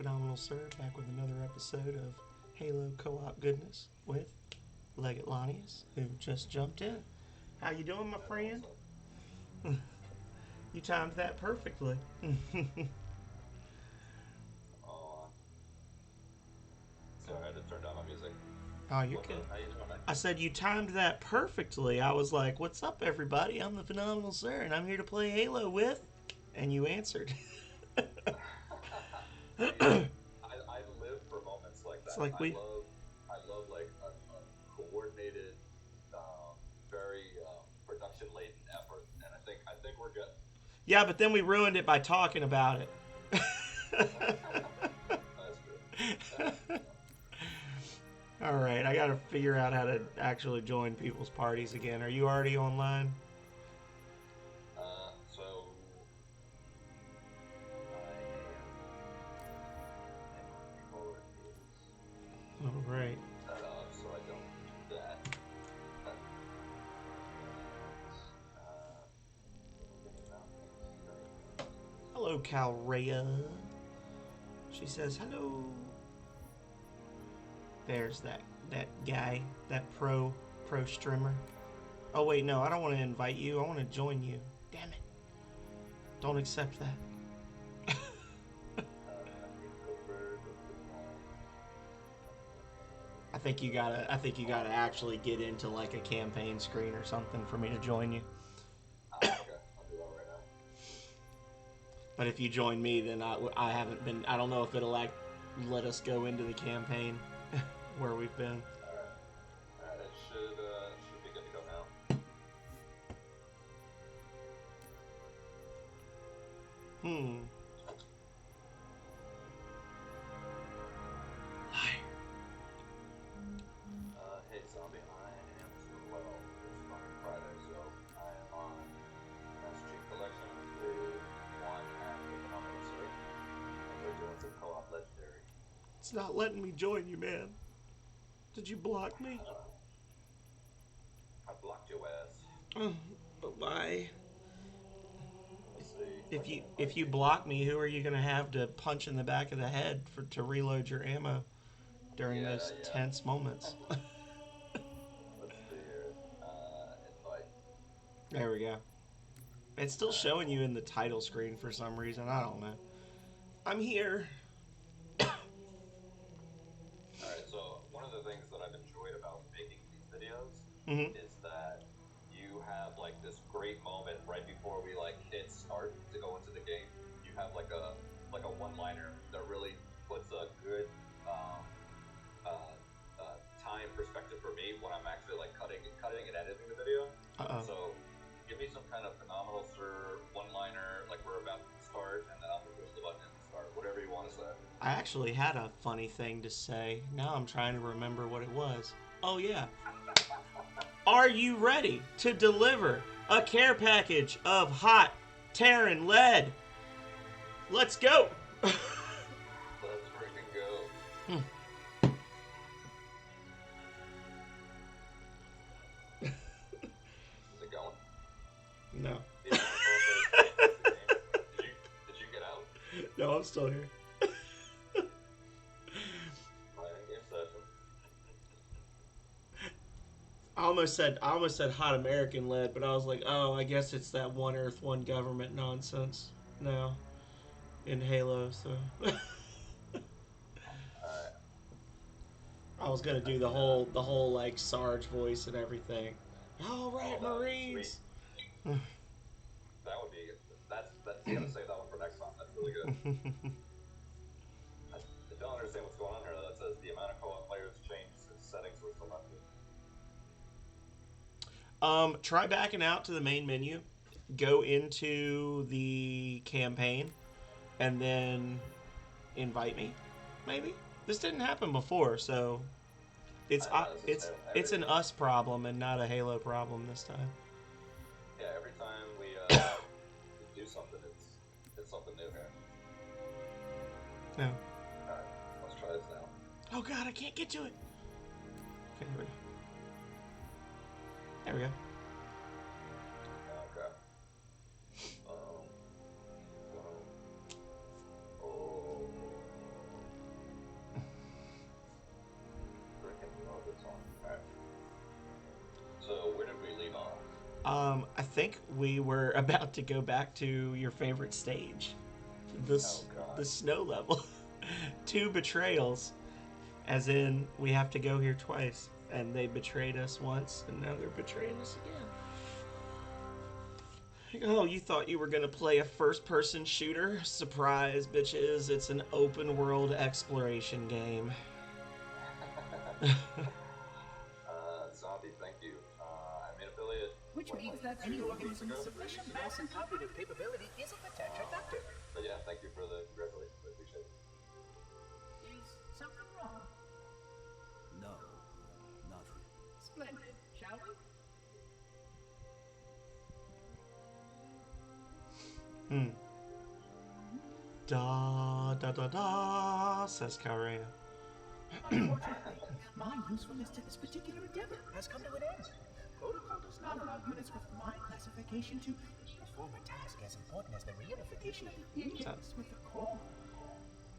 Phenomenal Sir, back with another episode of Halo Co-op Goodness with Legate Lanius, who just jumped in. How you doing, my friend? You timed that perfectly. Oh, sorry, I had to turn down my music. Oh, you're What's good. up? How you doing, man? I said you timed that perfectly. I was like, "What's up, everybody? I'm the Phenomenal Sir, and I'm here to play Halo with." And you answered. I live for moments like It's that. like we. I love like a coordinated, very production laden effort, and I think we're good. Yeah, but then we ruined it by talking about it. That's good. All right, I gotta figure out how to actually join people's parties again. Are you already online? So All right. set up so I don't do that. Hello, Calrea. She says hello. There's that guy, that pro streamer. Oh wait, no, I don't want to invite you. I want to join you. Damn it! Don't accept that. I think you gotta actually get into like a campaign screen or something for me to join you. Okay, I'll do that right now. But if you join me, then I haven't been. I don't know if it'll like let us go into the campaign where we've been. Alright, it should be good to go now. Hmm. Liar. Hey zombie, I am doing well. It's fucking Friday, so I am on Master Chief Collection with one and the Phenomenal Sir, and we're doing some co-op legendary. It's not letting me join you, man. Did you block me? I blocked your ass. Oh, but why? Let's see. If you block me, who are you gonna have to punch in the back of the head to reload your ammo during those Yeah. tense moments? Let's see here. Invite. There we go. It's still showing you in the title screen for some reason. I don't know. I'm here. Alright, so one of the things that I've enjoyed about making these videos Mm-hmm. is that you have like this great moment right before we like hit start to go into the game. You have like a one-liner that really puts a good time perspective for me when I'm actually like cutting and editing the video. Uh-oh. So give me some kind of Phenomenal Sir one-liner, like we're about to start, and then I'm gonna push the button and start. Whatever you want to say. I actually had a funny thing to say. Now I'm trying to remember what it was. Oh, yeah. Are you ready to deliver a care package of hot Terran lead? Let's go. Let's freaking go. Is it going? No. Did you get out? No, I'm still here. Playing game session. I almost said hot American lead, but I was like, oh, I guess it's that one Earth, one government nonsense now in Halo. So Alright. I was gonna do the whole like Sarge voice and everything. All right, Oh, Marines. That would be. That's you gotta save that one for next time. That's really good. I don't understand what's going on here. That says the amount of co-op players changed since settings were selected. Try backing out to the main menu, go into the campaign, and then invite me. Maybe this didn't happen before, so it's an us problem and not a Halo problem this time. Yeah, every time we do something, it's something new here. No. Alright, let's try this now. Oh God, I can't get to it. Okay, there we go. There we go. Okay. Oh. So where did we leave off? I think we were about to go back to your favorite stage, Oh God. the snow level. Two betrayals, as in we have to go here twice, and they betrayed us once, and now they're betraying us again. Oh, you thought you were gonna play a first-person shooter? Surprise, bitches! It's an open-world exploration game. Zombie, thank you. I'm an affiliate. Which means that any organism with sufficient mass and cognitive capability is a potential doctor. But yeah, thank you for the congratulations. I appreciate it. Is something wrong? No, nothing. Splendid, shall we? Da da da da, says Karea. Unfortunately, my usefulness to this particular endeavor has come to an end. Protocol does not allow units with my classification to perform a task as important as the reunification of the index with the core.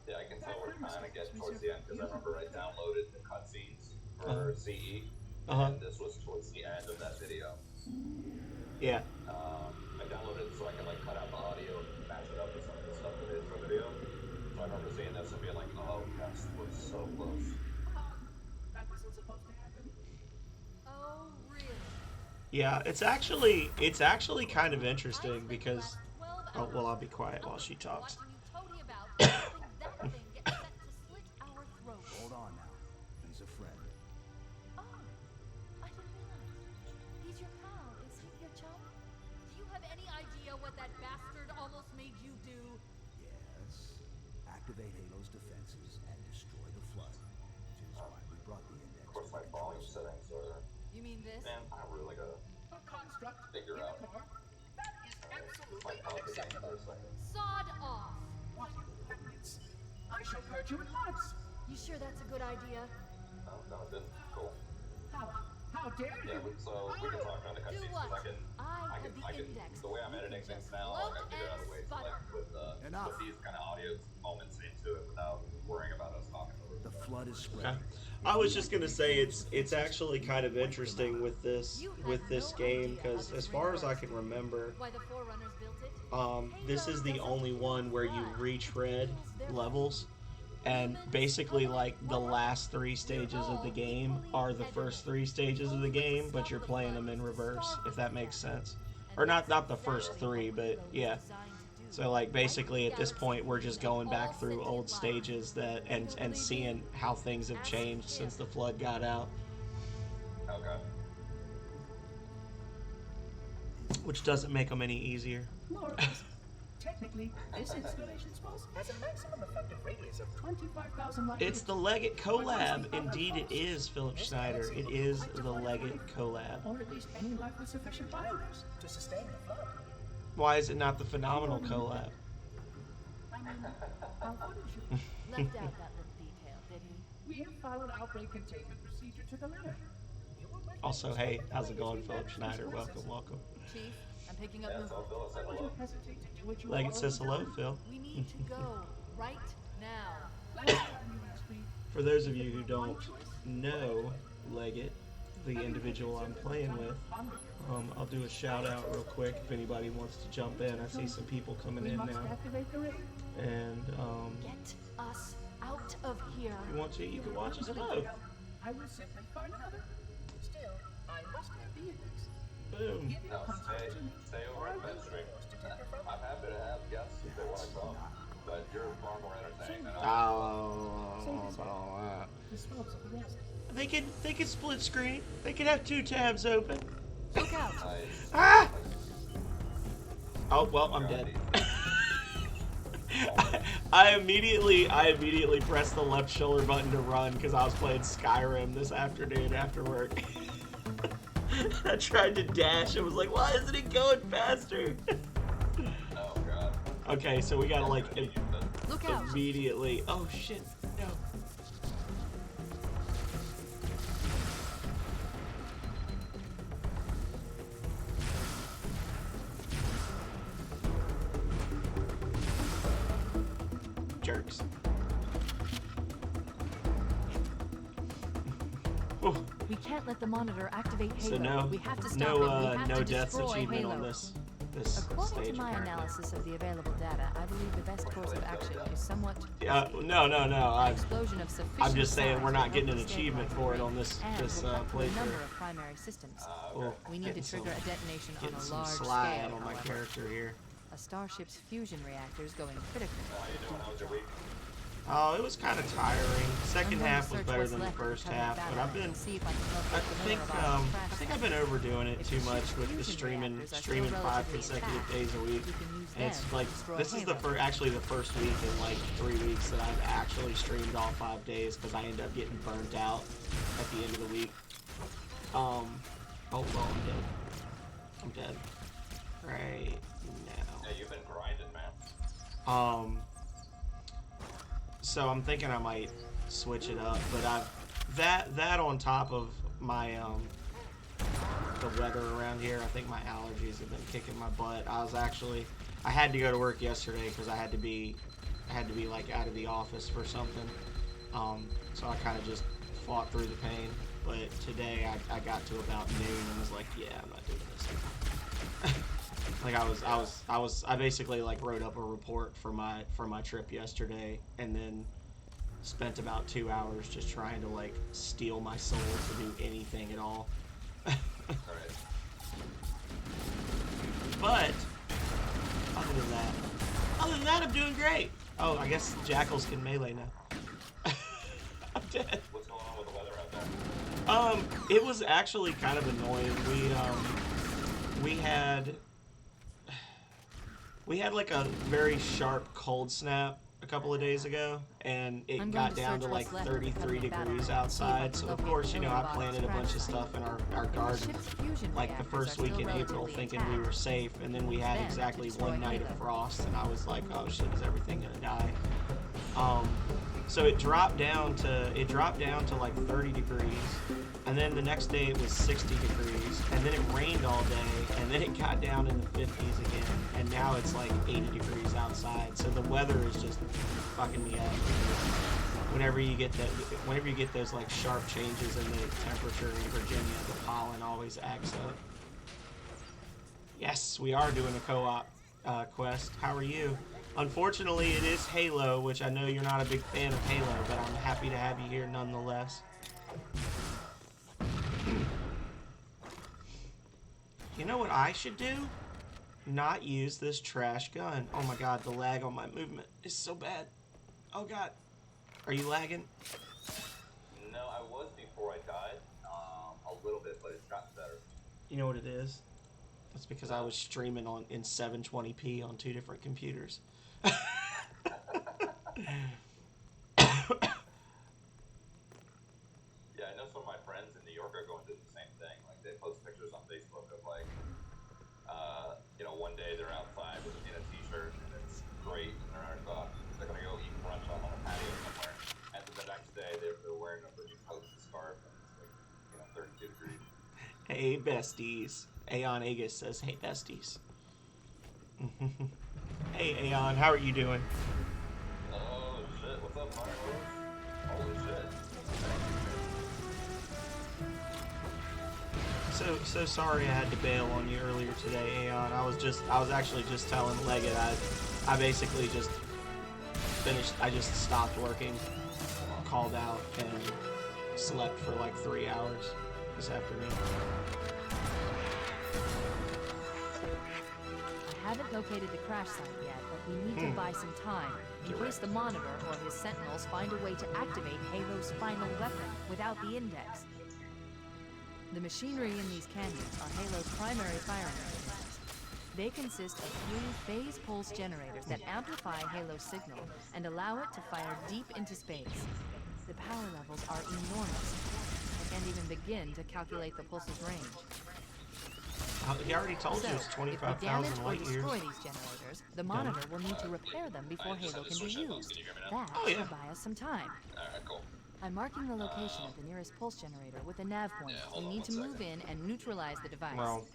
Yeah, I can tell we're kind of getting towards the end because I remember I downloaded the cutscenes for CE, and this was towards the end of that video. Yeah. I downloaded it so I could like cut out the audio and match it up with some of the stuff that is for video. So I remember seeing this and being like, oh, yes, we're so close. That wasn't supposed to happen. Oh, really? Yeah, it's actually kind of interesting because oh well, I'll be quiet while she talks. Watching you toady about helping that thing get set to slit our throats. Hold on now. He's a friend. Oh, I didn't realize. He's your pal, is he? Your chum? Do you have any idea what that bastard almost made you do? Yes. Activate Halo's defenses and destroy the flood. Which is why we brought the index. Of course, my volume settings are, You mean this? man, I really gotta A construct figure in the out. core? That is My absolutely pause again unacceptable. for a second. Sod off. What impertinence! I shall purge you at once. You sure that's a good idea? No, it didn't. Cool. How dare Yeah, you? we can talk on the Do cutscenes what? because I have the I can, index. the way I'm You editing can things just now, float I figured out a and way to sputter. like Enough. put these kind of audio moments into it without worrying about us talking over The stuff. flood is Okay. spreading. I was just gonna say it's actually kind of interesting with this game because as far as I can remember, Why the Forerunners built it? this is the only one where you retread levels, and basically like the last three stages of the game are the first three stages of the game, but you're playing them in reverse, if that makes sense. Or not the first three, but yeah. So like basically at this point we're just going back through old stages that and seeing how things have changed since the flood got out, Okay. which doesn't make them any easier. More or less. Technically, this installation's pulse has a maximum effective radius of 25,000 light It's years. the Legate collab. Indeed it is, Philip Schneider. It is the Legate collab. Or at least any life with sufficient biomass to sustain the flood. Why is it not the Phenomenal collab? I mean, how wouldn't you? Left out that little detail, did he? We have followed outbreak containment procedure to the letter. You were with Also, us hey, when the how's it way going, we Philip managed Schneider? this Welcome, crisis. welcome. Chief, I'm picking up Yeah, so movement. Phyllis said Would hello. you hesitate to do what you Legate have says already hello, done? Phil. We need to go right now. Last time you asked me, For those of you who don't know Legate, the individual I'm playing with, I'll do a shout out real quick if anybody wants to jump in. I see some people coming we in must now, activate the ring. and Get us out of here. if you want to, you can watch us live. I will simply find another. Still, I must have the index. Boom. Give your No, contact to me. stay over at Fed Street. I'm happy to have guests if they want to come, but you're far more entertaining than I am. Dispose of the rest. They can split screen. They can have two tabs open. Look out. Nice. Ah! Oh well, I'm dead. I immediately pressed the left shoulder button to run because I was playing Skyrim this afternoon after work. I tried to dash. I was like, why isn't it going faster? Oh god. Okay, so we gotta like Look out. immediately. Oh shit! No. Jerks. Oh. We can't let the monitor activate Halo. So no, we have to stop no, it. We have no to deaths destroy achievement Halo. on this According stage to my apparently. analysis of the available data, I believe the best course of action is somewhat No. an explosion of sufficient I'm just saying size we're to not getting an help achievement stabilize for it the on ring, this and will cut through a number playthrough. of primary systems. Oh, We need to trigger a detonation on getting a some large slide scale, on my however. character here. A starship's fusion reactors going critical. How you doing? How was your week? Oh, it was kind of tiring. Second I'm going half to was search better what's than the left of first covered half, but I've battery been. and see if I can I locate the think mirror of our I think I've crash been overdoing it If too the much ship's with the fusion streaming reactors are still streaming 5 relatively consecutive intact, days a week. we can use And it's them to like destroy this is the Halo. actually the first week in like 3 weeks that I've actually streamed all 5 days because I end up getting burnt out at the end of the week. Oh well, I'm dead right now. Yeah, you've been grinding, man. So I'm thinking I might switch it up, but that on top of my the weather around here, I think my allergies have been kicking my butt. I had to go to work yesterday because I had to be like out of the office for something. So I kind of just fought through the pain. But today I got to about noon and was like, yeah, I'm not doing this. Like I basically like wrote up a report for my trip yesterday and then spent about 2 hours just trying to like steel my soul to do anything at all. Alright. But other than that, I'm doing great. Oh, I guess jackals can melee now. I'm dead. What's going on with the weather out there? It was actually kind of annoying. We had like a very sharp cold snap a couple of days ago, and it got down to like 33 degrees outside. So of course, you know, I planted a bunch of stuff in our garden like the first week in April thinking we were safe, and then we had exactly one night of frost, and I was like, oh shit, is everything gonna die? So it dropped down to like 30 degrees, and then the next day it was 60 degrees, and then it rained all day, and then it got down in the 50s again, and now it's like 80 degrees outside. So the weather is just fucking me up. Whenever you get those like sharp changes in the temperature in Virginia, the pollen always acts up. Yes, we are doing a co-op quest. How are you? Unfortunately, it is Halo, which I know you're not a big fan of Halo, but I'm happy to have you here nonetheless. You know what I should do? Not use this trash gun. Oh my god, the lag on my movement is so bad. Oh god. Are you lagging? No, I was before I died. A little bit, but it's gotten better. You know what it is? It's because I was streaming in 720p on 2 different computers. Yeah, I know some of my friends in New York are going through the same thing. Like, they post pictures on Facebook of, like, you know, one day they're outside in a t-shirt and it's great, and they're gonna go eat brunch on a patio somewhere, and then the next day they're wearing a freaking coat and scarf, and it's like, you know, 32 degrees. Hey besties. Aeon Aegis says, hey besties. Hey Aeon, how are you doing? Oh shit, what's up, Mark? Holy shit. So sorry I had to bail on you earlier today, Aeon. I was actually just telling Legate I basically just finished. I just stopped working, called out, and slept for like 3 hours this afternoon. I haven't located the crash site yet, but we need to buy some time in case the Monitor or his Sentinels find a way to activate Halo's final weapon without the Index. The machinery in these canyons are Halo's primary firing mechanisms. They consist of 3 phase pulse generators that amplify Halo's signal and allow it to fire deep into space. The power levels are enormous. I can't even begin to calculate the pulse's range. He already told you it's If we 25,000 damage or light years. destroy these generators, the Monitor will need to repair them before Halo can be used. That yeah. should buy us some time. Alright, cool. I'm marking the location of the nearest pulse generator with a nav point. We need to move in and neutralize the device. Well,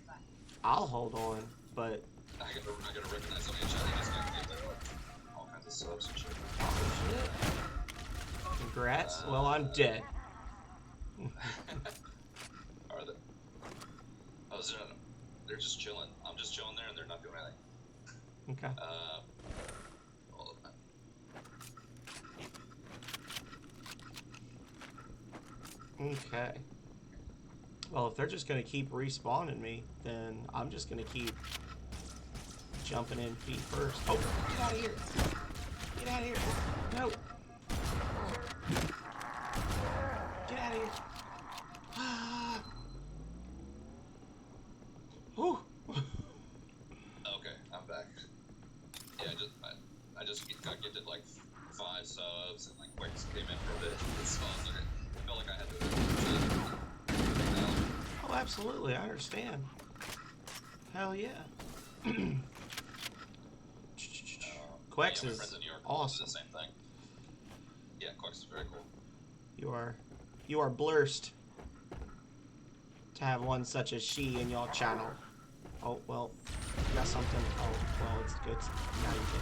I'll hold on, but I gotta recognize somebody in chat. You just gotta get all kinds of subs and shit. congrats. Well, I'm dead. they're just chilling. I'm just chilling there, and they're not doing anything. Okay. All of that. Okay. Well, if they're just gonna keep respawning me, then I'm just gonna keep jumping in feet first. Oh, get out of here! Get out of here! No! Get out of here! Ah! Whew. Okay, I'm back. Yeah, I just got gifted like 5 subs, and like Quicks came in for a bit. So I felt like I had to. Oh, absolutely, I understand. Hell yeah. Quex my is friends in New York awesome. The same thing. Yeah, Quex is very cool. You are blessed to have one such as she in your channel. Oh, well, you got something. Oh, well, it's good. Now you can.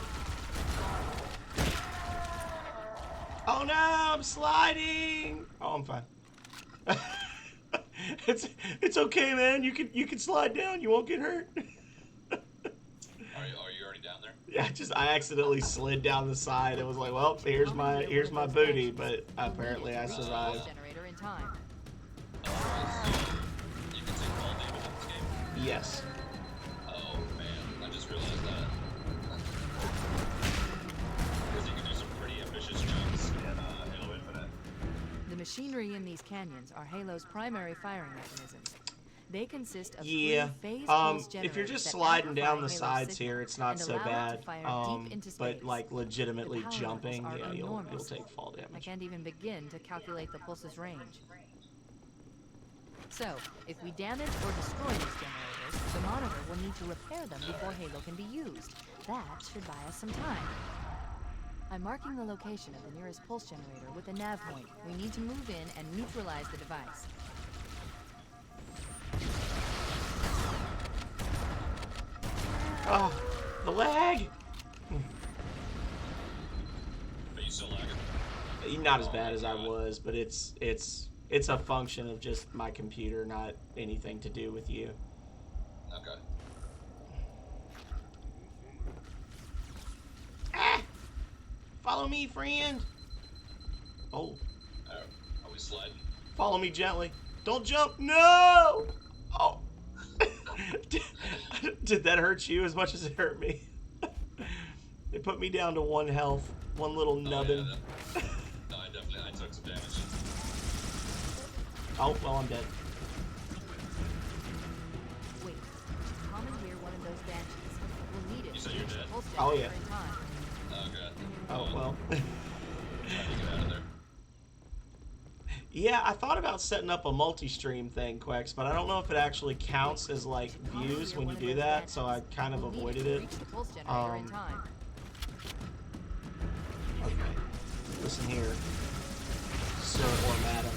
Oh no, I'm sliding. Oh, I'm fine. It's okay, man. You can slide down. You won't get hurt. Are you already down there? Yeah, I accidentally slid down the side. It was like, well, here's my booty, but apparently I survived. Generator in time. So you can take fall damage in this game? Yes. Oh man, I just realized that. Because you can do some pretty ambitious jumps in Halo Infinite. The machinery in these canyons are Halo's primary firing mechanisms. They consist of Yeah. three-phase pulse If you're generators just that sliding amplify down the Halo's sides signal here, it's not and so allow it to bad. fire deep into But space. like legitimately The power jumping, levels are yeah, you'll enormous. take fall I damage. can't even begin to calculate the pulse's range. So, if we damage or destroy these generators, the monitor will need to repair them before Halo can be used. That should buy us some time. I'm marking the location of the nearest pulse generator with a nav point. We need to move in and neutralize the device. Oh, the lag! But you still lagging? Not as bad as I was, but it's a function of just my computer, not anything to do with you. Okay. Ah! Follow me, friend. Oh, Are we sliding? follow me gently. Don't jump. No! Oh. Did that hurt you as much as it hurt me? It put me down to 1 health. One little nubbin. Yeah, no, I took some damage. Oh, well, I'm dead. Wait, commandeer one of those banshees. We'll need it. You said you're dead? Pulse Oh, generator yeah. in time. Oh god. Oh, well. Trying to get out of there. Yeah, I thought about setting up a multi-stream thing, Quex, but I don't know if it actually counts as, like, views when you do that, so I kind of We'll need avoided to it. reach the pulse generator in Um, time. Okay. Listen here, sir or madam.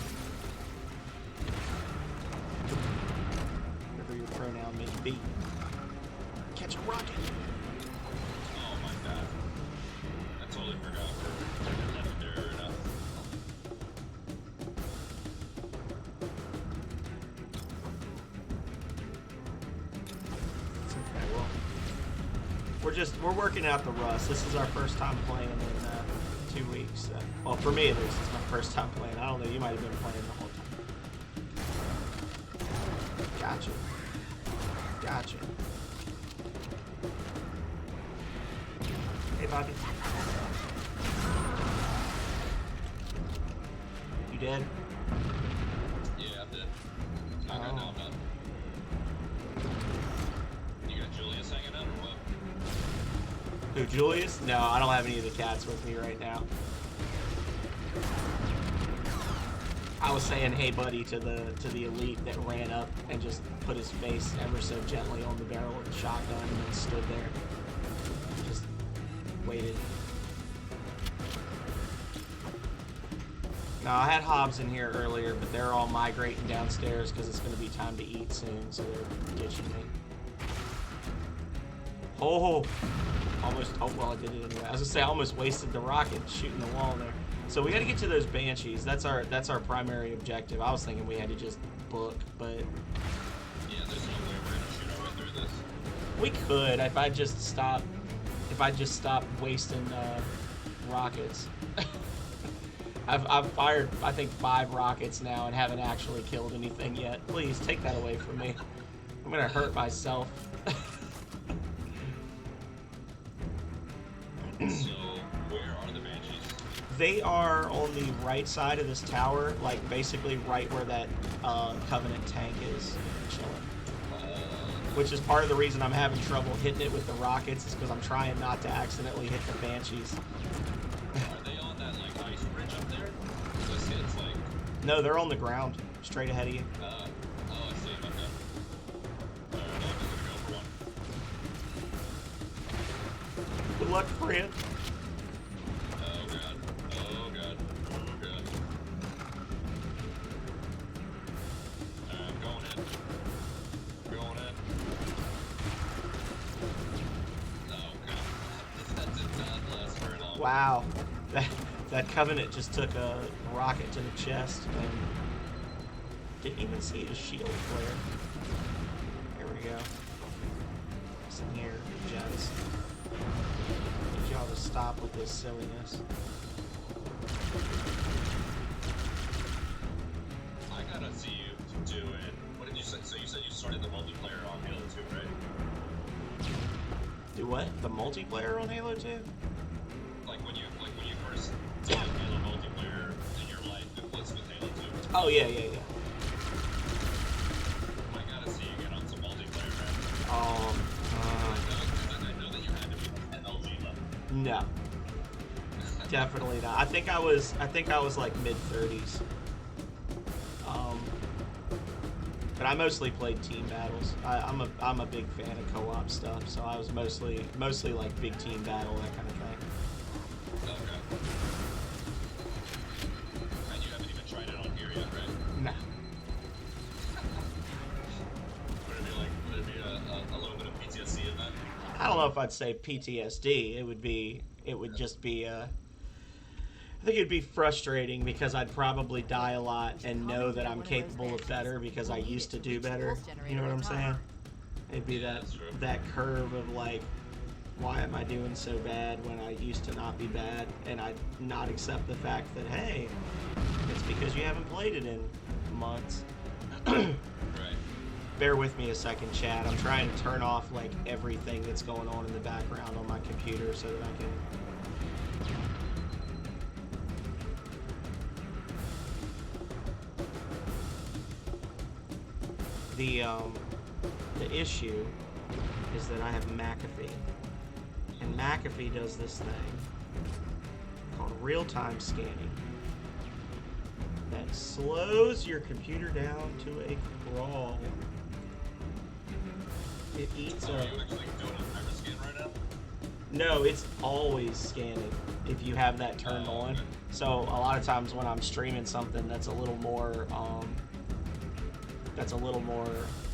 Whatever your pronoun may be. Catch a rocket. Oh my god. I totally forgot we're legendary right now. It's okay, well, we're working out the rust. This is our first time playing in 2 weeks. Well, for me at least, it's my first time playing. I don't know, you might have been playing the whole time. Gotcha. Gotcha. Hey, Bobby. You dead? Yeah, I'm dead. Okay, no, I'm not. You got Julius hanging out or what? Who, Julius? No, I don't have any of the cats with me right now. I was saying hey buddy to the elite that ran up and just put his face ever so gently on the barrel of the shotgun and then stood there. Just waited. No, I had Hobbs in here earlier, but they're all migrating downstairs because it's going to be time to eat soon, so they're ditching me. Oh, almost. Oh well, I did it anyway. I was gonna say I almost wasted the rocket shooting the wall there. So we got to get to those banshees. That's our primary objective. I was thinking we had to just book, but Yeah, there's nowhere We could if I just stop. If I just stop wasting rockets. I've fired I think 5 rockets now and haven't actually killed anything yet. Please take that away from me. I'm gonna hurt myself. So, where are the Banshees? They are on the right side of this tower, like basically right where that Covenant tank is chilling. Which is part of the reason I'm having trouble hitting it with the rockets, is because I'm trying not to accidentally hit the Banshees. Are they on that, like, ice bridge up there? I see it's like... No, they're on the ground, straight ahead of you. oh, I see. Okay. Alright, I'm just gonna go for one. Good luck, friend. Oh, God. Oh, God. Oh, God. I'm going in. Going in. Oh, God. That did not last very long. Wow, that Covenant just took a rocket to the chest and didn't even see his shield flare. Here we go. Listen here, gents. Need y'all to stop with this silliness. I gotta see you doing... What did you say? So you said you started the multiplayer on Halo 2, right? Do what? The multiplayer on Halo 2? Like when you first did Halo multiplayer in your life, it was with Halo 2. Oh yeah. I gotta see you get on some multiplayer, man. I know that you had to be MLG level. No. Definitely not. I think I was like mid-30s. But I mostly played team battles. I'm a big fan of co-op stuff, so I was mostly like big team battle, that kind of thing. Okay. And you haven't even tried it on here yet, right? No. Would it be a little bit of PTSD in that? I don't know if I'd say PTSD. It would just be I think it'd be frustrating because I'd probably die a lot and know that I'm capable of better because I used to do better. You know what I'm saying? It'd be that curve of like, why am I doing so bad when I used to not be bad, and I'd not accept the fact that, hey, it's because you haven't played it in months. Right. Bear with me a second, Chad. I'm trying to turn off like everything that's going on in the background on my computer so that I can... The issue is that I have McAfee, and McAfee does this thing called real-time scanning that slows your computer down to a crawl. It eats Are up. you actually doing a timer scan right now? No, it's always scanning if you have that turned on. Okay. So a lot of times when I'm streaming something that's a little more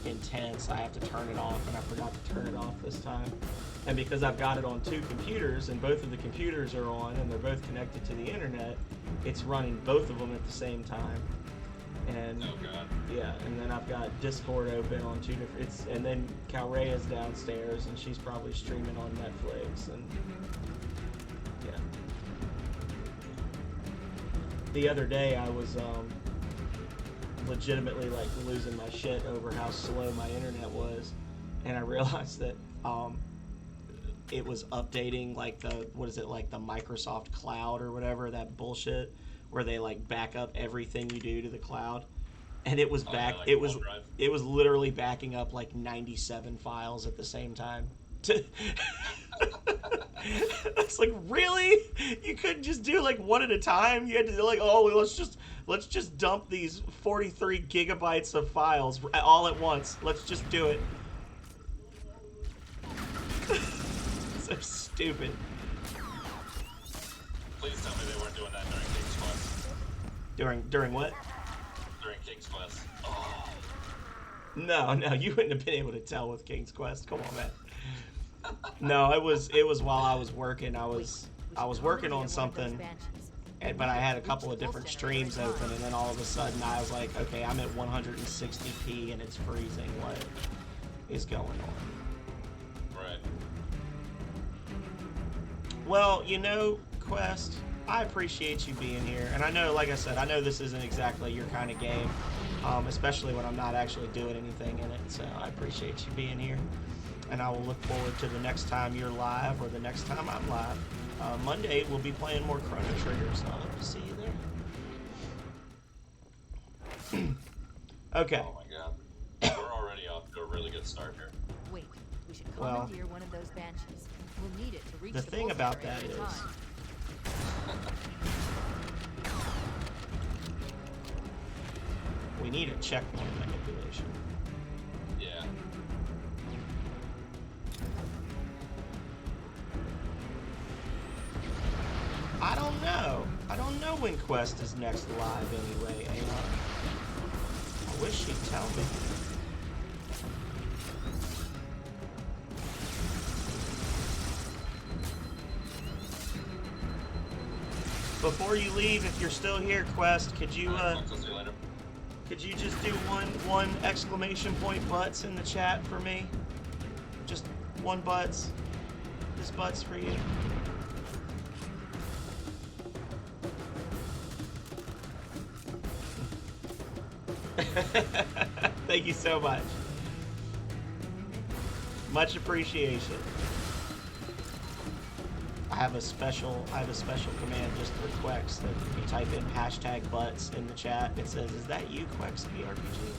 intense, I have to turn it off, and I forgot to turn it off this time. And because I've got it on 2 computers, and both of the computers are on, and they're both connected to the internet, it's running both of them at the same time. And Oh, God. yeah, and then I've got Discord open on 2 different. And then Calrea's downstairs, and she's probably streaming on Netflix, and yeah. The other day, I was legitimately like losing my shit over how slow my internet was, and I realized that it was updating like the the Microsoft Cloud or whatever, that bullshit where they like back up everything you do to the cloud, and it was back. Like it was OneDrive. it was literally backing up like 97 files at the same time. It's like, really? You couldn't just do like one at a time? You had to do like, oh, let's just dump these 43 gigabytes of files all at once. Let's just do it. So stupid. Please tell me they weren't doing that during King's Quest. During what? During King's Quest. Oh. No, you wouldn't have been able to tell with King's Quest. Come on, man. No, it was while I was working. I was working on something, but I had a couple of different streams open, and then all of a sudden I was like, okay, I'm at 160p and it's freezing. What is going on? Well, you know, Quest, I appreciate you being here. And I know, like I said, I know this isn't exactly your kind of game, especially when I'm not actually doing anything in it. So I appreciate you being here. And I will look forward to the next time you're live or the next time I'm live. Monday, we'll be playing more Chrono Trigger, so I hope to see you there. Okay. Oh my god. We're already off to a really good start here. Wait, we should Well, commandeer one of those banshees. We'll need it to reach the thing about bolster that any is, time. we need a checkpoint manipulation. Yeah. I don't know. I don't know when Quest is next live anyway, Ayla. I wish she'd tell me. Before you leave, if you're still here, Quest, could you Alright, folks, I'll see you later. could you just do one exclamation point butts in the chat for me? Just one butts. This butts for you. Thank you so much. Much appreciation. I have a special command just for Quex that if you type in hashtag butts in the chat, it says, "Is that you, Quex BRPG?"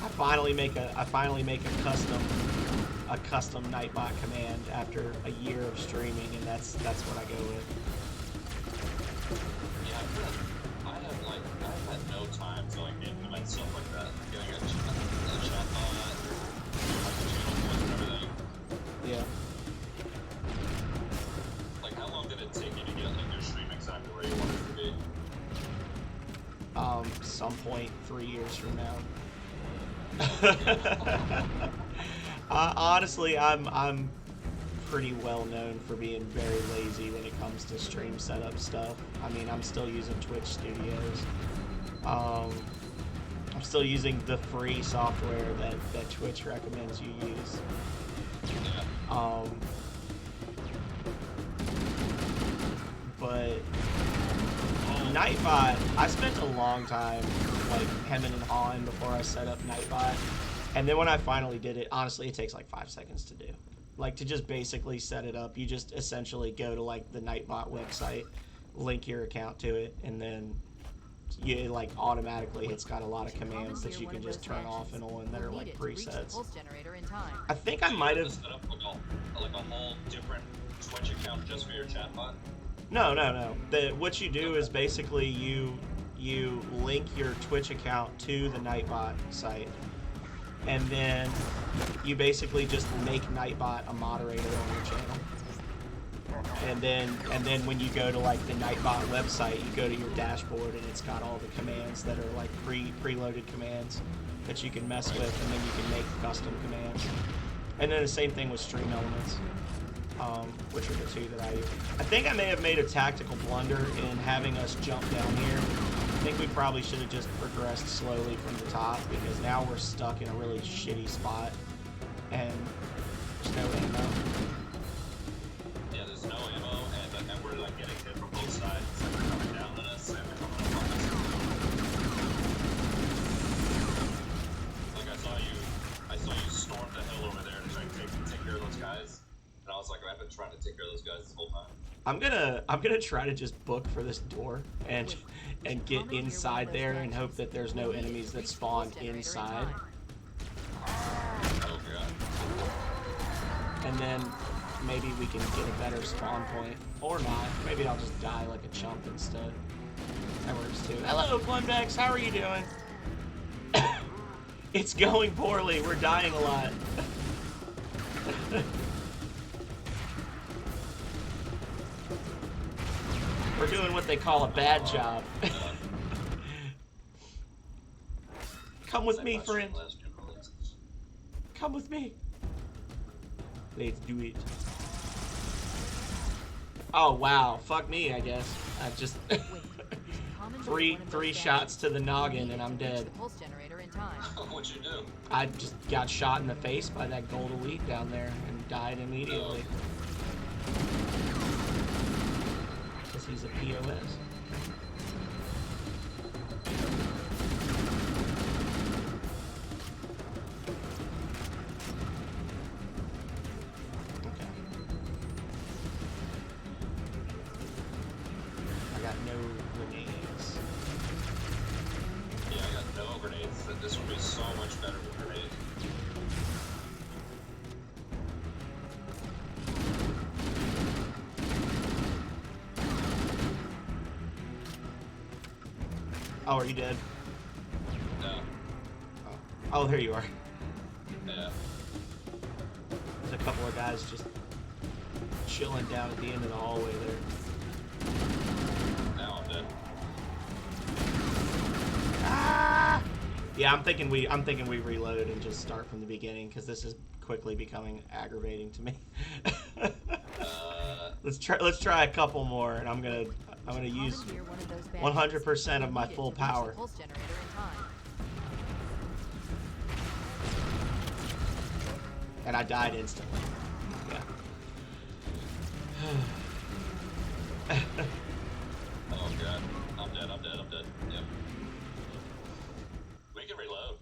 I finally make a custom Nightbot command after a year of streaming, and that's what I go with. Yeah, I've had no time to like implement stuff like that. Getting a chat on that, like the channel points and everything. Yeah. Like, how long did it take you to get like your stream exactly where you want it to be? Some point 3 years from now. Honestly, I'm pretty well known for being very lazy when it comes to stream setup stuff. I mean, I'm still using Twitch Studios. I'm still using the free software that Twitch recommends you use. But Nightbot, I spent a long time like hemming and hawing before I set up Nightbot. And then when I finally did it, honestly, it takes like 5 seconds to do. Like, to just basically set it up, you just essentially go to like the Nightbot website, link your account to it, and then you like automatically, it's got a lot of commands that you can just turn off and on that are like presets. I think I might have set up like a whole different Twitch account just for your chatbot. No. What you do is basically you link your Twitch account to the Nightbot site, and then you basically just make Nightbot a moderator on your channel. And then when you go to like the Nightbot website, you go to your dashboard and it's got all the commands that are like preloaded commands that you can mess with, and then you can make custom commands. And then the same thing with Stream Elements. Which are the two that I use. I think I may have made a tactical blunder in having us jump down here. I think we probably should have just progressed slowly from the top, because now we're stuck in a really shitty spot and there's no ammo. Yeah, there's no ammo, and we're like getting hit from both sides. And they're coming down on us, and they're coming up on us. Like, I saw you storm the hill over there to try and take care of those guys. And I was like, I've been trying to take care of those guys this whole time. I'm gonna try to just book for this door and get inside there and hope that there's no enemies that spawn inside. Oh god. And then maybe we can get a better spawn point. Or not. Maybe I'll just die like a chump instead. That works too. Hello, Plunbex, how are you doing? It's going poorly, we're dying a lot. We're doing what they call a bad job. Come with me, friend. Come with me. Let's do it. Oh, wow. Fuck me, I guess. I just... three shots to the noggin and I'm dead. The pulse generator in time. What'd you do? I just got shot in the face by that gold elite down there and died immediately. Because he's a POS. This would be so much better with grenades. Oh, are you dead? No. Oh, there you are. Yeah. There's a couple of guys just chilling down at the end of the hallway there. Now I'm dead. Ah! Yeah, I'm thinking we reload and just start from the beginning because this is quickly becoming aggravating to me. Let's try a couple more, and I'm gonna use 100% of my full power. And I died instantly. Yeah. Oh god, I'm dead. Yep. We can reload.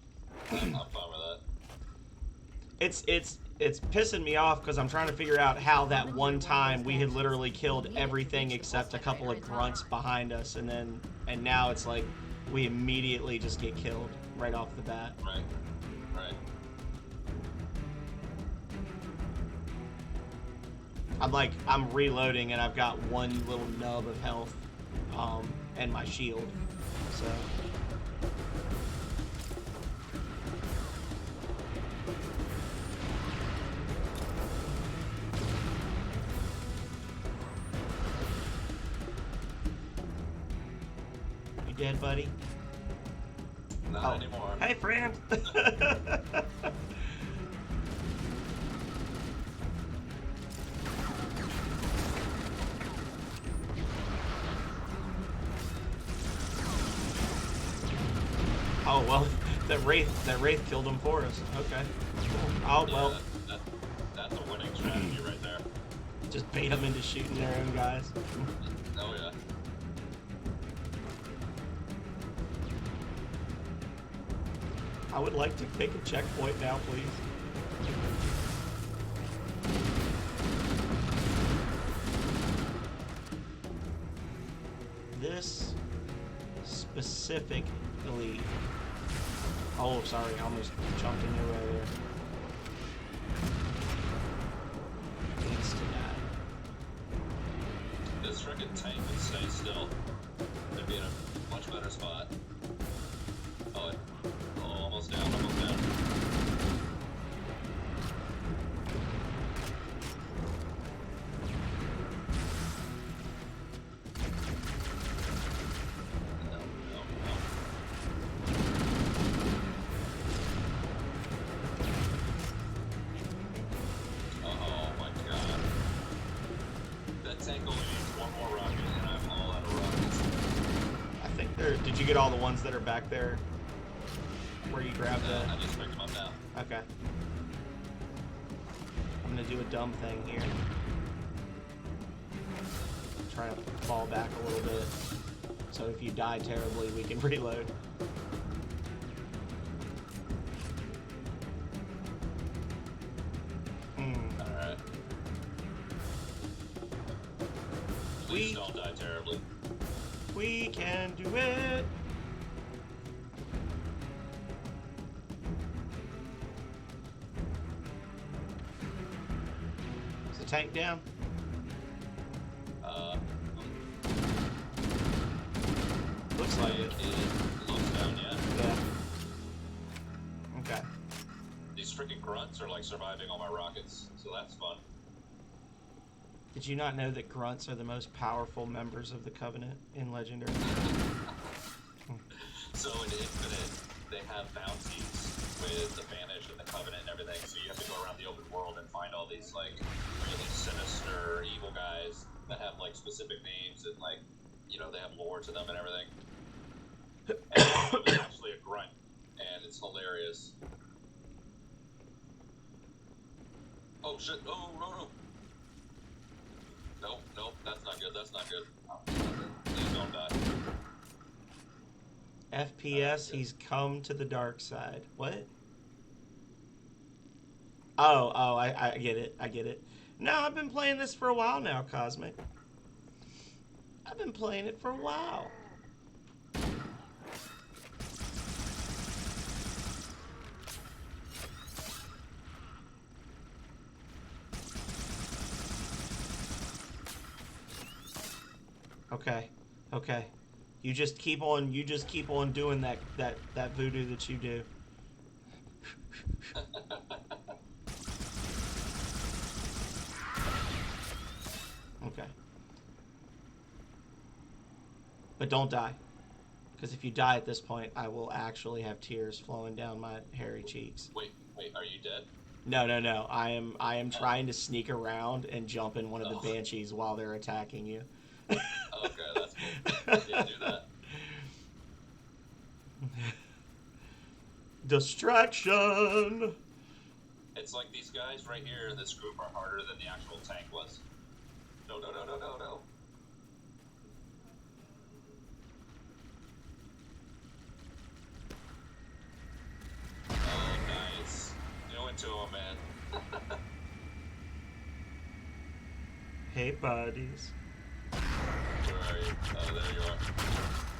I'm fine with that. It's pissing me off because I'm trying to figure out how that one time we had literally killed everything except a couple of grunts behind us, and now it's like we immediately just get killed right off the bat. Right. I'm reloading and I've got one little nub of health, and my shield, so. You dead, buddy? Not anymore. Hey, friend! Oh, well, that Wraith killed him for us. Okay. Cool. Oh, Yeah, well. That's a winning strategy right there. Just bait them into shooting their own guys. Oh, yeah. I would like to pick a checkpoint now, please. This specific elite. Oh, sorry, I almost jumped in your way there. Needs to die. This frickin' tank would stay still. They'd be in a much better spot. Oh, almost down. Oh my god. That tank only needs one more rocket and I'm all out of rockets. I think there. Did you get all the ones that are back there? Where you grabbed that? I just picked them up now. Okay. I'm gonna do a dumb thing here. Try to fall back a little bit. So if you die terribly, we can reload. Alright. Please don't die terribly. We can do it. Is the tank down? Looks like it. It looks down, yeah. Yeah. Okay. These freaking grunts are like surviving all my rockets, so that's fun. Did you not know that grunts are the most powerful members of the Covenant in Legendary? So in Infinite, they have bounties with the Vanish and the Covenant and everything, so you have to go around the open world and find all these like really sinister evil guys that have like specific names and like, you know, they have lore to them and everything. And one of them is actually a grunt, and it's hilarious. Oh shit! Oh no! Nope, that's not good. That's not good. Oh, please don't die. FPS, he's come to the dark side. What? Oh, I get it. I get it. No, I've been playing this for a while now, Cosmic. I've been playing it for a while. Okay. You just keep on doing that voodoo that you do. Okay. But don't die. Because if you die at this point, I will actually have tears flowing down my hairy cheeks. Wait, are you dead? No. I am trying to sneak around and jump in one of the banshees while they're attacking you. Okay, that's cool. Yeah, do that. Distraction! It's like these guys right here in this group are harder than the actual tank was. No. Oh, nice. You went to him, man. Hey, buddies. Where are you? Oh, there you are.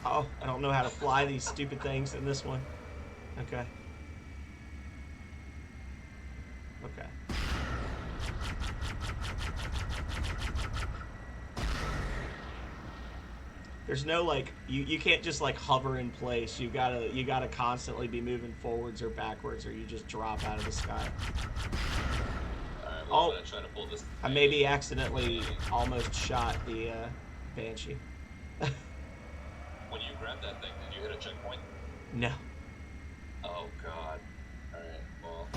Oh, I don't know how to fly these stupid things in this one. Okay. There's no like you can't just like hover in place. You gotta constantly be moving forwards or backwards, or you just drop out of the sky. Alright, well, I'm gonna try to pull this. I maybe accidentally almost shot the Banshee. When you grabbed that thing, did you hit a checkpoint? No. Oh god. Alright, well.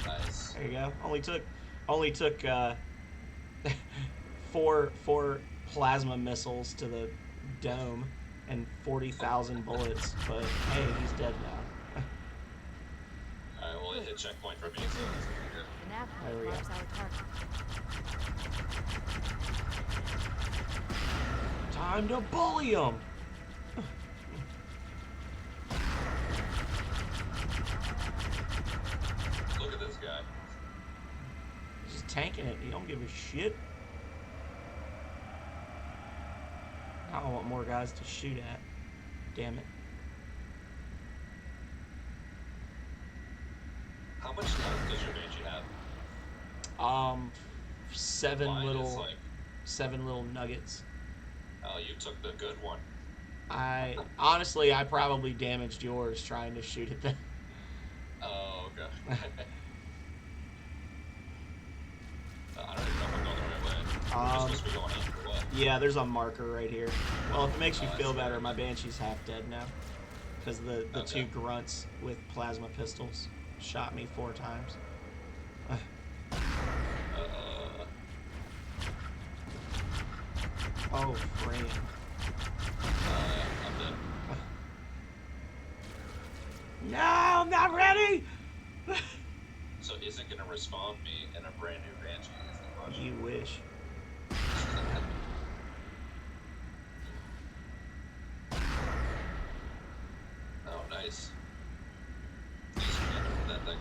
Nice. There you go. Only took four plasma missiles to the dome and 40,000 bullets, but hey, he's dead now. Alright, well, it hit checkpoint for me, so it's good. The nav There we go. marks our target. Time to bully him. Look at this guy. Just tanking it. He don't give a shit. I don't want more guys to shoot at. Damn it. How much life does your Banshee have? Seven Mine is little like, seven little nuggets. oh, you took the good one. I probably damaged yours trying to shoot at them. Oh, okay. I don't even know if I'm going the right way. We're just supposed to be going up or what? Yeah, there's a marker right here. Well, if it makes you Oh, feel that's better, right. my Banshee's half dead now. Because the Okay. two grunts with plasma pistols shot me 4 times. Oh, friend. I'm dead. No, I'm not ready! So is it going to respawn me in a brand new Banshee? Is the question. You wish. Oh, nice. Just random with that thing.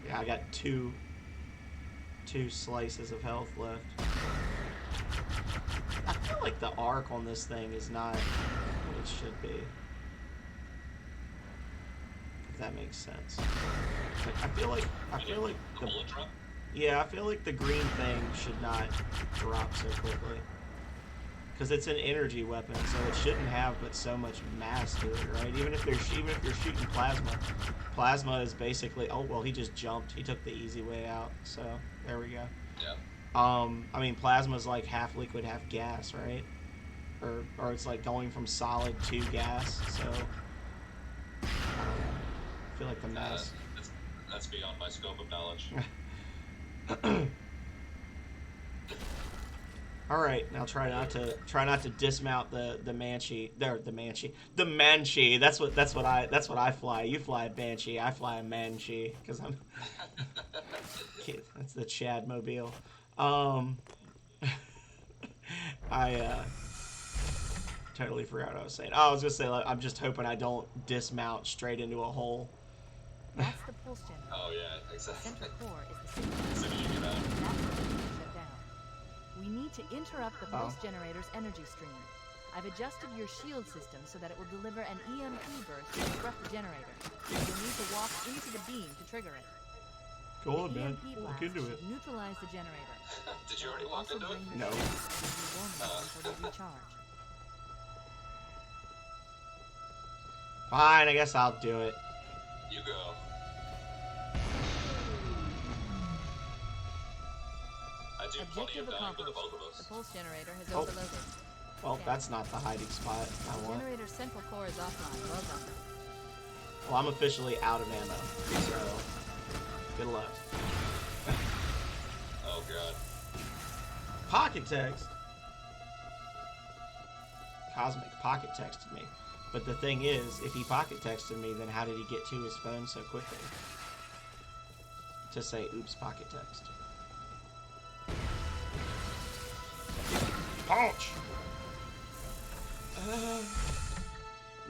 Yeah, I got two slices of health left. I feel like the arc on this thing is not what it should be. If that makes sense. Like, I feel like The bullet drop? yeah, I feel like the green thing should not drop so quickly. Because it's an energy weapon, so it shouldn't have but so much mass to it, right? Even if you're shooting plasma is basically, oh well, he just jumped. He took the easy way out. So there we go. Yeah. I mean, plasma's like half liquid, half gas, right? Or it's like going from solid to gas. So I feel like the mess. That's beyond my scope of knowledge. All right, now try not to dismount the Banshee. The Banshee. That's what I fly. You fly a Banshee. I fly a Banshee because I'm. That's the Chad mobile. I totally forgot what I was saying. Oh, I was gonna say like, I'm just hoping I don't dismount straight into a hole. That's the pulse generator. Oh yeah, exactly. Central core is the signal. As soon as you get out. That's what we need to shut down. We need to interrupt the pulse generator's energy stream. I've adjusted your shield system so that it will deliver an EMP burst to disrupt the generator. You'll need to walk into the beam to trigger it. Go on, The man. EMP Look blast into it. should neutralize the generator. Did you already walk Also into it? bring your No. shields until they recharge. Fine, I guess I'll do it. You go. I do plenty Objective of dying for the accomplished. both of The us. pulse generator has Oh. overloaded. Well, that's not the hiding spot I The want. generator's central core is offline. Well done. Well, I'm officially out of ammo, so good luck. Oh god. Pocket text. Cosmic pocket texted me. But the thing is, if he pocket texted me, then how did he get to his phone so quickly? To say, oops, pocket text. Punch!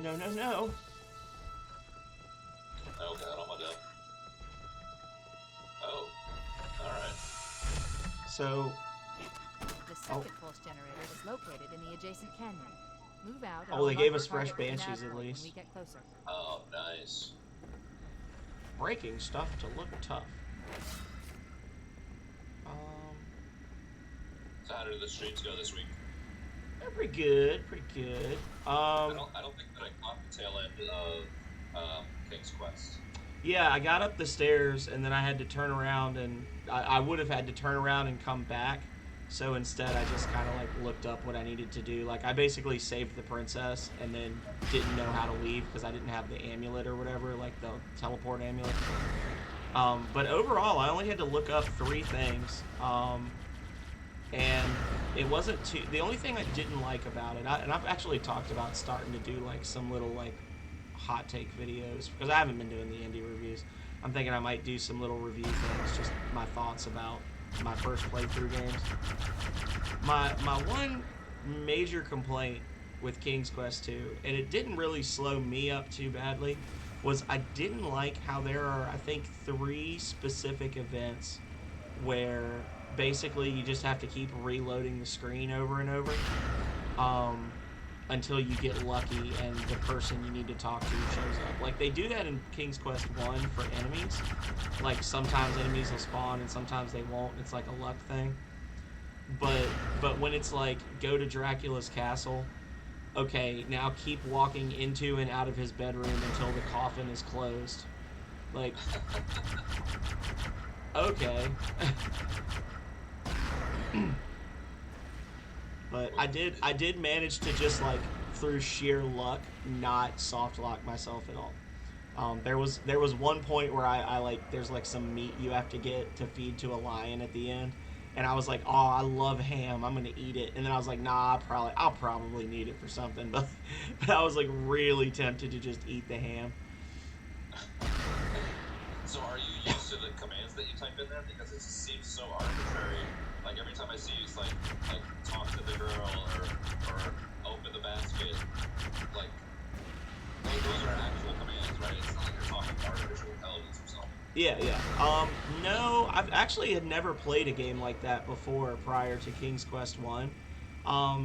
No, no, no. Oh god, I'm dead. Oh. Alright. So, The second pulse generator is located in the adjacent canyon. Move out. and Oh, they I'll gave mark us your target fresh with a nav Banshees at point least. When we get closer. Oh, nice. breaking stuff to look tough. So how did the streams go this week? They're pretty good, pretty good. I don't think that I caught the tail end of King's Quest. Yeah, I got up the stairs and then I had to turn around and I would have had to turn around and come back. So instead I just kind of like looked up what I needed to do. Like I basically saved the princess and then didn't know how to leave because I didn't have the amulet or whatever, like the teleport amulet. But overall I only had to look up 3 things. And it wasn't too, the only thing I didn't like about it, and I've actually talked about starting to do like some little like hot take videos because I haven't been doing the indie reviews. I'm thinking I might do some little review things, just my thoughts about my first playthrough games. My one major complaint with King's Quest 2, and it didn't really slow me up too badly, was I didn't like how there are, I think, 3 specific events where basically you just have to keep reloading the screen over and over until you get lucky and the person you need to talk to shows up. Like they do that in King's Quest 1 for enemies. Like sometimes enemies will spawn and sometimes they won't. It's like a luck thing. But when it's like go to Dracula's castle, okay, now keep walking into and out of his bedroom until the coffin is closed. Like okay. But I did manage to just like through sheer luck not soft lock myself at all. There was one point where I like there's like some meat you have to get to feed to a lion at the end, and I was like, oh, I love ham, I'm gonna eat it, and then I was like, nah, I'll probably need it for something, but I was like really tempted to just eat the ham. So are you used to the commands that you type in there? Because it just seems so arbitrary. Like every time I see you, it's like talk to the girl or open the basket. Like those are actual commands, right? It's not like you're talking artificial intelligence or something. Yeah. No, I've actually had never played a game like that before prior to King's Quest 1.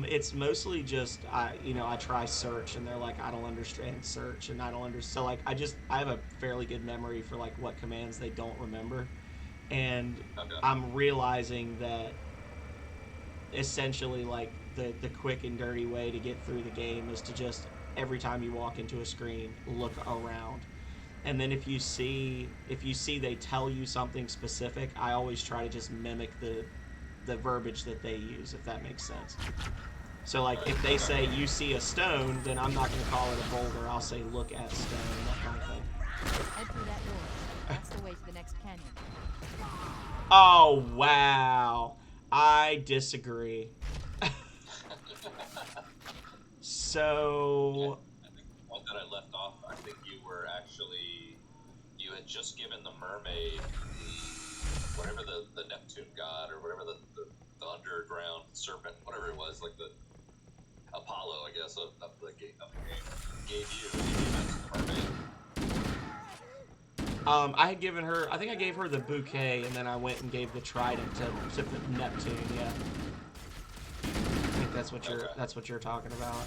It's mostly just I try search and they're like I don't understand search and I don't understand. So like I have a fairly good memory for like what commands they don't remember. And okay. I'm realizing that essentially like the quick and dirty way to get through the game is to just every time you walk into a screen look around, and then if you see they tell you something specific, I always try to just mimic the verbiage that they use, if that makes sense. So like if they say you see a stone, then I'm not going to call it a boulder, I'll say look at stone, that kind of thing. Head through that door. That's the way to the next canyon. Oh, wow. I disagree. So... I think the point that I left off, I think you had just given the mermaid whatever the Neptune god or whatever the underground serpent, whatever it was, like the Apollo, I guess, of the game, gave you the mermaid. I had given her, I think I gave her the bouquet, and then I went and gave the trident to Neptune, yeah. I think that's what you're talking about.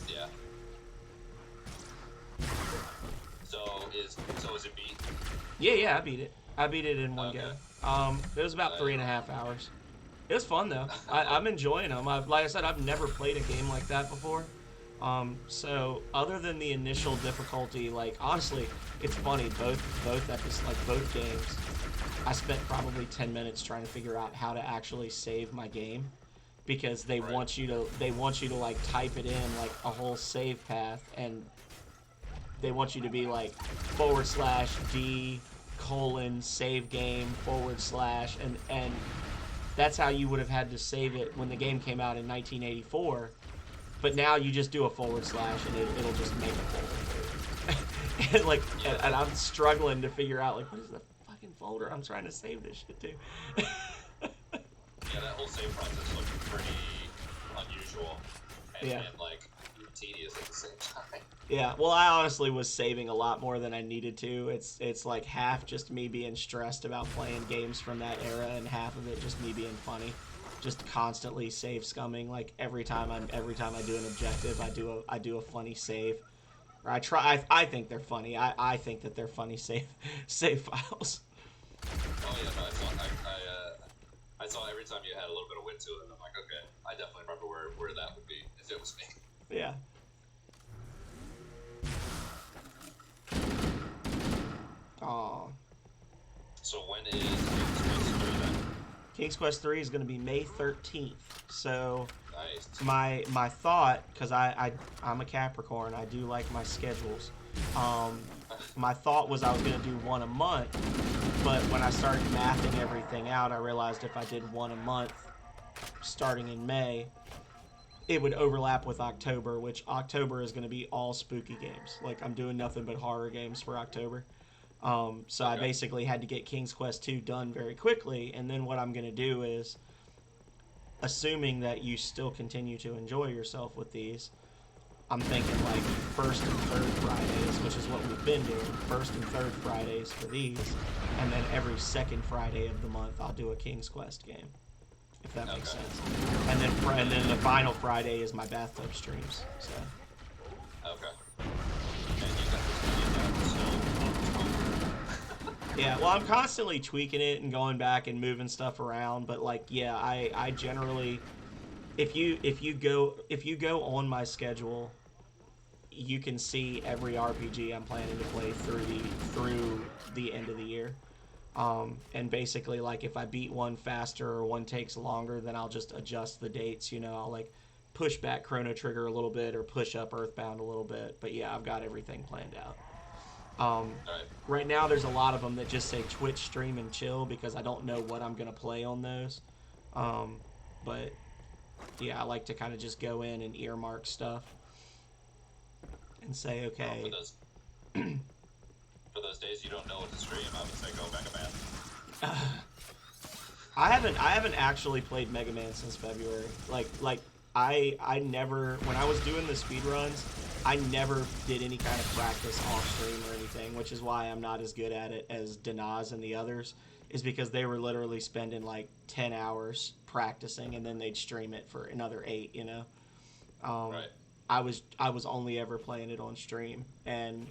Yeah. So is it beat? Yeah, I beat it. I beat it in one Okay. go. It was about 3.5 hours. It was fun though. I'm enjoying them. Like I said, I've never played a game like that before. So other than the initial difficulty, like honestly, it's funny. Both games, I spent probably 10 minutes trying to figure out how to actually save my game, because they want you to like type it in like a whole save path, and they want you to be like /D:/save game / and that's how you would have had to save it when the game came out in 1984. But now you just do a / and it'll just make a folder. And like, and I'm struggling to figure out like, what is the fucking folder I'm trying to save this shit to? Yeah, that whole save process looked pretty unusual and like tedious at the same time. Yeah, well, I honestly was saving a lot more than I needed to. It's like half just me being stressed about playing games from that era, and half of it just me being funny, just constantly save scumming. Like every time I do an objective, I do a funny save. Or I think they're funny. I think that they're funny save files. Oh yeah, no, I saw every time you had a little bit of wit to it, and I'm like, okay, I definitely remember where that would be if it was me. Yeah. Aw. So when is King's Quest 3 then? King's Quest 3 is going to be May 13th. So Nice. my thought, because I'm a Capricorn, I do like my schedules. My thought was I was going to do one a month, but when I started mathing everything out, I realized if I did one a month starting in May, it would overlap with October, which October is going to be all spooky games. Like, I'm doing nothing but horror games for October. So I basically had to get King's Quest 2 done very quickly, and then what I'm going to do is, assuming that you still continue to enjoy yourself with these, I'm thinking like first and third Fridays, which is what we've been doing, first and third Fridays for these, and then every second Friday of the month I'll do a King's Quest game, if that makes sense. And then the final Friday is my bathtub streams. So. Okay. And you got this Yeah, well, I'm constantly tweaking it and going back and moving stuff around, but like, yeah, I generally, if you go on my schedule, you can see every RPG I'm planning to play through the end of the year. And basically, like, if I beat one faster or one takes longer, then I'll just adjust the dates. You know, I'll like push back Chrono Trigger a little bit or push up Earthbound a little bit. But yeah, I've got everything planned out. Right now, there's a lot of them that just say Twitch stream and chill because I don't know what I'm gonna play on those. But yeah, I like to kind of just go in and earmark stuff and say, okay. For those days you don't know what to stream, I would say go Mega Man. I haven't actually played Mega Man since February. Like I never, when I was doing the speedruns, I never did any kind of practice off stream or anything, which is why I'm not as good at it as Danaz and the others, is because they were literally spending like 10 hours practicing and then they'd stream it for another 8, you know? Right. I was only ever playing it on stream, and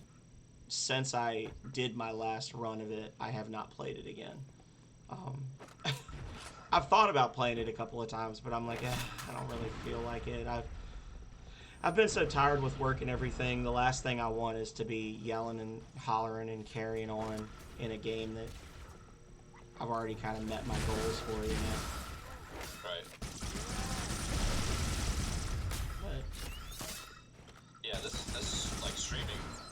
since I did my last run of it, I have not played it again. I've thought about playing it a couple of times, but I'm like, I don't really feel like it. I've been so tired with work and everything. The last thing I want is to be yelling and hollering and carrying on in a game that I've already kind of met my goals for, you know? Right. But yeah, this like streaming,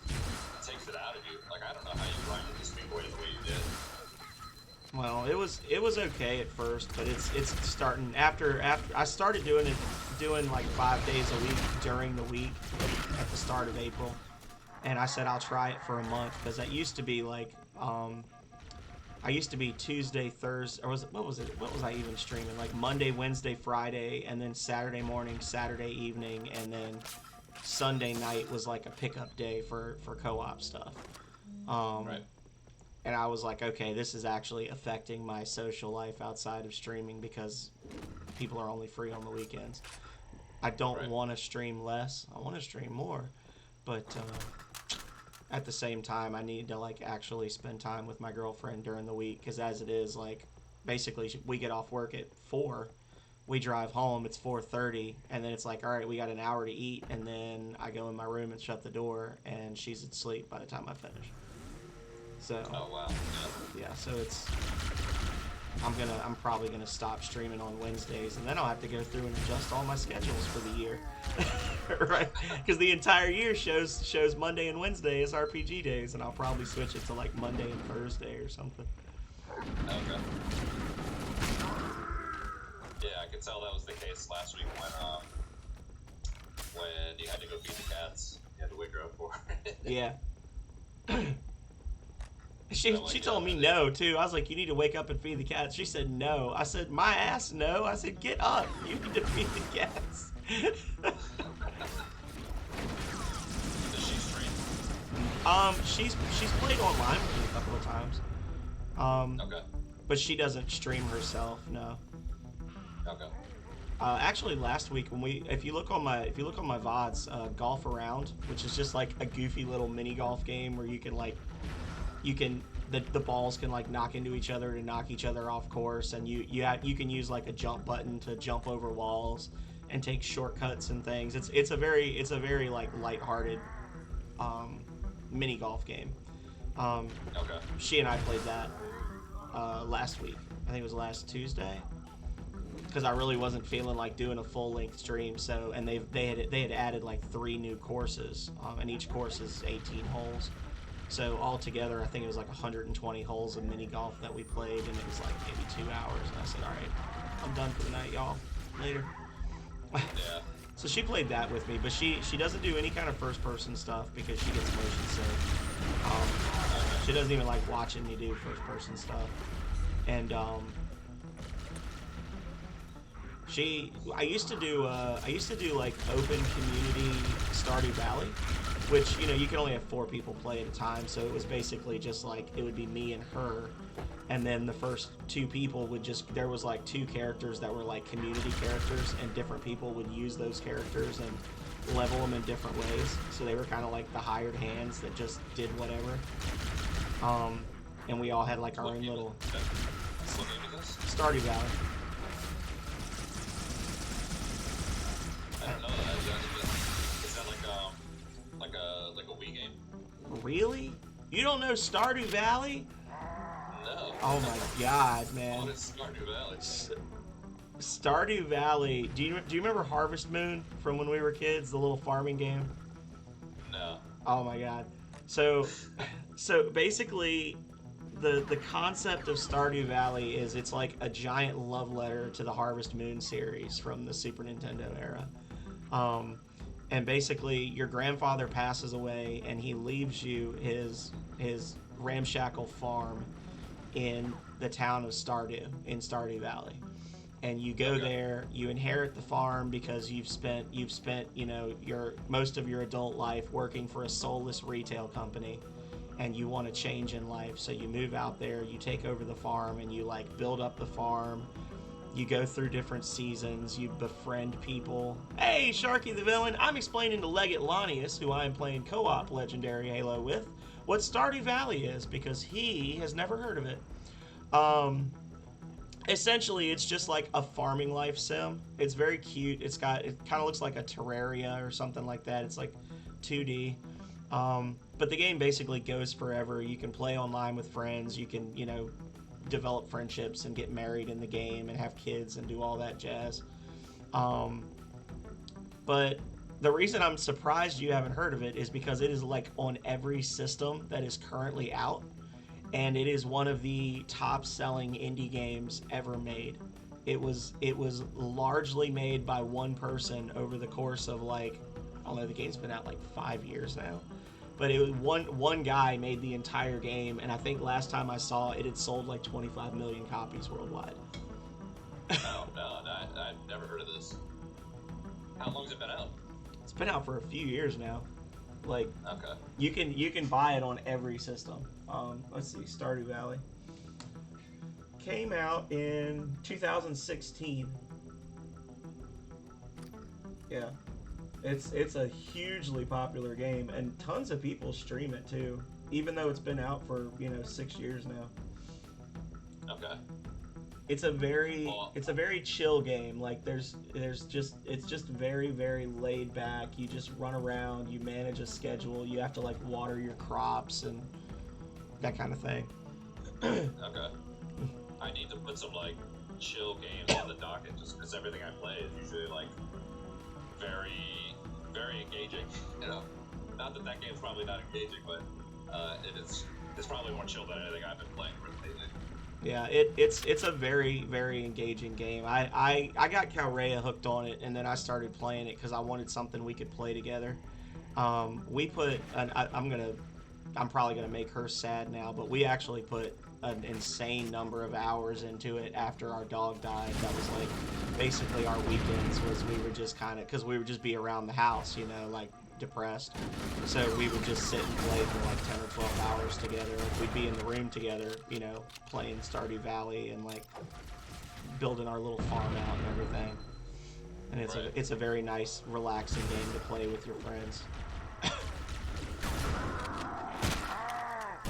it takes sucks it out of you. Like, I don't know how you grinded this thing away the way you did. Well, it was okay at first, but it's starting after I started doing like 5 days a week during the week at the start of April, and I said I'll try it for a month because that used to be like I used to be Tuesday, Thursday, or what was I even streaming? Like Monday, Wednesday, Friday, and then Saturday morning, Saturday evening, and then Sunday night was like a pickup day for co-op stuff. Right. And I was like, okay, this is actually affecting my social life outside of streaming because people are only free on the weekends. I don't want to stream less. I want to stream more. But at the same time, I need to like actually spend time with my girlfriend during the week because as it is, like, basically we get off work at 4. We drive home, it's 4:30, and then it's like, all right, we got an hour to eat, and then I go in my room and shut the door, and she's asleep by the time I finish. So, Oh, wow. yeah, so I'm probably gonna stop streaming on Wednesdays, and then I'll have to go through and adjust all my schedules for the year, right? Because the entire year shows Monday and Wednesday as RPG days, and I'll probably switch it to like Monday and Thursday or something. Okay. Yeah, I could tell that was the case last week when you had to go feed the cats. You had to wake her up for it. Yeah. She told me no, too. I was like, you need to wake up and feed the cats. She said no. I said, my ass, no. I said, get up. You need to feed the cats. Does she stream? She's played online with me a couple of times. Okay. But she doesn't stream herself, no. Okay. Actually, last week if you look on my VODs, Golf Around, which is just like a goofy little mini golf game where the balls can like knock into each other to knock each other off course, and you can use like a jump button to jump over walls and take shortcuts and things. It's a very like lighthearted mini golf game. Okay. She and I played that last week. I think it was last Tuesday. Because I really wasn't feeling like doing a full-length stream, so and they had added like 3 new courses, and each course is 18 holes. So altogether, I think it was like 120 holes of mini golf that we played, and it was like maybe 2 hours. And I said, all right, I'm done for the night, y'all. Later. Yeah. So she played that with me, but she doesn't do any kind of first-person stuff because she gets motion sick. She doesn't even like watching me do first-person stuff, and I used to do like open community Stardew Valley, which, you know, you can only have 4 people play at a time, so it was basically just like it would be me and her, and then the first 2 people there was like 2 characters that were like community characters, and different people would use those characters and level them in different ways, so they were kind of like the hired hands that just did whatever. And we all had like our own little What game is this? Stardew Valley. I don't know that. Is that like a Wii game? Really? You don't know Stardew Valley? No. Oh my god, man. What is Stardew Valley? Stardew Valley. Do you remember Harvest Moon from when we were kids, the little farming game? No. Oh my god. So basically the concept of Stardew Valley is it's like a giant love letter to the Harvest Moon series from the Super Nintendo era. And basically your grandfather passes away and he leaves you his ramshackle farm in the town of Stardew, in Stardew Valley. And you go there, you inherit the farm because you've spent, you know, most of your adult life working for a soulless retail company, and you want a change in life. So you move out there, you take over the farm, and you like build up the farm. You go through different seasons, you befriend people. Hey, Sharky the Villain, I'm explaining to Legate Lanius, who I am playing co-op Legendary Halo with, what Stardew Valley is, because he has never heard of it. Essentially, it's just like a farming life sim. It's very cute. It kind of looks like a Terraria or something like that. It's like 2D. But the game basically goes forever. You can play online with friends. You can, you know, develop friendships and get married in the game and have kids and do all that jazz. But The reason I'm surprised you haven't heard of it is because it is like on every system that is currently out, and it is one of the top-selling indie games ever made. It was largely made by one person over the course of like, I don't know, the game's been out like 5 years now, but it was one guy made the entire game, and I think last time I saw it had sold like 25 million copies worldwide. Oh no, I've never heard of this. How long has it been out? It's been out for a few years now. Like, Okay. you can buy it on every system. Let's see, Stardew Valley came out in 2016. Yeah, it's a hugely popular game, and tons of people stream it too, even though it's been out for 6 years now. Okay. It's a very chill game. Like it's just very, very laid back. You just run around, you manage a schedule, you have to like water your crops and that kind of thing. Okay. I need to put some like chill games on the docket just because everything I play is usually like very, very engaging. You know, not that game's probably not engaging, but it's probably more chill than anything I've been playing lately. Yeah, it's a very, very engaging game. I got Calrea hooked on it, and then I started playing it because I wanted something we could play together. We put I'm probably gonna make her sad now, but we actually put an insane number of hours into it after our dog died. That was like basically our weekends was we would just because we would just be around the house, like depressed. So we would just sit and play for like 10 or 12 hours together. Like we'd be in the room together, playing Stardew Valley and like building our little farm out and everything. And it's a very nice, relaxing game to play with your friends. Is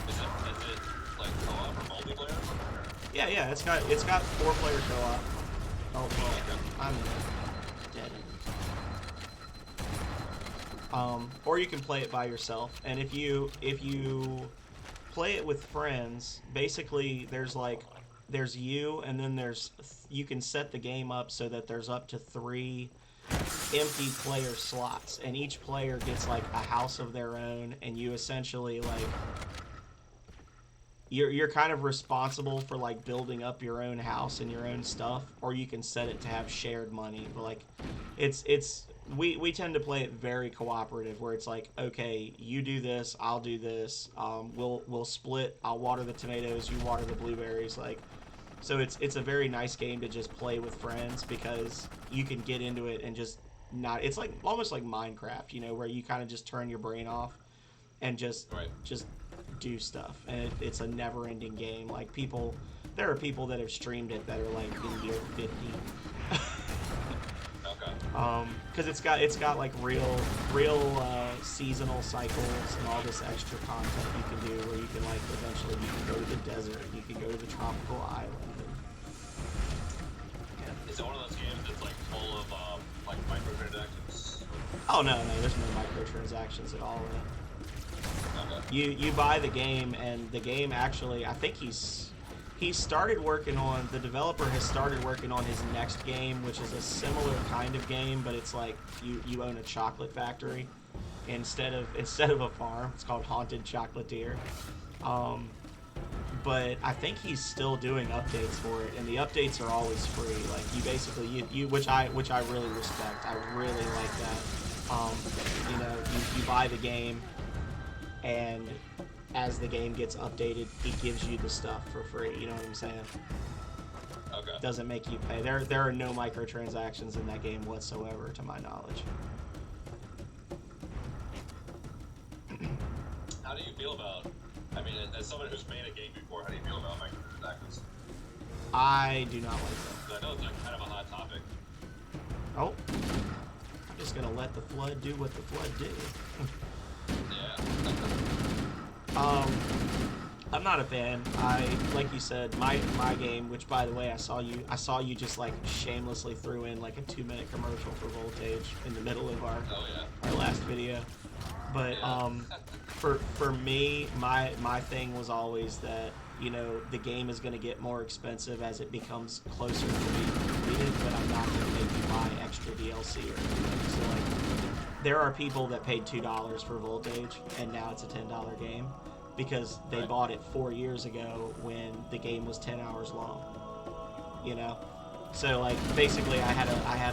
it like co-op or multiplayer? Yeah, it's got 4-player co-op. Oh, well, I'm dead. Or you can play it by yourself, and if you play it with friends, basically there's you, and then you can set the game up so that there's up to 3 empty player slots, and each player gets like a house of their own, and you essentially like you're kind of responsible for like building up your own house and your own stuff, or you can set it to have shared money. But like we tend to play it very cooperative, where it's like, okay, you do this, I'll do this, we'll split, I'll water the tomatoes, you water the blueberries, like, so it's a very nice game to just play with friends, because you can get into it and just not, it's like almost like Minecraft, where you kind of just turn your brain off and just do stuff, and it's a never-ending game. Like there are people that have streamed it that are like in year 50. Okay. Because it's got like real seasonal cycles and all this extra content you can do, where you can like eventually you can go to the desert, you can go to the tropical island. Is it one of those games that's like full of like microtransactions? Oh no, there's no microtransactions at all in it. Okay. You buy the game, and the game actually, I think he started working on, the developer has started working on his next game, which is a similar kind of game, but it's like you own a chocolate factory instead of a farm. It's called Haunted Chocolatier. But I think he's still doing updates for it, and the updates are always free. Like you basically you which I really respect. I really like that. You buy the game, and as the game gets updated, he gives you the stuff for free. You know what I'm saying? Okay. Doesn't make you pay. There are no microtransactions in that game whatsoever, to my knowledge. How do you feel about, I mean, as someone who's made a game before, how do you feel about microtransactions? I do not like them. 'Cause I know it's like kind of a hot topic. Oh. I'm just gonna let the flood do what the flood did. Yeah. I'm not a fan. Like you said, my game, which by the way, I saw you just like shamelessly threw in like a 2-minute commercial for Voltage in the middle of our last video. But for me, my thing was always that, the game is going to get more expensive as it becomes closer to being completed, but I'm not going to make you buy extra DLC or anything. So like, there are people that paid $2 for Voltage, and now it's a $10 game because they Right. bought it 4 years ago when the game was 10 hours long. You know, so like basically I had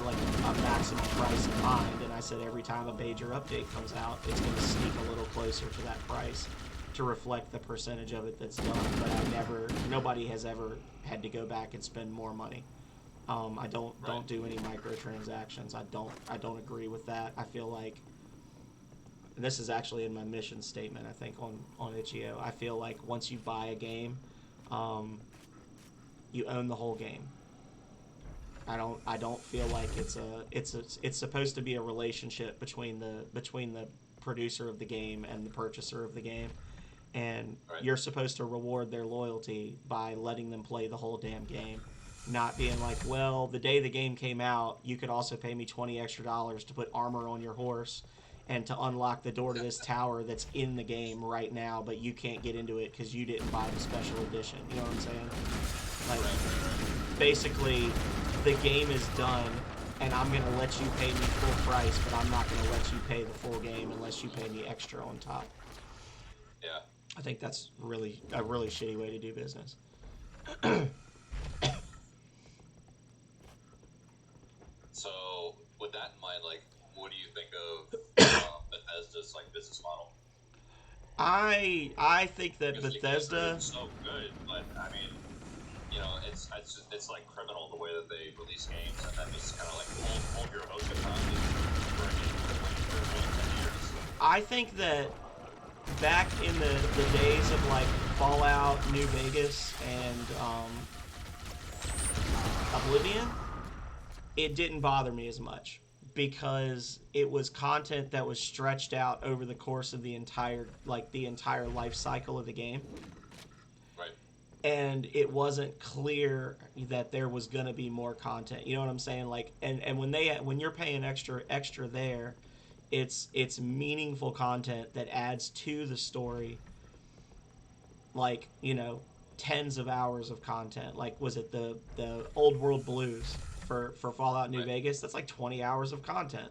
like a maximum price in mind, and I said every time a major update comes out, it's going to sneak a little closer to that price to reflect the percentage of it that's done. But nobody has ever had to go back and spend more money. I don't do any microtransactions. I don't agree with that. I feel like, and this is actually in my mission statement, I think on Itch.io. I feel like once you buy a game, you own the whole game. I don't feel like it's supposed to be a relationship between the producer of the game and the purchaser of the game, and you're supposed to reward their loyalty by letting them play the whole damn game, not being like, well, the day the game came out, you could also pay me $20 extra to put armor on your horse and to unlock the door to this tower that's in the game right now, but you can't get into it because you didn't buy the special edition. You know what I'm saying? Like, basically, the game is done, and I'm going to let you pay me full price, but I'm not going to let you pay the full game unless you pay me extra on top. Yeah. I think that's a really shitty way to do business. So, with that in mind, like, what do you think of Bethesda's like business model? I think that Because Bethesda. it's so good, but I mean, you know, it's like criminal the way that they release games and then just kind of like hold your emotion hostage for a game that went for like 10 years. I think that back in the days of like Fallout, New Vegas, and Oblivion, it didn't bother me as much because it was content that was stretched out over the course of the entire life cycle of the game. Right. And it wasn't clear that there was going to be more content. You know what I'm saying? Like, and when you're paying extra there, it's meaningful content that adds to the story. Like, you know, tens of hours of content. Like, was it the Old World Blues for Fallout New Vegas? That's like 20 hours of content.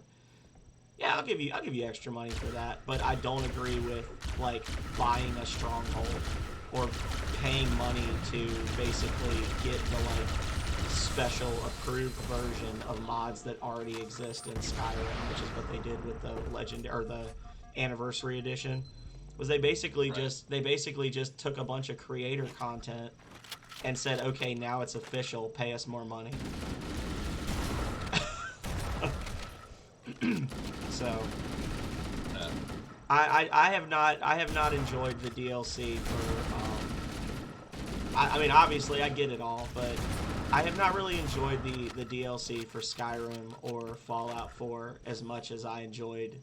Yeah, I'll give you extra money for that, but I don't agree with like buying a stronghold or paying money to basically get the like special approved version of mods that already exist in Skyrim, which is what they did with the the Anniversary Edition. Was they basically just took a bunch of creator content and said, okay, now it's official, pay us more money. So I have not enjoyed the DLC for I mean, obviously I get it all, but I have not really enjoyed the DLC for Skyrim or Fallout 4 as much as I enjoyed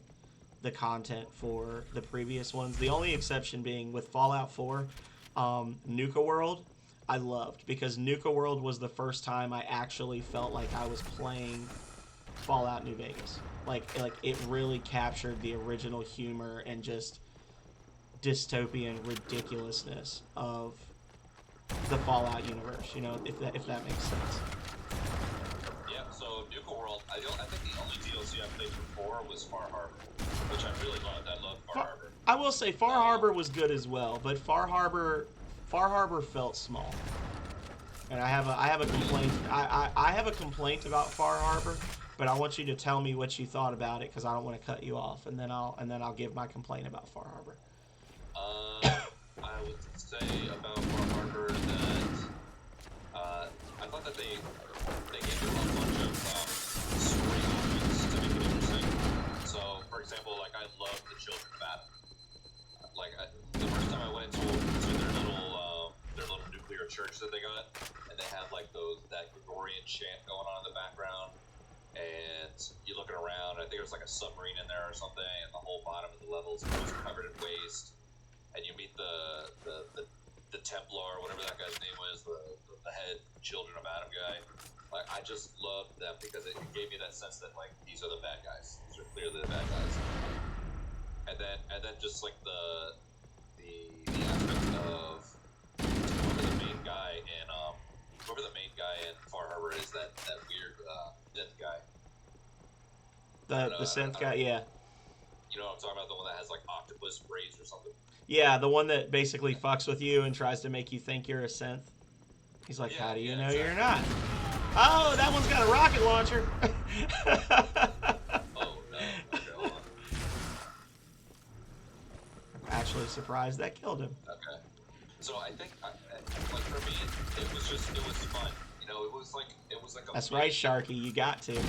the content for the previous ones. The only exception being with Fallout 4, Nuka World, I loved, because Nuka World was the first time I actually felt like I was playing Fallout New Vegas. Like it really captured the original humor and just dystopian ridiculousness of the Fallout universe, you know, if that makes sense. Yeah, so Nuka World, I think the only DLC I played before was Far Harbor, which I really loved. I loved Far Harbor. I will say Far Harbor was good as well, but Far Harbor felt small. And I have a complaint. I have a complaint about Far Harbor, but I want you to tell me what you thought about it, because I don't want to cut you off, and then I'll give my complaint about Far Harbor. I would say about Far Harbor that I thought that they gave you a bunch of story moments to make it interesting. So, for example, like I love the Children of Adam. Like the first time I went into their little nuclear church that they got, and they had like that Gregorian chant going on in the background. And you're looking around, I think there's like a submarine in there or something, and the whole bottom of the levels was covered in waste. And you meet the Templar, whatever that guy's name was, the head Children of Adam guy. Like, I just loved them because it gave me that sense that like these are the bad guys. These are clearly the bad guys. And then just like the aspect of whoever the main guy in Far Harbor is, that weird synth guy. The synth guy, yeah. You know what I'm talking about? The one that has like octopus braids or something. Yeah, the one that basically fucks with you and tries to make you think you're a synth. He's like, Yeah, how do you yeah, know exactly. you're not? Oh, that one's got a rocket launcher. Oh no. Okay, hold on. I'm actually surprised that killed him. Okay. So I think, like for me, it was fun. You know, it was like a. That's mini, right, Sharky, you got to. It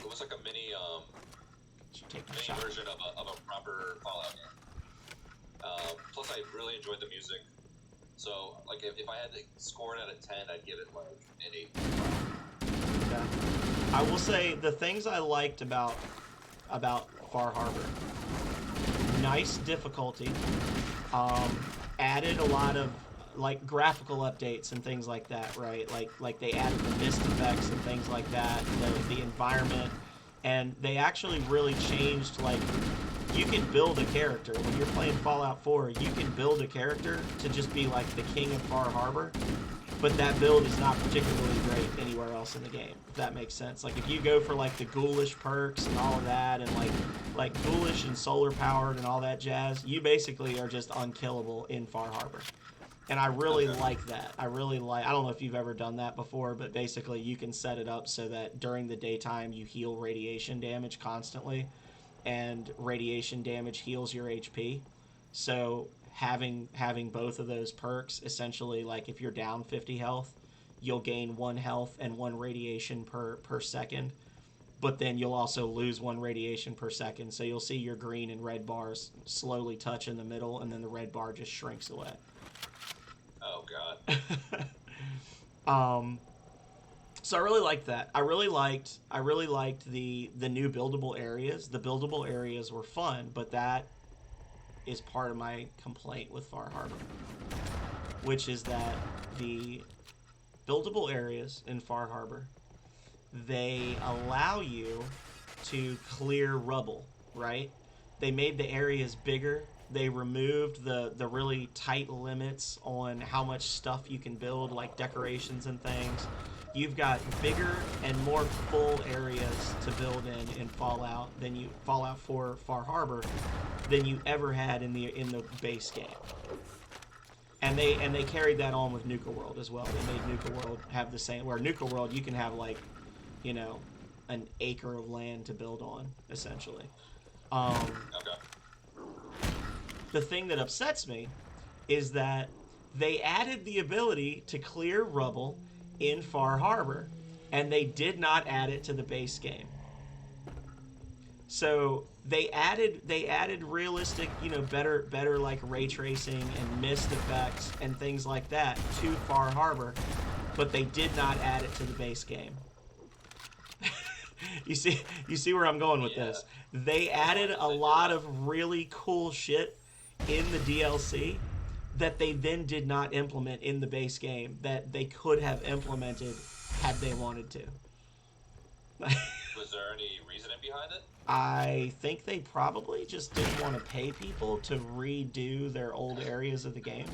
was like a mini Should take my mini shot. version of a proper Fallout game. Plus, I really enjoyed the music. So, like, if I had to score it out of 10, I'd give it like an 8. Yeah. I will say the things I liked about Far Harbor. Nice difficulty. Added a lot of like graphical updates and things like that, right? Like they added the mist effects and things like that, the environment, and they actually really changed. Like, you can build a character when you're playing Fallout 4. You can build a character to just be like the king of Far Harbor, but that build is not particularly great anywhere else in the game, if that makes sense. Like, if you go for like the ghoulish perks and all of that, and like ghoulish and solar powered and all that jazz, you basically are just unkillable in Far Harbor. And I really like that. I don't know if you've ever done that before, but basically you can set it up so that during the daytime you heal radiation damage constantly, and radiation damage heals your HP. So having both of those perks, essentially, like if you're down 50 health, you'll gain 1 health and 1 radiation per second, but then you'll also lose 1 radiation per second. So you'll see your green and red bars slowly touch in the middle, and then the red bar just shrinks away. Oh god. So I really liked that. I really liked the new buildable areas. The buildable areas were fun, but that is part of my complaint with Far Harbor, which is that the buildable areas in Far Harbor, they allow you to clear rubble, right? They made the areas bigger. They removed the really tight limits on how much stuff you can build, like decorations and things. You've got bigger and more full areas to build in Fallout 4 Far Harbor than you ever had in the base game. And they carried that on with Nuka World as well. They made Nuka World have the same, where Nuka World you can have like, you know, an acre of land to build on, essentially. Okay. The thing that upsets me is that they added the ability to clear rubble in Far Harbor, and they did not add it to the base game. So they added realistic, you know, better like ray tracing and mist effects and things like that to Far Harbor, but they did not add it to the base game. You see where I'm going with this? They added a lot of really cool shit in the DLC that they then did not implement in the base game that they could have implemented had they wanted to. Was there any reasoning behind it? I think they probably just didn't want to pay people to redo their old areas of the game.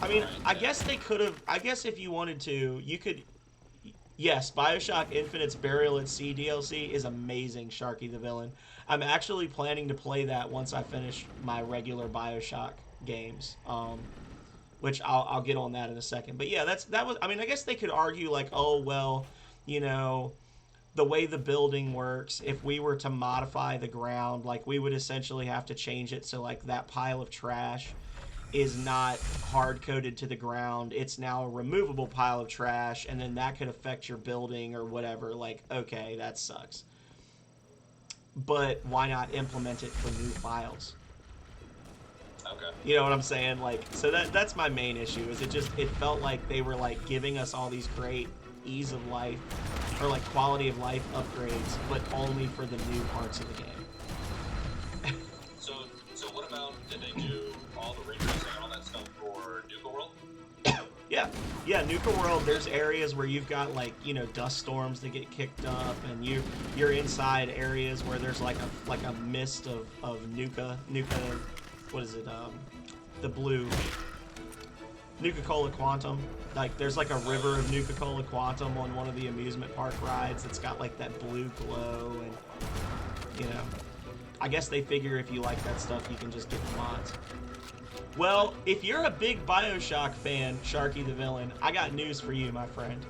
I mean, I guess they could have. I guess if you wanted to, you could. Yes, BioShock Infinite's Burial at Sea DLC is amazing, Sharky the Villain. I'm actually planning to play that once I finish my regular BioShock games, which I'll get on that in a second. But yeah, that was. I mean, I guess they could argue like, oh well, you know, the way the building works, if we were to modify the ground, like we would essentially have to change it so like that pile of trash is not hard-coded to the ground. It's now a removable pile of trash, and then that could affect your building or whatever. Like, okay, that sucks. But why not implement it for new files? Okay. You know what I'm saying? Like, so that's my main issue, is it felt like they were like giving us all these great ease of life or like quality of life upgrades, but only for the new parts of the game. So what about, did they do all the ray tracing and all that stuff for Nuka World? Yeah, Nuka World, there's areas where you've got like, you know, dust storms that get kicked up, and you're inside areas where there's like a mist of Nuka, what is it, the blue Nuka-Cola Quantum. Like there's like a river of Nuka-Cola Quantum on one of the amusement park rides that's got like that blue glow, and you know, I guess they figure if you like that stuff, you can just get the mods. Well, if you're a big BioShock fan, Sharky the Villain, I got news for you, my friend.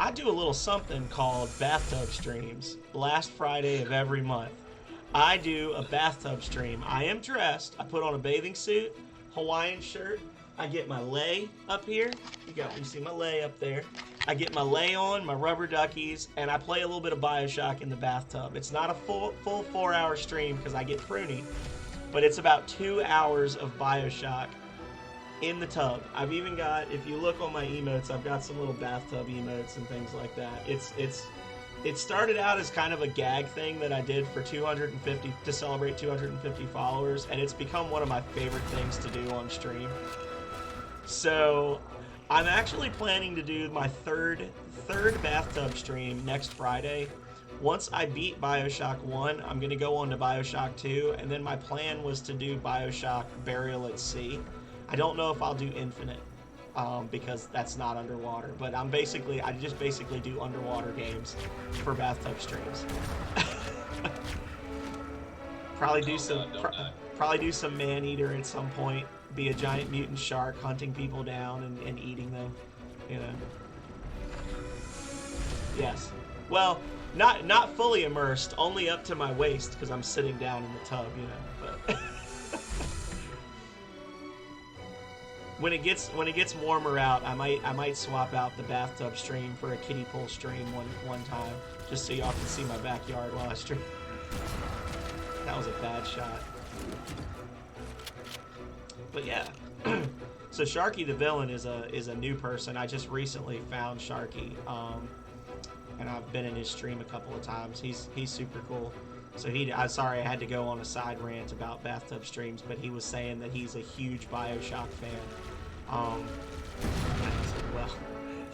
I do a little something called bathtub streams last Friday of every month. I do a bathtub stream. I am dressed. I put on a bathing suit, Hawaiian shirt. I get my lei up here. You see my lei up there. I get my lei on, my rubber duckies, and I play a little bit of BioShock in the bathtub. It's not a full 4-hour stream because I get pruny, but it's about 2 hours of BioShock in the tub. I've even got, if you look on my emotes, I've got some little bathtub emotes and things like that. It started out as kind of a gag thing that I did for 250 to celebrate 250 followers, and it's become one of my favorite things to do on stream. So I'm actually planning to do my third bathtub stream next Friday. Once I beat BioShock 1, I'm going to go on to BioShock 2, and then my plan was to do BioShock Burial at Sea. I don't know if I'll do Infinite, because that's not underwater, but I just basically do underwater games for bathtub streams. Probably do some Man-Eater at some point, be a giant mutant shark hunting people down and eating them, you know. Yes. Well, not fully immersed, only up to my waist because I'm sitting down in the tub, you know. But when it gets warmer out, I might swap out the bathtub stream for a kiddie pool stream one time, just so y'all can see my backyard while I stream. That was a bad shot. But yeah. So Sharky the Villain is a new person. I just recently found Sharky, and I've been in his stream a couple of times. He's super cool. So I'm sorry I had to go on a side rant about bathtub streams, but he was saying that he's a huge BioShock fan. And I said, well,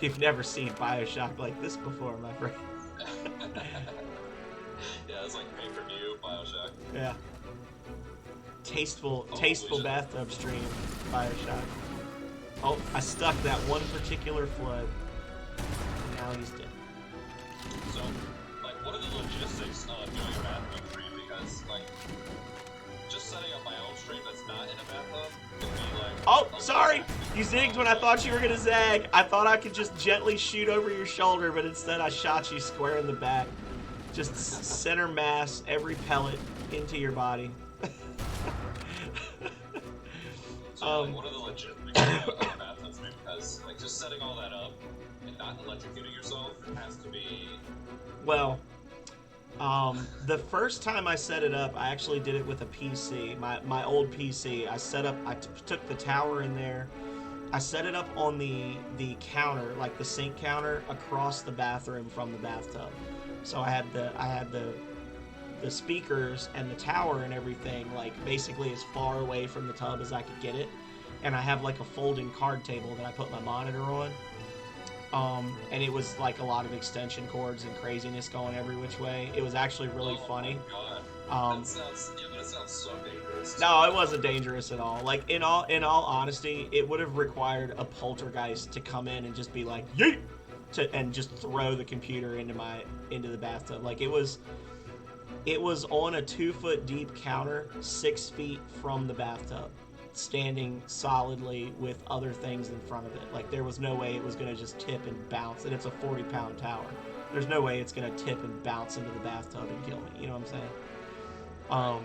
you've never seen BioShock like this before, my friend. Yeah, it's like pay-per-view BioShock. Yeah. Tasteful bathtub stream, BioShock. Oh, I stuck that one particular flood. And now he's dead. So, like, what are the logistics of doing a bathtub stream? Because, like, just setting up my own stream that's not in a bathtub would be like... Oh, sorry! You zigged when I thought you were gonna zag. I thought I could just gently shoot over your shoulder, but instead I shot you square in the back. Just center mass every pellet into your body. So, like, what are the logistics of a bathtub stream? Because, like, just setting all that up and not electrocuting yourself has to be... Well, the first time I set it up, I actually did it with a PC, my old PC. I took the tower in there. I set it up on the counter, like the sink counter, across the bathroom from the bathtub. So I had the speakers and the tower and everything, like, basically as far away from the tub as I could get it. And I have, like, a folding card table that I put my monitor on. And it was, like, a lot of extension cords and craziness going every which way. It was actually really funny. Oh my God. That sounds so dangerous. No, it wasn't dangerous at all. Like, in all honesty, it would have required a poltergeist to come in and just be like, yeet! And just throw the computer into the bathtub. Like, it was on a 2-foot deep counter, 6 feet from the bathtub, standing solidly with other things in front of it. Like, there was no way it was going to just tip and bounce, and it's a 40-pound tower. There's no way it's going to tip and bounce into the bathtub and kill me. You know what I'm saying?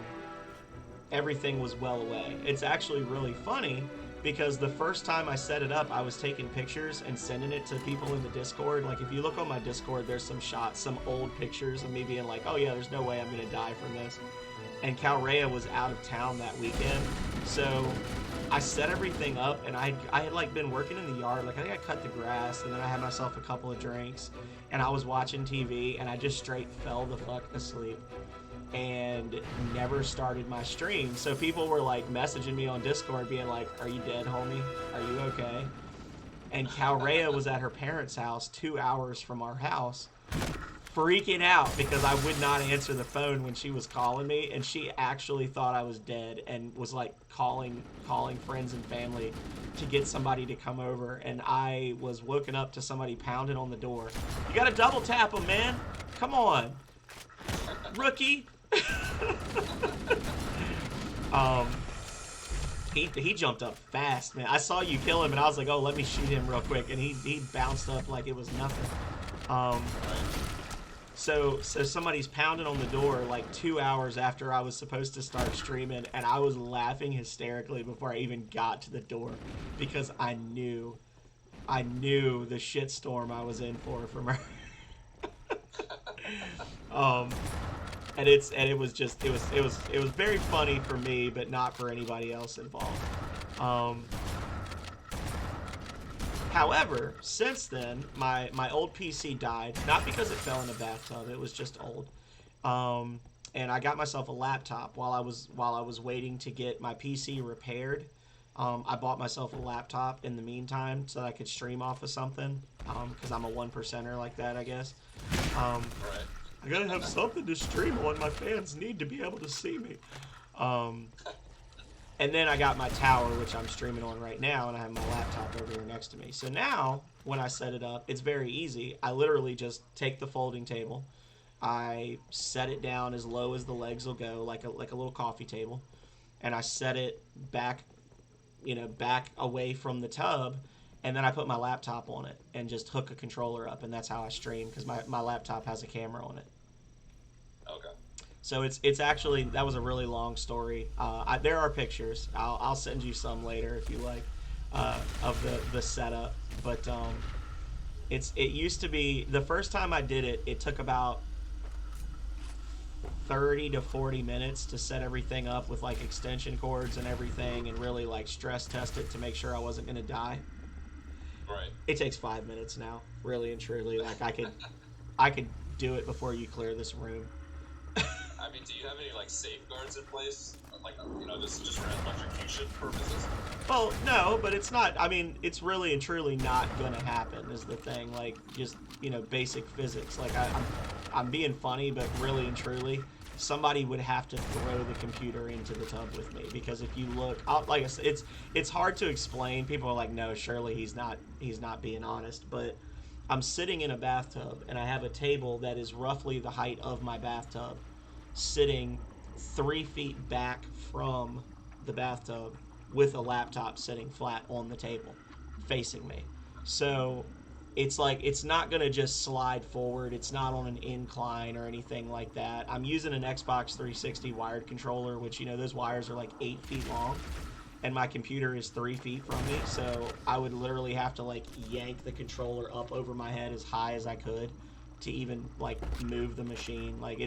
Everything was well away. It's actually really funny because the first time I set it up, I was taking pictures and sending it to people in the Discord. Like, if you look on my Discord, there's some shots, some old pictures of me being like, oh yeah, there's no way I'm going to die from this. And Calrea was out of town that weekend, so I set everything up, and I had like been working in the yard. Like, I think I cut the grass, and then I had myself a couple of drinks, and I was watching TV, and I just straight fell the fuck asleep and never started my stream. So people were like messaging me on Discord being like, are you dead, homie? Are you okay? And Calrea was at her parents' house 2 hours from our house, freaking out because I would not answer the phone when she was calling me, and she actually thought I was dead and was like calling friends and family to get somebody to come over, and I was woken up to somebody pounding on the door. You gotta double tap them, man. Come on, rookie. um, he jumped up fast, man. I saw you kill him, and I was like, oh, let me shoot him real quick, and he bounced up like it was nothing. So somebody's pounding on the door like 2 hours after I was supposed to start streaming, and I was laughing hysterically before I even got to the door because I knew the shitstorm I was in for from her. And it was very funny for me, but not for anybody else involved. However, since then, my old PC died, not because it fell in a bathtub, it was just old. And I got myself a laptop while I was waiting to get my PC repaired. I bought myself a laptop in the meantime so that I could stream off of something, because I'm a 1%er like that, I guess. Right. I gotta have something to stream on. My fans need to be able to see me. And then I got my tower, which I'm streaming on right now, and I have my laptop over here next to me. So now, when I set it up, it's very easy. I literally just take the folding table, I set it down as low as the legs will go, like a little coffee table, and I set it back away from the tub, and then I put my laptop on it and just hook a controller up, and that's how I stream, because my laptop has a camera on it. Okay. So it's actually, that was a really long story. There are pictures. I'll send you some later if you like, of the setup. But it used to be, the first time I did it, it took about 30 to 40 minutes to set everything up with like extension cords and everything, and really like stress test it to make sure I wasn't gonna die. Right. It takes 5 minutes now, really and truly. Like I could do it before you clear this room. I mean, do you have any like safeguards in place, like just for electrocution purposes? Well, no, but it's not. I mean, it's really and truly not gonna happen. Is the thing. Like, just basic physics. Like I'm being funny, but really and truly, somebody would have to throw the computer into the tub with me, because if you look, like I said, it's hard to explain. People are like, no, surely he's not being honest. But I'm sitting in a bathtub, and I have a table that is roughly the height of my bathtub, sitting 3 feet back from the bathtub, with a laptop sitting flat on the table facing me. So it's like, it's not gonna just slide forward. It's not on an incline or anything like that. I'm using an Xbox 360 wired controller, which those wires are like 8 feet long, and my computer is 3 feet from me, so I would literally have to like yank the controller up over my head as high as I could to even like move the machine. Like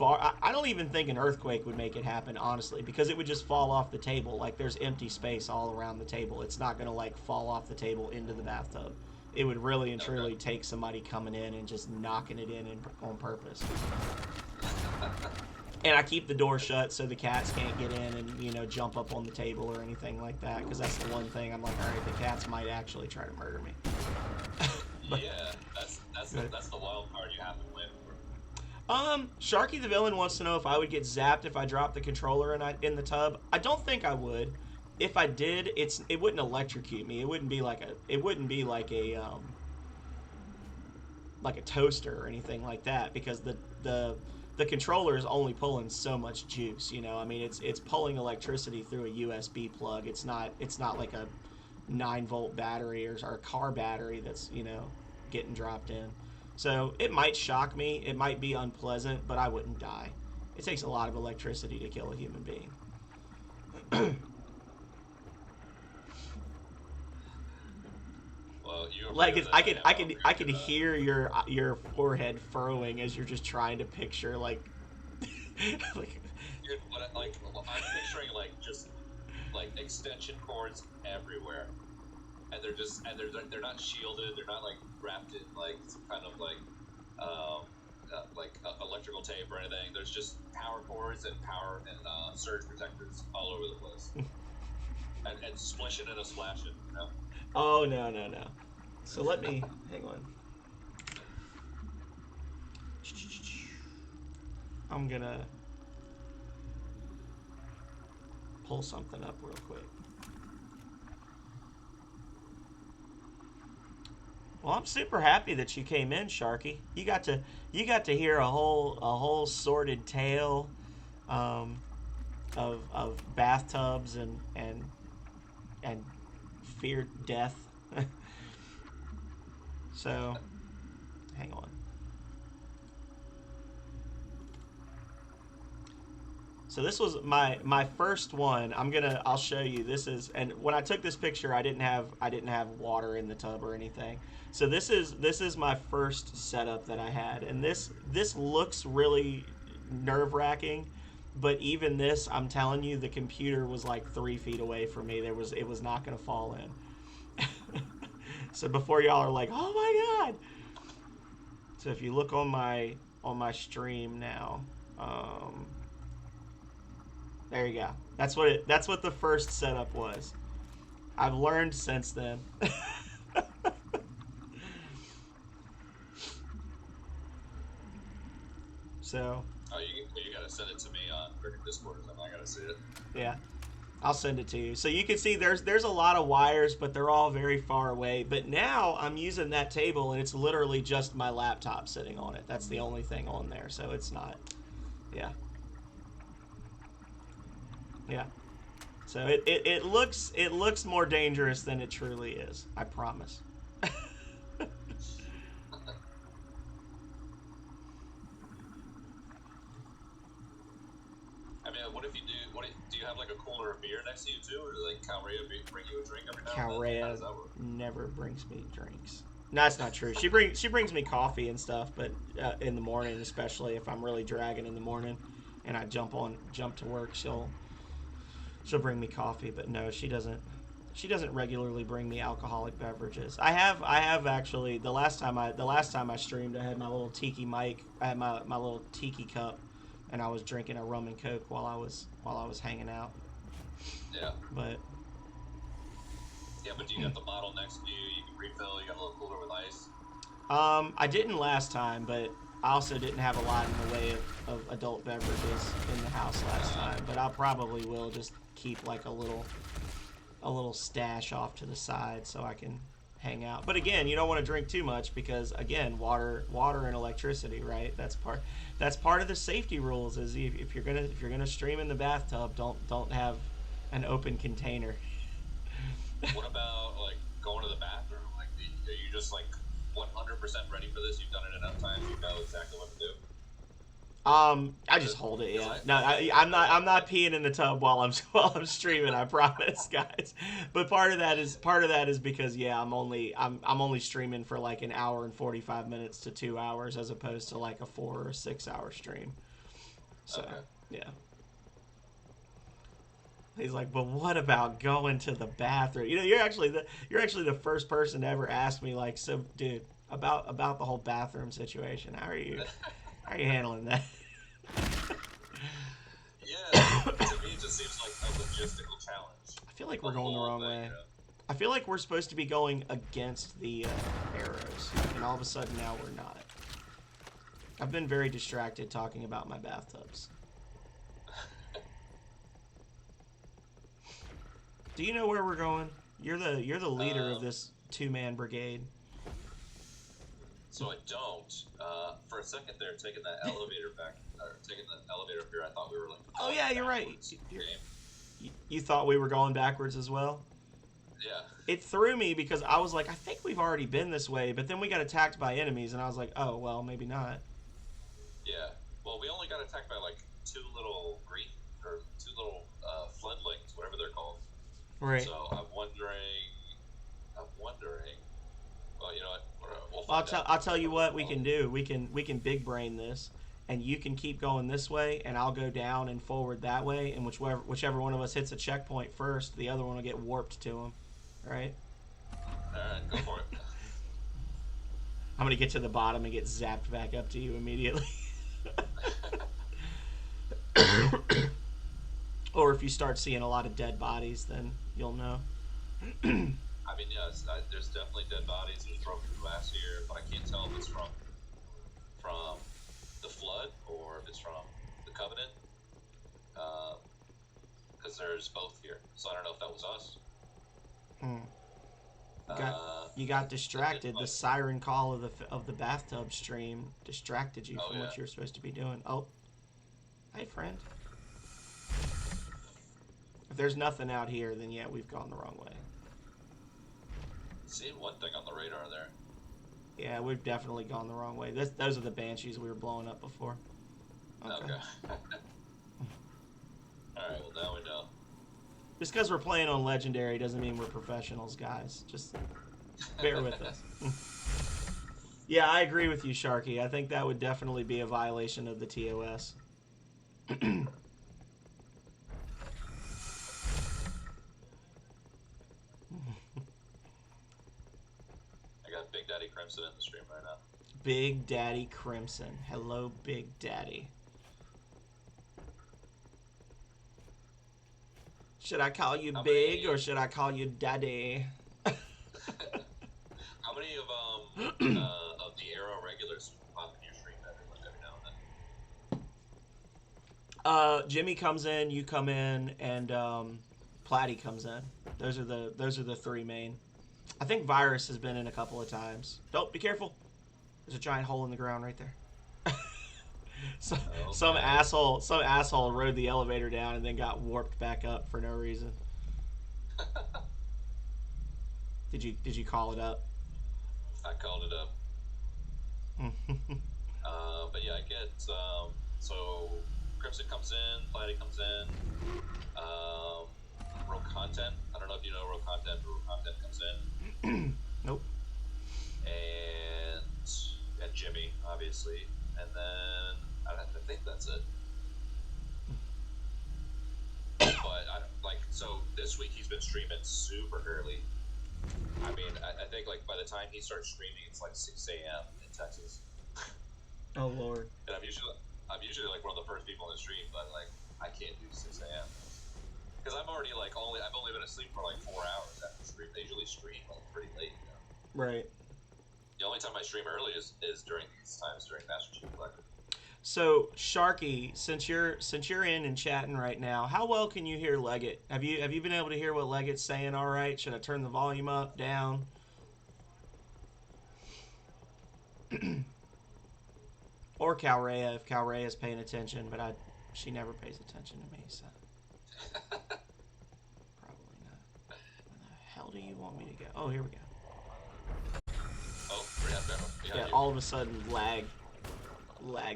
I don't even think an earthquake would make it happen, honestly, because it would just fall off the table. Like, there's empty space all around the table. It's not gonna like fall off the table into the bathtub. It would really and truly take somebody coming in and just knocking it in on purpose. And I keep the door shut so the cats can't get in and jump up on the table or anything like that, because that's the one thing I'm like, all right, the cats might actually try to murder me. But, yeah, that's the wild card you have to win. Sharky the Villain wants to know if I would get zapped if I dropped the controller in the tub. I don't think I would. If I did, it wouldn't electrocute me. It wouldn't be like a toaster or anything like that, because the controller is only pulling so much juice. I mean, it's pulling electricity through a USB plug. It's not like a 9-volt battery or a car battery that's getting dropped in. So it might shock me, it might be unpleasant, but I wouldn't die. It takes a lot of electricity to kill a human being. Well, like I could hear your forehead furrowing as you're just trying to picture like I'm picturing just extension cords everywhere. And they're not shielded. They're not wrapped in some kind of electrical tape or anything. There's just power cords and surge protectors all over the place. and splishing and a splashing. Oh no. So let me hang on. I'm gonna pull something up real quick. Well, I'm super happy that you came in, Sharky. You got to hear a whole sordid tale um, of bathtubs and feared death. So, hang on. So this was my first one. I'll show you. This is, and when I took this picture, I didn't have water in the tub or anything. So this is my first setup that I had, and this looks really nerve-wracking, but even this, I'm telling you, the computer was like 3 feet away from me. It was not going to fall in. So before y'all are like, oh my god. So if you look on my stream now, there you go. That's what the first setup was. I've learned since then. So. Oh, you gotta send it to me on freaking Discord, and I gotta see it. Yeah, I'll send it to you. So you can see there's a lot of wires, but they're all very far away. But now I'm using that table, and it's literally just my laptop sitting on it. That's the only thing on there, so it's not. Yeah. Yeah. So it looks more dangerous than it truly is. I promise. I mean, what if you do? Do you have like a cooler of beer next to you too, or like Calrea bring you a drink every now and then? How does Calrea that work? never brings me drinks. No, that's not true. She brings me coffee and stuff, but in the morning, especially if I'm really dragging in the morning, and I jump to work, she'll bring me coffee. But no, she doesn't regularly bring me alcoholic beverages. I have actually the last time I streamed, I had my little tiki mic. I had my little tiki cup, and I was drinking a rum and coke while I was hanging out. Yeah. But do you got the bottle next to you? You can refill. You got a little cooler with ice. I didn't last time, but I also didn't have a lot in the way of adult beverages in the house last time. But I probably will just keep like a little stash off to the side so I can hang out. But again, you don't want to drink too much because again, water and electricity, right? That's part of the safety rules. Is if you're gonna stream in the bathtub, don't have an open container. What about like going to the bathroom? Like, are you just like 100% ready for this? You've done it enough times, you know exactly what to do. I just hold it. Yeah, no, I'm not peeing in the tub while I'm streaming. I promise, guys. But part of that is because I'm only streaming for like an hour and 45 minutes to 2 hours as opposed to like a 4 or 6 hour stream. So Okay. yeah. He's like, but what about going to the bathroom? You know, you're actually the first person to ever ask me like, so dude, about the whole bathroom situation. How are you handling that? Yeah, to me it just seems like a logistical challenge. I feel like we're going the wrong way. You know? I feel like we're supposed to be going against the arrows, and all of a sudden now we're not. I've been very distracted talking about my bathtubs. Do you know where we're going? You're the leader of this 2-man brigade. So I don't. For a second there, taking that elevator back, or taking the elevator up here, I thought we were like. Oh yeah, you're right. Game. You thought we were going backwards as well? Yeah. It threw me because I was like, I think we've already been this way, but then we got attacked by enemies, and I was like, oh well, maybe not. Yeah. Well, we only got attacked by like two little floodlings, whatever they're called. Right. So I'm wondering. Well, you know what? I'll tell you what we can do. We can big brain this, and you can keep going this way, and I'll go down and forward that way, and whichever one of us hits a checkpoint first, the other one will get warped to him. All right. All right, go for it. I'm gonna get to the bottom and get zapped back up to you immediately. Or if you start seeing a lot of dead bodies, then you'll know. I mean, yes, there's definitely dead bodies. There's broken glass here, but I can't tell if it's from the flood or if it's from the Covenant. Because there's both here, so I don't know if that was us. Hmm. You got distracted. The siren call of the bathtub stream distracted you from what you were supposed to be doing. Oh, hey friend. If there's nothing out here, then yeah, we've gone the wrong way. Seen one thing on the radar there. Yeah, we've definitely gone the wrong way. Those are the Banshees we were blowing up before. Okay. Alright, well now we know. Just because we're playing on Legendary doesn't mean we're professionals, guys. Just bear with us. Yeah, I agree with you, Sharky. I think that would definitely be a violation of the TOS. I got Big Daddy Crimson in the stream right now. Big Daddy Crimson. Hello, Big Daddy. Should I call you Big or should I call you Daddy? How many of the Arrow regulars pop in your stream every now and then? Jimmy comes in, you come in, and Platty comes in. Those are the three main. I think Virus has been in a couple of times. Don't be careful. There's a giant hole in the ground right there. Some asshole rode the elevator down and then got warped back up for no reason. Did you call it up? I called it up. But yeah, I get so Crimson comes in, Platty comes in, Real Content. I don't know if you know Real Content, but Real Content comes in. Nope. And Jimmy, obviously, and then I think that's it. But so this week he's been streaming super early. I mean, I think like by the time he starts streaming, it's like 6 a.m. in Texas. Oh Lord. And I'm usually like one of the first people in the stream, but like I can't do 6 a.m. because I'm already like I've only been asleep for like 4 hours after stream. They usually stream like pretty late. You know? Right. The only time I stream early is during these times during Master Chief Collector. So Sharky, since you're in and chatting right now, how well can you hear Legate? Have you been able to hear what Legate's saying? All right, should I turn the volume up, down? Or Calrea, if Calrea is paying attention, but she never pays attention to me, so probably not. Where the hell do you want me to go? Oh, here we go. Oh, behind Yeah, you. all of a sudden lag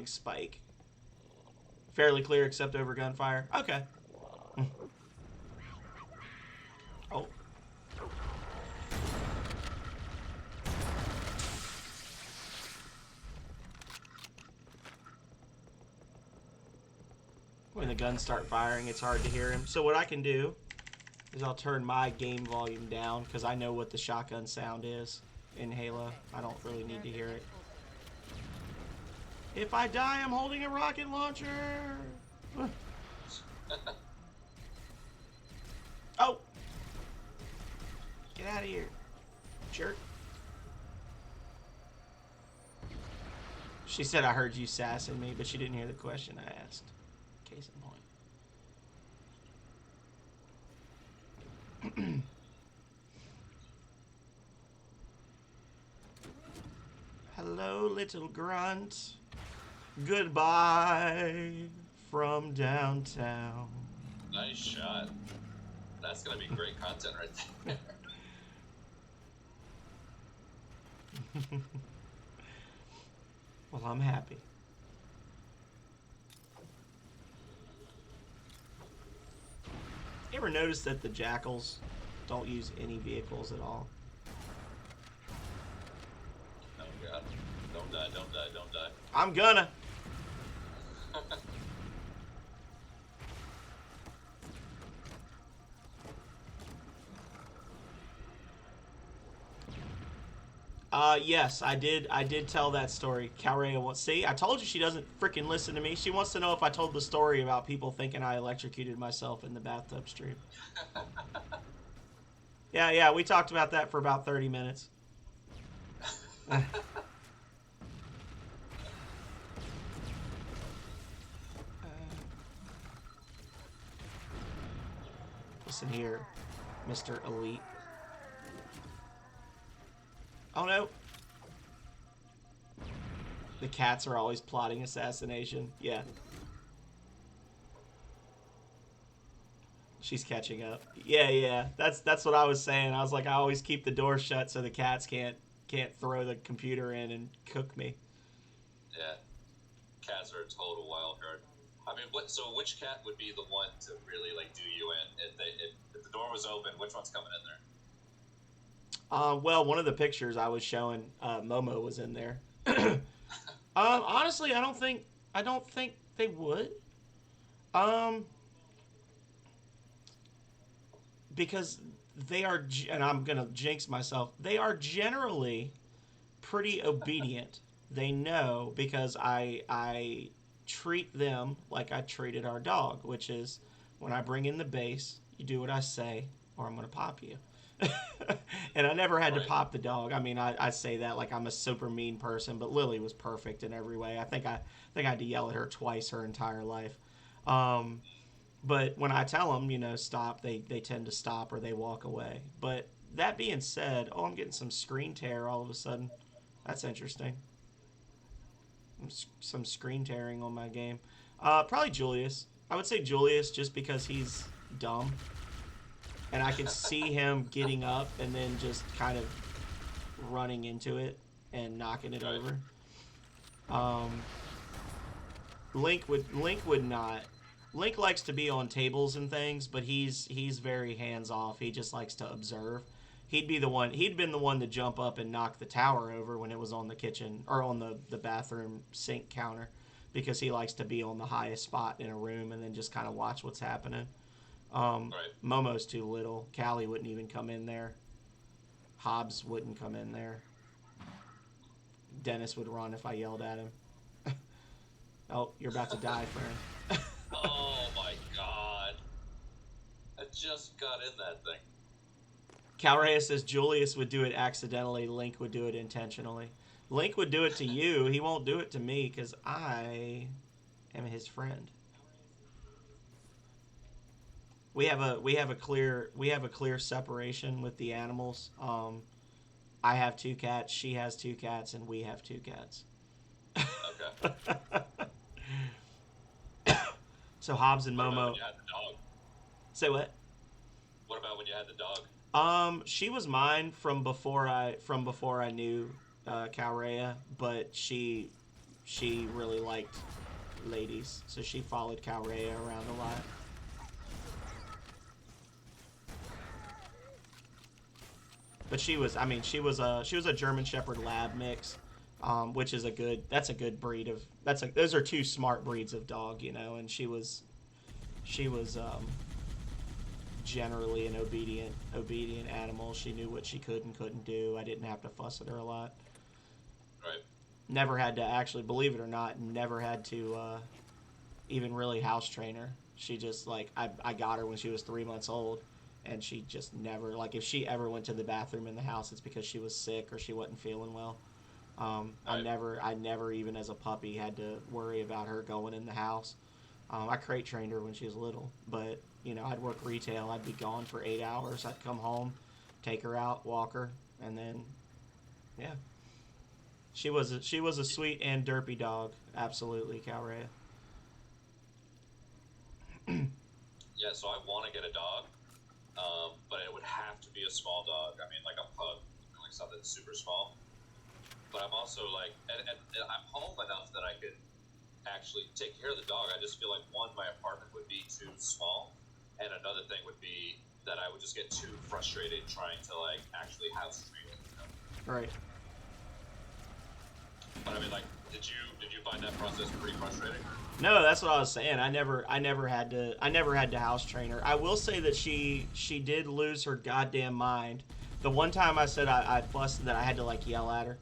spike. Fairly clear except over gunfire. Okay. Oh. When the guns start firing, it's hard to hear him. So what I can do is I'll turn my game volume down because I know what the shotgun sound is in Halo. I don't really need to hear it. If I die, I'm holding a rocket launcher. Oh! Get out of here, jerk. She said I heard you sassing me, but she didn't hear the question I asked. Case in point. Hello, little grunt. Goodbye from downtown. Nice shot. That's gonna be great content right there. Well, I'm happy. You ever notice that the Jackals don't use any vehicles at all? Oh god. Don't die, don't die, don't die. I'm gonna. Yes, I did tell that story. Calrea wants, see, I told you she doesn't freaking listen to me. She wants to know if I told the story about people thinking I electrocuted myself in the bathtub stream. Yeah, we talked about that for about 30 minutes. Listen here, Mr. Elite. Oh no. The cats are always plotting assassination. Yeah. She's catching up. Yeah, yeah. That's what I was saying. I was like, I always keep the door shut so the cats can't throw the computer in and cook me. Yeah. Cats are a total wild card. I mean, so which cat would be the one to really like do you in? If the door was open, which one's coming in there? Well, one of the pictures I was showing, Momo was in there. Honestly, I don't think they would. Because they are, and I'm gonna jinx myself. They are generally pretty obedient. They know because I treat them like I treated our dog, which is when I bring in the base, you do what I say, or I'm gonna pop you. And I never had to pop the dog. I mean, I say that like I'm a super mean person, but Lily was perfect in every way. I think I had to yell at her twice her entire life. But when I tell them, stop, they tend to stop or they walk away. But that being said, I'm getting some screen tear all of a sudden. That's interesting. Some screen tearing on my game. Probably Julius. I would say Julius just because he's dumb. And I can see him getting up and then just kind of running into it and knocking it over. Link would not. Link likes to be on tables and things, but he's very hands off. He just likes to observe. He'd been the one to jump up and knock the tower over when it was on the kitchen or on the bathroom sink counter, because he likes to be on the highest spot in a room and then just kind of watch what's happening. Momo's too little. Callie wouldn't even come in there. Hobbs wouldn't come in there. Dennis would run if I yelled at him. Oh, you're about to die, friend. Oh my god. I just got in that thing. Calrea says Julius would do it accidentally. Link would do it intentionally. Link would do it to you. He won't do it to me because I am his friend. We have a clear separation with the animals. I have 2 cats. She has 2 cats, and we have 2 cats. Okay. So Hobbs and What Momo. about when you had the dog? Say what? What about when you had the dog? She was mine from before I knew Calrea, but she really liked ladies, so she followed Calrea around a lot. But she was a German Shepherd Lab mix, which is a good breed of those are 2 smart breeds of dog, and she was generally an obedient animal. She knew what she could and couldn't do. I didn't have to fuss at her a lot. Right. Never had to actually, believe it or not, never had to even really house train her. She just I got her when she was 3 months old. And she just never, if she ever went to the bathroom in the house, it's because she was sick or she wasn't feeling well. I never even as a puppy had to worry about her going in the house. I crate trained her when she was little, but I'd work retail. I'd be gone for 8 hours. I'd come home, take her out, walk her, and then, yeah. She was a sweet and derpy dog. Absolutely, Calrea. Yeah, so I want to get a dog. But it would have to be a small dog. I mean, like a pug, like something super small. But I'm also and I'm home enough that I could actually take care of the dog. I just feel like my apartment would be too small, and another thing would be that I would just get too frustrated trying to actually house train it. Right. But I mean, did you find that process pretty frustrating? No, that's what I was saying. I never had to house train her. I will say that she did lose her goddamn mind. The one time I said I fussed that I had to yell at her.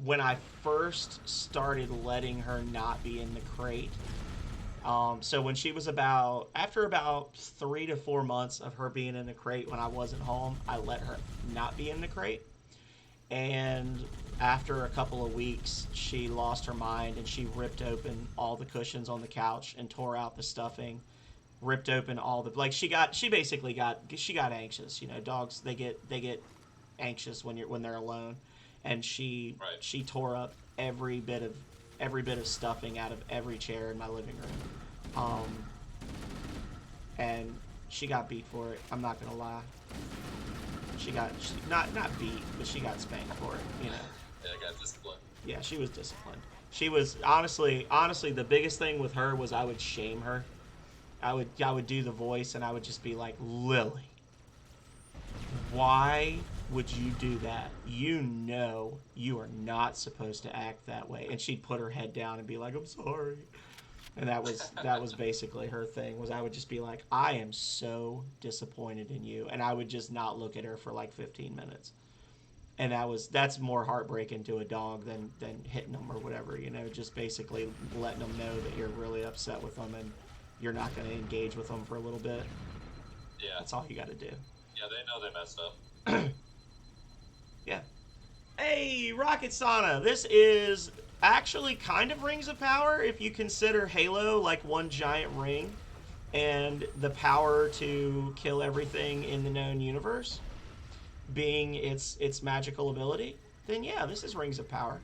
When I first started letting her not be in the crate. So when she was after about 3 to 4 months of her being in the crate when I wasn't home, I let her not be in the crate. And after a couple of weeks, she lost her mind and she ripped open all the cushions on the couch and tore out the stuffing, ripped open all the she got anxious. Dogs, they get anxious when they're alone, and she Right. she tore up every bit of stuffing out of every chair in my living room, and she got beat for it. I'm not gonna lie. Not beat, but she got spanked for it. You know. Yeah, I got disciplined. Yeah, she was disciplined. She was honestly the biggest thing with her was I would shame her. I would do the voice and I would just be like, Lily, why would you do that? You know you are not supposed to act that way. And she'd put her head down and be like, I'm sorry. And that was basically her thing. Was I would just be like, I am so disappointed in you, and I would just not look at her for like 15 minutes. And that's more heartbreaking to a dog than hitting them or whatever, you know, just basically letting them know that you're really upset with them and you're not going to engage with them for a little bit. Yeah. That's all you got to do. Yeah, they know they messed up. Yeah. Hey, Rocket Sauna. This is actually kind of Rings of Power if you consider Halo like one giant ring and the power to kill everything in the known universe being its magical ability. Then yeah, this is Rings of Power.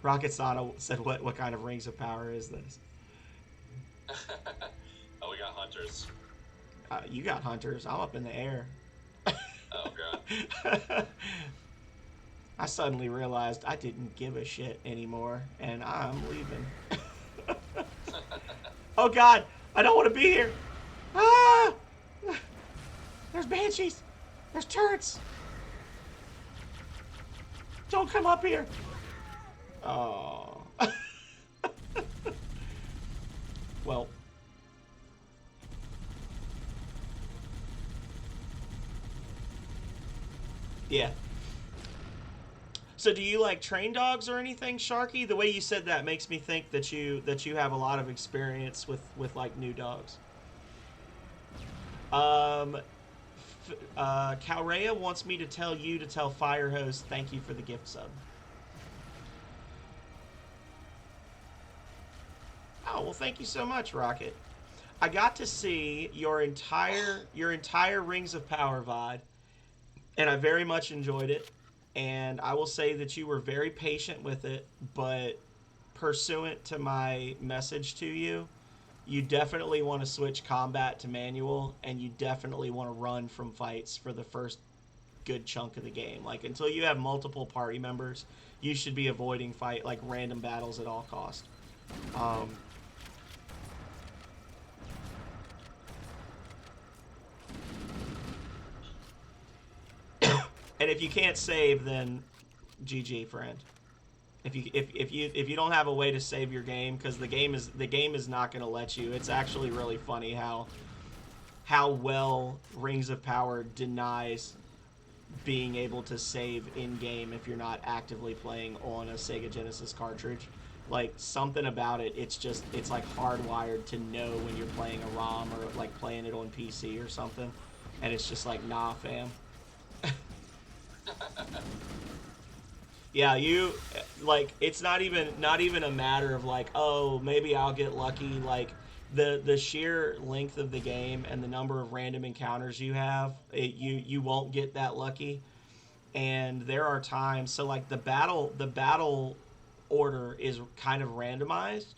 Rocket Sauna said, "What kind of Rings of Power is this?" Oh, we got hunters. You got hunters. I'm up in the air. Oh god. I suddenly realized I didn't give a shit anymore, and I'm leaving. Oh god, I don't want to be here. Ah! There's banshees. There's turrets. Don't come up here. Oh. Well. Yeah. So do you like train dogs or anything, Sharky? The way you said that makes me think that you have a lot of experience with like new dogs. Calrea wants me to tell you to tell Firehose thank you for the gift sub. Oh, well, thank you so much, Rocket. I got to see your entire Rings of Power VOD, and I very much enjoyed it. And I will say that you were very patient with it, but pursuant to my message to you, you definitely want to switch combat to manual, and you definitely want to run from fights for the first good chunk of the game. Like, until you have multiple party members, you should be avoiding random battles at all cost. And if you can't save, then GG, friend. If you don't have a way to save your game, because the game is not going to let you. It's actually really funny how well Rings of Power denies being able to save in game if you're not actively playing on a Sega Genesis cartridge. Like, something about it, it's like hardwired to know when you're playing a ROM or like playing it on PC or something, and it's just like, nah, fam. Yeah, you like, it's not even a matter of like, oh, maybe I'll get lucky. Like, the sheer length of the game and the number of random encounters you have, you won't get that lucky. And there are times, so like the battle order is kind of randomized.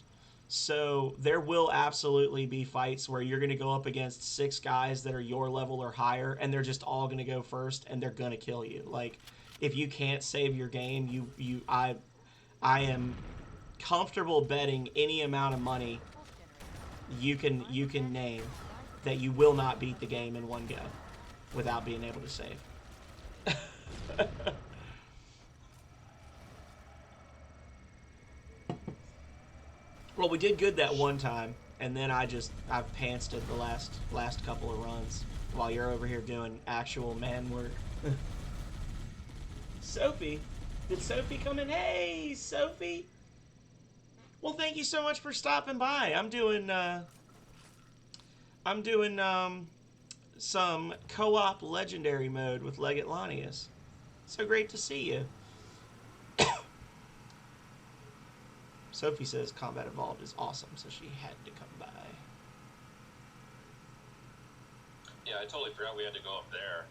So there will absolutely be fights where you're going to go up against 6 guys that are your level or higher, and they're just all going to go first, and they're going to kill you. Like, if you can't save your game, I am comfortable betting any amount of money you can name that you will not beat the game in one go without being able to save. Well, we did good that one time, and then I've pantsed it the last couple of runs while you're over here doing actual man work. Sophie? Did Sophie come in? Hey, Sophie! Well, thank you so much for stopping by. I'm doing some co-op legendary mode with Legate Lanius. So great to see you. Sophie says Combat Evolved is awesome, so she had to come by. Yeah, I totally forgot we had to go up there.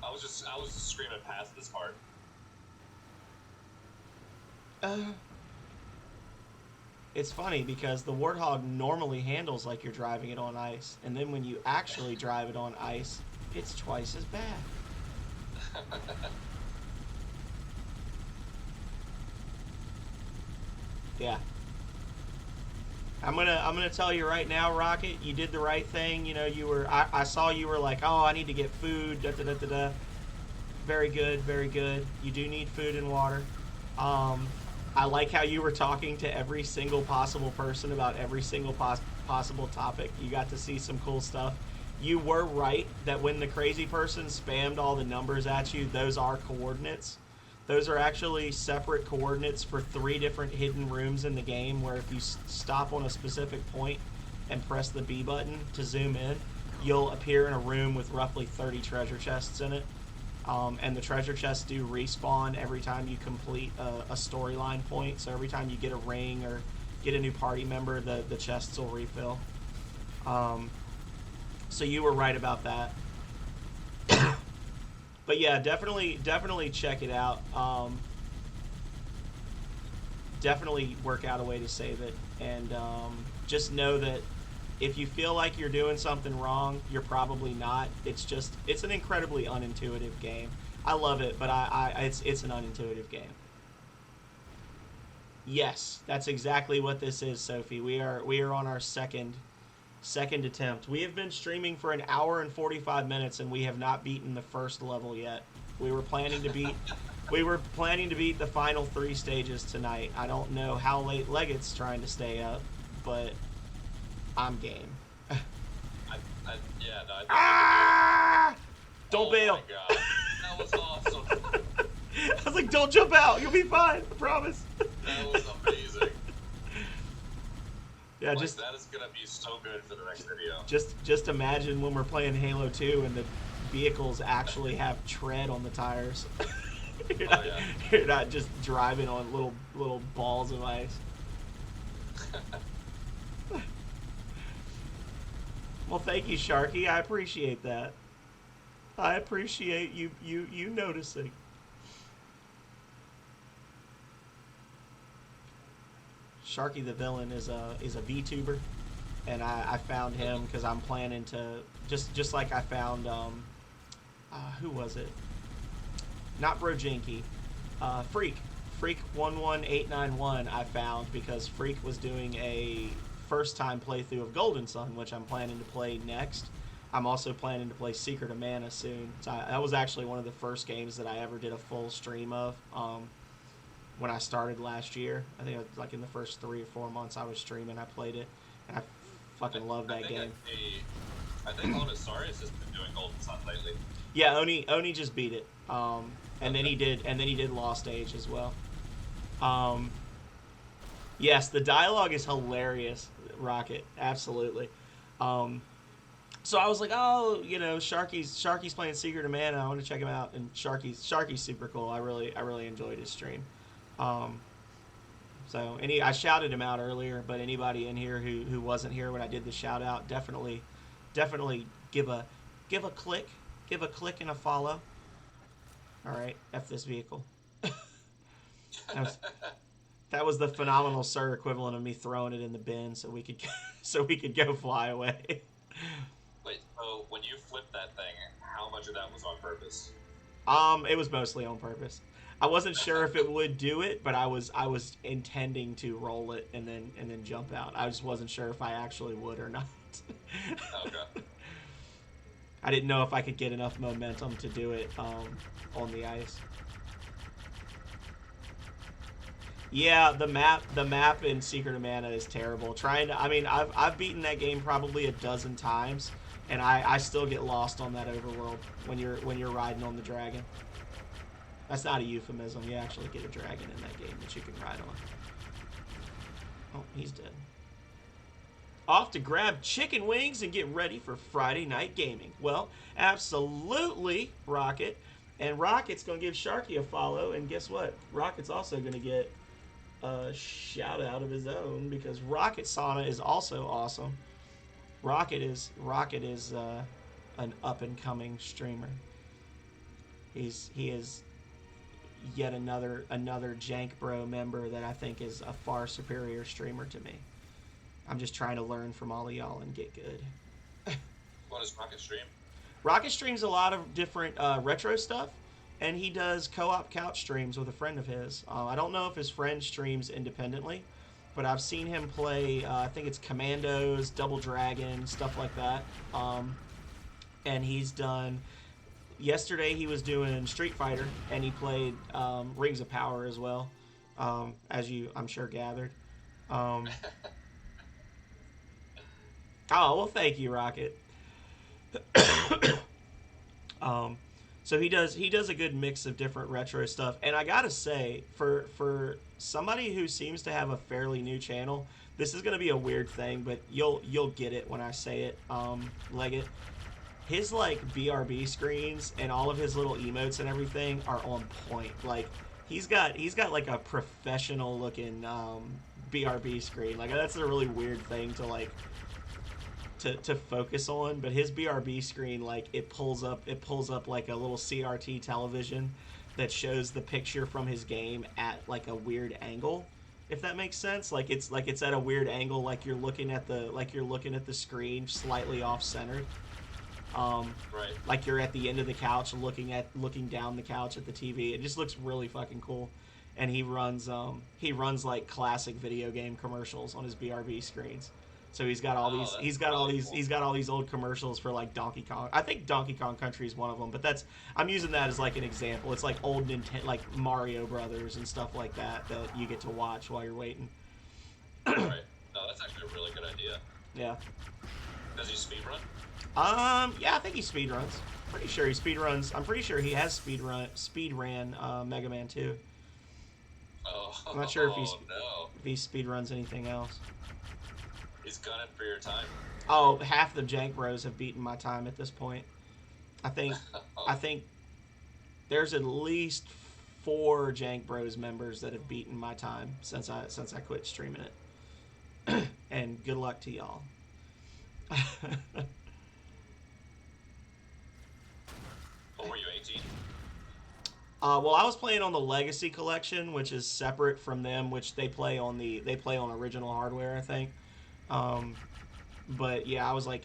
I was just screaming past this part. It's funny because the Warthog normally handles like you're driving it on ice, and then when you actually drive it on ice, it's twice as bad. Yeah. I'm gonna tell you right now, Rocket, you did the right thing. You know, I saw you were like, oh, I need to get food, da da da da da. Very good, very good. You do need food and water. I like how you were talking to every single possible person about every single possible topic. You got to see some cool stuff. You were right that when the crazy person spammed all the numbers at you, those are coordinates. Those are actually separate coordinates for 3 different hidden rooms in the game where if you stop on a specific point and press the B button to zoom in, you'll appear in a room with roughly 30 treasure chests in it. And the treasure chests do respawn every time you complete a storyline point. So every time you get a ring or get a new party member, the chests will refill. So you were right about that. But yeah, definitely check it out. Definitely work out a way to save it. And just know that if you feel like you're doing something wrong, you're probably not. It's an incredibly unintuitive game. I love it, but it's an unintuitive game. Yes, that's exactly what this is, Sophie. We are on our second attempt. We have been streaming for an hour and 45 minutes, and we have not beaten the first level yet. We were planning to beat the final 3 stages tonight. I don't know how late Legate's trying to stay up, but I'm game. Yeah, no, I think Ah! Don't bail. Oh my god, that was awesome. I was like, don't jump out. You'll be fine. I promise. That was amazing. Yeah, Like, just that is gonna be so good for the next video. just imagine when we're playing Halo 2 and the vehicles actually have tread on the tires. You're not just driving on little balls of ice. Well, thank you, Sharky. I appreciate that. I appreciate you noticing. Sharky the Villain is a VTuber, and I found him because I'm planning to just like I found who was it? Not Brojinky, Freak 11891. I found because Freak was doing a first time playthrough of Golden Sun, which I'm planning to play next. I'm also planning to play Secret of Mana soon. So that was actually one of the first games that I ever did a full stream of. When I started last year, I think it was like in the first 3 or 4 months I was streaming, I played it, and I fucking love that game. I think Onisarius has been doing Golden Sun lately. Yeah, Oni just beat it, and then he did Lost Age as well. Yes, the dialogue is hilarious, Rocket, absolutely. So I was like, oh, you know, Sharky's playing Secret of Mana. I want to check him out, and Sharky's super cool. I really enjoyed his stream. So I shouted him out earlier, but anybody in here who wasn't here when I did the shout out, definitely give a click and a follow. All right, F this vehicle. That was the phenomenal sir equivalent of me throwing it in the bin so we could go fly away. Wait, so when you flipped that thing, how much of that was on purpose? It was mostly on purpose. I wasn't sure if it would do it, but I was intending to roll it and then jump out. I just wasn't sure if I actually would or not. Okay. I didn't know if I could get enough momentum to do it on the ice. Yeah, the map in Secret of Mana is terrible. I've beaten that game probably a dozen times, and I still get lost on that overworld when you're riding on the dragon. That's not a euphemism. You actually get a dragon in that game that you can ride on. Oh, he's dead. Off to grab chicken wings and get ready for Friday night gaming. Well, absolutely, Rocket. And Rocket's going to give Sharky a follow, and guess what? Rocket's also going to get a shout out of his own because Rocket Sauna is also awesome. Rocket is an up and coming streamer. He is yet another Jank Bro member that I think is a far superior streamer to me. I'm just trying to learn from all of y'all and get good. What does Rocket stream? Rocket streams a lot of different retro stuff, and he does co-op couch streams with a friend of his. I don't know if his friend streams independently, but I've seen him play, I think it's Commandos, Double Dragon, stuff like that. And he's done... Yesterday he was doing Street Fighter, and he played Rings of Power as well, as you, I'm sure, gathered. Oh, well, thank you, Rocket. So he does a good mix of different retro stuff, and I gotta say, for somebody who seems to have a fairly new channel, this is gonna be a weird thing, but you'll get it when I say it. Legate, his like BRB screens and all of his little emotes and everything are on point. Like he's got like a professional looking BRB screen. Like that's a really weird thing to like to focus on, but his BRB screen, like it pulls up like a little CRT television that shows the picture from his game at like a weird angle, if that makes sense. Like it's at a weird angle, like you're looking at the screen slightly off centered. Right. Like you're at the end of the couch looking down the couch at the TV. It just looks really fucking cool. And he runs like classic video game commercials on his BRB screens. So he's got all these old commercials for like Donkey Kong. I think Donkey Kong Country is one of them, but I'm using that as like an example. It's like old Nintendo, like Mario Brothers and stuff like that you get to watch while you're waiting. Right. No, that's actually a really good idea. Yeah. Does he speedrun? Yeah, I think he speedruns. Pretty sure he speedruns. I'm pretty sure he has speedran Mega Man 2. Oh, I'm not sure if he speedruns anything else. He's gunning for your time. Oh, half the Jank Bros have beaten my time at this point. I think there's at least 4 Jank Bros members that have beaten my time since I quit streaming it. And good luck to y'all. What were you, 18? Well, I was playing on the Legacy collection, which is separate from them, which they play on original hardware, I think. But yeah, I was like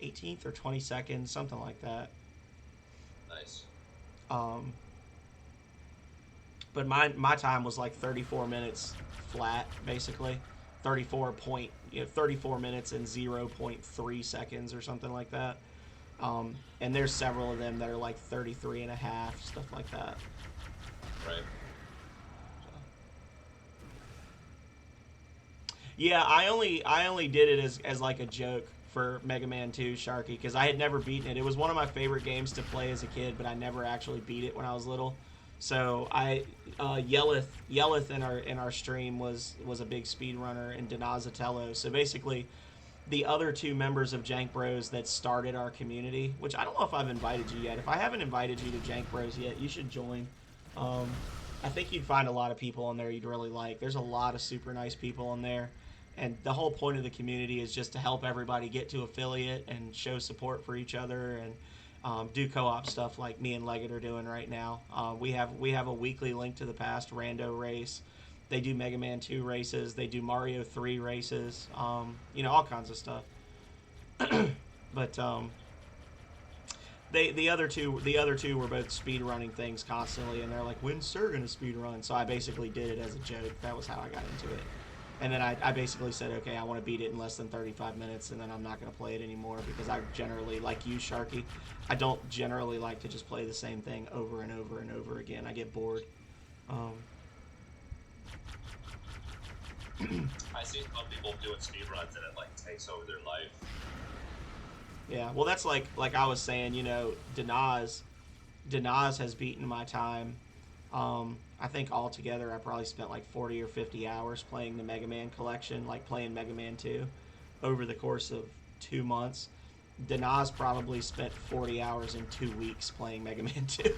18th or 22nd, something like that. Nice. But my time was like 34 minutes flat, basically. 34 minutes and 0.3 seconds or something like that. And there's several of them that are like 33 and a half, stuff like that. Right. Yeah, I only did it as like a joke for Mega Man 2 Sharky, because I had never beaten it. It was one of my favorite games to play as a kid, but I never actually beat it when I was little. So Yelleth in our stream was a big speedrunner, and Donazatello. So basically, the other 2 members of Jank Bros that started our community, which I don't know if I've invited you yet. If I haven't invited you to Jank Bros yet, you should join. I think you'd find a lot of people on there you'd really like. There's a lot of super nice people on there. And the whole point of the community is just to help everybody get to affiliate and show support for each other, and do co-op stuff like me and Legate are doing right now. We have a weekly Link to the Past rando race. They do Mega Man 2 races. They do Mario 3 races. All kinds of stuff. But the other two were both speed running things constantly, and they're like, "When's Sir gonna speed run?" So I basically did it as a joke. That was how I got into it. And then I basically said, okay, I want to beat it in less than 35 minutes, and then I'm not going to play it anymore, because I generally, like you, Sharky, I don't generally like to just play the same thing over and over and over again. I get bored. I see some people doing speedruns and it like takes over their life. Yeah, well, that's like I was saying, Danaz has beaten my time. I think altogether I probably spent like 40 or 50 hours playing the Mega Man collection, like playing Mega Man 2, over the course of 2 months. Danaz probably spent 40 hours in 2 weeks playing Mega Man 2.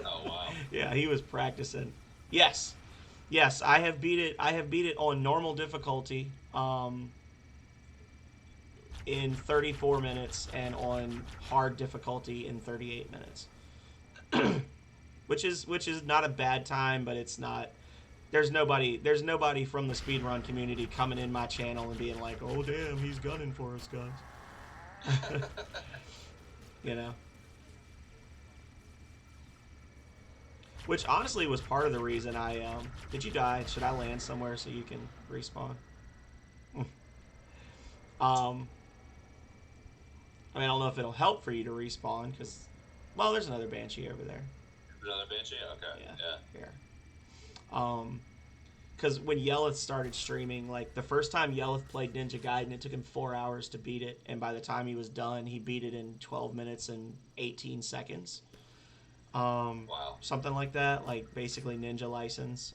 Oh, wow. Yeah, he was practicing. Yes, I have beat it on normal difficulty. in 34 minutes and on hard difficulty in 38 minutes. which is not a bad time, but it's not. There's nobody from the speedrun community coming in my channel and being like, "Oh damn, he's gunning for us, guys." You know. Which honestly was part of the reason I did you die? Should I land somewhere so you can respawn? I mean, I don't know if it'll help for you to respawn because, well, there's another Banshee over there. Another Banshee? Okay. Yeah. Here. Because when Yelleth started streaming, like the first time Yelleth played Ninja Gaiden, it took him 4 hours to beat it, and by the time he was done, he beat it in 12 minutes and 18 seconds. Wow. Something like that, like basically ninja license.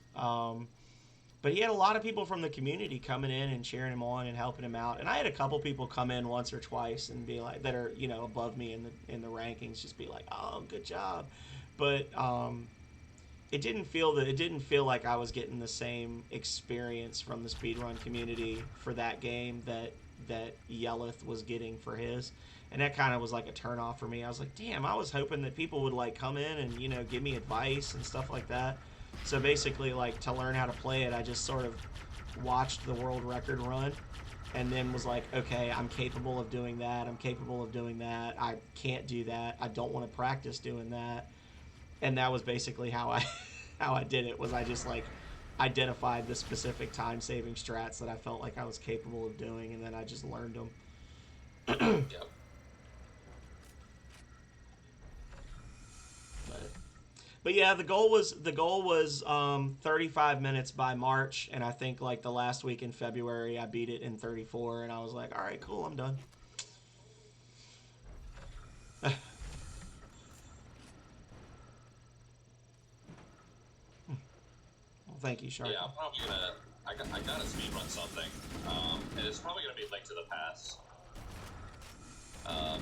But he had a lot of people from the community coming in and cheering him on and helping him out. And I had a couple people come in once or twice and be like, that are, you know, above me in the rankings, just be like, "Oh, good job." But it didn't feel like I was getting the same experience from the speedrun community for that game that Yelleth was getting for his. And that kind of was like a turnoff for me. I was like, damn, I was hoping that people would like come in and, you know, give me advice and stuff like that. So basically, like, to learn how to play it, I just sort of watched the world record run and then was like, okay, I'm capable of doing that. I'm capable of doing that. I can't do that. I don't want to practice doing that. And that was basically how I did it, was I just like identified the specific time-saving strats that I felt like I was capable of doing, and then I just learned them. Yep. But yeah, the goal was 35 minutes by March, and I think like the last week in February I beat it in 34, and I was like, all right, cool, I'm done. Well, thank you, Shark. Yeah, I'm probably gonna. I gotta speedrun something, and it's probably gonna be Link to the Past.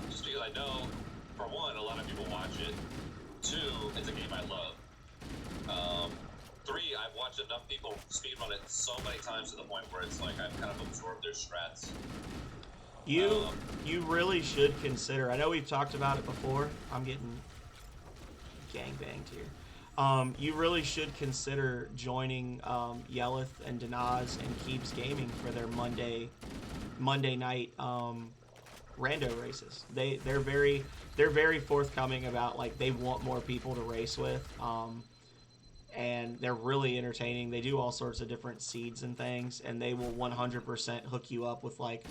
Just because I know, for one, a lot of people watch it. 2, it's a game I love. 3, I've watched enough people speedrun it so many times to the point where it's like I've kind of absorbed their strats. You really should consider. I know we've talked about it before. I'm getting gangbanged here. You really should consider joining Yelleth and Denaz and Keeps Gaming for their Monday night rando races. They're very forthcoming about, like, they want more people to race with, and they're really entertaining. They do all sorts of different seeds and things, and they will 100% hook you up with like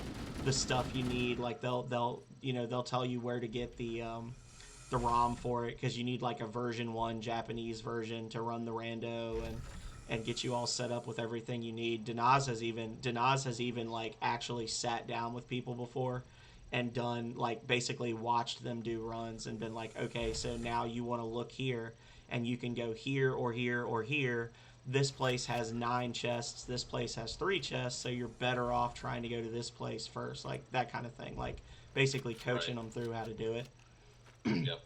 the stuff you need. Like they'll tell you where to get the ROM for it, because you need like a version 1 Japanese version to run the rando and get you all set up with everything you need. Denaz has even like actually sat down with people before and done, like, basically watched them do runs and been like, okay, so now you want to look here and you can go here or here or here. This place has 9 chests, this place has 3 chests, so you're better off trying to go to this place first, like that kind of thing, like basically coaching them through how to do it. Yep.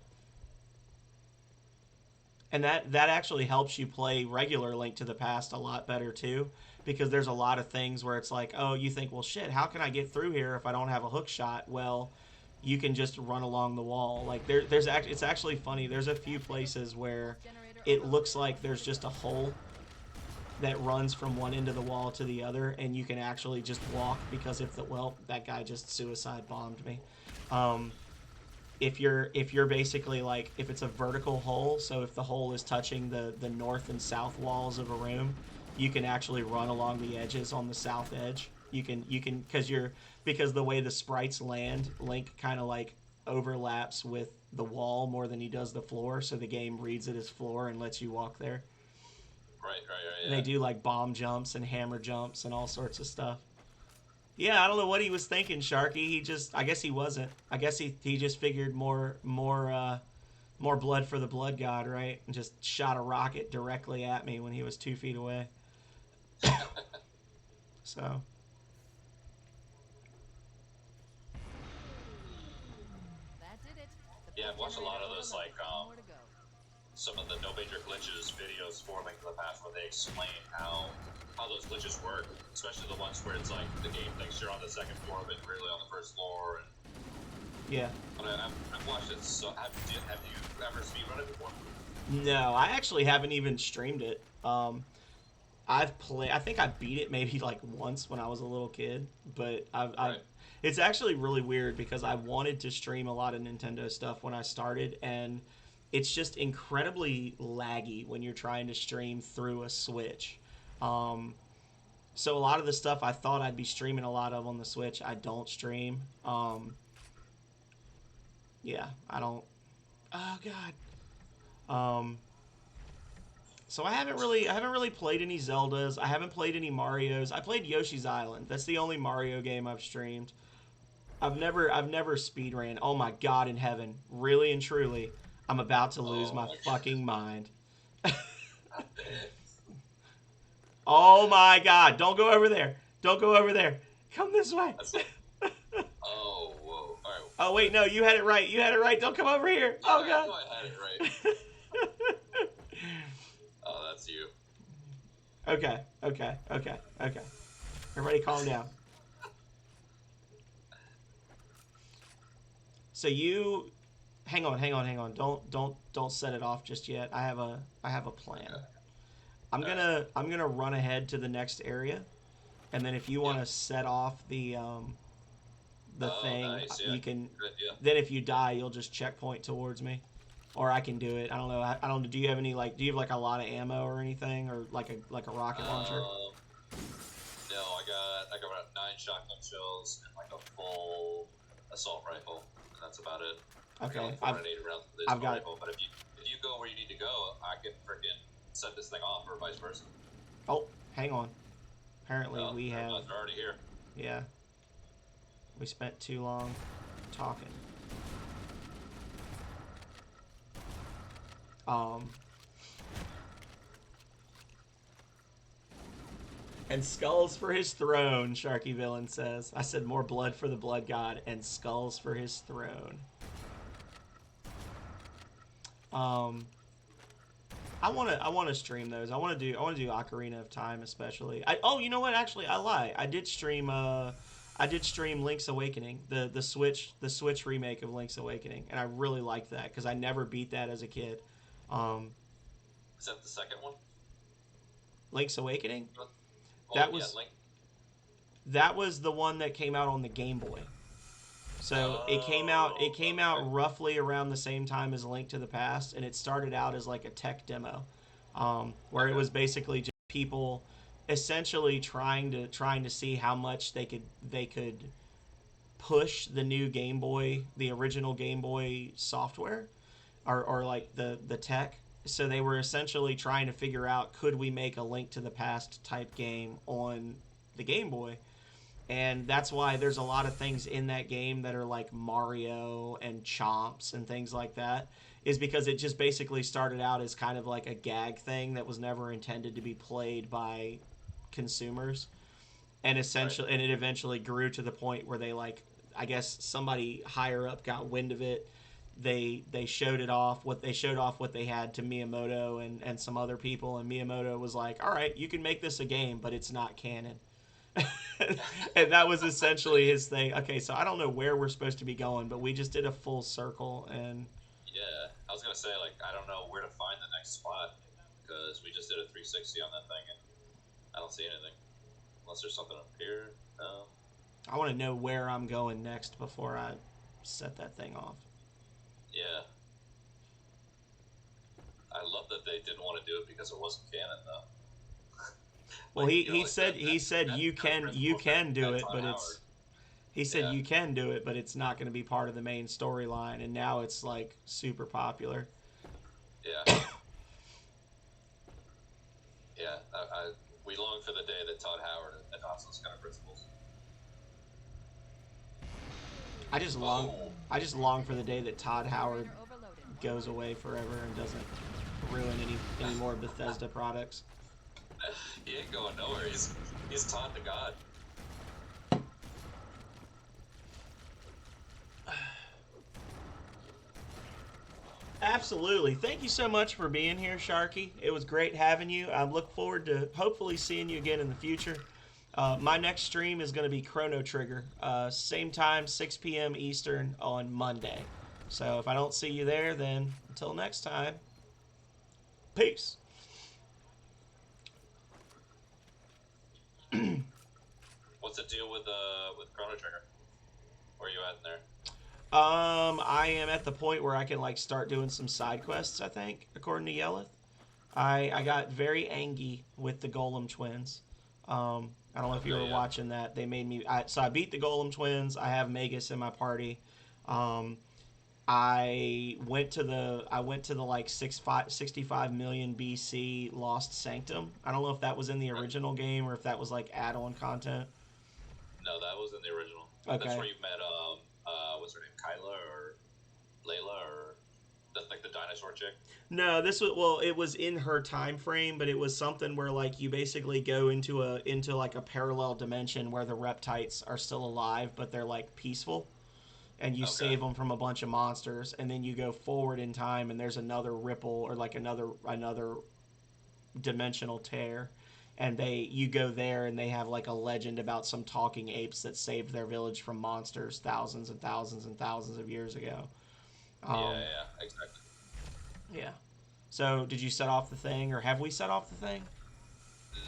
And that actually helps you play regular Link to the Past a lot better too, because there's a lot of things where it's like, oh, you think, well, shit, how can I get through here if I don't have a hook shot? Well, you can just run along the wall. Like it's actually funny. There's a few places where it looks like there's just a hole that runs from one end of the wall to the other, and you can actually just walk, because that guy just suicide bombed me. If you're basically like, if it's a vertical hole, so if the hole is touching the north and south walls of a room, you can actually run along the edges on the south edge. You can because the way the sprites land, Link kind of like overlaps with the wall more than he does the floor, so the game reads it as floor and lets you walk there. Right. And they do like bomb jumps and hammer jumps and all sorts of stuff. Yeah, I don't know what he was thinking, Sharky. I guess he wasn't. I guess he just figured more blood for the blood god, right? And just shot a rocket directly at me when he was 2 feet away. So. That did it. Yeah, I've watched a lot of those, like, More to go. some of the no major glitches videos for Link to the Past where they explain how those glitches work, especially the ones where it's like the game thinks you're on the second floor but you're really on the first floor. And Yeah. I've watched it. So have you ever speedrun it before? No, I actually haven't even streamed it. I think I beat it maybe like once when I was a little kid, but Right. it's actually really weird because I wanted to stream a lot of Nintendo stuff when I started, and it's just incredibly laggy when you're trying to stream through a Switch. So a lot of the stuff I thought I'd be streaming a lot of on the Switch, I don't stream. Yeah, I don't. Oh God. So I haven't really played any Zeldas. I haven't played any Marios. I played Yoshi's Island. That's the only Mario game I've streamed. I've never speedran. Oh my God in heaven. Really and truly, I'm about to lose Oh my my fucking mind. God. Oh my God. Don't go over there. Don't go over there. Come this way. Oh, whoa. Alright. Oh wait, no, you had it right. You had it right. Don't come over here. Oh I God. know I had it right. Oh, that's you. Okay. Everybody calm down. So you hang on. Don't set it off just yet. I have a plan. Okay. I'm gonna run ahead to the next area, and then if you want to set off the thing, nice, yeah. you can. Good, yeah. Then if you die, you'll just checkpoint towards me, or I can do it. I don't know. I don't. Do you have any like? Do you have like a lot of ammo or anything, or like a rocket launcher? No, I got about 9 shotgun shells and like a full assault rifle, and that's about it. Okay, I got 480 rounds for this I've got- rifle, but if you go where you need to go, I can freaking set this thing off, or vice versa. Oh, hang on. Apparently No, we have. they're already here. Yeah. We spent too long talking. And skulls for his throne, Sharky Villain says. I said more blood for the blood god and skulls for his throne. I wanna stream those. I wanna do Ocarina of Time especially. You know what? Actually, I lie. I did stream Link's Awakening, the Switch remake of Link's Awakening, and I really liked that because I never beat that as a kid. Is that the second one? Link's Awakening? Oh, That yeah, was- Link. That was the one that came out on the Game Boy. So it came out roughly around the same time as Link to the Past, and it started out as like a tech demo, where it was basically just people essentially trying to see how much they could push the new Game Boy, the original Game Boy software, or like the tech. So they were essentially trying to figure out, could we make a Link to the Past type game on the Game Boy? And that's why there's a lot of things in that game that are like Mario and Chomps and things like that, is because it just basically started out as kind of like a gag thing that was never intended to be played by consumers. And essentially, and it eventually grew to the point where they like, I guess somebody higher up got wind of it. They showed what they had to Miyamoto and some other people, and Miyamoto was like, all right, you can make this a game, but it's not canon. And that was essentially his thing. Okay, so I don't know where we're supposed to be going, but we just did a full circle, and Yeah, I was gonna say, like, I don't know where to find the next spot, because we just did a 360 on that thing, and I don't see anything. Unless there's something up here. No. I want to know where I'm going next before I set that thing off. Yeah. I love that they didn't want to do it because it wasn't canon, though. Well, Like, he you know, like said that you can principle do that it, Todd but Howard- it's he said Yeah. you can do it, but it's not going to be part of the main storyline, and now it's like super popular. Yeah. Yeah, we long for the day that Todd Howard adopts those kind of principles. I just long for the day that Todd Howard goes away forever and doesn't ruin any more Bethesda products. He ain't going nowhere. He's Todd the God. Absolutely. Thank you so much for being here, Sharky. It was great having you. I look forward to hopefully seeing you again in the future. My next stream is going to be Chrono Trigger, same time, 6 p.m. Eastern on Monday. So if I don't see you there, then until next time, peace. What's the deal with Chrono Trigger? Where are you at in there? I am at the point where I can like start doing some side quests. I think, according to Yelleth, I got very angry with the Golem twins. I don't know if you were watching that. They made me. So I beat the Golem twins. I have Magus in my party. I went to the like 65 million BC Lost Sanctum. I don't know if that was in the original game or if that was like add-on content. No, that was in the original. Okay. That's where you met what's her name, Kyla or Layla or that's like the dinosaur chick. No, it was in her time frame, but it was something where like you basically go into like a parallel dimension where the reptites are still alive, but they're like peaceful, and you save them from a bunch of monsters, and then you go forward in time, and there's another ripple or like another dimensional tear, and you go there, and they have like a legend about some talking apes that saved their village from monsters thousands and thousands and thousands of years ago. Yeah, exactly. Yeah. So, did you set off the thing, or have we set off the thing?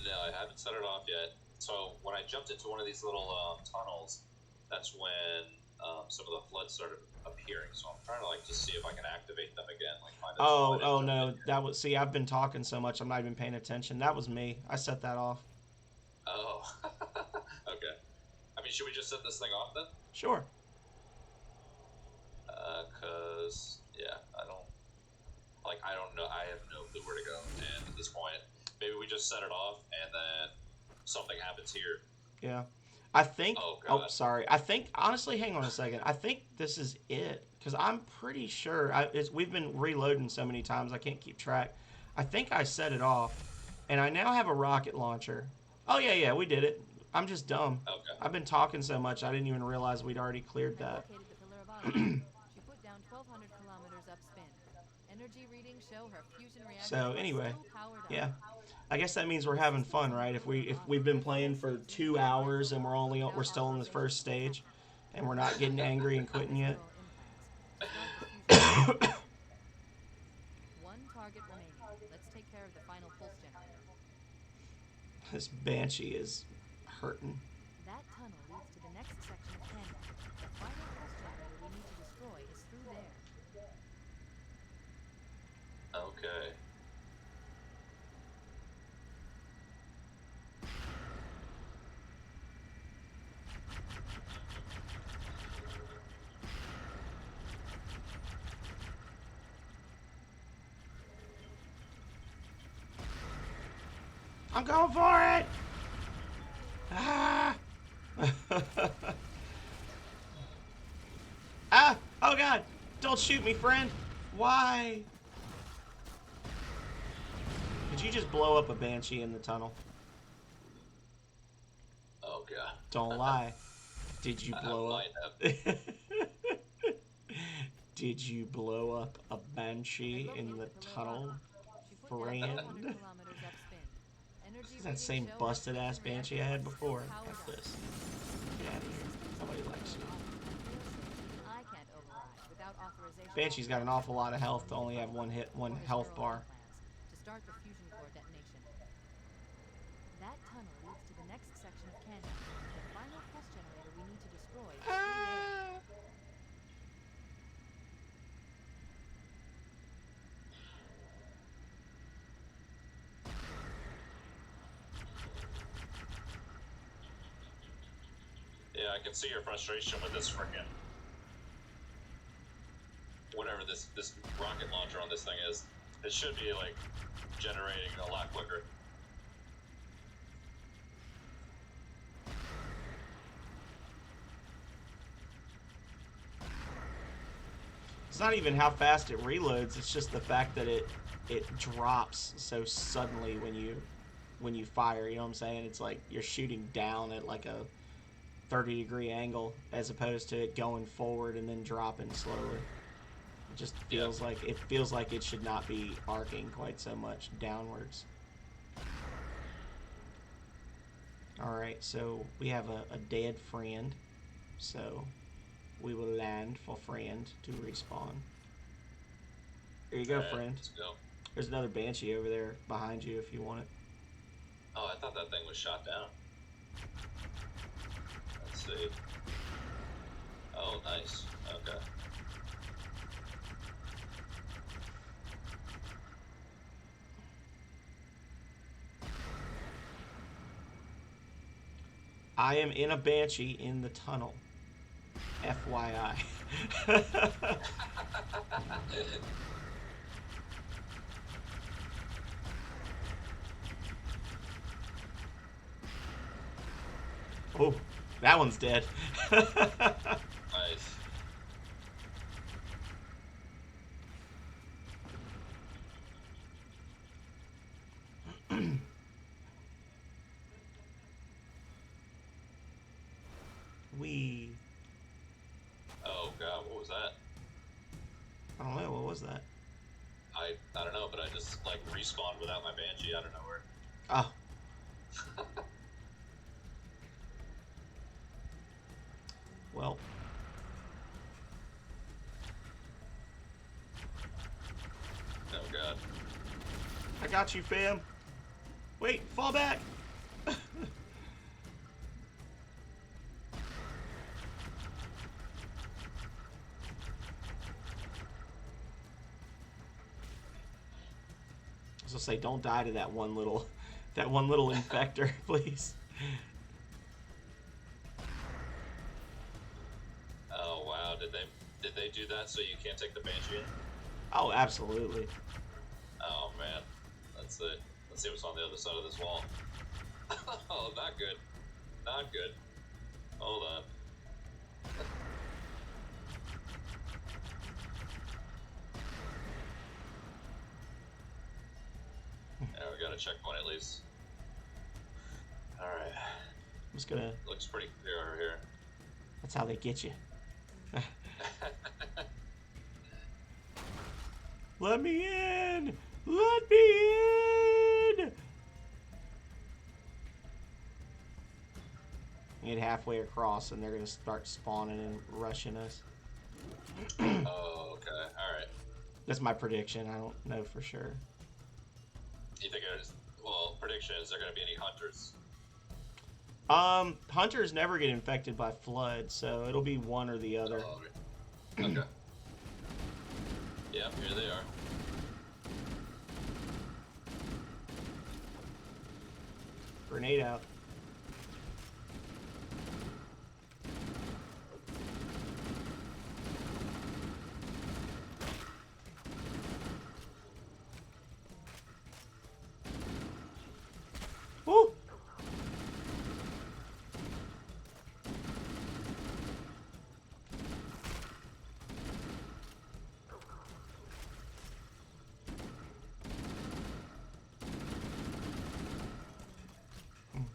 No, I haven't set it off yet. So, when I jumped into one of these little tunnels, that's when some of the floods started appearing. So, I'm trying to like just see if I can activate them again. Like find Oh no, that was. See, I've been talking so much, I'm not even paying attention. That was me. I set that off. Oh, okay. I mean, should we just set this thing off then? Sure. Cause I don't know. I have no clue where to go, and at this point, maybe we just set it off, and then something happens here. Yeah. I think. Oh, God. Oh, sorry. I think honestly. Hang on a second. I think this is it because I'm pretty sure. We've been reloading so many times I can't keep track. I think I set it off, and I now have a rocket launcher. Oh yeah, we did it. I'm just dumb. Okay. I've been talking so much I didn't even realize we'd already cleared that. She put down 1,200 kilometers upspin. Energy readings show her fusion reactor So anyway, still powered up. yeah. I guess that means we're having fun, right? If we've been playing for 2 hours and we're still in the first stage, and we're not getting angry and quitting yet. One target remaining. Let's take care of the final pulse generator. This Banshee is hurting. That tunnel leads to the next section of canyon. The final pulse generator we need to destroy is through there. Okay. I'm going for it! Ah! Ah! Oh god! Don't shoot me, friend! Why? Did you just blow up a Banshee in the tunnel? Oh god. Don't lie. Did you blow up? Did you blow up a Banshee in the tunnel, friend? This is that same busted ass Banshee I had before. Like this. Get out of here. Nobody likes you. Banshee's got an awful lot of health to only have one health bar. To start the fusion core detonation. That tunnel leads to the next section of canyon. The final pulse generator we need to destroy is through there. Yeah, I can see your frustration with this frickin' whatever this rocket launcher on this thing is. It should be like generating a lot quicker. It's not even how fast it reloads, it's just the fact that it drops so suddenly when you fire, you know what I'm saying? It's like you're shooting down at like a 30-degree angle as opposed to it going forward and then dropping slowly. It just feels like it should not be arcing quite so much downwards. Alright, so we have a dead friend. So we will land for friend to respawn. Here you go, friend. Let's go. There's another Banshee over there behind you if you want it. Oh, I thought that thing was shot down. Let's see. Oh, nice. Okay. I am in a Banshee in the tunnel. FYI. Oh, that one's dead. Nice. We. Oh god, what was that? I don't know. What was that? I don't know, but I just like respawned without my Banshee out of nowhere. Oh. Well. Oh god. I got you, fam. Wait, fall back. I was gonna say, don't die to that one little infector, please. Oh wow, did they do that so you can't take the Banshee in? Oh, absolutely. Oh man. Let's see what's on the other side of this wall. Oh, not good. Not good. Hold on. Yeah, we got a checkpoint at least. Alright. I'm just gonna. Looks pretty clear over here. That's how they get you. Let me in! Let me in! You get halfway across and they're gonna start spawning and rushing us. Oh, okay. Alright. That's my prediction. I don't know for sure. You think there's, well, prediction, is there going to be any hunters? Hunters never get infected by flood, so it'll be one or the other. Oh, okay. Yep, here they are. Grenade out. Woo!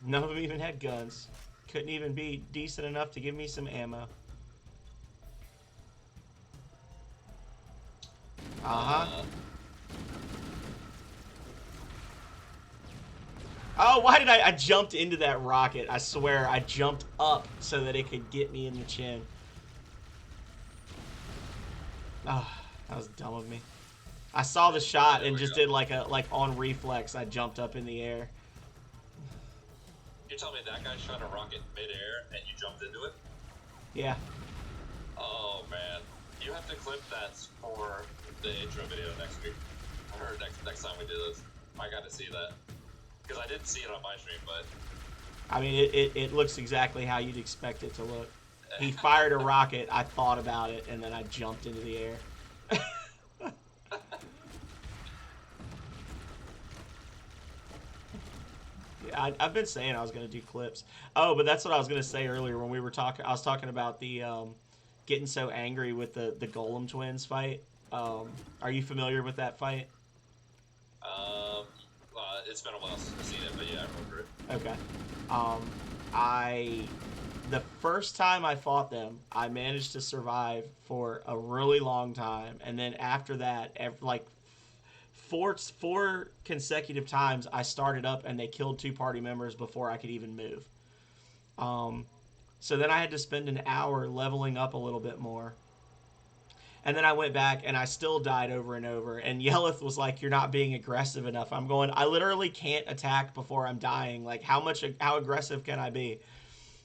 None of them even had guns. Couldn't even be decent enough to give me some ammo. Uh-huh. Oh, why did I jumped into that rocket? I swear, I jumped up so that it could get me in the chin. Oh, that was dumb of me. I saw the shot and just did like on reflex, I jumped up in the air. You're telling me that guy shot a rocket mid-air and you jumped into it? Yeah. Oh, man. You have to clip that for the intro video next week. Or next time we do this. I got to see that. Because I didn't see it on my stream, but... I mean, it looks exactly how you'd expect it to look. He fired a rocket, I thought about it, and then I jumped into the air. Yeah, I've been saying I was going to do clips. Oh, but that's what I was going to say earlier when we were talking. I was talking about the getting so angry with the Golem twins fight. Are you familiar with that fight? It's been a while since I've seen it, but yeah, I remember it. Okay. I the first time I fought them, I managed to survive for a really long time, and then after that, like four consecutive times, I started up and they killed 2 party members before I could even move. So then I had to spend an hour leveling up a little bit more. And then I went back and I still died over and over. And Yelith was like, "You're not being aggressive enough." I'm going, I literally can't attack before I'm dying. Like, how aggressive can I be?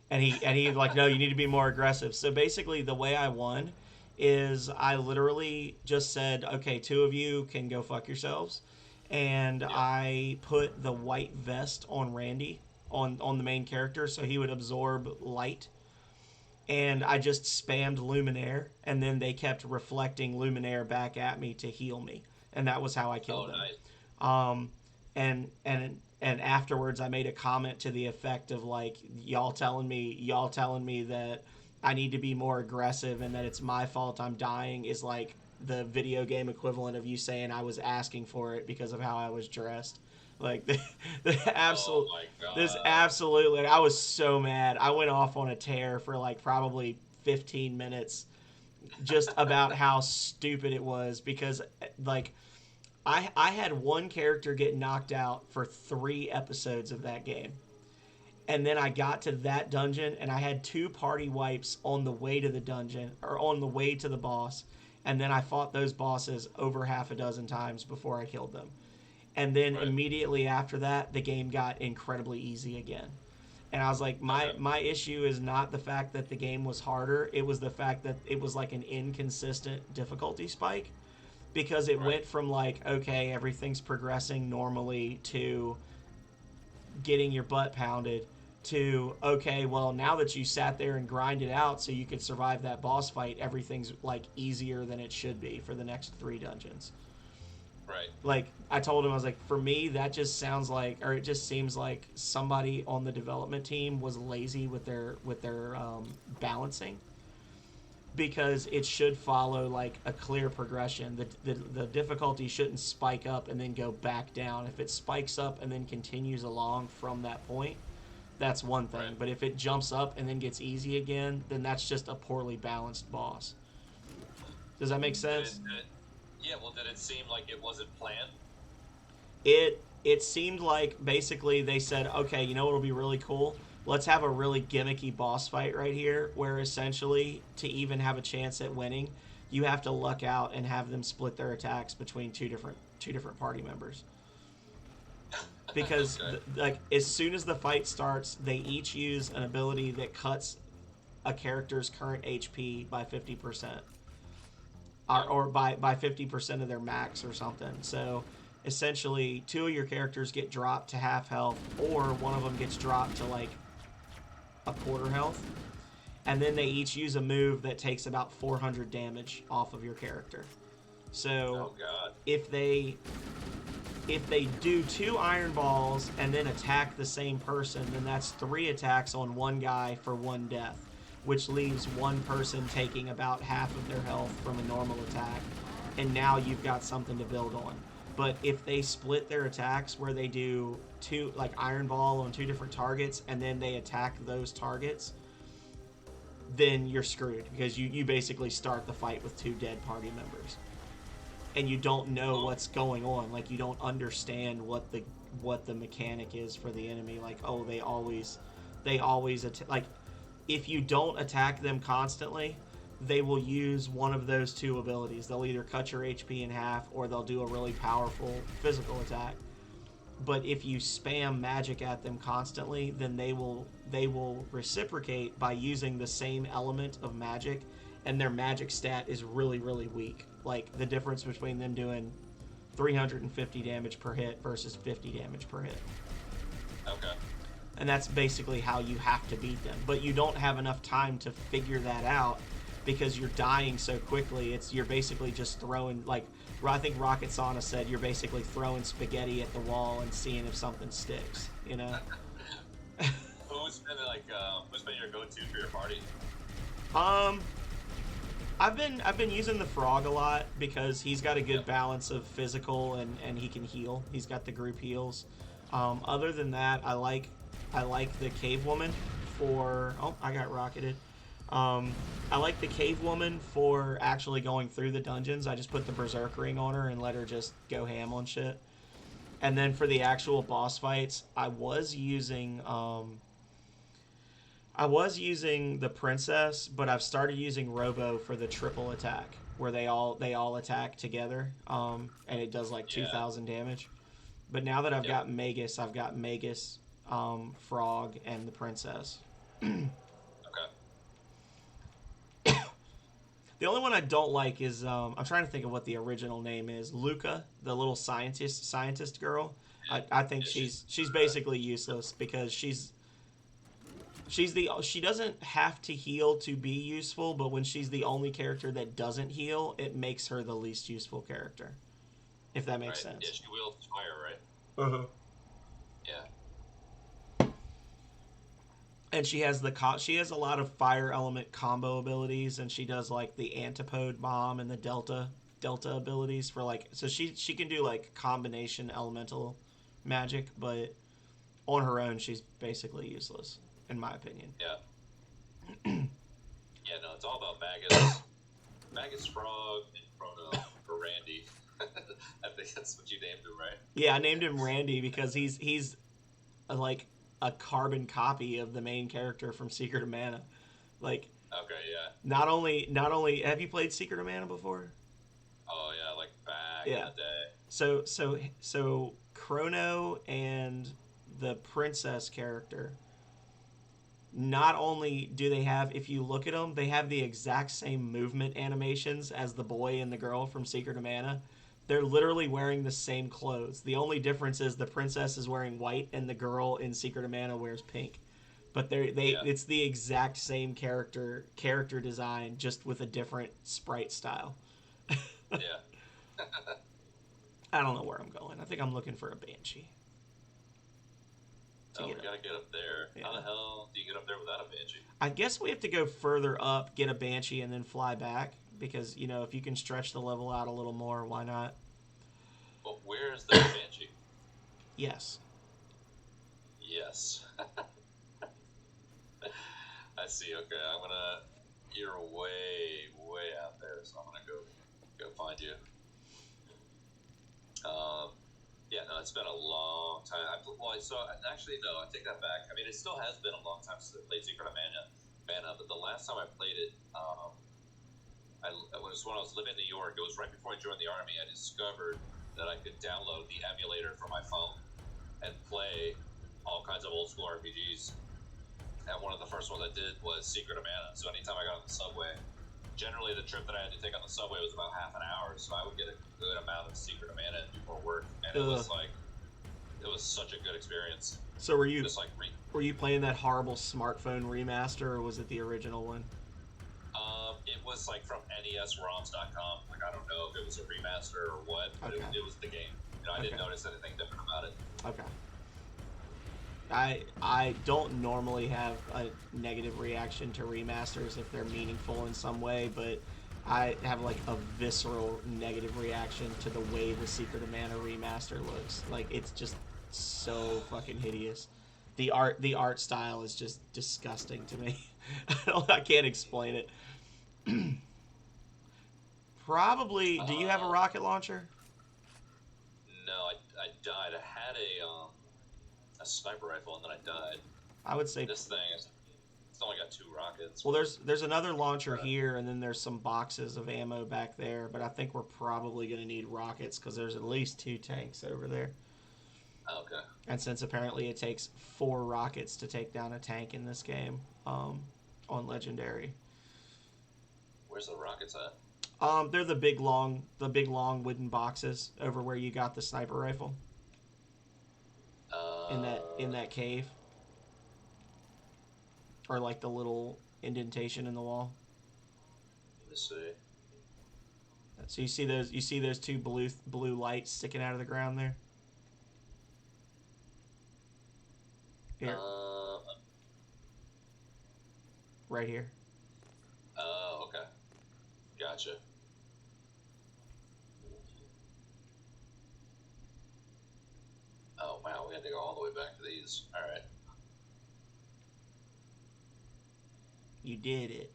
And he like, "No, you need to be more aggressive." So basically the way I won is I literally just said, "Okay, 2 of you can go fuck yourselves." And I put the white vest on Randy, on the main character, so he would absorb light. And I just spammed Luminaire, and then they kept reflecting Luminaire back at me to heal me, and that was how I killed them. Nice. And afterwards, I made a comment to the effect of like, y'all telling me that I need to be more aggressive and that it's my fault I'm dying is like the video game equivalent of you saying I was asking for it because of how I was dressed. Like absolutely. I was so mad. I went off on a tear for like probably 15 minutes, just about how stupid it was because like I had one character get knocked out for 3 episodes of that game, and then I got to that dungeon and I had 2 party wipes on the way to the dungeon or on the way to the boss, and then I fought those bosses over half a dozen times before I killed them. And then immediately after that, the game got incredibly easy again. And I was like, my issue is not the fact that the game was harder. It was the fact that it was like an inconsistent difficulty spike. Because it went from like, okay, everything's progressing normally to getting your butt pounded to, okay, well, now that you sat there and grinded out so you could survive that boss fight, everything's like easier than it should be for the next 3 dungeons. Right. Like, I told him, I was like, for me, that just sounds like, or it just seems like somebody on the development team was lazy with their balancing, because it should follow like a clear progression. The difficulty shouldn't spike up and then go back down. If it spikes up and then continues along from that point, that's one thing. But if it jumps up and then gets easy again, then that's just a poorly balanced boss. Does that make sense? Yeah, well, did it seem like it wasn't planned? It seemed like basically they said, okay, you know what'll be really cool? Let's have a really gimmicky boss fight right here, where essentially to even have a chance at winning, you have to luck out and have them split their attacks between two different party members. Because like as soon as the fight starts, they each use an ability that cuts a character's current HP by 50%. Or by 50% of their max or something. So essentially 2 of your characters get dropped to half health, or one of them gets dropped to like a quarter health, and then they each use a move that takes about 400 damage off of your character. So if they do 2 iron balls and then attack the same person, then that's 3 attacks on one guy for 1 death, which leaves one person taking about half of their health from a normal attack, and now you've got something to build on. But if they split their attacks where they do 2, like Iron Ball on 2 different targets, and then they attack those targets, then you're screwed, because you basically start the fight with 2 dead party members. And you don't know what's going on. Like, you don't understand what the mechanic is for the enemy. Like, oh, they always attack. Like, if you don't attack them constantly, they will use one of those 2 abilities. They'll either cut your HP in half, or they'll do a really powerful physical attack. But if you spam magic at them constantly, then they will reciprocate by using the same element of magic, and their magic stat is really, really weak. Like, the difference between them doing 350 damage per hit versus 50 damage per hit. Okay. And that's basically how you have to beat them. But you don't have enough time to figure that out, because you're dying so quickly. You're basically just throwing, like, I think Rocket Sauna said, you're basically throwing spaghetti at the wall and seeing if something sticks, you know? Who's been your go-to for your party? I've been using the Frog a lot, because he's got a good balance of physical and he can heal. He's got the group heals. Other than that, I like the Cave Woman for... Oh, I got rocketed. I like the cave woman for actually going through the dungeons. I just put the berserk ring on her and let her just go ham on shit. And then for the actual boss fights, I was using the princess, but I've started using Robo for the triple attack, where they all attack together, and it does like 2,000 damage. But now that I've got Magus, Frog, and the princess. Okay. The only one I don't like is I'm trying to think of what the original name is. Luca, the little scientist girl. I think she's basically useless because she doesn't have to heal to be useful, but when she's the only character that doesn't heal, it makes her the least useful character. If that makes sense. Yeah, she wields fire, right? Uh-huh. Yeah. And she has a lot of fire element combo abilities, and she does like the antipode bomb and the delta abilities for like, so she can do like combination elemental magic, but on her own she's basically useless in my opinion. Yeah. Yeah, no, it's all about Magus, Frog, and Chrono, or Randy. I think that's what you named him, right? Yeah, I named him Randy because he's like a carbon copy of the main character from Secret of Mana. Like, okay, yeah. Not only have you played Secret of Mana before? Oh yeah, like back in the day. So Chrono and the princess character, not only do they have, if you look at them, they have the exact same movement animations as the boy and the girl from Secret of Mana. They're literally wearing the same clothes. The only difference is the princess is wearing white and the girl in Secret of Mana wears pink. But it's the exact same character design, just with a different sprite style. Yeah. I don't know where I'm going. I think I'm looking for a Banshee. We gotta get up there. Yeah. How the hell do you get up there without a Banshee? I guess we have to go further up, get a Banshee, and then fly back. Because, if you can stretch the level out a little more, why not? But where's the Banshee? Yes. Yes. I see. Okay, you're way out there, so I'm gonna go find you. Yeah, no, it's been a long time. I take that back. I mean, it still has been a long time since I played Secret of Mana, but the last time I played it, it was when I was living in New York. It was right before I joined the Army. I discovered that I could download the emulator for my phone and play all kinds of old school RPGs. And one of the first ones I did was Secret of Mana. So anytime I got on the subway, generally the trip that I had to take on the subway was about half an hour. So I would get a good amount of Secret of Mana before work. And it was such a good experience. So were you playing that horrible smartphone remaster, or was it the original one? It was like from NESROMs.com. Like, I don't know if it was a remaster or what, but it was the game. I didn't notice anything different about it. Okay. I don't normally have a negative reaction to remasters if they're meaningful in some way, but I have like a visceral negative reaction to the way the Secret of Mana remaster looks. Like, it's just so fucking hideous. The art style is just disgusting to me. I can't explain it. Probably. Do you have a rocket launcher? No, I died. I had a sniper rifle and then I died. I would say this thing it's only got 2 rockets. Well, there's another launcher here, and then there's some boxes of ammo back there. But I think we're probably going to need rockets because there's at least 2 tanks over there. Okay. And since apparently it takes 4 rockets to take down a tank in this game, on Legendary. Where's the rockets at? They're the big long wooden boxes over where you got the sniper rifle. In that cave. Or like the little indentation in the wall. Let me see. So you see those 2 blue lights sticking out of the ground there? Here. Right here. Oh, okay. Gotcha. Oh, wow, we had to go all the way back to these. Alright. You did it.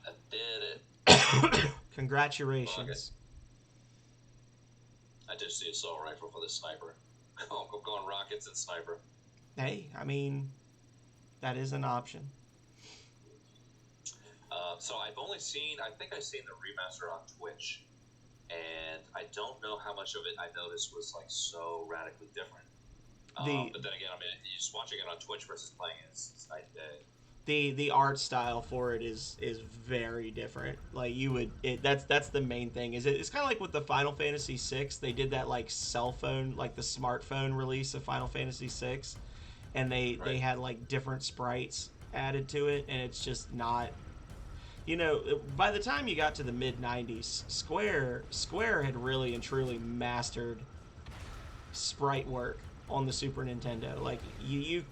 I did it. Congratulations. I did see assault rifle for the sniper. I'm going rockets and sniper. Hey, I mean, that is an option. So I've only seen, I think I've seen the remaster on Twitch, and I don't know how much of it I noticed was like so radically different. But then again, I mean, just watching it on Twitch versus playing it, it's night and day. The art style for it is very different. Like that's the main thing. It's kind of like with the Final Fantasy VI. They did that like cell phone, like the smartphone release of Final Fantasy VI, and they had like different sprites added to it, and it's just not. You know, by the time you got to the mid '90s, Square had really and truly mastered sprite work on the Super Nintendo. Like you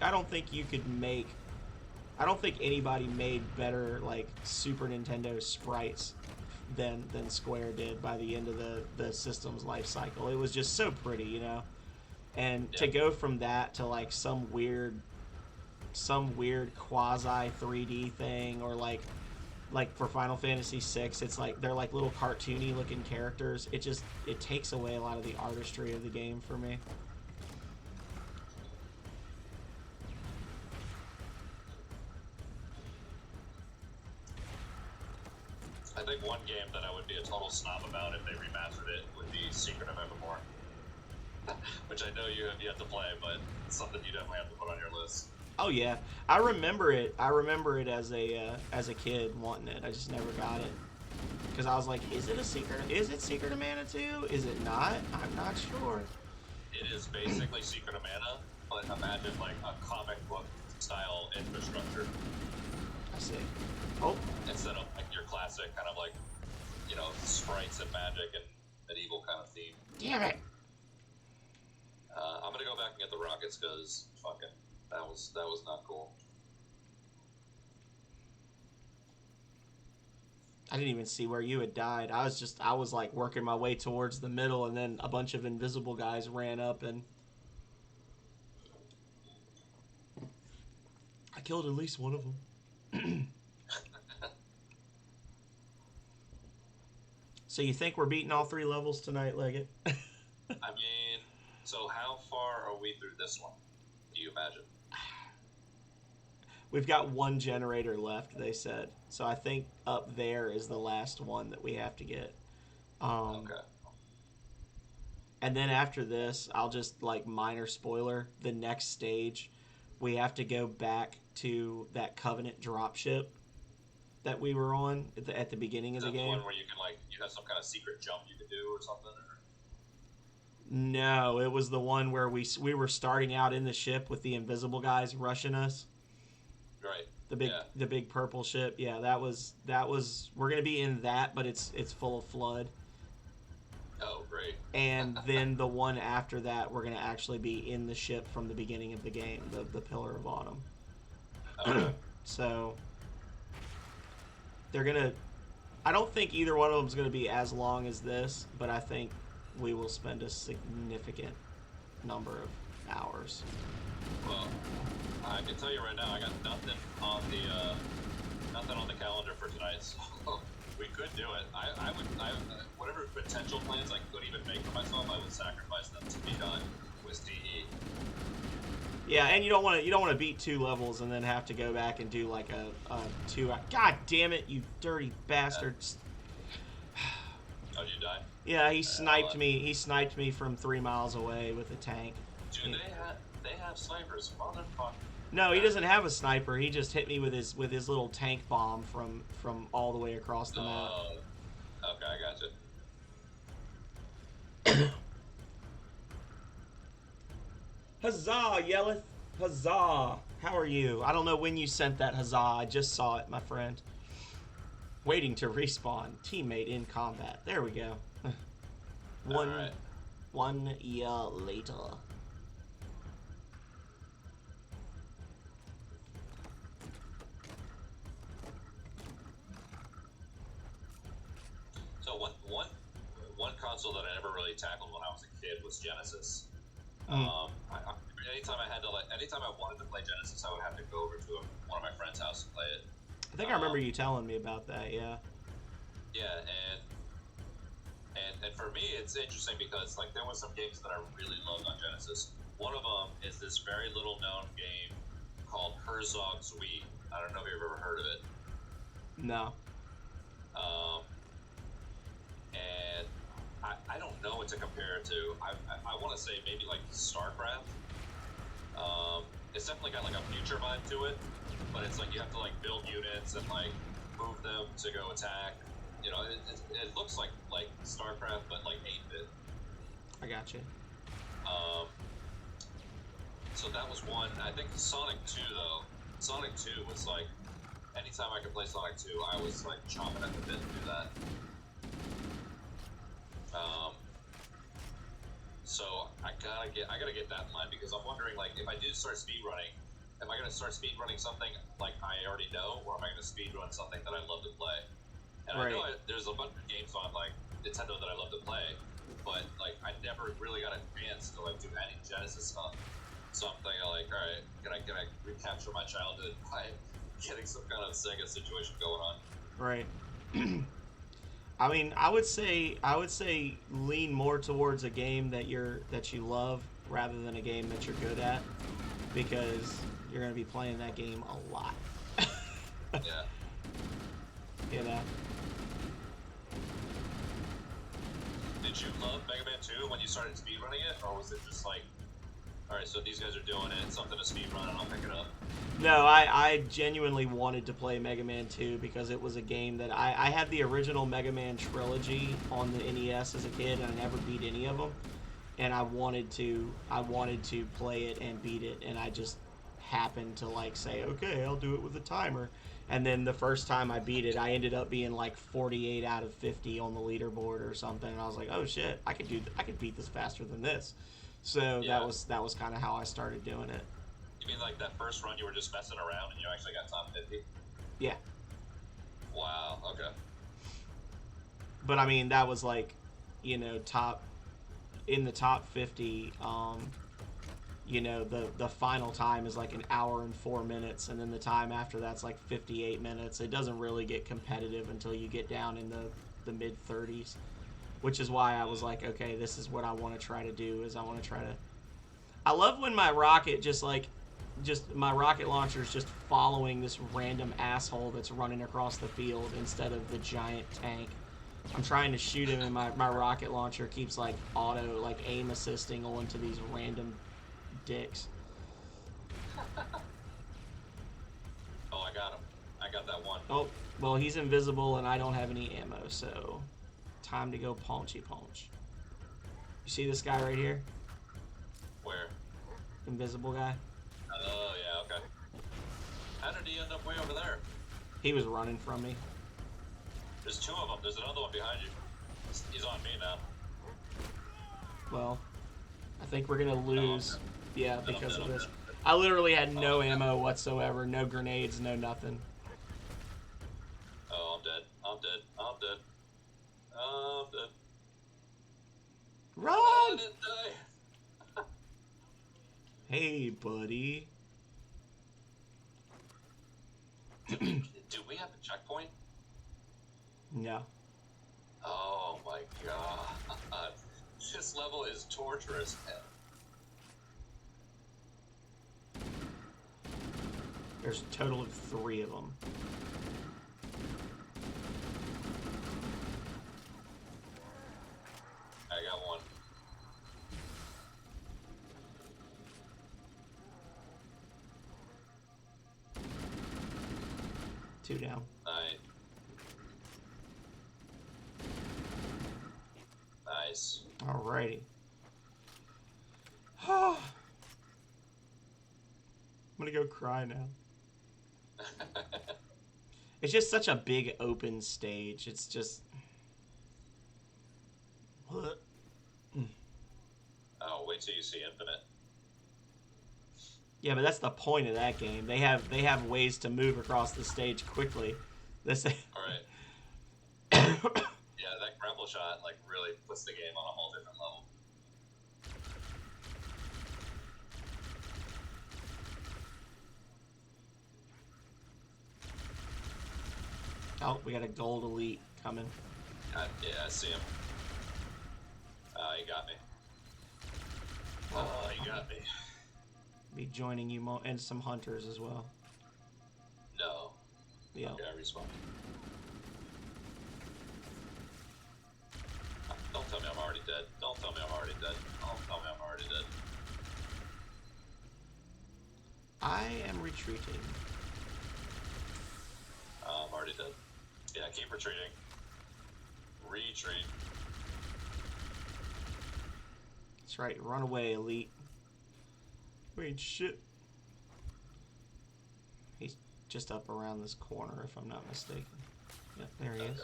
I don't think anybody made better like Super Nintendo sprites than Square did by the end of the system's life cycle. It was just so pretty, you know. And to go from that to like some weird quasi 3D thing, or like for Final Fantasy VI, it's like they're like little cartoony looking characters. It takes away a lot of the artistry of the game for me. I think one game that I would be a total snob about if they remastered it would be Secret of Evermore. Which I know you have yet to play, but it's something you definitely have to put on your list. Oh yeah, I remember it as a kid wanting it. I just never got it because I was like, is it Secret of Mana 2? Is it not? I'm not sure. It is basically Secret of Mana, but imagine like a comic book style infrastructure. I see. Oh, instead of like your classic kind of like, you know, sprites and magic and medieval kind of theme. Damn it! I'm gonna go back and get the rockets because fucking that was not cool. I didn't even see where you had died. I was like working my way towards the middle, and then a bunch of invisible guys ran up, and I killed at least one of them. So you think we're beating all 3 levels tonight, Legate? I mean, so how far are we through this one, do you imagine? We've got 1 generator left, they said. So I think up there is the last one that we have to get. Okay. And then after this, I'll just, like, minor spoiler, the next stage, we have to go back to that Covenant dropship that we were on at the beginning of the game. Is that the one where you can, like, you have some kind of secret jump you could do or something? Or? No, it was the one where we were starting out in the ship with the invisible guys rushing us. Right. The big purple ship. Yeah, that was we're going to be in that, but it's full of flood. Oh, great. And then the one after that, we're going to actually be in the ship from the beginning of the game, the Pillar of Autumn. Okay. So they're going to, I don't think either one of them is going to be as long as this, but I think we will spend a significant number of hours. Well, I can tell you right now, I got nothing on the calendar for tonight, so we could do it. I would whatever potential plans I could even make for myself, I would sacrifice them to be done with DE. Yeah, and you don't want to beat 2 levels and then have to go back and do like a 2. God damn it, you dirty bastards! Oh, did you die? Yeah, he sniped me. He sniped me from 3 miles away with a tank. Dude, they have snipers, motherfucker. No, he doesn't have a sniper. He just hit me with his little tank bomb from all the way across the map. Okay, I gotcha. Huzzah, Yelleth! Huzzah! How are you? I don't know when you sent that huzzah. I just saw it, my friend. Waiting to respawn. Teammate in combat. There we go. Alright. 1 year later. So one console that I never really tackled when I was a kid was Genesis. Anytime I wanted to play Genesis, I would have to go over to one of my friend's house and play it. I think I remember you telling me about that. Yeah. Yeah, and for me, it's interesting because like there were some games that I really loved on Genesis. One of them is this very little known game called Herzog's Wii. I don't know if you've ever heard of it. No. And I don't know what to compare it to. I want to say maybe like StarCraft. It's definitely got like a future vibe to it, but it's like you have to like build units and like move them to go attack. You know, it looks like StarCraft, but like 8-bit. I got you. So that was one. I think Sonic 2 though. Sonic 2 was like, anytime I could play Sonic 2, I was like chomping at the bit to do that. So I gotta get that in mind because I'm wondering like if I do start speedrunning, am I gonna start speedrunning something like I already know, or am I gonna speedrun something that I love to play? And Right. I know there's a bunch of games on like Nintendo that I love to play, but like I never really got a chance to like do any Genesis stuff. So I'm thinking like, all right, can I recapture my childhood by getting some kind of Sega situation going on? Right. I mean, I would say lean more towards a game that you love rather than a game that you're good at, because you're going to be playing that game a lot. Yeah. You know. Did you love Mega Man 2 when you started speedrunning it, or was it just like, all right, so these guys are doing it, something to speedrun, and I'll pick it up? No, I genuinely wanted to play Mega Man 2 because it was a game that I had the original Mega Man trilogy on the NES as a kid, and I never beat any of them. And I wanted to play it and beat it, and I just happened to like say, okay, I'll do it with a timer. And then the first time I beat it, I ended up being like 48 out of 50 on the leaderboard or something, and I was like, oh shit, I could beat this faster than this. So Yeah. that was kind of how I started doing it. You mean like that first run you were just messing around and you actually got top 50? Yeah. Wow, okay. But I mean, that was like, you know, in the top 50, you know, the final time is like 1 hour and 4 minutes, and then the time after that's like 58 minutes. It doesn't really get competitive until you get down in the mid 30s, which is why I was like, okay, this is what I want to try to do. I love when my rocket my rocket launcher is just following this random asshole that's running across the field instead of the giant tank. I'm trying to shoot him, and my rocket launcher keeps like auto like aim assisting onto these random dicks. Oh, I got him. I got that one. Oh, well, he's invisible and I don't have any ammo, so time to go paunchy paunch. You see this guy right here? Where? Invisible guy? Oh, yeah, okay. How did he end up way over there? He was running from me. There's two of them. There's another one behind you. He's on me now. Well, I think we're gonna lose. Yeah, No, because no, of no, this. no. I literally had no ammo whatsoever, no grenades, no nothing. Oh, I'm dead. I'm dead. I'm dead. I'm dead. Run! Oh, I didn't die. Hey, buddy. Do we have a checkpoint? No. Oh my god. This level is torturous. There's a total of 3 of them. I got one. Two down. Nice. Alrighty. I'm gonna go cry now. It's just such a big open stage. It's just... Oh, wait till you see Infinite. Yeah, but that's the point of that game. They have ways to move across the stage quickly. This. Alright. Yeah, that grapple shot like really puts the game on a whole different level. Oh, we got a gold elite coming. Yeah, I see him. He got me. Oh, he got me. Be joining you and some hunters as well. No. Yeah. Okay, I respawned. Don't tell me I'm already dead. Don't tell me I'm already dead. Don't tell me I'm already dead. I am retreating. I'm already dead. Yeah, keep retreating. Retreat. That's right. Run away, elite. Wait, shit. He's just up around this corner, if I'm not mistaken. Yep, there he is.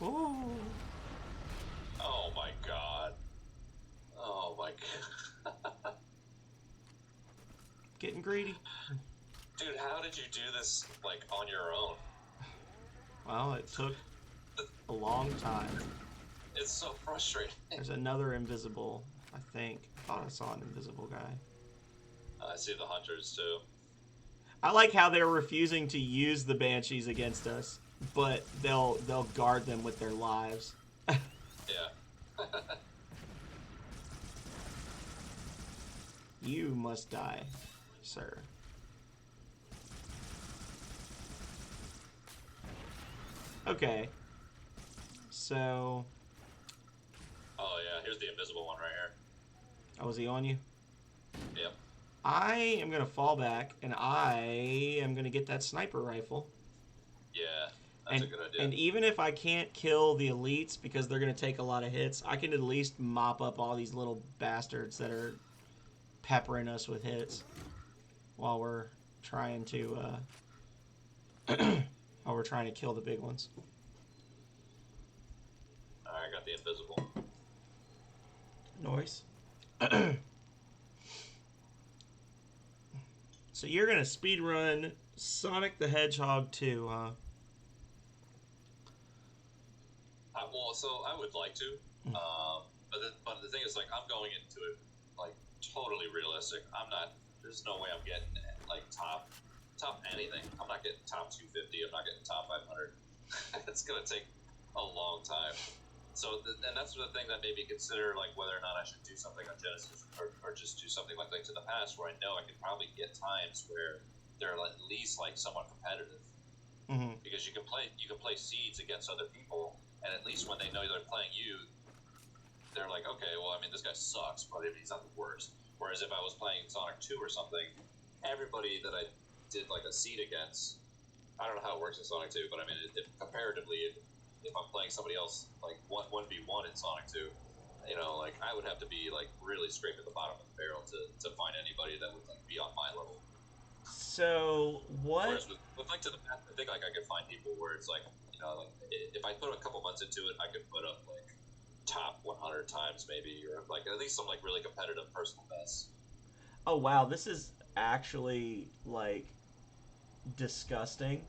Ooh. Oh my god. Oh my god. Getting greedy. Dude, how did you do this, like, on your own? Well, it took a long time. It's so frustrating. There's another invisible, I think. I thought I saw an invisible guy. I see the hunters, too. I like how they're refusing to use the banshees against us, but they'll guard them with their lives. Yeah. You must die, sir. Okay. So... Oh, yeah, here's the invisible one right here. Oh, is he on you? Yep. I am going to fall back, and I am going to get that sniper rifle. Yeah, that's a good idea. And even if I can't kill the elites because they're going to take a lot of hits, I can at least mop up all these little bastards that are peppering us with hits while we're trying to kill the big ones. Alright, I got the invisible. Noise. So you're gonna speedrun Sonic the Hedgehog 2, huh? Well, so I would like to, but the thing is, like, I'm going into it like totally realistic. There's no way I'm getting like top anything. I'm not getting top 250. I'm not getting top 500. It's gonna take a long time. So, and that's the thing that made me consider, like, whether or not I should do something on Genesis or just do something like Link to the Past, where I know I could probably get times where they're at least like somewhat competitive. Mm-hmm. Because you can play seeds against other people, and at least when they know they're playing you, they're like, okay, well, I mean, this guy sucks, but he's not the worst. Whereas if I was playing Sonic 2 or something, everybody that I did like a seed against, I don't know how it works in Sonic 2, but I mean, comparatively, if I'm playing somebody else, like 1v1 in Sonic 2, you know, like, I would have to be like really scraping the bottom of the barrel to find anybody that would like be on my level. So what? Whereas with Link to the Past, I think like I could find people where it's like, you know, like if I put a couple months into it, I could put up like top 100 times maybe, or like at least some like really competitive personal bests. Oh wow, this is actually like disgusting.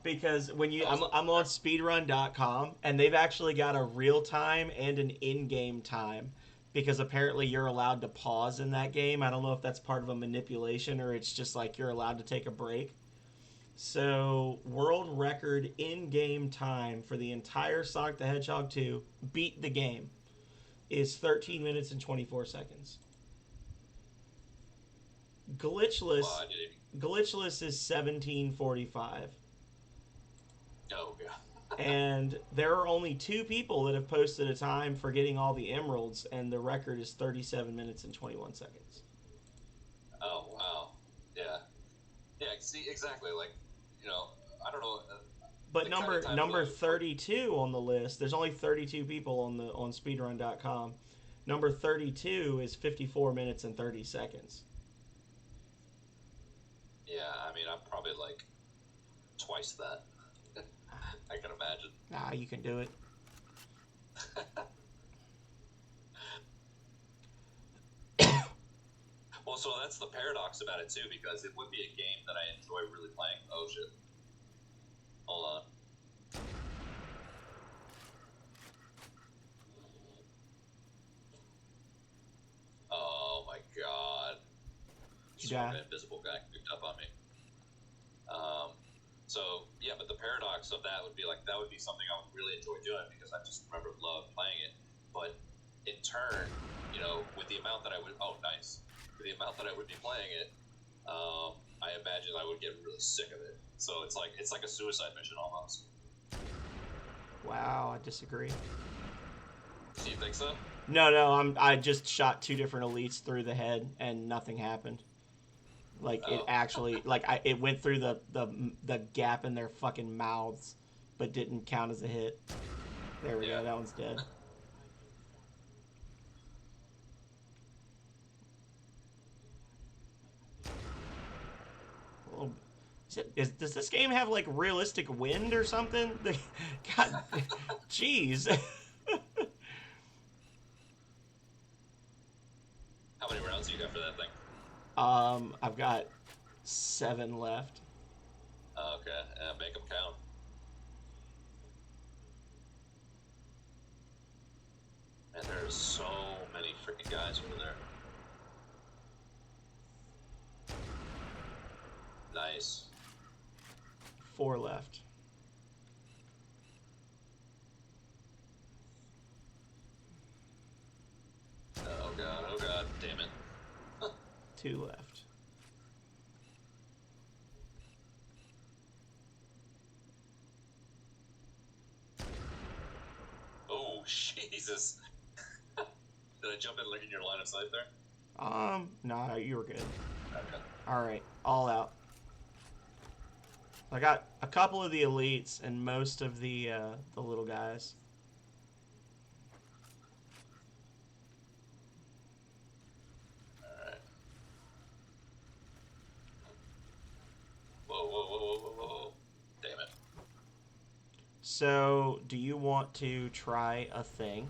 Because when I'm on speedrun.com, and they've actually got a real time and an in-game time, because apparently you're allowed to pause in that game. I don't know if that's part of a manipulation or it's just like you're allowed to take a break. So world record in-game time for the entire Sonic the Hedgehog 2, beat the game, is 13 minutes and 24 seconds. Glitchless is 17:45. Oh, yeah. And there are only 2 people that have posted a time for getting all the emeralds, and the record is 37 minutes and 21 seconds. Oh, wow. Yeah. Yeah, see, exactly. Like, you know, I don't know. But number 32 on the list, there's only 32 people on speedrun.com. Number 32 is 54 minutes and 30 seconds. Yeah, I mean, I'm probably like twice that. I can imagine. Nah, you can do it. Well, so that's the paradox about it too, because it would be a game that I enjoy really playing. Oh shit! Hold on. You sort of die. an invisible guy picked up on me. So yeah, but the paradox of that would be like that would be something I would really enjoy doing because I just remember love playing it. But in turn, you know, with the amount that I would with the amount that I would be playing it, I imagine I would get really sick of it. So it's like a suicide mission almost. Wow, I disagree. Do you think so? No, I just shot 2 different elites through the head and nothing happened. Like it actually, it went through the gap in their fucking mouths, but didn't count as a hit. There we go. That one's dead. Well, does this game have like realistic wind or something? God, jeez. How many rounds do you got for that thing? I've got 7 left. Okay, make them count. And there's so many freaking guys over there. Nice. 4 left. Oh god, damn it. 2 left. Oh, Jesus. Did I jump in your line of sight there? No, you were good. Okay. Alright, all out. I got a couple of the elites and most of the little guys. Alright. Whoa. Damn it. So, do you want to try a thing?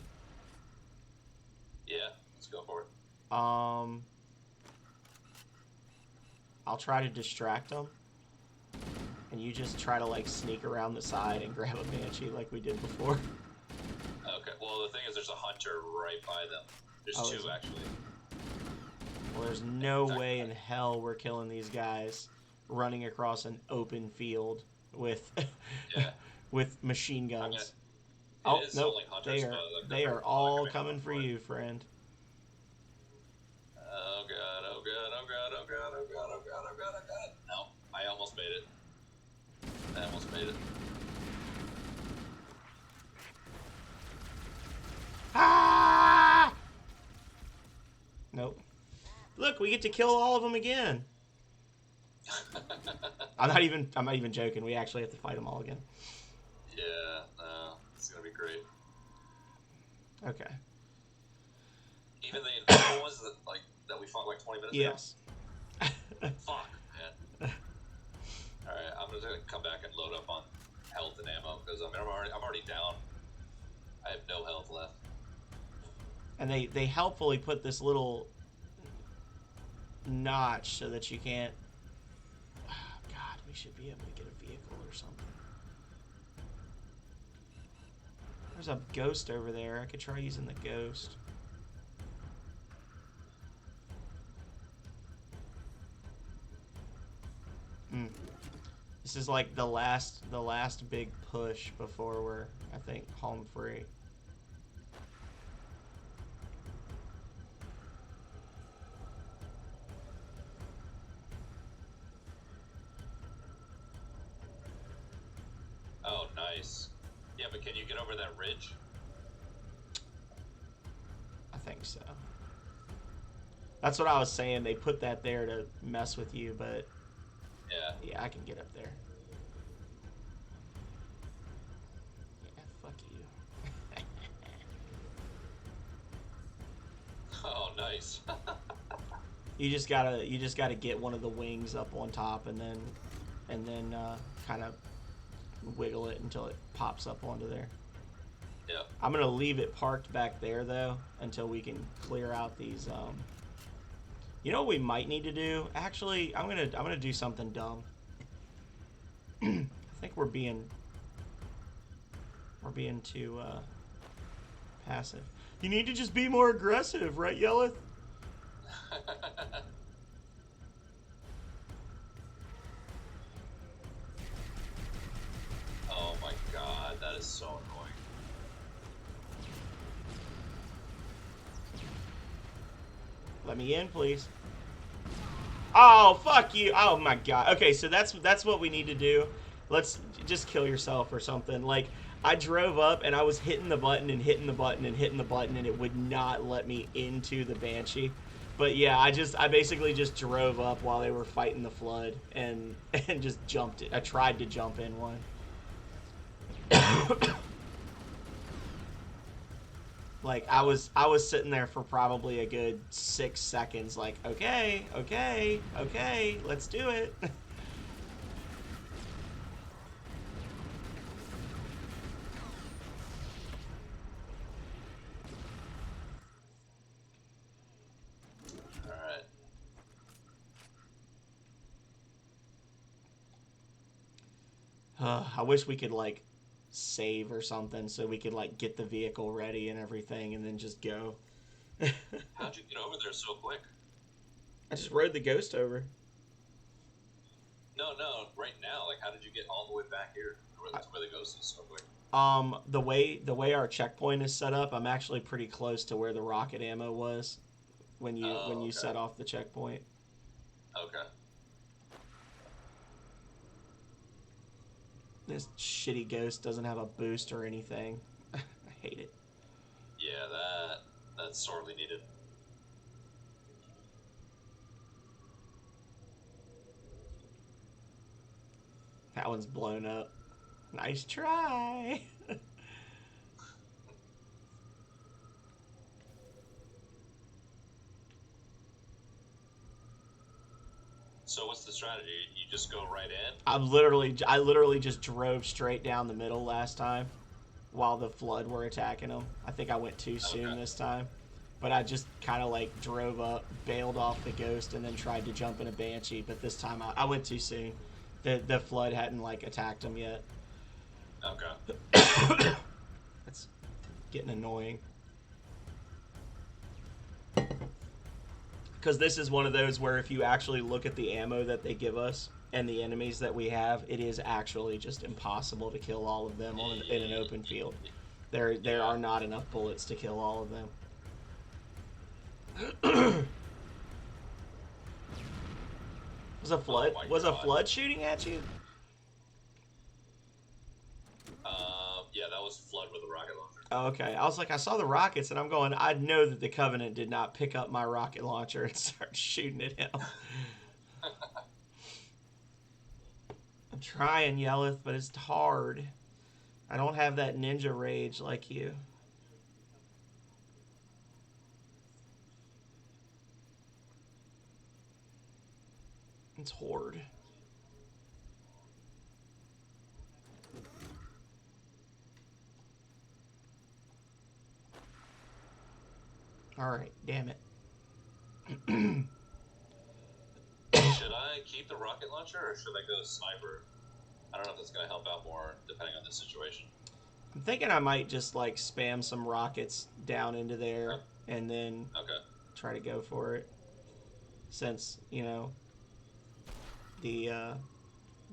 Yeah, let's go for it. I'll try to distract them. And you just try to, like, sneak around the side and grab a banshee like we did before. Okay, well, the thing is, there's a hunter right by them. There's Oh, 2, is it? actually. Well, there's no way in hell we're killing these guys running across an open field with Yeah. with machine guns. It Oh, is nope. only hunters, They are, but, like, they they're are all all coming coming for for it. you, friend. Oh god. No, I almost made it. Ah! Nope. Look, we get to kill all of them again. I'm not even joking. We actually have to fight them all again. Yeah, no, it's gonna be great. Okay. Even the invisible ones that we fought like 20 minutes Yes. ago? Fuck, man. Alright, I'm just gonna come back and load up on health and ammo, because I mean, I'm already down. I have no health left. And they helpfully put this little notch so that you can't... God, we should be able to get a vehicle or something. There's a ghost over there. I could try using the ghost. This is like the last big push before we're, I think, home free. Oh, nice. Yeah, but can you get over that ridge? I think so. That's what I was saying. They put that there to mess with you, but yeah, I can get up there. Yeah, fuck you. Oh, nice. You just gotta get one of the wings up on top and then kind of wiggle it until it pops up onto there. Yeah. I'm gonna leave it parked back there though until we can clear out these. You know what we might need to do? Actually, I'm gonna do something dumb. I think we're being too passive. You need to just be more aggressive, right, Yelleth? is so annoying. Let me in, please. Oh, fuck you. Oh my god. Okay, so that's what we need to do. Let's just kill yourself or something. Like, I drove up and I was hitting the button and hitting the button and hitting the button and it would not let me into the Banshee. But yeah, I basically just drove up while they were fighting the flood and just jumped it. I tried to jump in one. Like, I was sitting there for probably a good 6 seconds, like, okay, let's do it. Alright. I wish we could, like, save or something so we could, like, get the vehicle ready and everything and then just go. How'd you get over there so quick? I just rode the Ghost over. No, right now. Like, how did you get all the way back here? Where the Ghost is so quick? The way our checkpoint is set up, I'm actually pretty close to where the rocket ammo was when you set off the checkpoint. Okay. This shitty Ghost doesn't have a boost or anything. I hate it. Yeah, that's sorely needed. That one's blown up. Nice try. So what's the strategy? You just go right in? I literally just drove straight down the middle last time while the flood were attacking them. I think I went too soon this time. But I just kind of like drove up, bailed off the Ghost, and then tried to jump in a Banshee. But this time I went too soon. The flood hadn't like attacked them yet. Okay. That's getting annoying. Because this is one of those where if you actually look at the ammo that they give us and the enemies that we have, it is actually just impossible to kill all of them in an open field. There are not enough bullets to kill all of them. Was a flood shooting at you? Yeah, that was flood with a rocket launcher. Oh, okay. I was like, I saw the rockets, and I'm going, I know that the Covenant did not pick up my rocket launcher and start shooting at him. I'm trying, Yelleth, but it's hard. I don't have that ninja rage like you. It's horde. Alright, damn it. Should I keep the rocket launcher or should I go sniper? I don't know if that's going to help out more depending on the situation. I'm thinking I might just like spam some rockets down into there and then try to go for it. Since, you know, the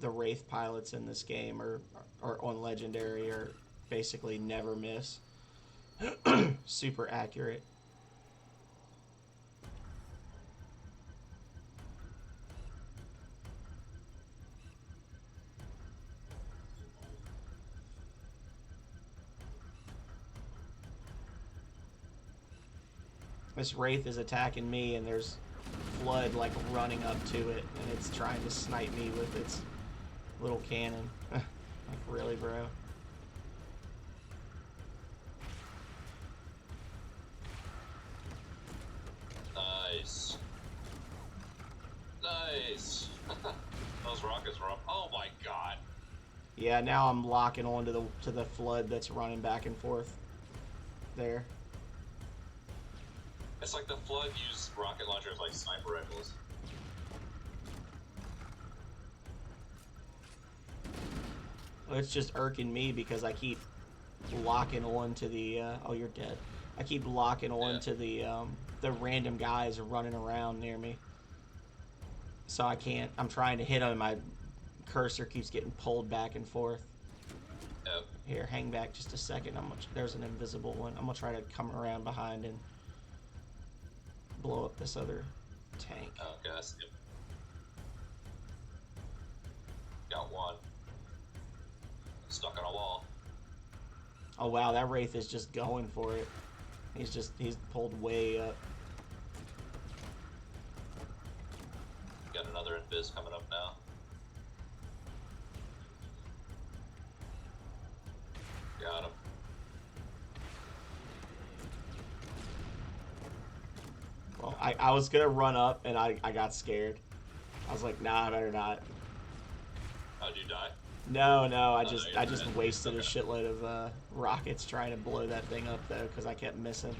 Wraith pilots in this game are on Legendary are basically never miss. Super accurate. This Wraith is attacking me, and there's flood like running up to it, and it's trying to snipe me with its little cannon. Like, really, bro? Nice. Nice. Those rockets were up. Oh my god. Yeah, now I'm locking on to the flood that's running back and forth there. It's like the flood used rocket launchers like sniper rifles. Well, it's just irking me because I keep locking on to the oh, you're dead. I keep locking on to the random guys running around near me. So I can't. I'm trying to hit them. My cursor keeps getting pulled back and forth. Yep. Here, hang back just a second. There's an invisible one. I'm gonna try to come around behind and blow up this other tank. Oh, guys. Yep. Got one. Stuck on a wall. Oh wow, that Wraith is just going for it. He's pulled way up. Got another invis coming up now. Got him. Well, I was gonna run up and I got scared. I was like, nah, I better not. How'd you die? No, I Oh, just no, you're just dead. wasted a Okay. shitload of rockets trying to blow that thing up though, because I kept missing.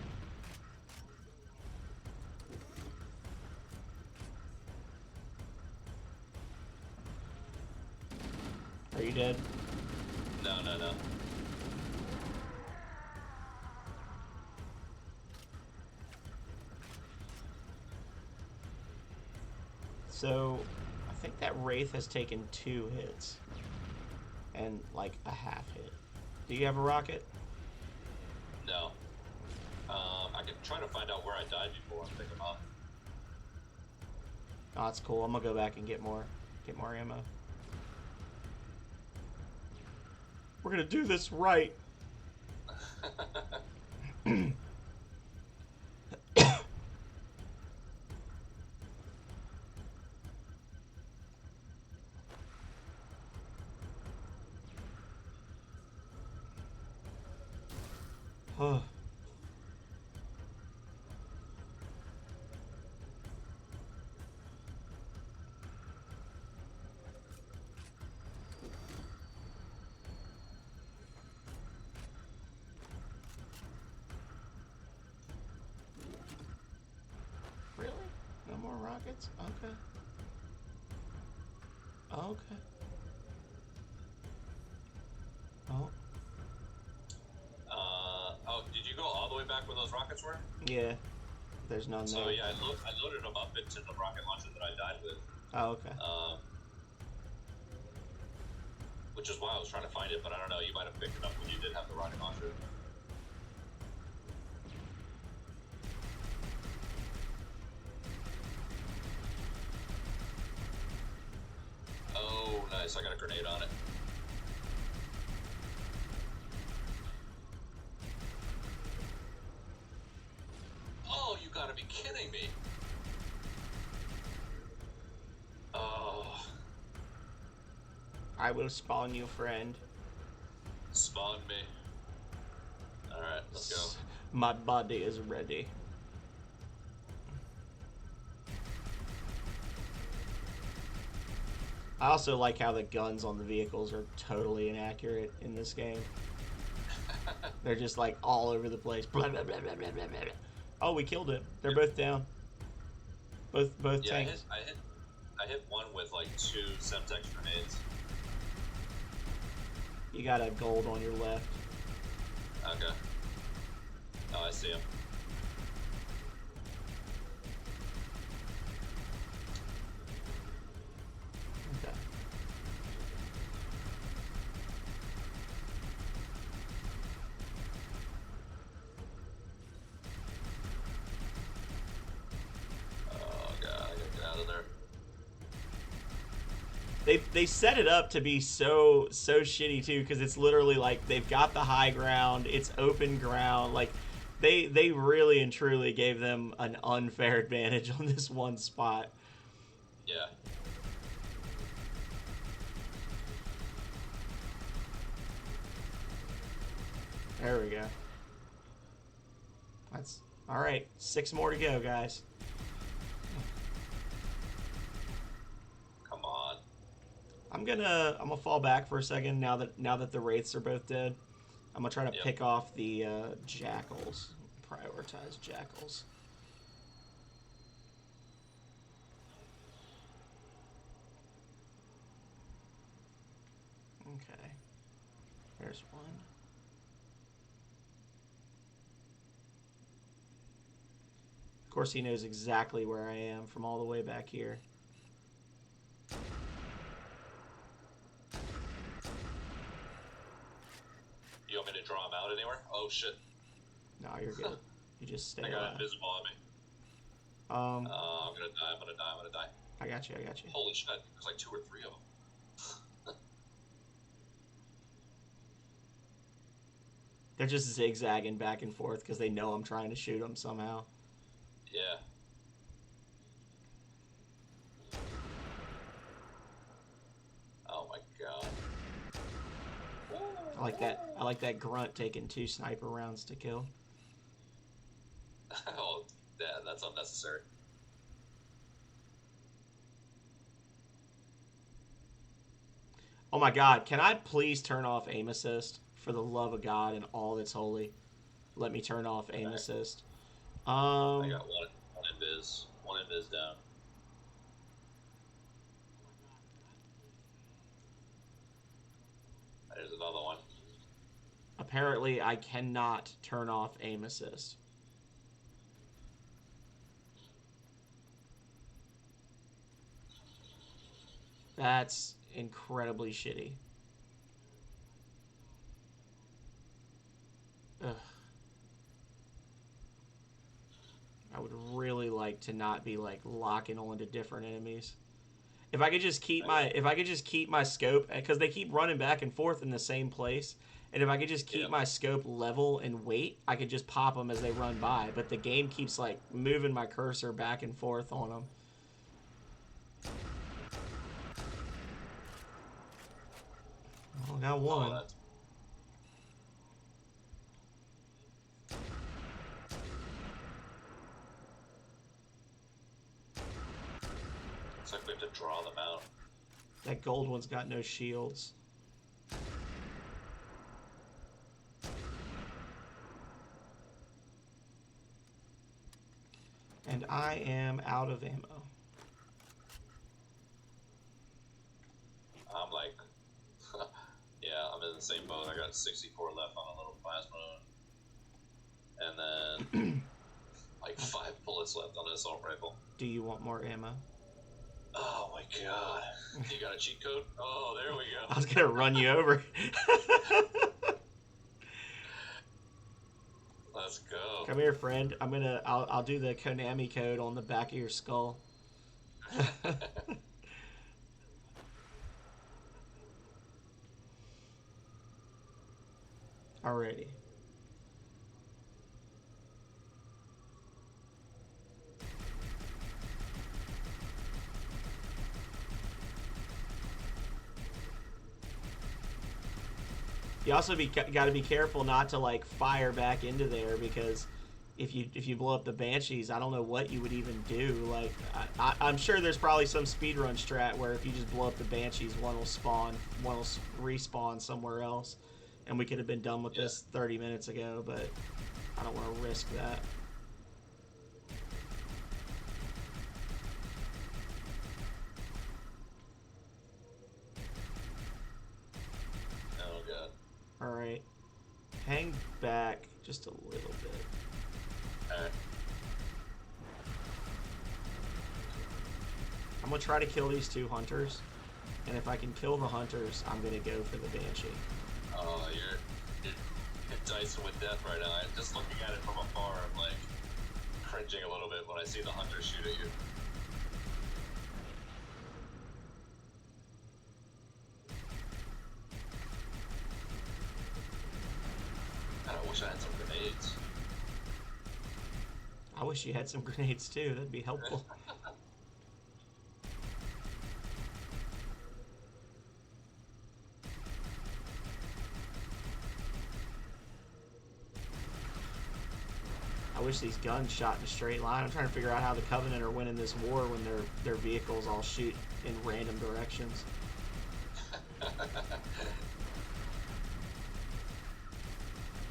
Are you dead? No. So, I think that Wraith has taken 2 hits. And, like, a half hit. Do you have a rocket? No. I can try to find out where I died before and pick him up. Oh, that's cool. I'm gonna go back and get more ammo. We're gonna do this right. Oh. Really? No more rockets? Okay. Okay. Oh. Oh, did you go all the way back where those rockets were? Yeah. There's none So there. yeah, I loaded them up into the rocket launcher that I died with. Oh, okay. Which is why I was trying to find it, but I don't know, you might have picked it up when you did have the rocket launcher. Oh, nice, I got a grenade on it. Oh, you gotta be kidding me! Oh, I will spawn you, friend. spawn me. Alright, let's go. My body is ready. I also like how the guns on the vehicles are totally inaccurate in this game. They're just like all over the place. Blah, blah, blah, blah, blah, blah, blah. Oh, we killed it. They're both down. Both Yeah, tanks. I hit one with like 2 Semtex grenades. You got a gold on your left. Okay. Oh, I see him. Okay. Oh god, I gotta get out of there. They set it up to be so shitty too, because it's literally like they've got the high ground, it's open ground, like they really and truly gave them an unfair advantage on this one spot. Yeah. There we go. That's all right. 6 more to go, guys. Come on. I'm gonna fall back for a second now that the wraiths are both dead. I'm gonna try to pick off the jackals. Prioritize jackals. Okay. There's one. Of course, he knows exactly where I am from all the way back here. You want me to draw him out anywhere? Oh shit. No, you're good. You just stay I got alive. invisible on me. I'm gonna die. I got you. Holy shit, there's like 2 or 3 of them. They're just zigzagging back and forth because they know I'm trying to shoot them somehow. Yeah. Oh my god. I like that grunt taking 2 sniper rounds to kill. Oh, yeah, that's unnecessary. Oh my god, can I please turn off aim assist? For the love of God and all that's holy. Let me turn off aim assist. I got one invis down. There's another one. Apparently I cannot turn off aim assist. That's incredibly shitty. Ugh. I would really like to not be like locking onto different enemies. If I could just keep my scope, because they keep running back and forth in the same place, and if I could just keep my scope level and wait, I could just pop them as they run by. But the game keeps like moving my cursor back and forth on them. Oh, got one. Oh, it's like we have to draw them out. That gold one's got no shields. And I am out of ammo. I'm like, yeah, I'm in the same boat. I got 64 left on a little plasma. And then, like 5 bullets left on an assault rifle. Do you want more ammo? Oh my god. You got a cheat code? Oh, there we go. I was gonna run you over. Let's go. Come here, friend. I'll do the Konami code on the back of your skull. Alrighty. You also got to be careful not to like fire back into there, because if you blow up the Banshees, I don't know what you would even do. Like I'm sure there's probably some speedrun strat where if you just blow up the Banshees, one will spawn, one will respawn somewhere else, and we could have been done with this 30 minutes ago. But I don't want to risk that. Oh god. Alright. Hang back just a little bit. Alright. I'm going to try to kill these 2 hunters. And if I can kill the hunters, I'm going to go for the Banshee. Oh, you're dicing with death right now. Just looking at it from afar, I'm like cringing a little bit when I see the hunter shoot at you. I wish I had some grenades. I wish you had some grenades too. That'd be helpful. I wish these guns shot in a straight line. I'm trying to figure out how the Covenant are winning this war when their vehicles all shoot in random directions.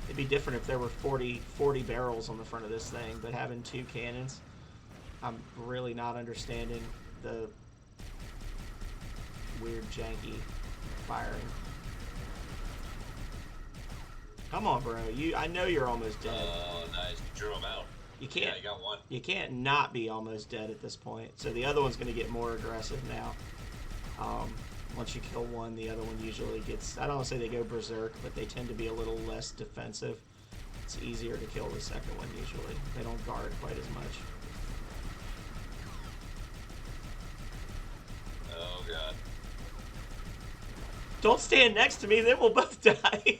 It'd be different if there were 40 barrels on the front of this thing, but having 2 cannons, I'm really not understanding the weird janky firing. Come on, bro. I know you're almost dead. Oh, nice. You drew him out. You can't. Yeah, you got one. You can't not be almost dead at this point. So the other one's going to get more aggressive now. Once you kill one, the other one usually gets... I don't want to say they go berserk, but they tend to be a little less defensive. It's easier to kill the second one usually. They don't guard quite as much. Oh god. Don't stand next to me, then we'll both die.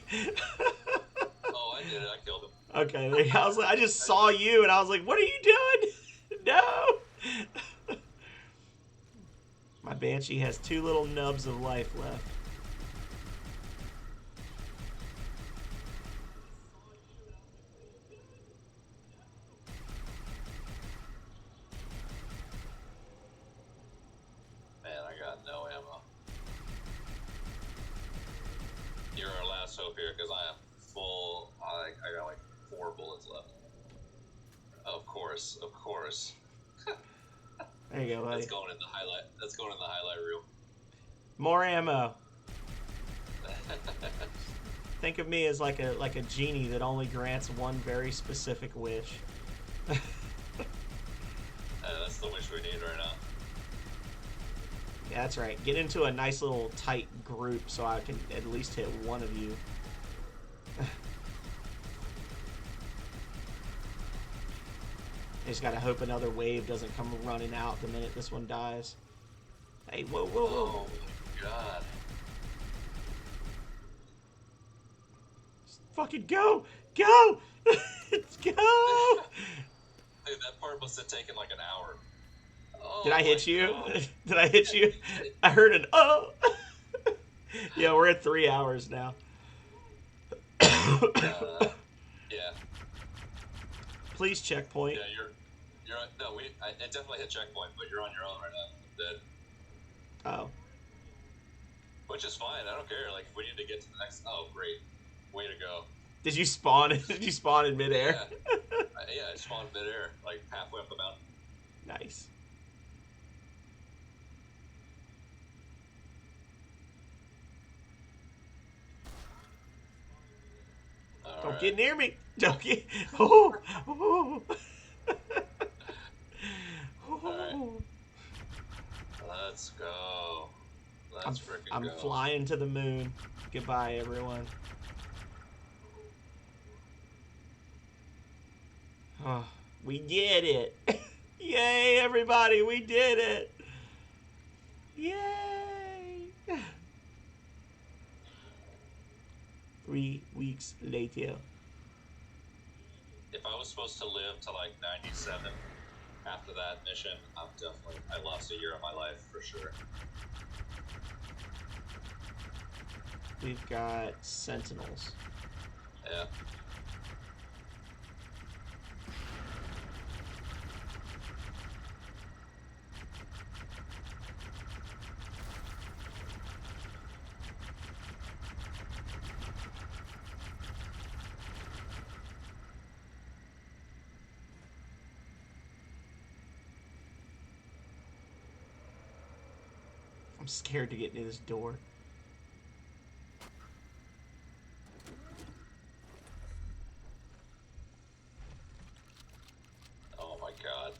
Oh, I did it. I killed him. Okay, there you go. I just saw you, and I was like, what are you doing? No! My Banshee has 2 little nubs of life left. Man, I got no ammo. You're our last hope here, because I am full. I got like 4 bullets left. Of course, of course. There you go, buddy. That's going in the highlight. That's going in the highlight reel. More ammo. Think of me as like a genie that only grants one very specific wish. That's the wish we need right now. Yeah, that's right. Get into a nice little tight group so I can at least hit one of you. I just gotta hope another wave doesn't come running out the minute this one dies. Hey, whoa, whoa, whoa. Oh my god. Just fucking go! Go! Let's go! Dude, that part must have taken like an hour. Oh Did I hit you? God. Did I hit you? I heard an oh! Yeah, we're at 3 hours now. Yeah. Please checkpoint. Yeah, you're on, no, I definitely hit checkpoint, but you're on your own right now. I'm dead. Oh. Which is fine, I don't care. Like, if we need to get to the next, oh, great. Way to go. Did you spawn? Did you spawn in midair? Yeah. Yeah, I spawned midair, like halfway up the mountain. Nice. Don't get near me. Don't get. Oh. Oh. Alright. Let's go. Let's freaking go. I'm flying to the moon. Goodbye, everyone. Oh, we did it. Yay, everybody, we did it. Yay. 3 weeks later. If I was supposed to live to like 97 after that mission, I lost a year of my life for sure. We've got sentinels. Yeah. I'm scared to get near this door. Oh my god.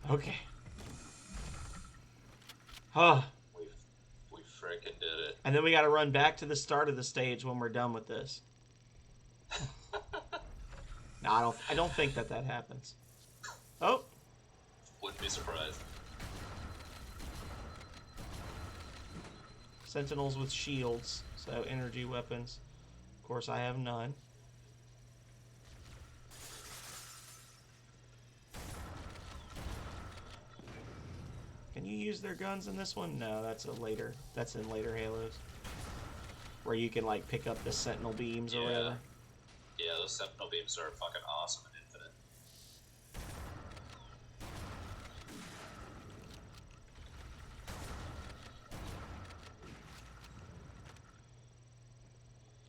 Okay. Huh. We freaking did it. And then we gotta run back to the start of the stage when we're done with this. No, I don't think that happens. Oh. Wouldn't be surprised. Sentinels with shields, so energy weapons. Of course, I have none. Can you use their guns in this one? No, that's in later Halos. Where you can like pick up the sentinel beams or whatever. Yeah, those sentinel beams are fucking awesome and infinite.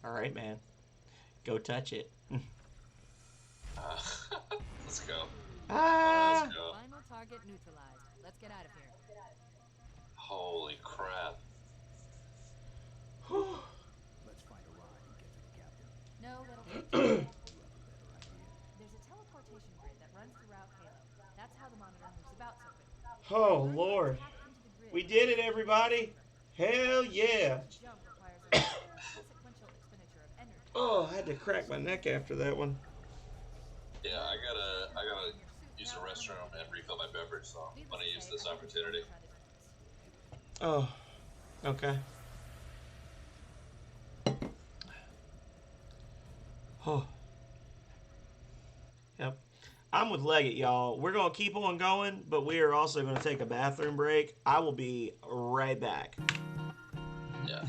Alright, man. Go touch it. Let's go. Ah! Let's go. Final target neutralized. Let's get out of here. Holy crap. Let's find a No, that'll take time. There's a teleportation grid that runs throughout Halo. That's how the monitor moves about so quickly. Oh, Learning how to Lord. tap into the grid We did it, is everybody. Hell yeah. each jump requires a rather consequential expenditure of energy. Oh, I had to crack my neck after that one. Yeah, I gotta use the restroom and refill my beverage, so I'm gonna use this opportunity. Oh, okay. Oh, yep. I'm with Leggett, y'all. We're going to keep on going, but we are also going to take a bathroom break. I will be right back. Yeah.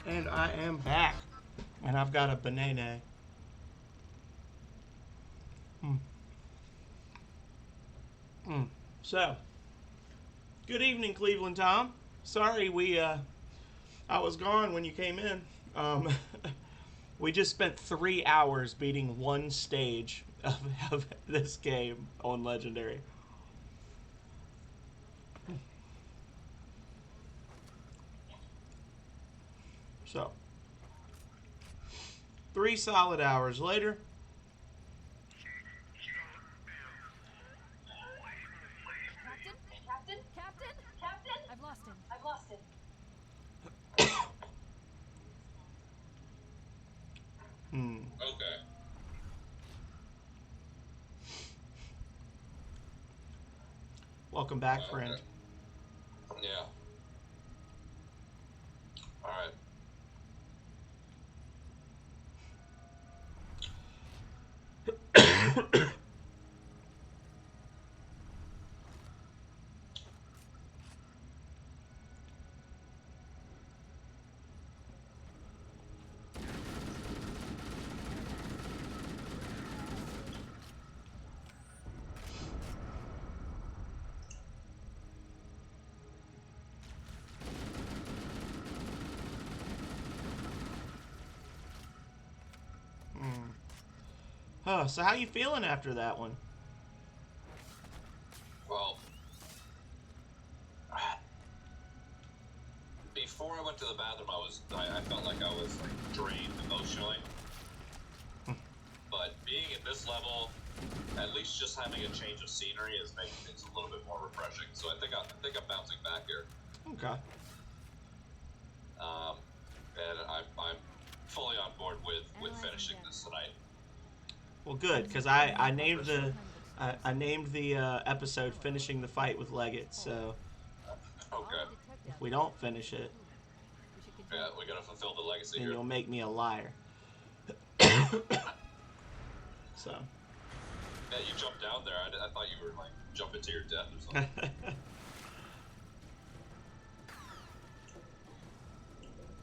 And I am back. And I've got a banana. So, good evening, Cleveland Tom. Sorry I was gone when you came in. We just spent 3 hours beating one stage of this game on Legendary. So, 3 solid hours later. Captain? I've lost him. Okay. Welcome back, friend. Okay. Yeah. All right. So how you feeling after that one? Well, before I went to the bathroom, I felt like I was like drained emotionally. But being at this level, at least just having a change of scenery is making things a little bit more refreshing. So I think I'm bouncing back here. Okay. And I'm fully on board with finishing this tonight. Well, good, because I named the episode "Finishing the Fight with Legate." So Okay. if we don't finish it, Yeah, we gotta fulfill the legacy then here. you'll make me a liar. So. Yeah, you jumped down there. I thought you were like jumping to your death or something.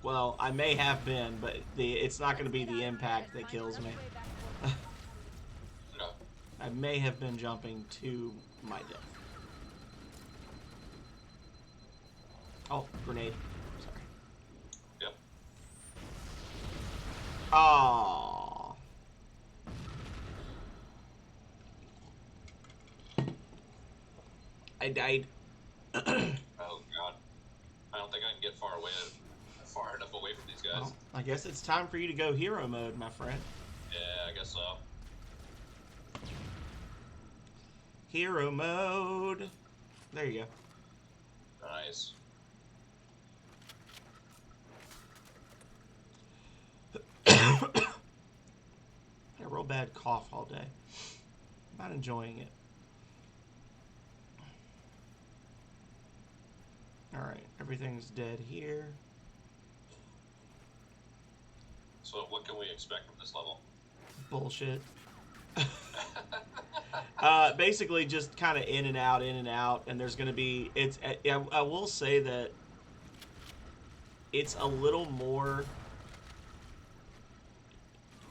Well, I may have been, but it's not going to be the impact that kills me. No. I may have been jumping to my death. Oh, grenade. Sorry. Yep. Oh. I died. Oh god. I don't think I can get far enough away from these guys. Well, I guess it's time for you to go hero mode, my friend. Yeah, I guess so. Hero mode. There you go. Nice. A real bad cough all day. Not enjoying it. Alright, everything's dead here. So what can we expect from this level? Bullshit. Basically just kind of in and out, and there's going to be... I will say that it's a little more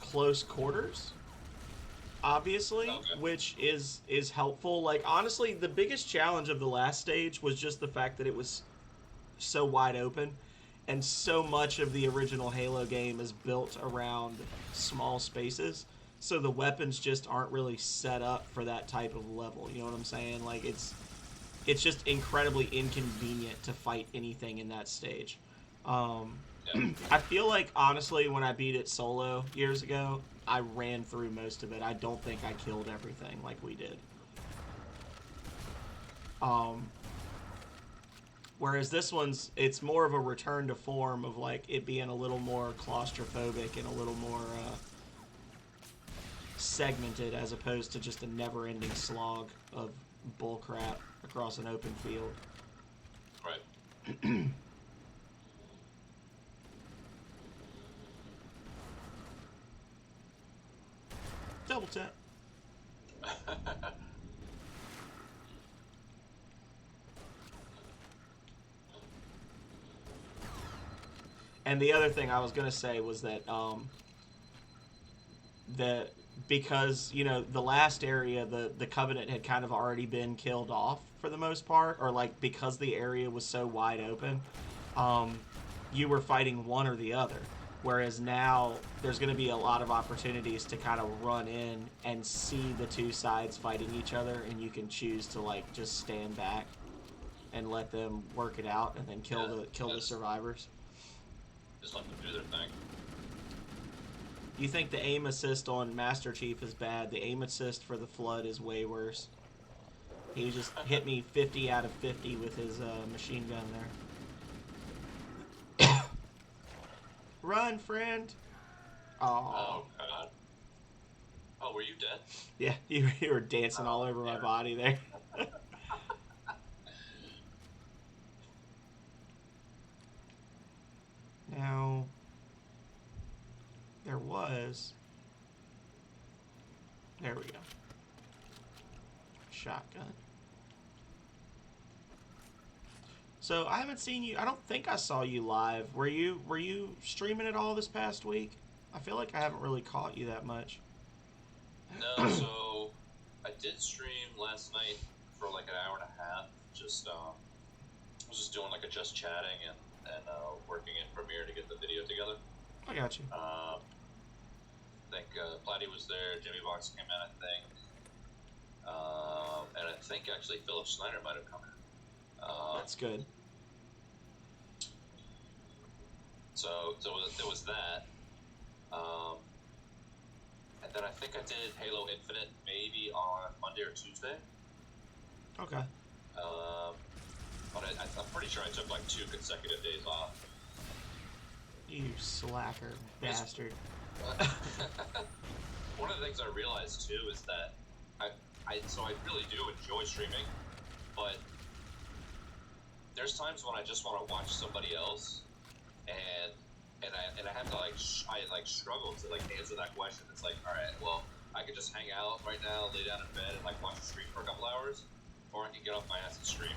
close quarters, obviously, Okay. which is helpful. Like, honestly, the biggest challenge of the last stage was just the fact that it was so wide open, and so much of the original Halo game is built around small spaces, so the weapons just aren't really set up for that type of level. You know what I'm saying? Like, it's just incredibly inconvenient to fight anything in that stage. I feel like, honestly, when I beat it solo years ago, I ran through most of it. I don't think I killed everything like we did. Whereas this one's, it's more of a return to form of, like, it being a little more claustrophobic and a little more segmented, as opposed to just a never-ending slog of bullcrap across an open field. Right. Double tap. And the other thing I was going to say was that because, you know, the last area, the Covenant had kind of already been killed off for the most part, or like because the area was so wide open, you were fighting one or the other. Whereas now there's going to be a lot of opportunities to kind of run in and see the two sides fighting each other, and you can choose to like just stand back and let them work it out, and then kill the survivors. Just let them do their thing. You think the aim assist on Master Chief is bad? The aim assist for the Flood is way worse. He just hit me 50 out of 50 with his machine gun there. Run, friend! Oh, God. Oh, were you dead? Yeah, you were dancing all over my body there. Now, there we go. Shotgun. So I haven't seen you. I don't think I saw you live. Were you streaming at all this past week? I feel like I haven't really caught you that much. No, so I did stream last night for like an hour and a half. Just I was just doing like a just chatting and working in Premiere to get the video together. I got you. think Platty was there. Jimmy Box came in, I think. And I think actually Philip Schneider might have come in. That's good. So there was that. And then I think I did Halo Infinite maybe on Monday or Tuesday. Okay. But I'm pretty sure I took like 2 consecutive days off. You slacker bastard. One of the things I realized too is that I really do enjoy streaming, but there's times when I just want to watch somebody else, and I have to I struggle to answer that question. It's like, all right, well, I could just hang out right now, lay down in bed, and watch a stream for a couple hours, or I can get off my ass and stream.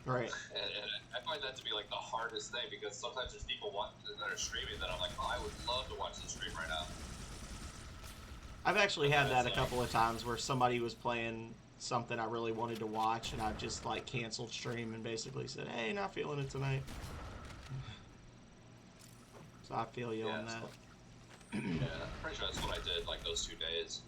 Right. And I find that to be the hardest thing, because sometimes there's people that are streaming that I'm like, oh, I would love to watch this stream right now. I've actually had that a couple of times where somebody was playing something I really wanted to watch, and I've just canceled stream and basically said, hey, not feeling it tonight. So I feel you on that. Yeah, I'm pretty sure that's what I did those 2 days.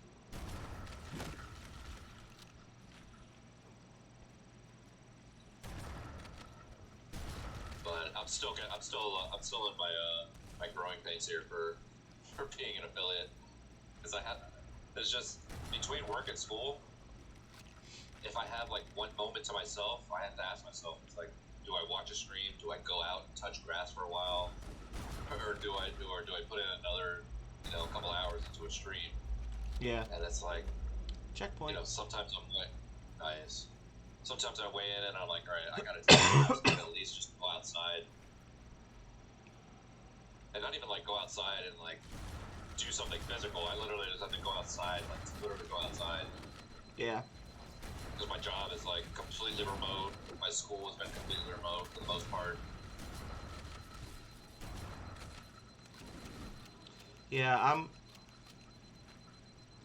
But I'm still in my growing pains here for being an affiliate, because it's just between work and school. If I have one moment to myself, I have to ask myself, it's do I watch a stream? Do I go out and touch grass for a while, or do I put in another couple hours into a stream? Yeah. And it's checkpoint. Sometimes I'm nice. Sometimes I weigh in and I'm like, all right, I gotta take a rest and at least just go outside. And not even go outside and do something physical. I literally just have to go outside, literally go outside. Yeah. Because my job is completely remote. My school has been completely remote for the most part. Yeah,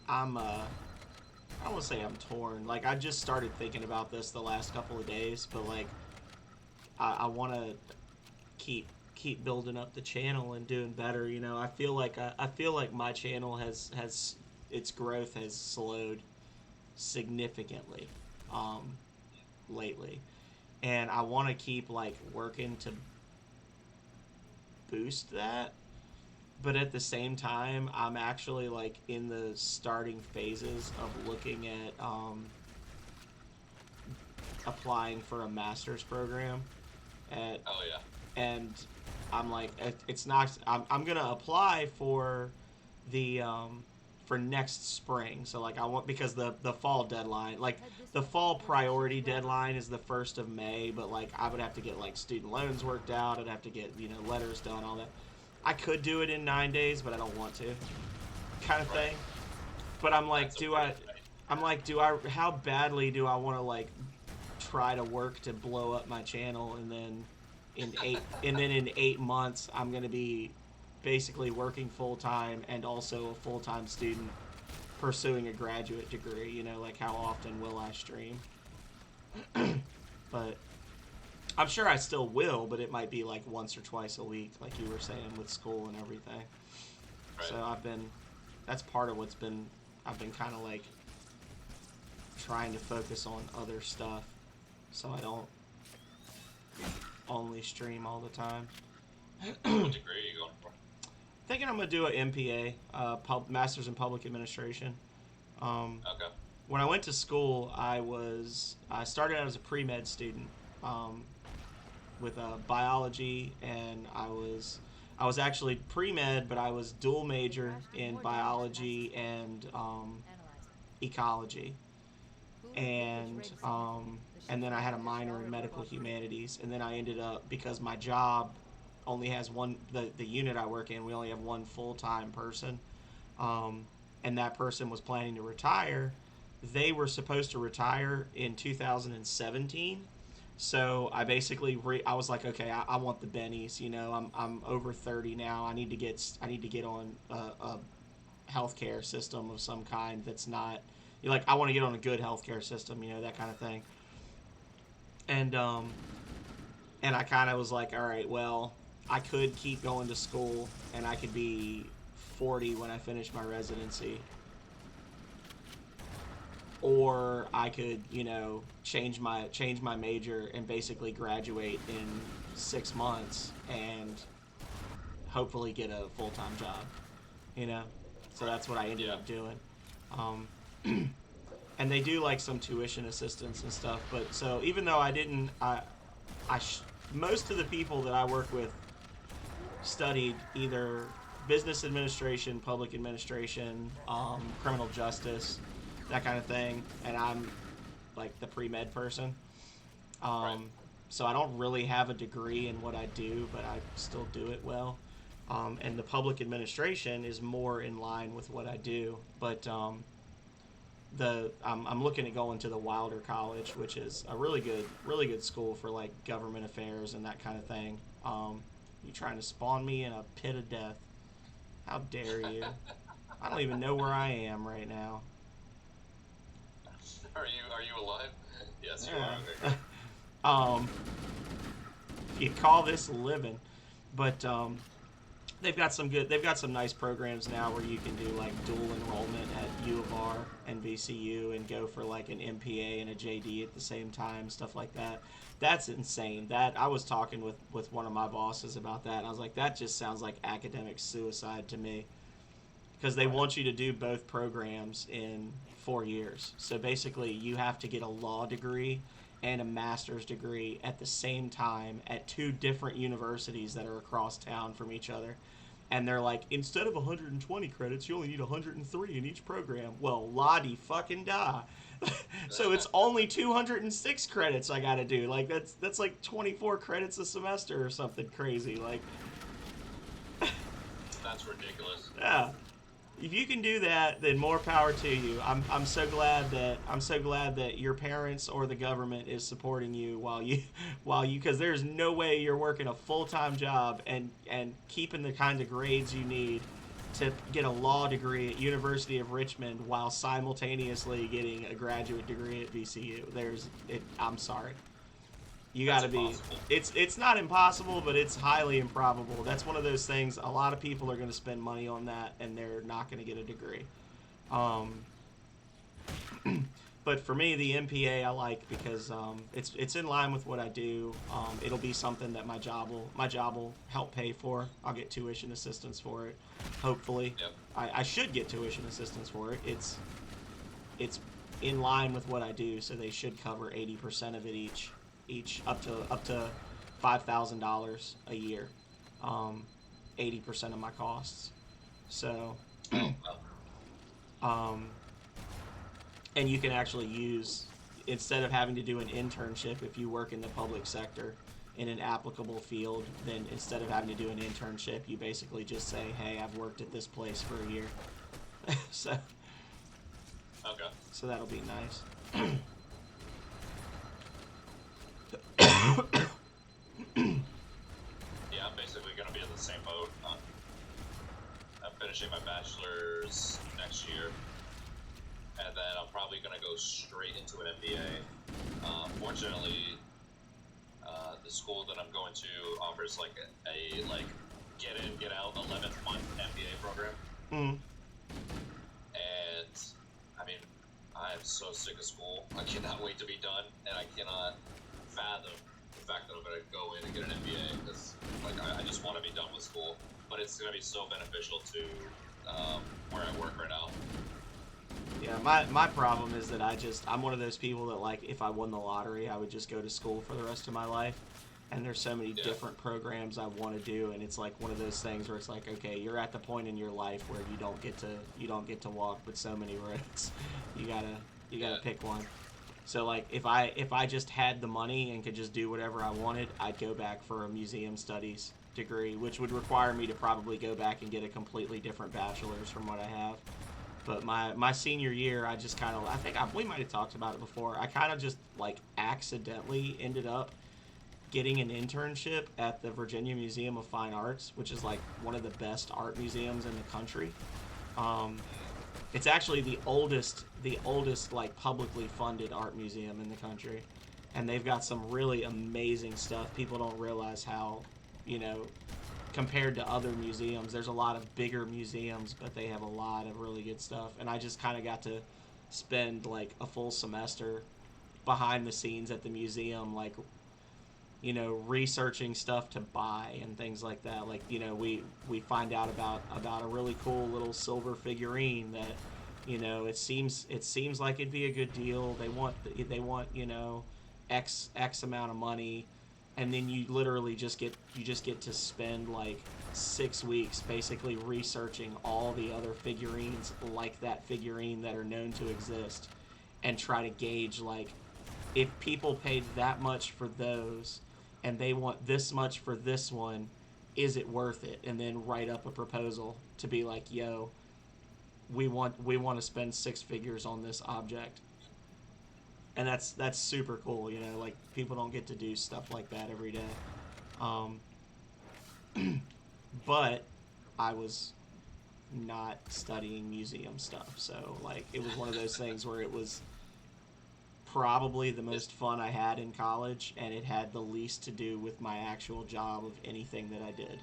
I don't want to say I'm torn. I just started thinking about this the last couple of days, but I want to keep building up the channel and doing better. I feel like my channel has its growth has slowed significantly lately, and I want to keep working to boost that. But at the same time, I'm actually in the starting phases of looking at applying for a master's program at. Oh yeah. And I'm it's not. I'm gonna apply for the for next spring. So I want, because the fall deadline, the fall priority deadline is the 1st of May. But I would have to get student loans worked out. I'd have to get letters done, all that. I could do it in 9 days, but I don't want to, kind of thing. But I'm how badly do I want to try to work to blow up my channel, and then in 8 months I'm gonna be basically working full time and also a full time student pursuing a graduate degree. How often will I stream? But I'm sure I still will, but it might be once or twice a week, like you were saying, with school and everything. Right. So that's part of what's been, I've been kind of trying to focus on other stuff, so I don't only stream all the time. What degree are you going for? Thinking I'm going to do an MPA, Master's in Public Administration. Okay. When I went to school, I started out as a pre-med student. With biology, and I was actually pre-med, but I was dual major in biology and ecology, and then I had a minor in medical humanities, and then I ended up, because my job only has one, the unit I work in, we only have one full-time person, and that person was planning to retire. They were supposed to retire in 2017. So I basically I was like, okay, I want the bennies. I'm over 30 now. I need to get on a healthcare system of some kind that's not I want to get on a good healthcare system, that kind of thing. And I kind of was like, all right, well, I could keep going to school and I could be 40 when I finish my residency. Or I could, you know, change my major and basically graduate in 6 months and hopefully get a full-time job, you know? So that's what I ended up doing. And they do like some tuition assistance and stuff, but so even though I didn't, most of the people that I work with studied either business administration, public administration, criminal justice, that kind of thing, and I'm like the pre-med person. So I don't really have a degree in what I do, but I still do it well. And the public administration is more in line with what I do, but I'm looking at going to the Wilder College, which is a really good school for like government affairs and that kind of thing. You trying to spawn me in a pit of death? How dare you? I don't even know where I am right now. Are you alive? Yes, you are. You call this living, but they've got some nice programs now where you can do like dual enrollment at U of R and VCU and go for like an MPA and a JD at the same time, stuff like that. That's insane. That I was talking with one of my bosses about that, and I was like, that just sounds like academic suicide to me, because they want you to do both programs in 4 years. So basically, you have to get a law degree and a master's degree at the same time at 2 different universities that are across town from each other. And they're like, instead of 120 credits, you only need 103 in each program. Well, la-di fucking da. So it's only 206 credits I gotta do. Like, that's like 24 credits a semester or something crazy. Like, that's ridiculous. Yeah. If you can do that, then more power to you. I'm so glad that your parents or the government is supporting you while you because there's no way you're working a full-time job and keeping the kind of grades you need to get a law degree at University of Richmond while simultaneously getting a graduate degree at VCU. I'm sorry. You got to be. It's not impossible, but it's highly improbable. That's one of those things. A lot of people are going to spend money on that, and they're not going to get a degree. But for me, the MPA I like because it's in line with what I do. It'll be something that my job will help pay for. I'll get tuition assistance for it, hopefully. Yep. I should get tuition assistance for it. It's in line with what I do, so they should cover 80% of it each up to $5,000 a year, 80% of my costs. So, and you can actually use, instead of having to do an internship, if you work in the public sector in an applicable field, then instead of having to do an internship, you basically just say, hey, I've worked at this place for a year. So that'll be nice. Yeah, I'm basically going to be in the same boat. I'm finishing my bachelor's next year, and then I'm probably going to go straight into an MBA. Fortunately, the school that I'm going to offers like a get in, get out 11th month MBA program. And I mean, I'm so sick of school. I cannot wait to be done, and I cannot fathom the fact that I'm going to go in and get an MBA, because I just want to be done with school. But it's going to be so beneficial to where I work right now. Yeah, my problem is that I'm one of those people that, like, if I won the lottery, I would just go to school for the rest of my life. And there's so many different programs I want to do, and it's like one of those things where it's like, okay, you're at the point in your life where you don't get to walk with so many roads. You gotta pick one. So like if I just had the money and could just do whatever I wanted, I'd go back for a museum studies degree, which would require me to probably go back and get a completely different bachelor's from what I have. But my senior year, I just kind of, we might have talked about it before. I kind of just like accidentally ended up getting an internship at the Virginia Museum of Fine Arts, which is like one of the best art museums in the country. It's actually the oldest like publicly funded art museum in the country, and they've got some really amazing stuff. People don't realize how, compared to other museums. There's a lot of bigger museums, but they have a lot of really good stuff. And I just kind of got to spend like a full semester behind the scenes at the museum, like, you know, researching stuff to buy and things like that. Like, you know, we find out about a really cool little silver figurine that, you know, it seems like it'd be a good deal. They want you know, X amount of money, and then you literally just get to spend like 6 weeks basically researching all the other figurines like that figurine that are known to exist, and try to gauge, like, if people paid that much for those and they want this much for this one, is it worth it? And then write up a proposal to be like, yo, we want to spend 6 figures on this object. And that's super cool, you know, like, people don't get to do stuff like that every day. But I was not studying museum stuff, so, like, it was one of those things where it was probably the most fun I had in college, and it had the least to do with my actual job of anything that I did.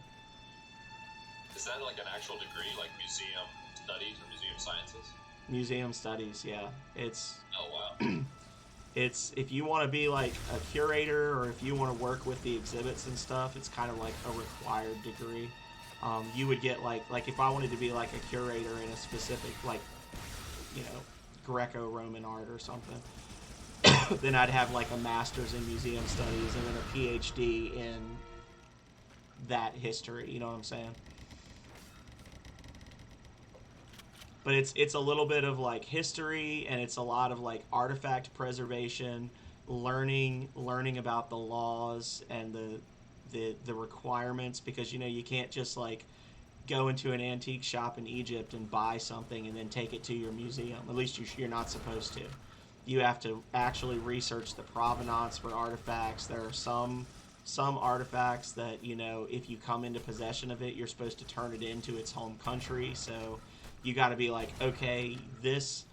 Is that like an actual degree, like museum studies or museum sciences? Museum studies, yeah. It's Oh wow. it's, if you want to be like a curator, or if you want to work with the exhibits and stuff, it's kind of like a required degree. You would get like if I wanted to be like a curator in a specific, like, you know, Greco-Roman art or something, then I'd have like a master's in museum studies and then a PhD in that history. You know what I'm saying? But it's a little bit of like history, and it's a lot of like artifact preservation, learning about the laws and the requirements, because, you know, you can't just like go into an antique shop in Egypt and buy something and then take it to your museum. At least you're not supposed to. You have to actually research the provenance for artifacts. There are some artifacts that, you know, if you come into possession of it, you're supposed to turn it into its home country. So you got to be like, okay, this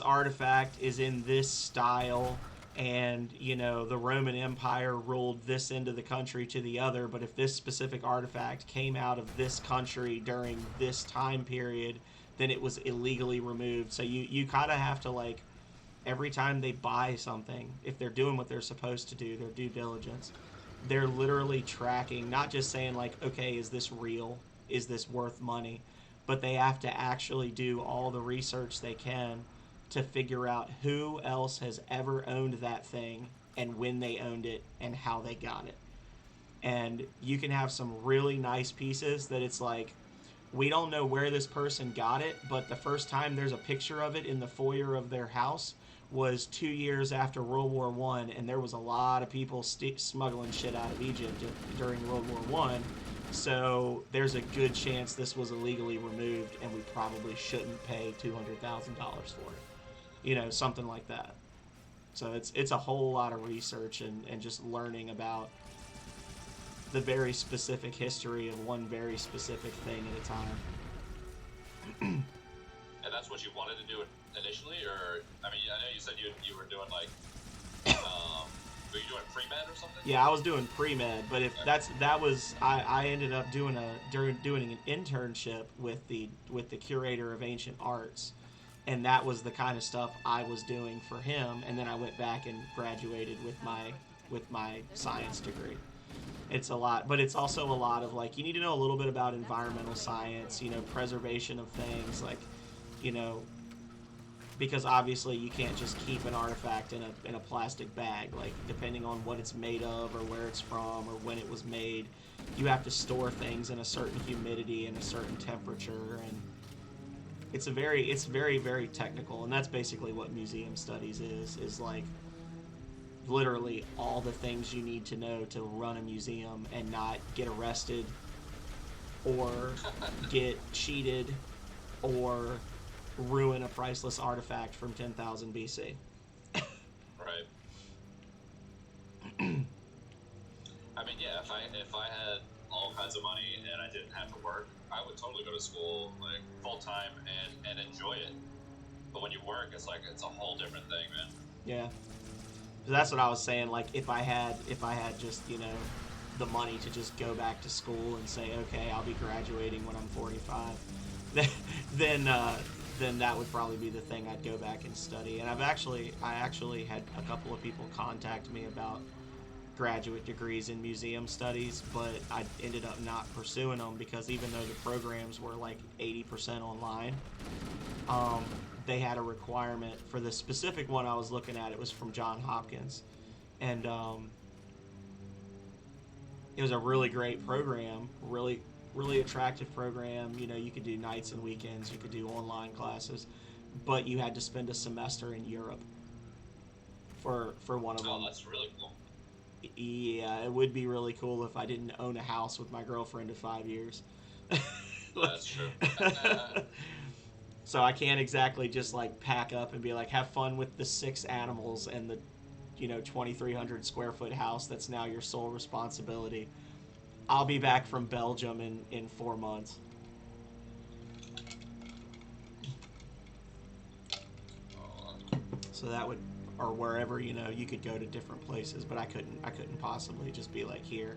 artifact is in this style, and, you know, the Roman Empire ruled this end of the country to the other, but if this specific artifact came out of this country during this time period, then it was illegally removed. So you kind of have to, like, every time they buy something, if they're doing what they're supposed to do, their due diligence, they're literally tracking, not just saying like, okay, is this real? Is this worth money? But they have to actually do all the research they can to figure out who else has ever owned that thing and when they owned it and how they got it. And you can have some really nice pieces that it's like, we don't know where this person got it, but the first time there's a picture of it in the foyer of their house was 2 years after World War I, and there was a lot of people smuggling shit out of Egypt during World War I. So there's a good chance this was illegally removed, and we probably shouldn't pay $200,000 for it. You know, something like that. So it's a whole lot of research and just learning about the very specific history of one very specific thing at a time. And that's what you wanted to do initially, or I mean, I know you said you were doing like, were you doing pre-med or something? Yeah, I was doing pre-med, but if I ended up doing an internship with the curator of ancient arts, and that was the kind of stuff I was doing for him, and then I went back and graduated with my science degree. It's a lot, but it's also a lot of like, you need to know a little bit about environmental science, you know, preservation of things, like, you know, because obviously you can't just keep an artifact in a plastic bag. Like, depending on what it's made of or where it's from or when it was made, you have to store things in a certain humidity and a certain temperature, and it's very, very technical. And that's basically what museum studies is like, literally all the things you need to know to run a museum and not get arrested or get cheated or ruin a priceless artifact from 10,000 BC. Right. I mean, yeah, if I had all kinds of money and I didn't have to work, I would totally go to school like full time and enjoy it. But when you work, it's like it's a whole different thing, man. Yeah. So that's what I was saying. Like, if I had just, you know, the money to just go back to school and say, okay, I'll be graduating when I'm 45, then that would probably be the thing I'd go back and study. And I actually had a couple of people contact me about graduate degrees in museum studies, but I ended up not pursuing them because even though the programs were like 80% online, they had a requirement for the specific one I was looking at. It was from Johns Hopkins, and it was a really great program, really attractive program. You know, you could do nights and weekends, you could do online classes, but you had to spend a semester in Europe for one of them. Oh, that's really cool. Yeah, it would be really cool if I didn't own a house with my girlfriend of 5 years. That's true. So I can't exactly just like pack up and be like, have fun with the 6 animals and the, 2,300 square foot house that's now your sole responsibility. I'll be back from Belgium in 4 months. So that would, or wherever, you could go to different places, but I couldn't possibly just be like, here,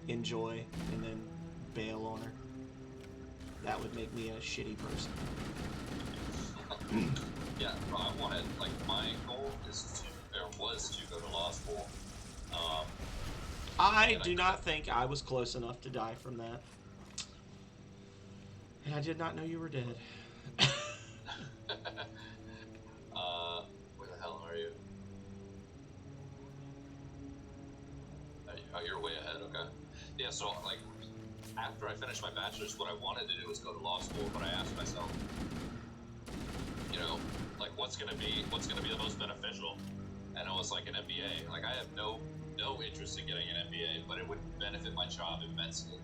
enjoy, and then bail on her. That would make me a shitty person. Yeah, I wanted, like, my goal was to go to law school. I do not think I was close enough to die from that. And I did not know you were dead. Where the hell are you? Oh, you're way ahead, okay. Yeah, so, like, after I finished my bachelor's, what I wanted to do was go to law school, but I asked myself, like, what's gonna be the most beneficial? And it was like an MBA. Like, I have no interest in getting an MBA, but it would benefit my job immensely.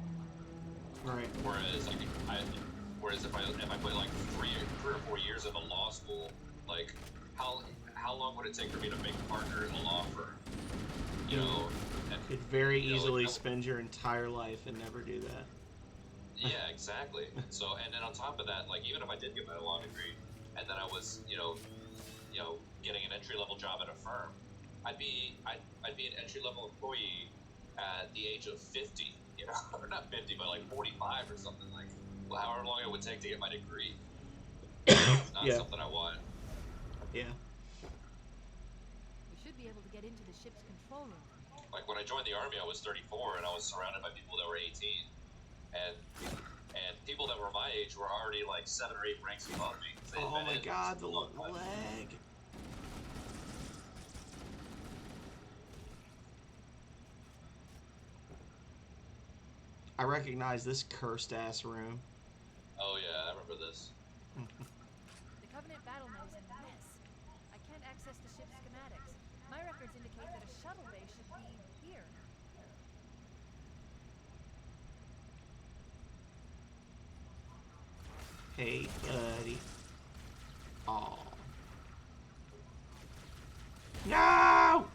Right. Whereas if I put like 3 or 4 years in a law school, like how long would it take for me to make a partner in a law firm? And could very easily spend your entire life and never do that. Yeah, exactly. So, and then on top of that, like, even if I did get my law degree, and then I was, getting an entry-level job at a firm, I'd be an entry-level employee at the age of 50, or not 50, but like 45 or something, like, well, however long it would take to get my degree. It's not something I want. Yeah. We should be able to get into the ship's control room. Like, when I joined the Army, I was 34, and I was surrounded by people that were 18. And people that were my age were already like 7 or 8 ranks above me. Oh my god, the leg. I recognize this cursed ass room. Oh yeah, I remember this. The Covenant battle net is a mess. I can't access the ship's schematics. My records indicate that a shuttle bay should be here. Hey, buddy. Aw. No!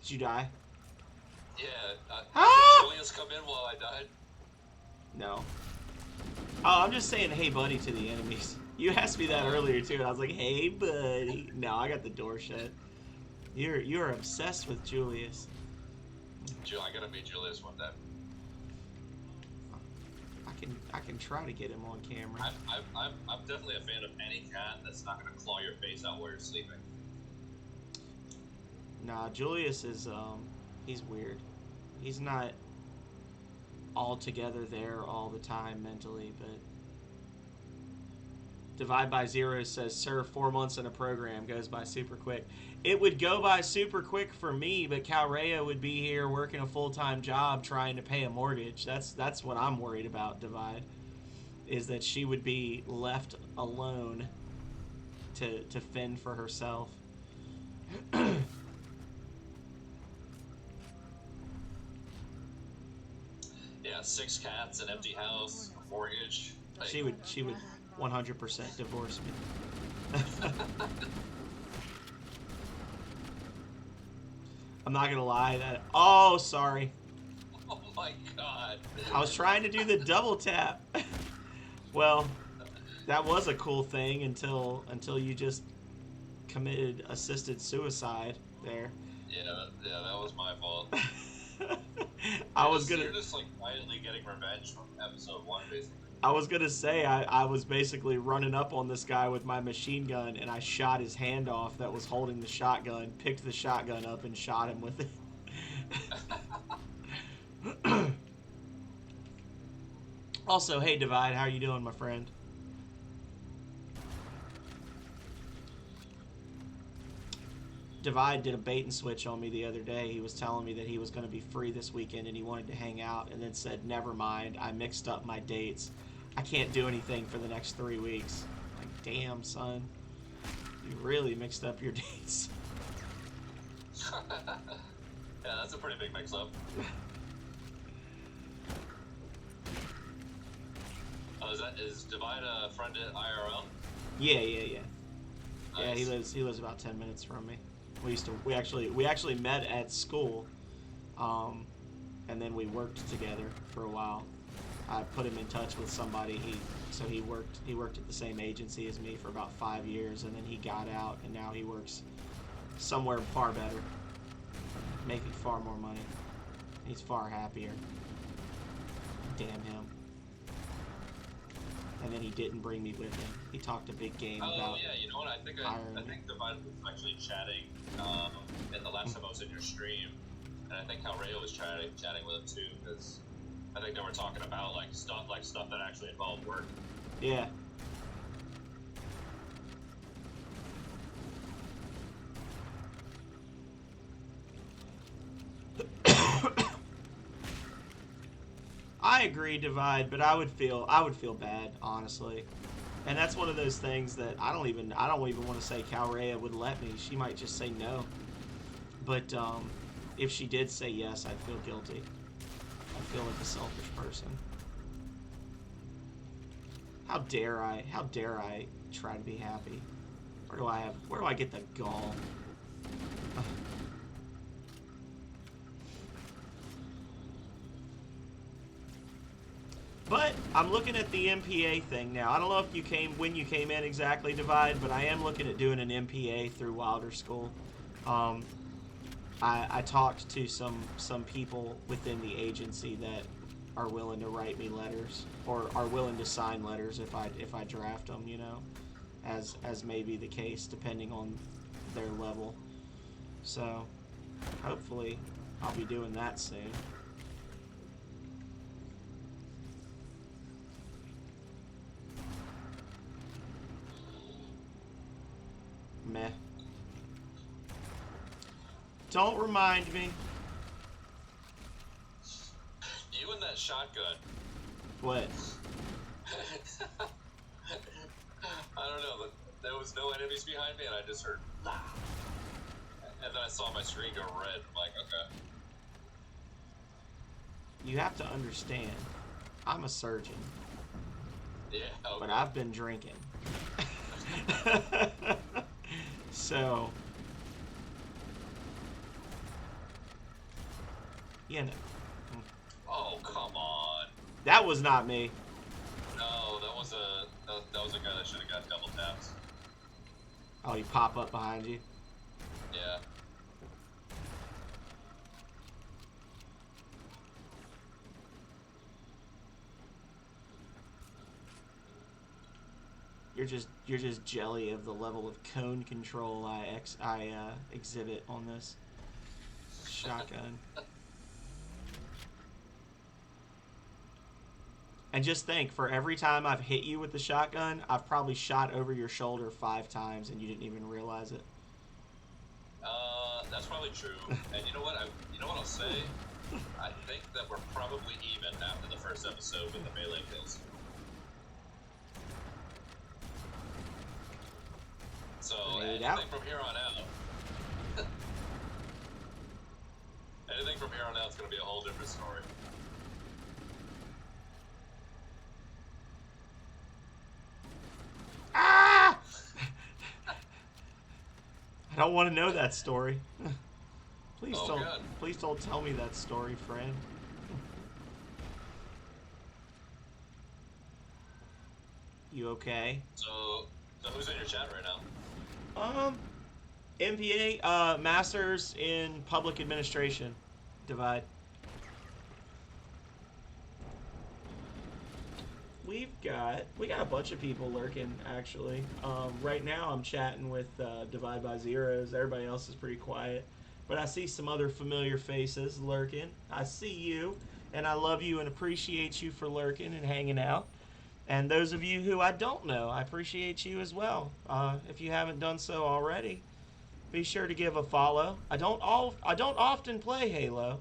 Did you die? Yeah. Did Julius come in while I died? No. Oh, I'm just saying hey, buddy, to the enemies. You asked me that earlier, too, and I was like, hey, buddy. No, I got the door shut. You're obsessed with Julius. I gotta meet Julius one day. I can try to get him on camera. I'm definitely a fan of any cat that's not gonna claw your face out while you're sleeping. Nah, Julius is he's weird. He's not altogether there all the time mentally, but Divide by Zero says, sir, 4 months in a program goes by super quick. It would go by super quick for me, but Calrea would be here working a full-time job trying to pay a mortgage. That's what I'm worried about, Divide, is that she would be left alone to fend for herself. Yeah, 6 cats, an empty house, a mortgage. Like, She would 100% divorce me. I'm not gonna lie. Oh, sorry. Oh my god. I was trying to do the double tap. Well, that was a cool thing until you just committed assisted suicide there. Yeah, that was my fault. You're just like quietly getting revenge from episode 1, basically. I was gonna say I was basically running up on this guy with my machine gun, and I shot his hand off that was holding the shotgun, picked the shotgun up, and shot him with it. Also, hey Divide, how you doing, my friend? Divide did a bait and switch on me the other day. He was telling me that he was going to be free this weekend and he wanted to hang out, and then said, never mind, I mixed up my dates. I can't do anything for the next 3 weeks. Like, damn, son. You really mixed up your dates. Yeah, that's a pretty big mix-up. Oh, is Divide a friend at IRL? Yeah. Nice. Yeah, he lives about 10 minutes from me. We actually met at school, and then we worked together for a while. I put him in touch with somebody. He worked at the same agency as me for about 5 years, and then he got out, and now he works somewhere far better, making far more money. He's far happier. Damn him. And then he didn't bring me with him. He talked a big game about. Oh yeah, you know what? I think Divide was actually chatting in the last time I was in your stream, and I think Calreo was chatting with him too, because I think they were talking about stuff that actually involved work. Yeah. I agree, Divide, but I would feel bad, honestly. And that's one of those things that I don't even want to say Calrea would let me. She might just say no. But if she did say yes, I'd feel guilty. I'd feel like a selfish person. How dare I try to be happy? Where do I get the gall? But I'm looking at the MPA thing now. I don't know if when you came in exactly, Divide, but I am looking at doing an MPA through Wilder School. I talked to some people within the agency that are willing to write me letters, or are willing to sign letters if I draft them, you know, as may be the case depending on their level. So hopefully I'll be doing that soon. Meh. Don't remind me. You and that shotgun. What? I don't know, but there was no enemies behind me, and I just heard, and then I saw my screen go red. I'm like, okay. You have to understand, I'm a surgeon. Yeah. Okay. But I've been drinking. So, you know. Oh, come on. That was not me. No, that was a guy that should have got double taps. Oh, he pop up behind you? Yeah. You're just jelly of the level of cone control I exhibit on this shotgun. And just think, for every time I've hit you with the shotgun, I've probably shot over your shoulder 5 times and you didn't even realize it. That's probably true. And you know what? I'll say? I think that we're probably even after the first episode with the melee kills. So anything from here on out, anything from here on out is going to be a whole different story. Ah! I don't want to know that story. Please don't tell me that story, friend. You okay? So who's in your chat right now? MPA, Masters in Public Administration, Divide. We got a bunch of people lurking, actually. Right now I'm chatting with Divide by Zeros. Everybody else is pretty quiet. But I see some other familiar faces lurking. I see you, and I love you and appreciate you for lurking and hanging out. And those of you who I don't know, I appreciate you as well. If you haven't done so already, be sure to give a follow. I don't often play Halo.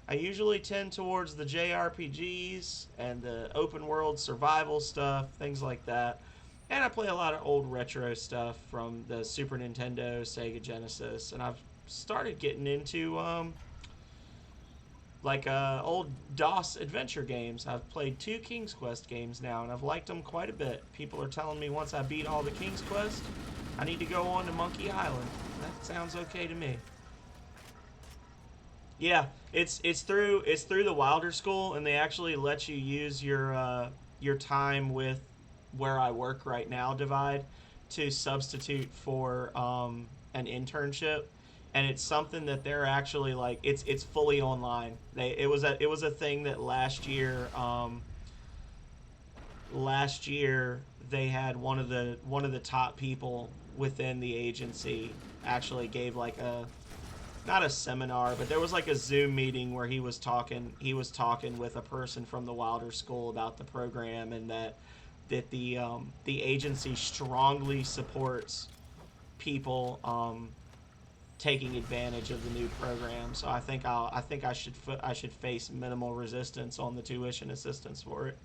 I usually tend towards the JRPGs and the open world survival stuff, things like that. And I play a lot of old retro stuff from the Super Nintendo, Sega Genesis, and I've started getting into old DOS adventure games. I've played 2 King's Quest games now, and I've liked them quite a bit. People are telling me once I beat all the King's Quest, I need to go on to Monkey Island. That sounds okay to me. Yeah, it's through the Wilder School, and they actually let you use your time with where I work right now, Divide, to substitute for an internship, and it's something that they're actually like it's fully online. It was a thing that last year they had one of the top people within the agency actually gave like a not a seminar, but there was like a Zoom meeting where he was talking with a person from the Wilder School about the program, and that the agency strongly supports people taking advantage of the new program. So I think I should face minimal resistance on the tuition assistance for it.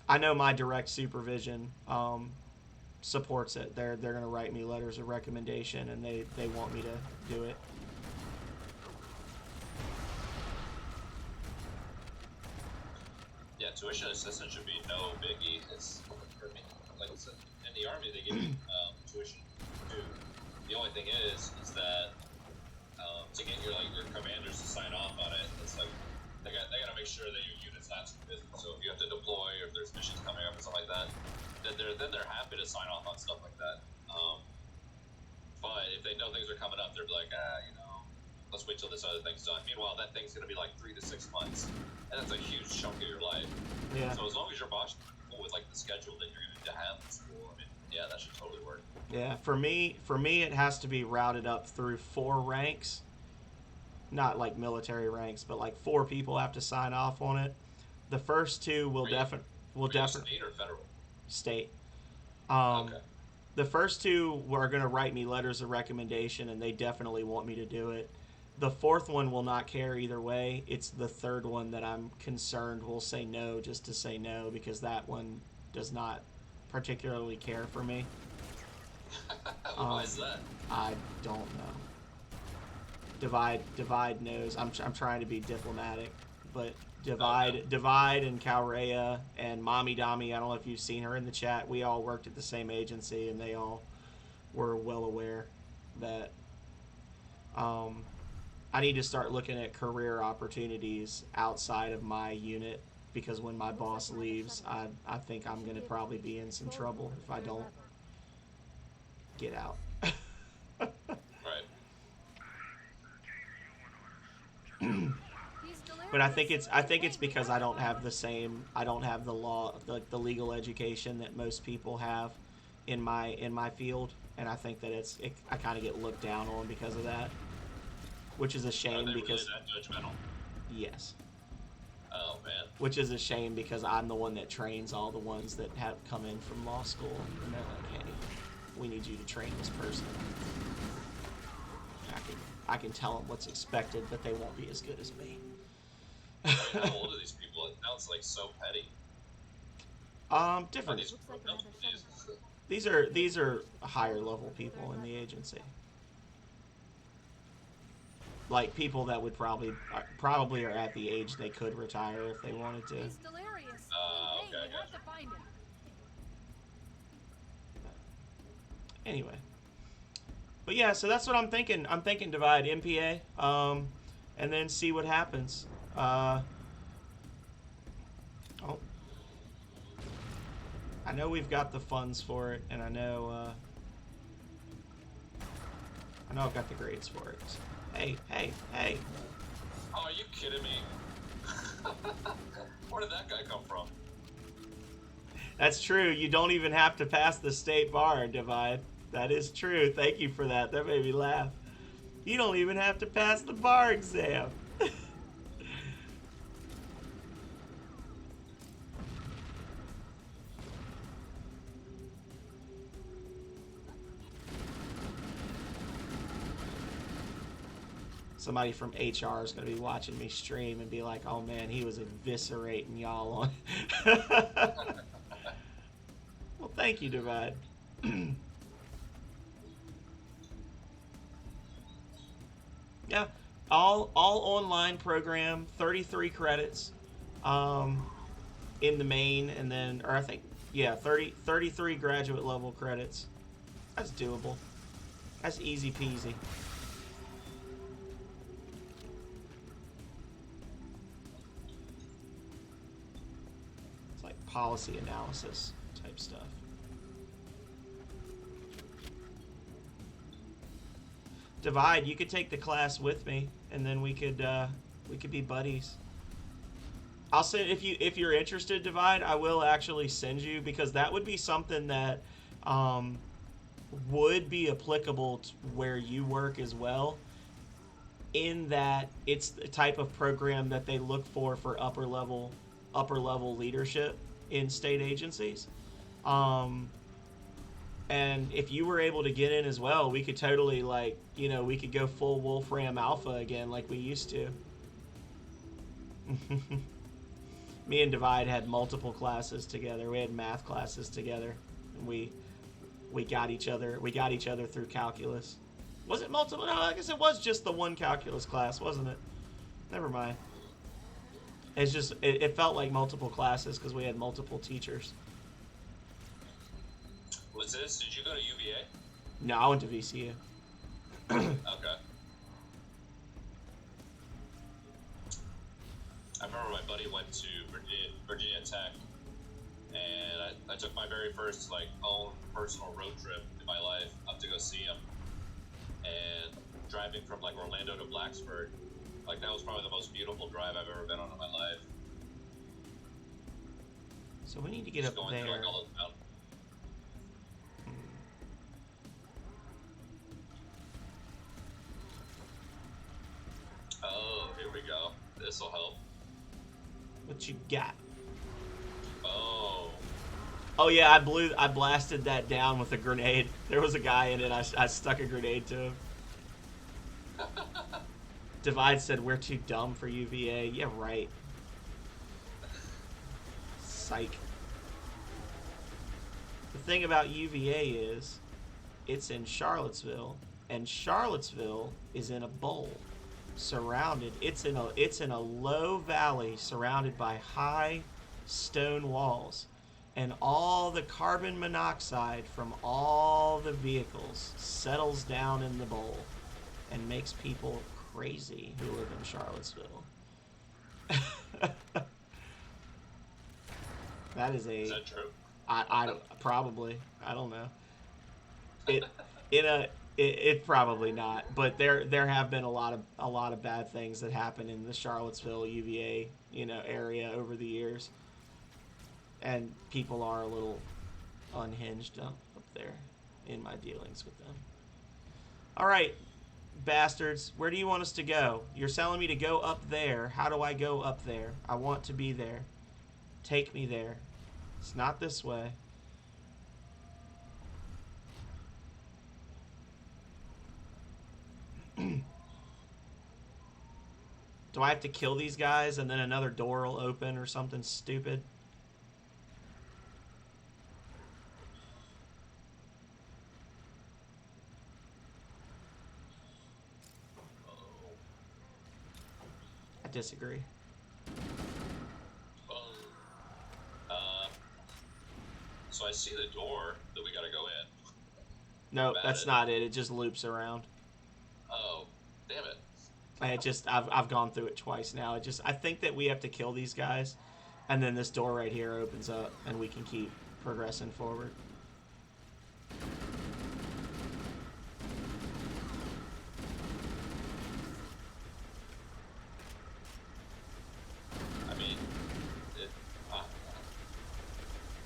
I know my direct supervision supports it. They're going to write me letters of recommendation, and they want me to do it. Yeah, tuition assistance should be no biggie. It's for me, like I said, in the Army they give you tuition too. The only thing is that to get your commanders to sign off on it, it's like they gotta make sure that your unit's not too busy. So if you have to deploy, or if there's missions coming up or something like that, then they're happy to sign off on stuff like that. But if they know things are coming up, they're like, let's wait till this other thing's done. Meanwhile, that thing's gonna be like 3 to 6 months, and that's a huge chunk of your life. Yeah. So as long as your boss is cool with like the schedule that you're going to have in school, I mean, yeah, that should totally work. Yeah, for me, it has to be routed up through 4 ranks. Not like military ranks, but like 4 people have to sign off on it. The first 2 will definitely State or federal? State. Okay. The first 2 are going to write me letters of recommendation, and they definitely want me to do it. The 4th one will not care either way. It's the 3rd one that I'm concerned will say no just to say no, because that one does not particularly care for me. Why is that? I don't know. Divide knows. I'm trying to be diplomatic, but Divide and Calrea and Mommy Dami, I don't know if you've seen her in the chat. We all worked at the same agency, and they all were well aware that I need to start looking at career opportunities outside of my unit, because when my boss leaves, I think I'm going to probably be in some trouble if I don't get out. Right. But I think it's because I don't have the law, the legal education that most people have in my field, and I think that I kind of get looked down on because of that, which is a shame because really that judgmental? Yes. Oh man. Which is a shame because I'm the one that trains all the ones that have come in from law school, and they're like, hey, we need you to train this person. I can tell them what's expected, but they won't be as good as me. How old are these people? It sounds like so petty. Different. These, These are higher level people in the agency. Like people that would probably are at the age they could retire if they wanted to. He's delirious. Okay, We have to find him. Anyway. But yeah, so that's what I'm thinking. I'm thinking divide MPA, and then see what happens. I know we've got the funds for it, and I know I know I've got the grades for it. Hey, hey, hey. Oh, are you kidding me? Where did that guy come from? That's true. You don't even have to pass the state bar, Divide. That is true. Thank you for that. That made me laugh. You don't even have to pass the bar exam. Somebody from HR is going to be watching me stream and be like, oh man, he was eviscerating y'all on. Well, thank you, Divide. Yeah, all online program, 33 credits in the main, and then, or I think, yeah, 33 graduate level credits. That's doable. That's easy peasy. It's like policy analysis type stuff. Divide, you could take the class with me, and then we could be buddies. I'll send if you're interested, Divide. I will actually send you, because that would be something that would be applicable to where you work as well. In that it's the type of program that they look for upper level leadership in state agencies. And if you were able to get in as well, we could totally, like, you know, we could go full Wolfram Alpha again like we used to. Me and Divide had multiple classes together. We had math classes together, and we got each other through calculus. Was it multiple? No, I guess it was just the one calculus class, wasn't it? Never mind. It's just it felt like multiple classes because we had multiple teachers. Was this? Did you go to UVA? No, I went to VCU. Okay. I remember my buddy went to Virginia Tech, and I took my very first, like, own personal road trip in my life up to go see him. And driving from, like, Orlando to Blacksburg, like, that was probably the most beautiful drive I've ever been on in my life. So we need to get Just up going there. through, like, all those mountains. Oh, here we go. This'll help. What you got? Oh. Oh yeah, I blasted that down with a grenade. There was a guy in it. I stuck a grenade to him. Divide said we're too dumb for UVA. Yeah, right. Psych. The thing about UVA is, it's in Charlottesville, and Charlottesville is in a bowl, surrounded. It's in a low valley surrounded by high stone walls, and all the carbon monoxide from all the vehicles settles down in the bowl and makes people crazy who live in Charlottesville. That is a. Is that true? I probably, I don't know. It probably not, but there have been a lot of bad things that happen in the Charlottesville UVA area over the years, and people are a little unhinged up there in my dealings with them. All right, bastards, where do you want us to go? You're telling me to go up there. How do I go up there? I want to be there. Take me there. It's not this way. Do I have to kill these guys and then another door will open or something stupid? I disagree. So I see the door that we gotta go in. No, that's not it. It just loops around. Oh, damn it. I've gone through it twice now. I think that we have to kill these guys, and then this door right here opens up, and we can keep progressing forward.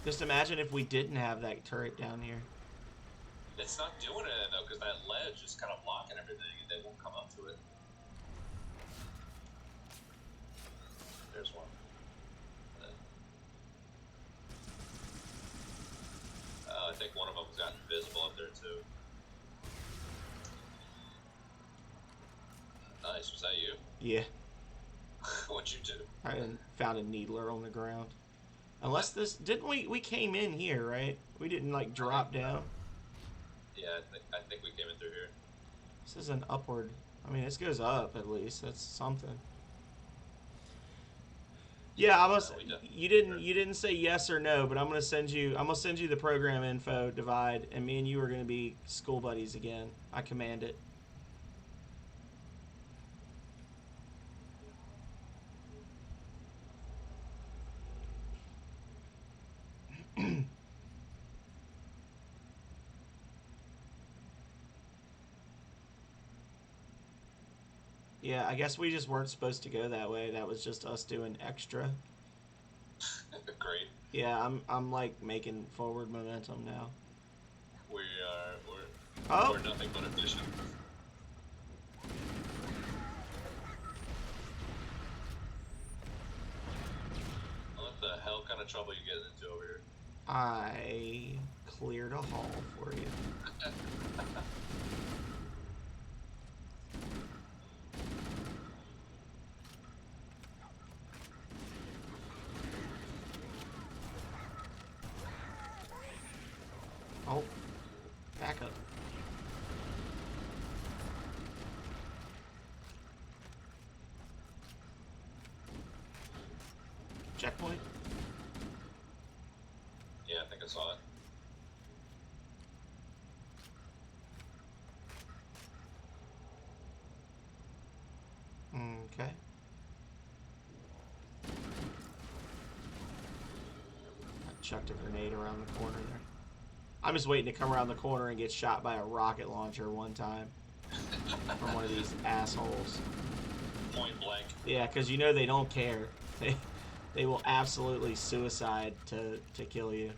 Just imagine if we didn't have that turret down here. It's not doing it though, because that ledge is kind of blocking everything, and they won't come up to it. There's one. I think one of them's got invisible up there too. Nice. Was that you? Yeah. What'd you do? I found a needler on the ground. Unless this... Didn't we came in here, right? We didn't, like, drop down. Yeah, I think we came in through here. This is an upward... I mean, this goes up, at least. That's something. Yeah, I must... You didn't say yes or no, but I'm gonna send you the program info, Divide, and me and you are gonna be school buddies again. I command it. Yeah, I guess we just weren't supposed to go that way. That was just us doing extra. Great. Yeah, I'm like making forward momentum now. We're nothing but efficient. What the hell kind of trouble you getting into over here? I cleared a hall for you. Oh, back up. Checkpoint. Yeah, I think I saw it. Okay. I chucked a grenade around the corner there. I'm just waiting to come around the corner and get shot by a rocket launcher one time from one of these assholes. Point blank. Yeah, because you know they don't care. They will absolutely suicide to kill you.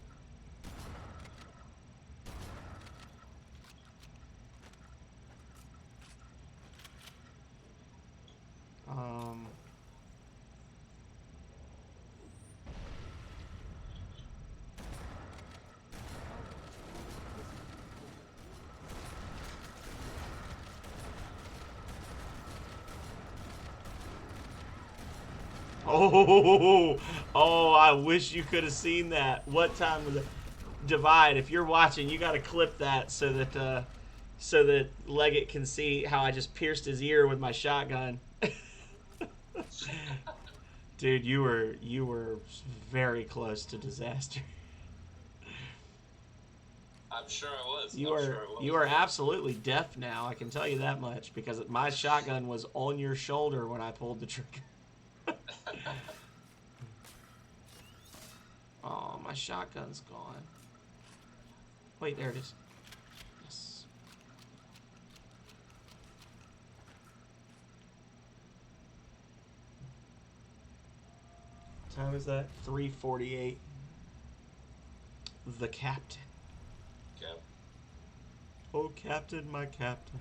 Oh, I wish you could have seen that. What time was it? Divide, if you're watching, you got to clip that so that Legate can see how I just pierced his ear with my shotgun. Dude, you were very close to disaster. I'm sure I was. You are absolutely deaf now, I can tell you that much, because my shotgun was on your shoulder when I pulled the trigger. Oh, my shotgun's gone. Wait, there it is. Yes. What time is that? 3:48. The captain. Cap. Oh, captain, my captain.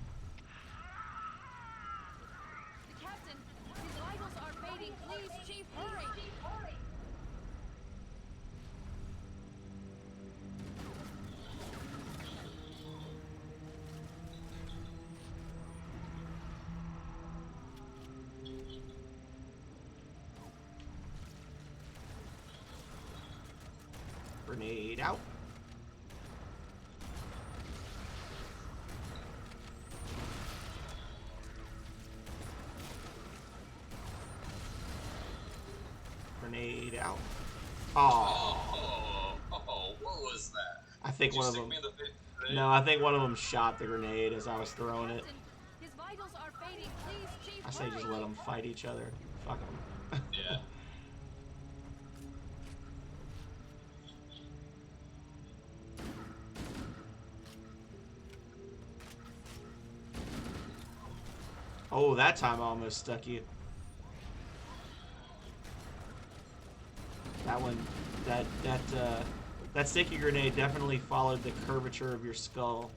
The captain, his vitals are fading. Please, Chief, hurry! Grenade out. Grenade out. Oh, what was that? I think Did one you of stick them. me in the face with a No, I think one of them shot the grenade as I was throwing it. Captain, his vitals are fading. Please, Chief, I say just hurry! let them fight each other. Fuck them. Yeah. Oh, that time I almost stuck you. That one, that That sticky grenade definitely followed the curvature of your skull.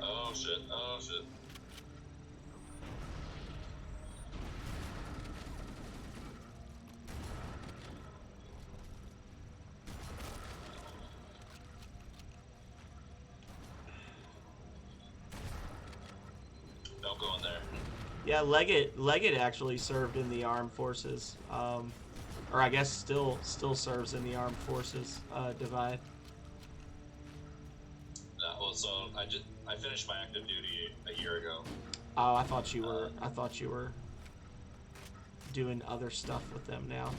Oh shit, oh shit. Don't go in there. Yeah, Leggett actually served in the armed forces, or I guess still serves in the armed forces. Divide. No, well, so I finished my active duty a year ago. Oh, I thought you were doing other stuff with them now.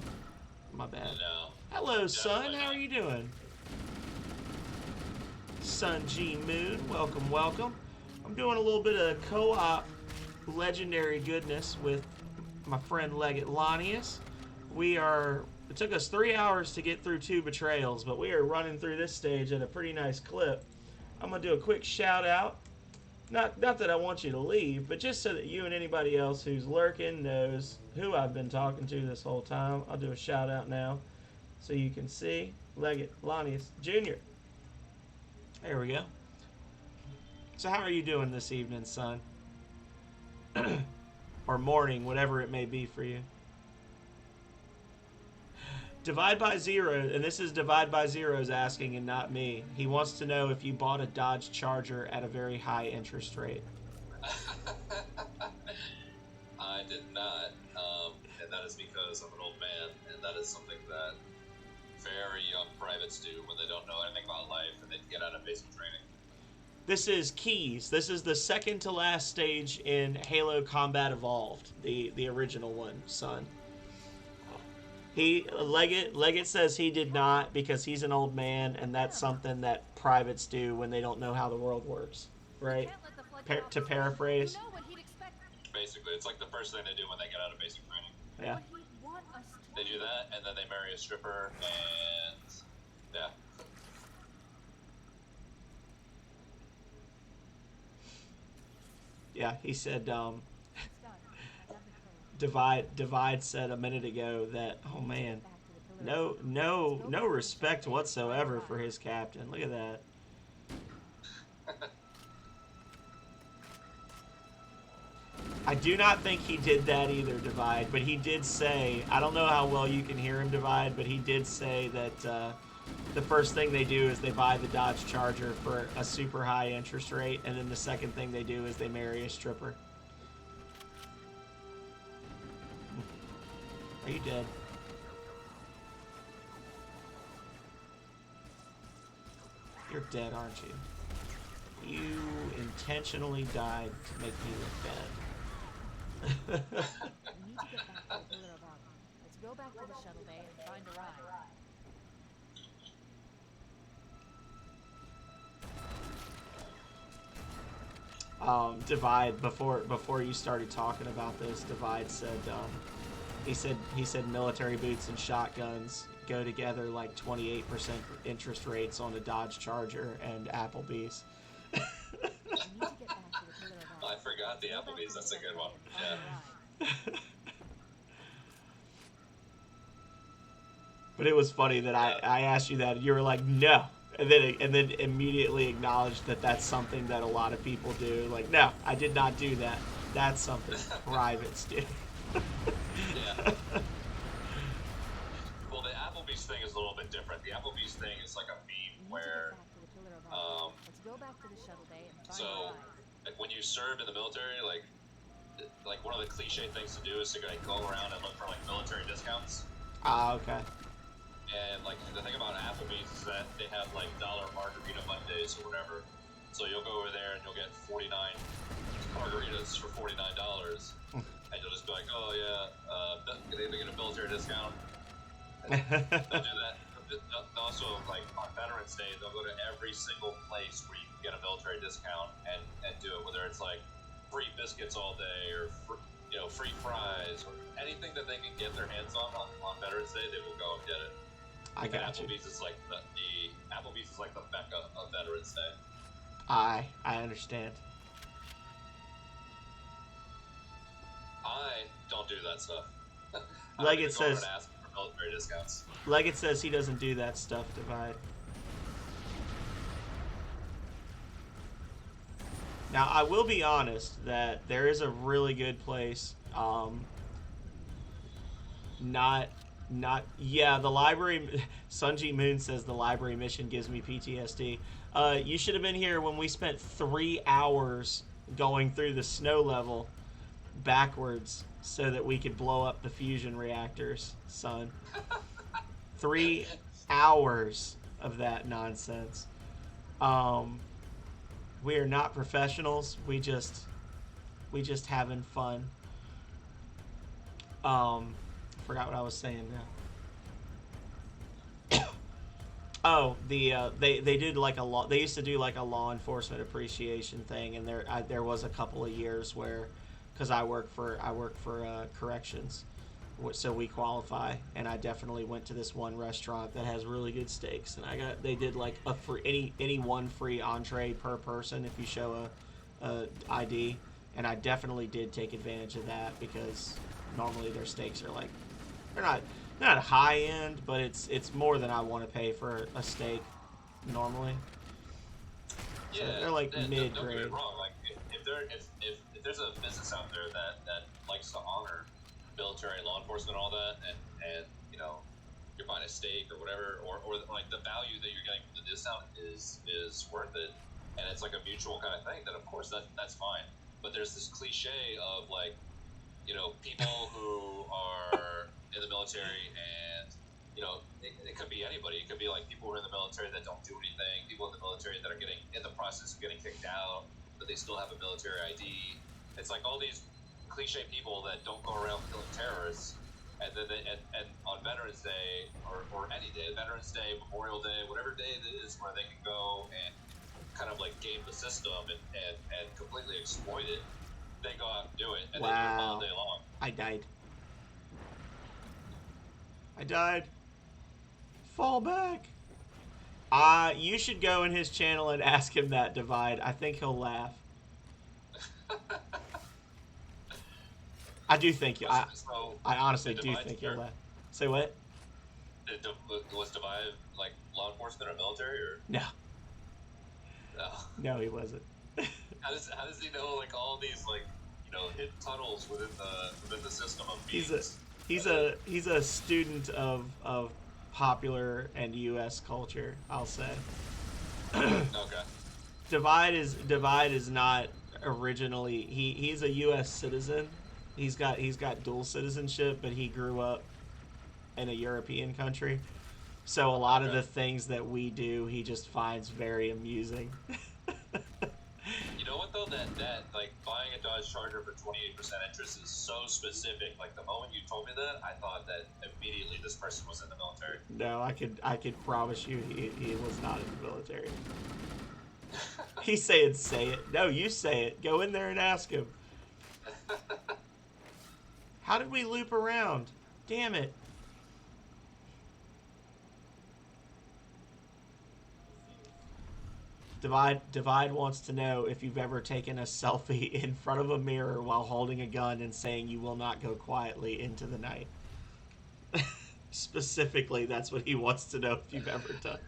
My bad. No. Hello, son. Definitely How are not. you doing? Sun G Moon, welcome, welcome. I'm doing a little bit of co-op legendary goodness with my friend Legate Lanius. It took us 3 hours to get through 2 betrayals, but we are running through this stage at a pretty nice clip. I'm gonna do a quick shout out. Not that I want you to leave, but just so that you and anybody else who's lurking knows who I've been talking to this whole time. I'll do a shout out now so you can see Legate Lanius Jr. There we go. So how are you doing this evening, son? Or morning, whatever it may be for you. Divide by Zero, and this is Divide by Zero's asking and not me. He wants to know if you bought a Dodge Charger at a very high interest rate. I did not, and that is because I'm an old man, and that is something that very young privates do when they don't know anything about life and they get out of basic training. This is Keys. This is the second to last stage in Halo Combat Evolved, the original one, son. Leggett says he did not because he's an old man, and that's something that privates do when they don't know how the world works, right? To paraphrase. Basically, it's like the first thing they do when they get out of basic training. Yeah. They do that, and then they marry a stripper, and yeah. Yeah, he said, Divide said a minute ago that, oh man, no respect whatsoever for his captain. Look at that. I do not think he did that either, Divide, but he did say, I don't know how well you can hear him, Divide, but he did say that the first thing they do is they buy the Dodge Charger for a super high interest rate, and then the second thing they do is they marry a stripper. Are you dead? You're dead, aren't you? You intentionally died to make me look bad. We need to get back to the Pillar of Autumn. Let's go back to the shuttle bay and find a ride. Divide, before you started talking about this, Divide said he said military boots and shotguns go together like 28% interest rates on a Dodge Charger and Applebee's. We need to get back to the Pillar of Autumn. I forgot the Applebee's. That's a good one. Yeah. But it was funny that I asked you that and you were like, no. And then immediately acknowledged that that's something that a lot of people do. Like, no, I did not do that. That's something privates do. Yeah. Well, the Applebee's thing is a little bit different. The Applebee's thing is like a meme where, Let's go back to the shuttle bay and find a so, ride. like when you serve in the military, like one of the cliche things to do is to like go around and look for like military discounts. Ah, okay. And like the thing about Applebee's is that they have like $1 margarita Mondays or whatever. So you'll go over there and you'll get 49 margaritas for $49, and you'll just be like, oh yeah, they get a military discount. And they'll do that. They'll also, like on Veterans Day, they'll go to every single place where you can get a military discount and do it, whether it's like free biscuits all day or free fries or anything that they can get their hands on Veterans Day, they will go and get it. I got you. Applebee's is like the Applebee's is like the mecca of Veterans Day. I understand. I don't do that stuff. I don't Like even it go over says, and ask for military discounts. Leggett says he doesn't do that stuff, Divide. Now, I will be honest that there is a really good place. Yeah, the library. Sunji Moon says the library mission gives me PTSD. You should have been here when we spent 3 hours going through the snow level backwards so that we could blow up the fusion reactors, son. 3 hours of that nonsense. We are not professionals. We just having fun. Forgot what I was saying now. Oh, they did like a law. They used to do like a law enforcement appreciation thing, and there was a couple of years where, because I work for corrections, so we qualify, and I definitely went to this one restaurant that has really good steaks, and they did like a free any one free entree per person if you show a ID, and I definitely did take advantage of that because normally their steaks are like they're not high end, but it's more than I want to pay for a steak normally. So Yeah, they're like mid don't get grade. me wrong. Like if there's a business out there that likes to honor military, law enforcement, all that, and you know, you're buying a steak or whatever, or like the value that you're getting from the discount is worth it, and it's like a mutual kind of thing. Then of course that's fine. But there's this cliche of like, you know, people who are in the military and, you know, it could be anybody. It could be like people who are in the military that don't do anything, people in the military that are getting in the process of getting kicked out, but they still have a military ID. It's like all these cliche people that don't go around killing terrorists, and then and on Veterans Day or any day, Veterans Day, Memorial Day, whatever day it is, where they can go and kind of like game the system and completely exploit it. They go out and do it, and they do it all day long. I died. Fall back. You should go in his channel and ask him that, Divide. I think he'll laugh. I do think you. I honestly do think he'll laugh. Say what? Was Divide like law enforcement or military or? No. No. No, he wasn't. How does he know like all these like, you know, hidden tunnels within the system of beings? He's a student of popular and U.S. culture, I'll say. Okay. Divide is not originally he's a U.S. citizen. He's got dual citizenship, but he grew up in a European country. So a lot of the things that we do, he just finds very amusing. You know what though? That like buying a Dodge Charger for 28% interest is so specific. Like the moment you told me that, I thought that immediately this person was in the military. No, I could promise you he was not in the military. He's saying say it. No, you say it. Go in there and ask him. How did we loop around? Damn it. Divide wants to know if you've ever taken a selfie in front of a mirror while holding a gun and saying you will not go quietly into the night. Specifically, that's what he wants to know if you've ever done.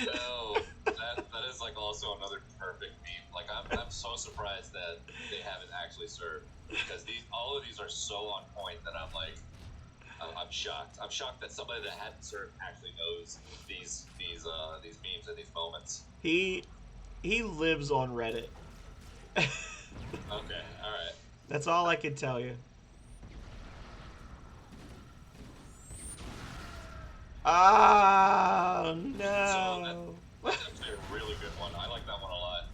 No, that is like also another perfect meme. Like I'm so surprised that they haven't actually served, because all of these are so on point that I'm like, I'm shocked. I'm shocked that somebody that hadn't served actually knows these memes and these moments. He lives on Reddit. Okay, all right. That's all I can tell you. Oh no! So that's actually a really good one. I like that one a lot.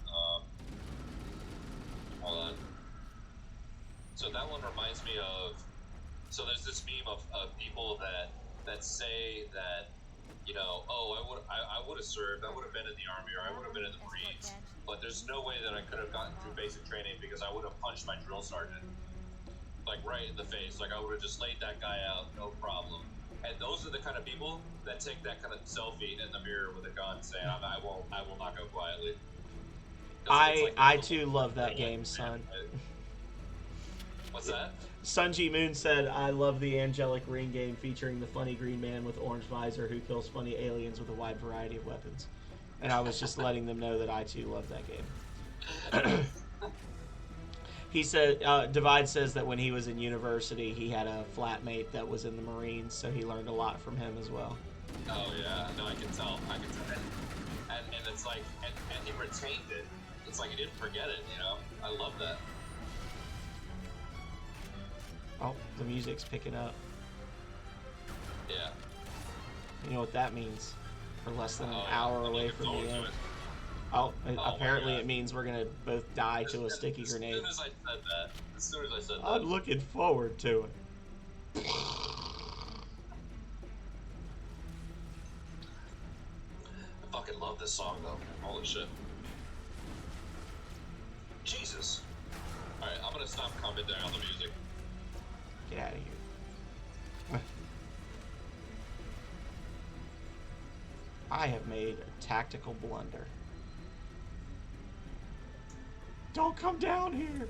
Hold on. So that one reminds me of. So there's this meme of people that say that, you know, oh, I would have served, I would have been in the Army, or I would have been in the Marines, but there's no way that I could have gotten through basic training because I would have punched my drill sergeant, like right in the face. Like I would have just laid that guy out, no problem. And those are the kind of people that take that kind of selfie in the mirror with a gun saying, I will not go quietly. I too love that game, son. What's that? Sunji Moon said, I love the Angelic Ring game featuring the funny green man with orange visor who kills funny aliens with a wide variety of weapons. And I was just letting them know that I too love that game. He said, Divide says that when he was in university, he had a flatmate that was in the Marines, so he learned a lot from him as well. Oh yeah, no, I can tell. And it's like, and he retained it. It's like he didn't forget it, you know? I love that. Oh, the music's picking up. Yeah. You know what that means? We're less than an yeah. hour I'm away looking from the forward to end. it. Oh, my apparently God. it means we're gonna both die to a sticky grenade. As soon as I said that. I'm looking forward to it. I fucking love this song though. Holy shit. Jesus. Alright, I'm gonna stop commenting on the music. Get out of here. I have made a tactical blunder. Don't come down here.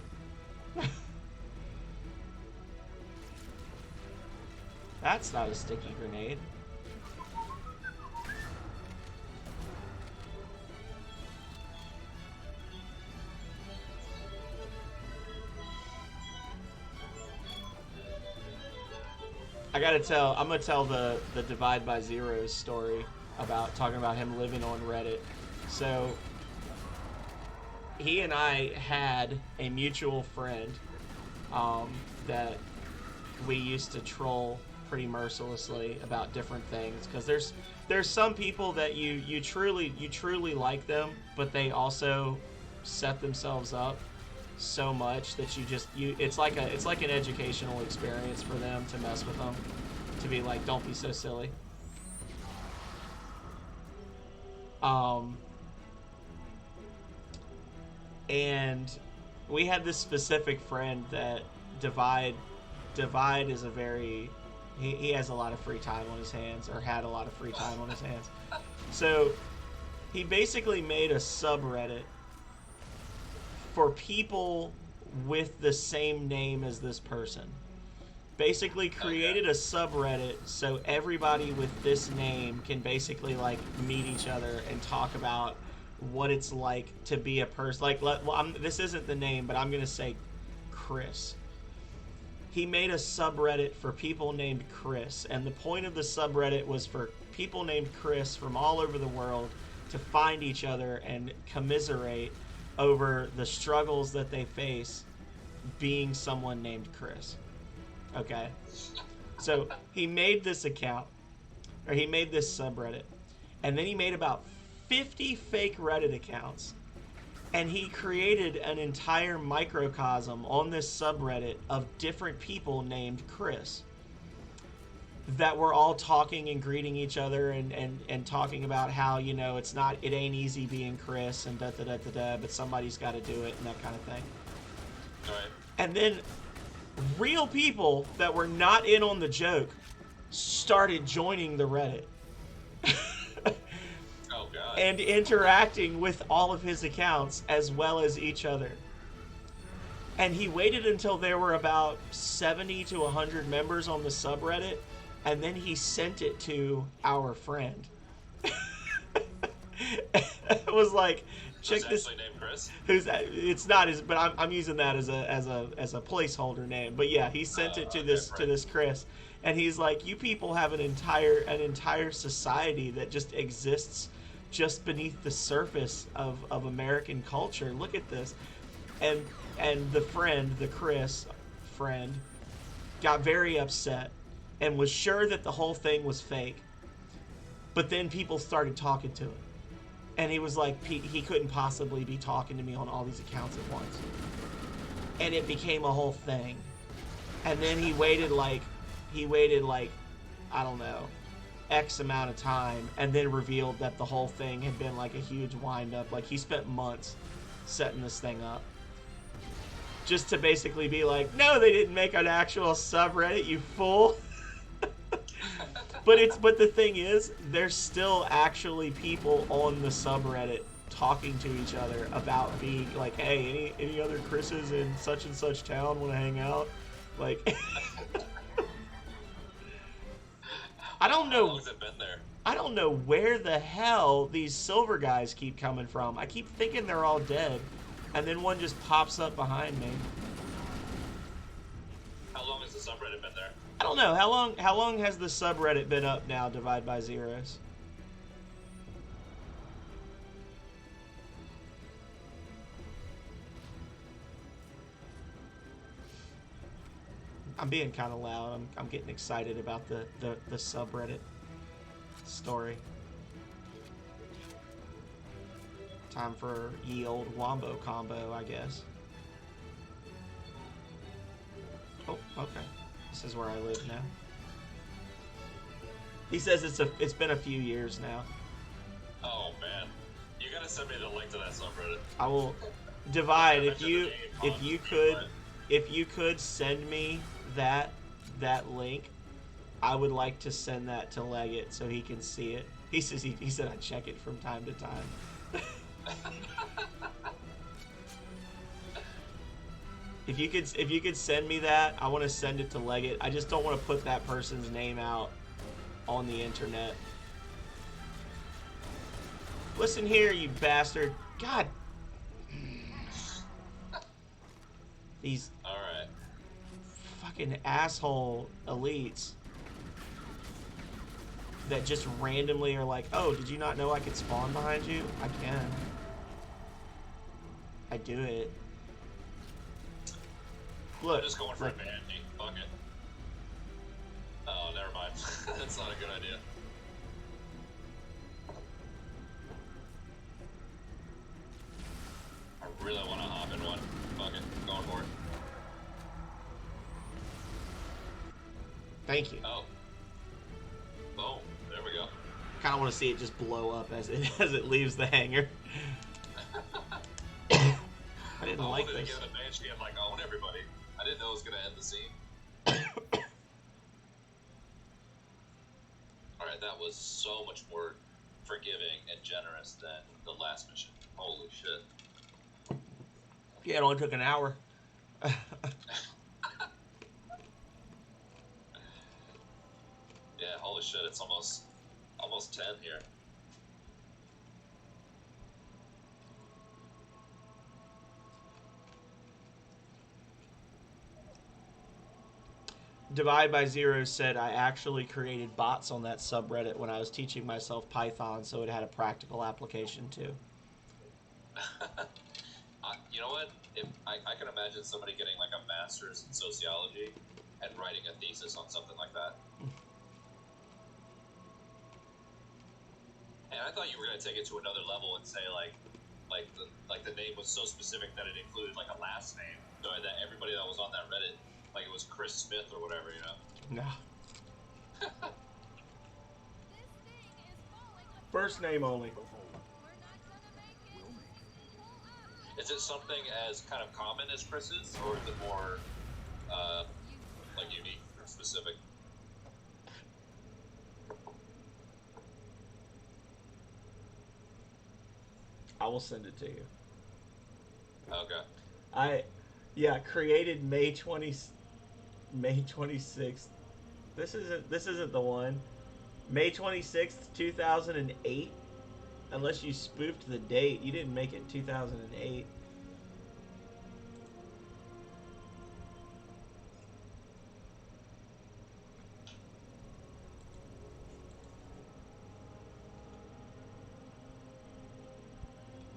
That's not a sticky grenade. I'm gonna tell the Divide by Zero's story about talking about him living on Reddit. So he and I had a mutual friend that we used to troll pretty mercilessly about different things, because there's some people that you truly like them, but they also set themselves up so much that it's like an educational experience for them to mess with them, to be like, don't be so silly. And we had this specific friend that Divide is a very, he has a lot of free time on his hands, or had a lot of free time on his hands. So he basically made a subreddit for people with the same name as this person. Basically created a subreddit so everybody with this name can basically like meet each other and talk about what it's like to be a person. Like, this isn't the name, but I'm gonna say Chris. He made a subreddit for people named Chris, and the point of the subreddit was for people named Chris from all over the world to find each other and commiserate over the struggles that they face being someone named Chris. Okay? So he made this account, or he made this subreddit, and then he made about 50 fake Reddit accounts, and he created an entire microcosm on this subreddit of different people named Chris that were all talking and greeting each other and talking about how, you know, it ain't easy being Chris and da-da-da-da-da, but somebody's got to do it and that kind of thing. All right. And then real people that were not in on the joke started joining the Reddit. Oh god. And interacting with all of his accounts as well as each other. And he waited until there were about 70 to 100 members on the subreddit, and then he sent it to our friend. It was like, check Who's this. actually named Chris? It's not his, but I'm using that as a placeholder name. But yeah, he sent it to this Chris, and he's like, you people have an entire society that just exists just beneath the surface of American culture. Look at this. And the friend, the Chris friend, got very upset and was sure that the whole thing was fake. But then people started talking to him. And he was like, he couldn't possibly be talking to me on all these accounts at once. And it became a whole thing. And then he waited like, I don't know, X amount of time, and then revealed that the whole thing had been like a huge wind-up. Like, he spent months setting this thing up. Just to basically be like, no, they didn't make an actual subreddit, you fool. But the thing is, there's still actually people on the subreddit talking to each other about being like, hey, any other Chris's in such and such town want to hang out? Like, I don't How know. long's it been there? I don't know where the hell these silver guys keep coming from. I keep thinking they're all dead, and then one just pops up behind me. How long has the subreddit been there? I don't know. How long has the subreddit been up now, Divide by Zeros? I'm being kind of loud. I'm getting excited about the subreddit story. Time for ye old wombo combo, I guess. Oh, okay. This is where I live now. He says it's been a few years now. Oh man, you gotta send me the link to that subreddit. I will divide if you could send me that link. I would like to send that to Legate so he can see it. He says he said I check it from time to time. If you could send me that, I want to send it to Legate. I just don't want to put that person's name out on the internet. Listen here, you bastard. God. These Alright. fucking asshole elites that just randomly are like, oh, did you not know I could spawn behind you? I can. I do it. Look. I'm just going for a bandy. Fuck it. Oh, never mind. That's not a good idea. I really want to hop in one. Fuck it. Going for it. Thank you. Oh. Boom. There we go. Kind of want to see it just blow up as it leaves the hangar. I didn't like wanted this. to get a banshee. I'm like, own everybody. I didn't know it was gonna end the scene. Alright, that was so much more forgiving and generous than the last mission. Holy shit. Yeah, it only took an hour. Yeah, holy shit, it's almost 10 here. Divide by Zero said I actually created bots on that subreddit when I was teaching myself Python, so it had a practical application too. You know what? If I can imagine somebody getting like a master's in sociology and writing a thesis on something like that. And I thought you were gonna take it to another level and say like the name was so specific that it included like a last name, so that everybody that was on that Reddit, like it was Chris Smith or whatever, you know. No. First name only. Is it something as kind of common as Chris's, or is it more like unique or specific? I will send it to you. Okay. Created May 26th. This isn't the one. May 26th, 2008. Unless you spoofed the date, you didn't make it 2008.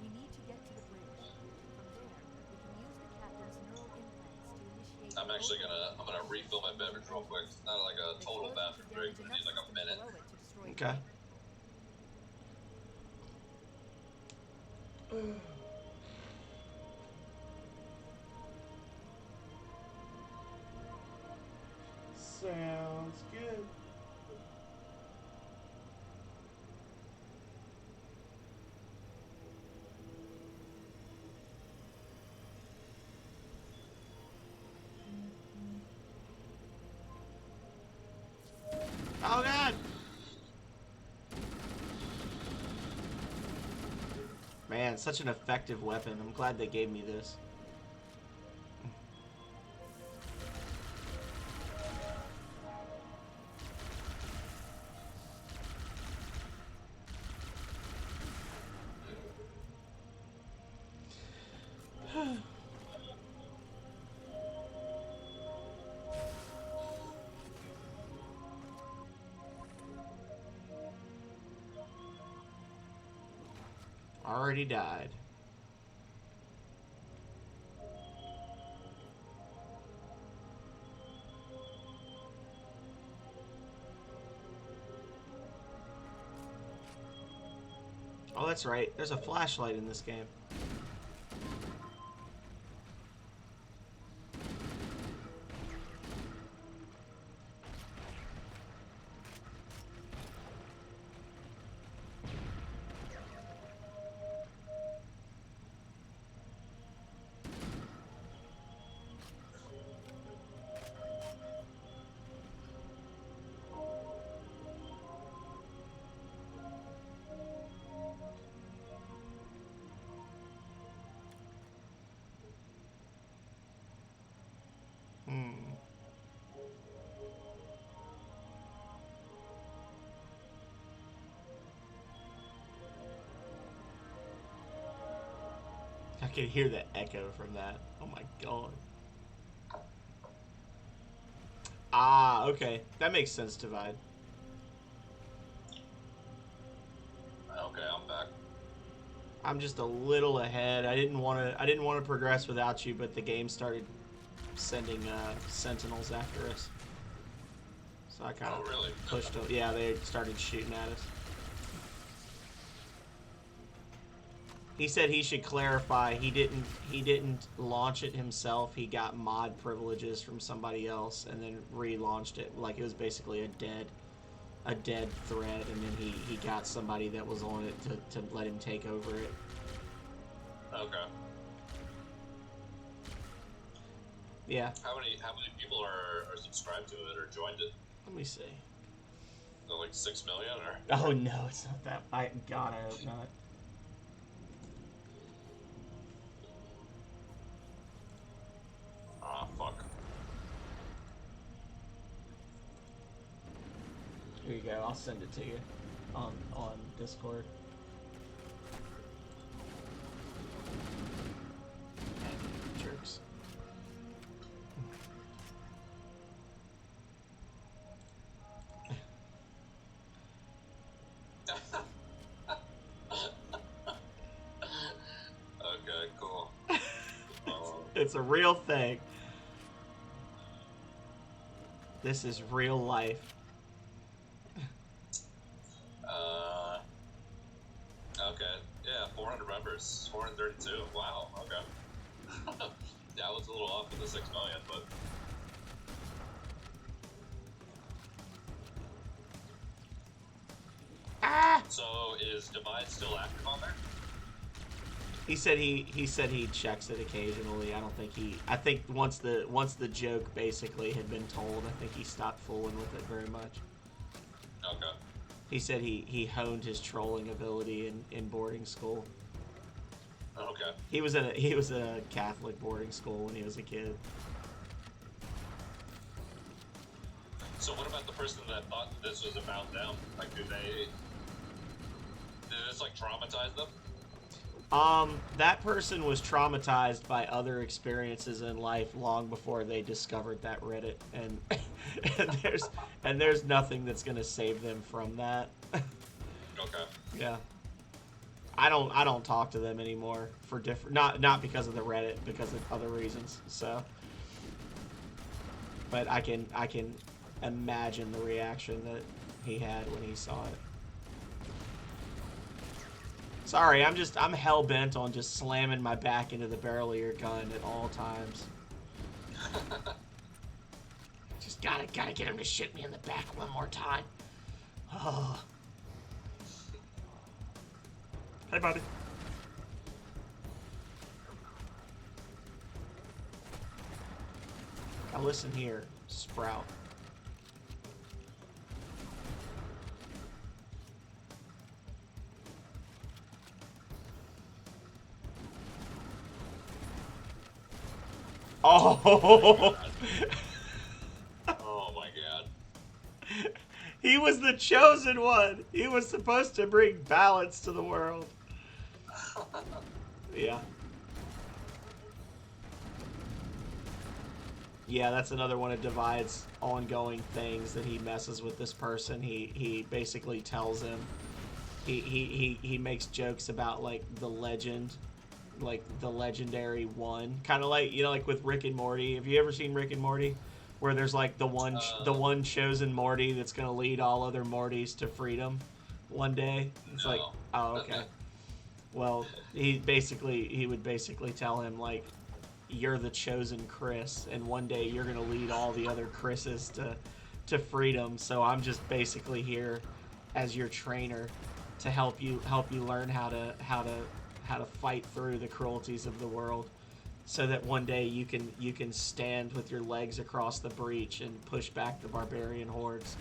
We need to get to the bridge. From there, we can use the captain's neural implants to initiate. I'm actually gonna refill my beverage real quick. It's not like a total bathroom break, but I need like a minute. Okay. Sounds good. Oh God! Man, Man, such an effective weapon. I'm glad they gave me this. Already died. Oh, that's right. There's a flashlight in this game. I can hear the echo from that. Oh my god. Ah, okay. That makes sense, Divide. Okay, I'm back. I'm just a little ahead. I didn't want to progress without you, but the game started sending sentinels after us. So I kind of really? pushed them. Yeah, they started shooting at us. He said he should clarify he didn't launch it himself. He got mod privileges from somebody else and then relaunched it. Like it was basically a dead thread, and then he got somebody that was on it to let him take over it. Okay. Yeah. How many people are subscribed to it or joined it? Let me see. Is it like 6 million or? Oh no, it's not that. God, I hope not. Ah, fuck. Here you go. I'll send it to you on Discord. Jerks. Okay, cool. It's a real thing. This is real life. Okay. Yeah, 400 members. 432. Wow, okay. Yeah, I was a little off with the 6 million, but... Ah! So, is Divide still active on there? He said he checks it occasionally. I think once the joke basically had been told, I think he stopped fooling with it very much. Okay. He said he honed his trolling ability in boarding school. Okay. He was in a Catholic boarding school when he was a kid. So what about the person that thought this was about them? Like, did this like traumatize them? That person was traumatized by other experiences in life long before they discovered that Reddit, and there's nothing that's gonna save them from that. Okay. Yeah. I don't talk to them anymore for different, not because of the Reddit, because of other reasons. So, but I can imagine the reaction that he had when he saw it. Sorry, I'm hell bent on just slamming my back into the barrel of your gun at all times. Just gotta get him to shoot me in the back one more time. Oh. Hey, buddy. Now listen here, Sprout. Oh, Oh my god. he was the chosen one. He was supposed to bring balance to the world. Yeah. Yeah, that's another one of Divide's ongoing things that he messes with this person. He basically tells him, he makes jokes about like the legend, like the legendary one, kind of like, you know, like with Rick and Morty. Have you ever seen Rick and Morty, where there's like the one chosen Morty that's gonna lead all other Mortys to freedom one day? It's like, No. oh, okay. Well, he would basically tell him like, you're the chosen Chris, and one day you're gonna lead all the other Chris's to freedom. So I'm just basically here as your trainer to help you learn how to fight through the cruelties of the world, so that one day you can stand with your legs across the breach and push back the barbarian hordes.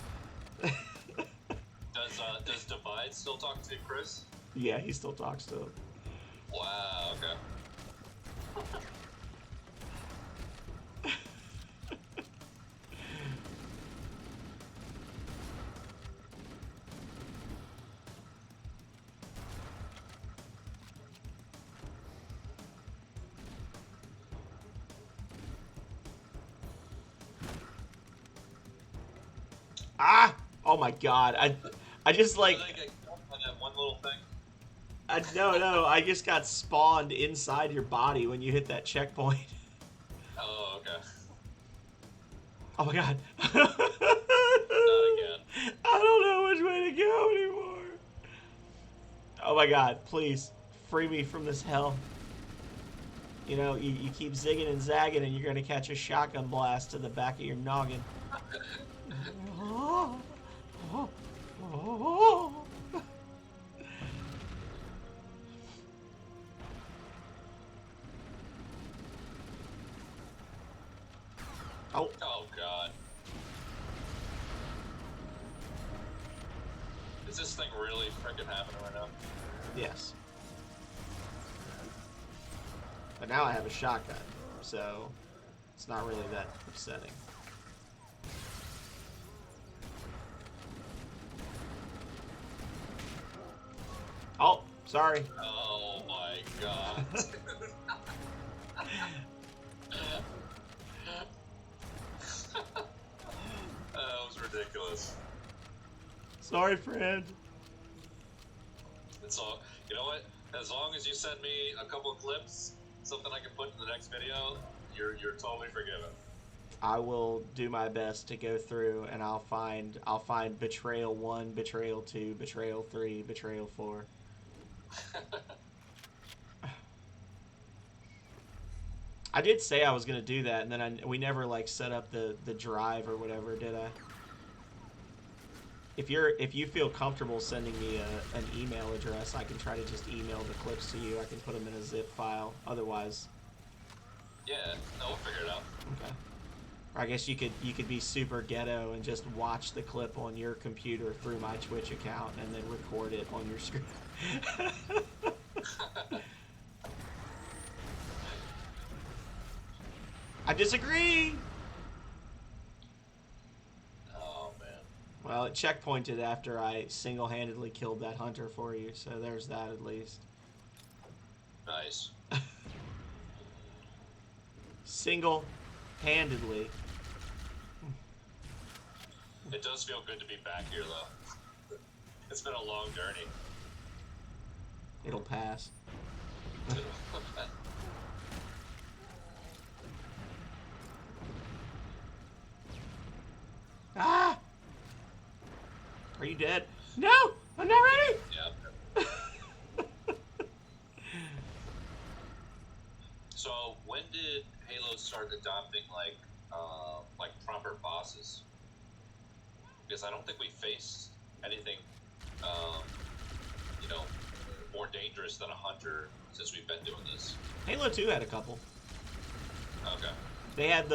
Does Divide still talk to Chris? Yeah, he still talks to him. Wow. Okay. Ah! Oh my god. I just like, Did I get killed by that one little thing? no, I just got spawned inside your body when you hit that checkpoint. Oh, okay. Oh my god. Not again. I don't know which way to go anymore. Oh my god, please, free me from this hell. You know, you keep zigging and zagging and you're gonna catch a shotgun blast to the back of your noggin. Oh. Oh god. Is this thing really freaking happening right now? Yes. But now I have a shotgun, so it's not really that upsetting. Oh, sorry. Oh my god. That was ridiculous. Sorry, friend. It's all, you know what? As long as you send me a couple of clips, something I can put in the next video, you're totally forgiven. I will do my best to go through and I'll find Betrayal 1, Betrayal 2, Betrayal 3, Betrayal 4. I did say I was gonna do that, and then we never like set up the drive or whatever, did I? If you feel comfortable sending me an email address, I can try to just email the clips to you. I can put them in a zip file. Otherwise, Yeah, no, we'll figure it out. okay. Or I guess you could be super ghetto and just watch the clip on your computer through my Twitch account and then record it on your screen. I disagree. Oh man. Well, it checkpointed after I single-handedly killed that hunter for you, so there's that at least. Nice. Single-handedly. It does feel good to be back here though. It's been a long journey. It'll pass. Ah! Are you dead? No! I'm not ready! Yeah. So when did Halo start adopting like proper bosses? Because I don't think we faced anything, you know, more dangerous than a hunter since we've been doing this. Halo 2 had a couple. Okay. They had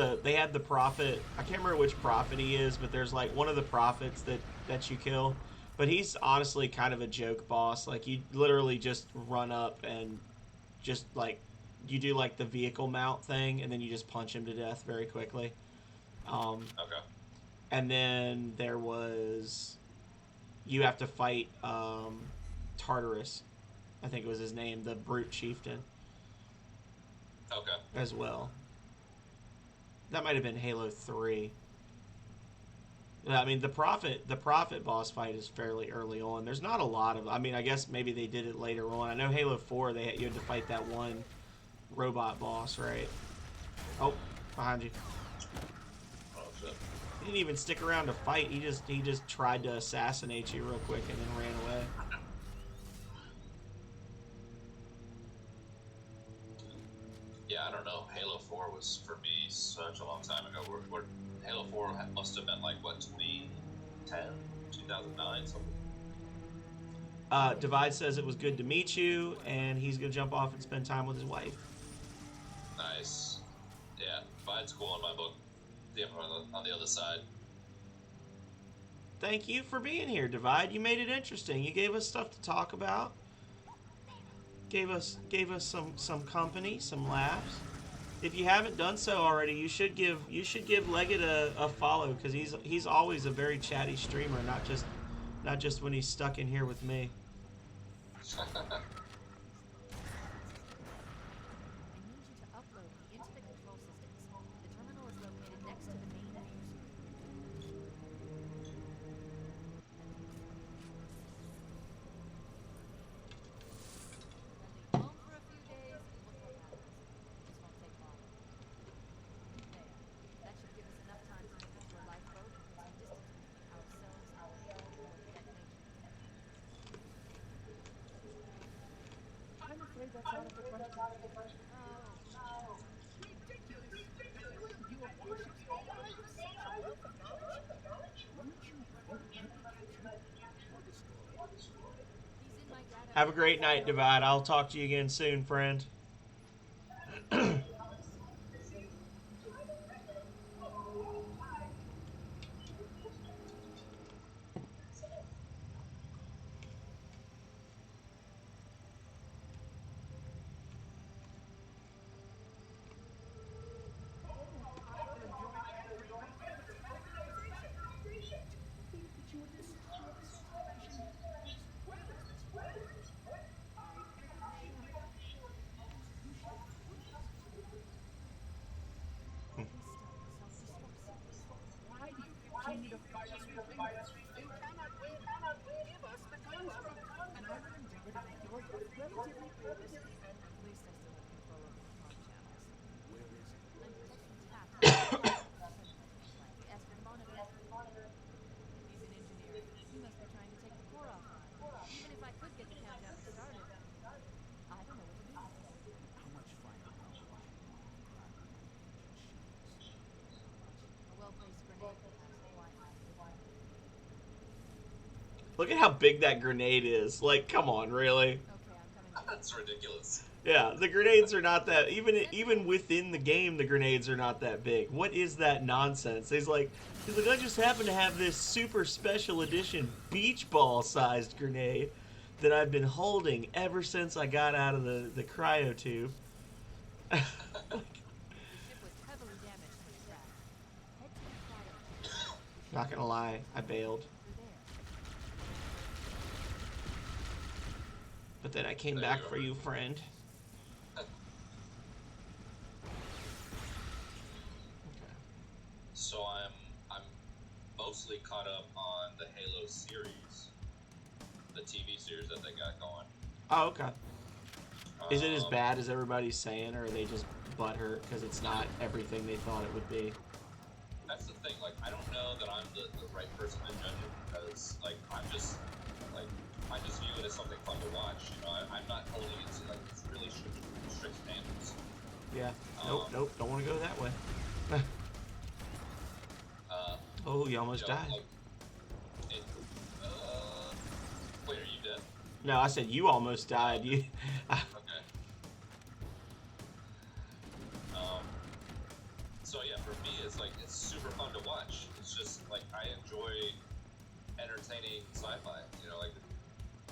the prophet. I can't remember which prophet he is, but there's like one of the prophets that you kill. But he's honestly kind of a joke boss. Like you literally just run up and just like you do like the vehicle mount thing, and then you just punch him to death very quickly. Okay. And then there was you have to fight Tartarus, I think it was his name, the brute chieftain, Okay. as well. That might have been Halo 3. I mean, the prophet boss fight is fairly early on. There's not a lot of. I mean, I guess maybe they did it later on. I know Halo 4 you had to fight that one robot boss, right? Oh, behind you. Oh shit. He didn't even stick around to fight. He just tried to assassinate you real quick and then ran away. Yeah, I don't know. Halo 4 was for me such a long time ago. Halo 4 must have been like what, 2010, 2009, something. Divide says it was good to meet you, and he's gonna jump off and spend time with his wife. Nice. Yeah, Vine's cool in my book. The on the other side. Thank you for being here, Divide. You made it interesting. You gave us stuff to talk about. Gave us some company, some laughs. If you haven't done so already, you should give Legate a follow, because he's always a very chatty streamer, not just when he's stuck in here with me. I need you to upload me into the control systems. The terminal is located next to the main user. I've been home for a few days, and look what happens. This won't take long. There. That should give us enough time to maneuver a lifeboat and put some distance between ourselves and the field before the detonation. I'm afraid that's out of the question. Oh. Ridiculous! You of warships AI with such a wealth of knowledge. Wouldn't you vote to be captured or destroyed? He's in my data. Have a great night, Divide. I'll talk to you again soon, friend. Why do you continue to fight us with fingers? You cannot win. Give us the construct, and I will endeavor to make your death relatively painless and At least I still have control over the comm channels. Where is it? I'm protecting Tap. The Esper monitor. He's an engineer. He must be trying to take the core offline. Even if I could get the countdown started, I don't know what to do. How much firepower would you want to grab one of the engine shields? A well-placed grenade can pass the Wi-Fi. Look at how big that grenade is. Like, come on, really? Okay, I'm coming. That's ridiculous. Yeah, the grenades are not that even within the game. The grenades are not that big. What is that nonsense? He's like, I just happen to have this super special edition beach ball sized grenade that I've been holding ever since I got out of the cryo tube. The ship was heavily damaged when it crashed. Head to the cryo. Not gonna lie, I bailed, Through there. but then I came There you back go. for you, friend. So I'm mostly caught up on the Halo series, the TV series that they got going. Oh, okay. Is it as Um, bad as everybody's saying, or are they just butthurt because it's not everything they thought it would be? That's the thing. Like, I don't know that I'm the right person to judge it because, like, I just view it as something fun to watch. You know, I'm not holding it to like these really strict standards. Yeah. Nope. Don't want to go that way. Oh, you almost You know, died. like, it, wait, are you dead? No, I said you almost died. You. Okay. So yeah, for me, it's like it's super fun to watch. It's just like I enjoy entertaining sci-fi. You know, like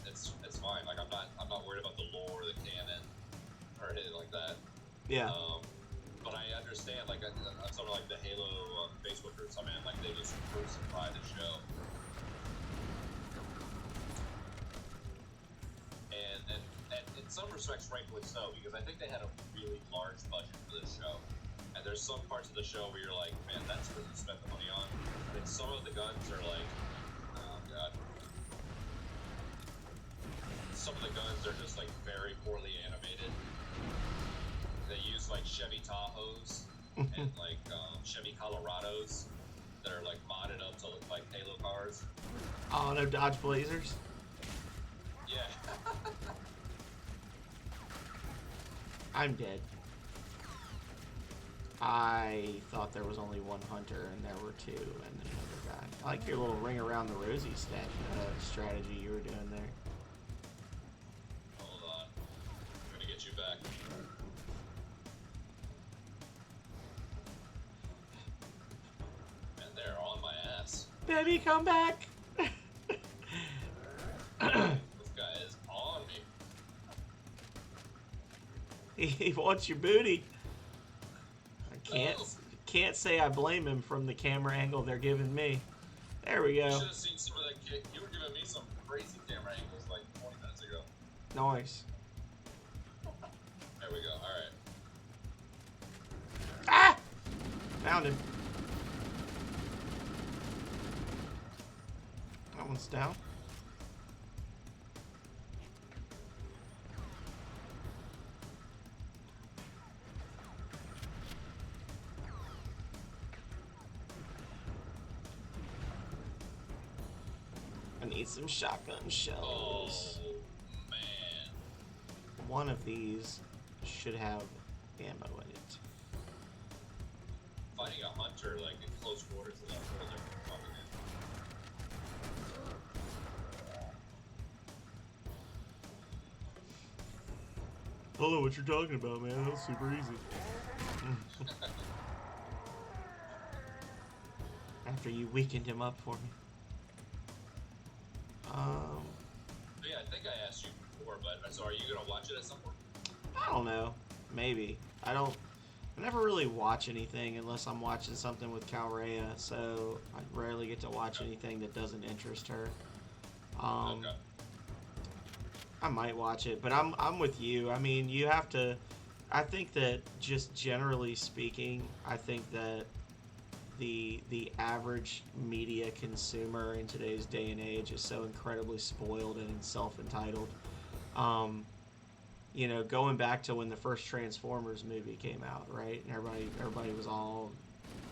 it's fine. Like I'm not worried about the lore, or the canon, or anything like that. Yeah. But I understand, like, some of like the Halo Facebook groups I'm in, like they just crucify the show. And in some respects, rightfully so, because I think they had a really large budget for this show. And there's some parts of the show where you're like, man, that's what you spent the money on. And then some of the guns are like, oh god. Some of the guns are just like very poorly animated. They use like Chevy Tahoes and like Chevy Colorados that are like modded up to look like Halo cars. Oh, no Dodge Blazers. Yeah. I'm dead. I thought there was only one hunter and there were two and then another guy. I like your little ring around the rosy strategy you were doing there. Hold on. I'm gonna get you back. And they're on my ass. Baby, come back! This guy is on me. He wants your booty. I can't say I blame him from the camera angle they're giving me. There we You go. should have seen some of that kid. You were giving me some crazy camera angles like 20 minutes ago. Nice. There we go. Alright. Ah! Found him. That one's down. I need some shotgun shells. Oh, man. One of these should have ammo in it. Fighting a hunter like in close quarters is a whole different fucking I don't know what you're talking about, man. That was super easy. After you weakened him up for me. Yeah, I think I asked you before, but so are you gonna watch it at some point? I don't know. Maybe. I never really watch anything unless I'm watching something with Calrea, so I rarely get to watch anything that doesn't interest her. Okay. I might watch it, but I'm with you. I mean, you have to. I think that just generally speaking, I think that the average media consumer in today's day and age is so incredibly spoiled and self-entitled. You know, going back to when the first Transformers movie came out, right? And everybody was all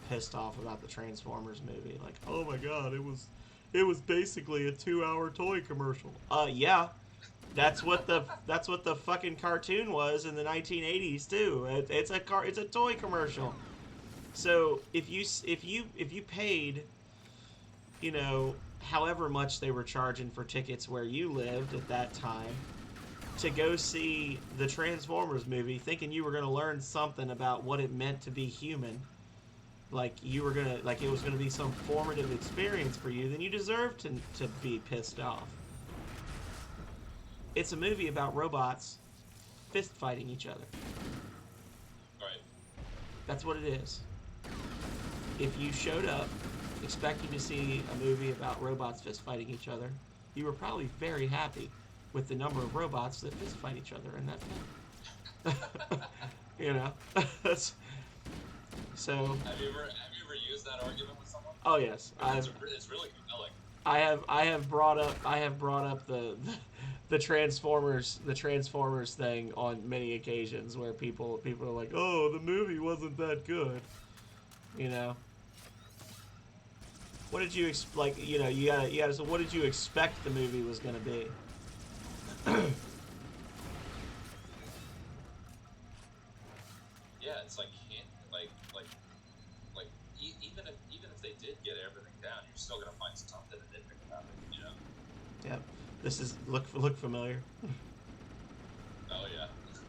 pissed off about the Transformers movie. Like, oh my god, it was basically a 2-hour toy commercial. Yeah. That's what the fucking cartoon was in the 1980s too. It's a toy commercial. So if you paid, you know, however much they were charging for tickets where you lived at that time, to go see the Transformers movie, thinking you were gonna learn something about what it meant to be human, like it was gonna be some formative experience for you, then you deserve to be pissed off. It's a movie about robots fist fighting each other. Right. That's what it is. If you showed up expecting to see a movie about robots fist fighting each other, you were probably very happy with the number of robots that fist fight each other in that film. You know? So. Have you ever used that argument with someone? Oh yes, It's really compelling. I have brought up the Transformers thing on many occasions where people are like, oh, the movie wasn't that good, you know. What did you like? You know, you gotta. So, what did you expect the movie was gonna be? Yeah, it's like even if they did get everything down, you're still gonna find something to nitpick about it, you know. Yep. This is look familiar. Oh yeah. There's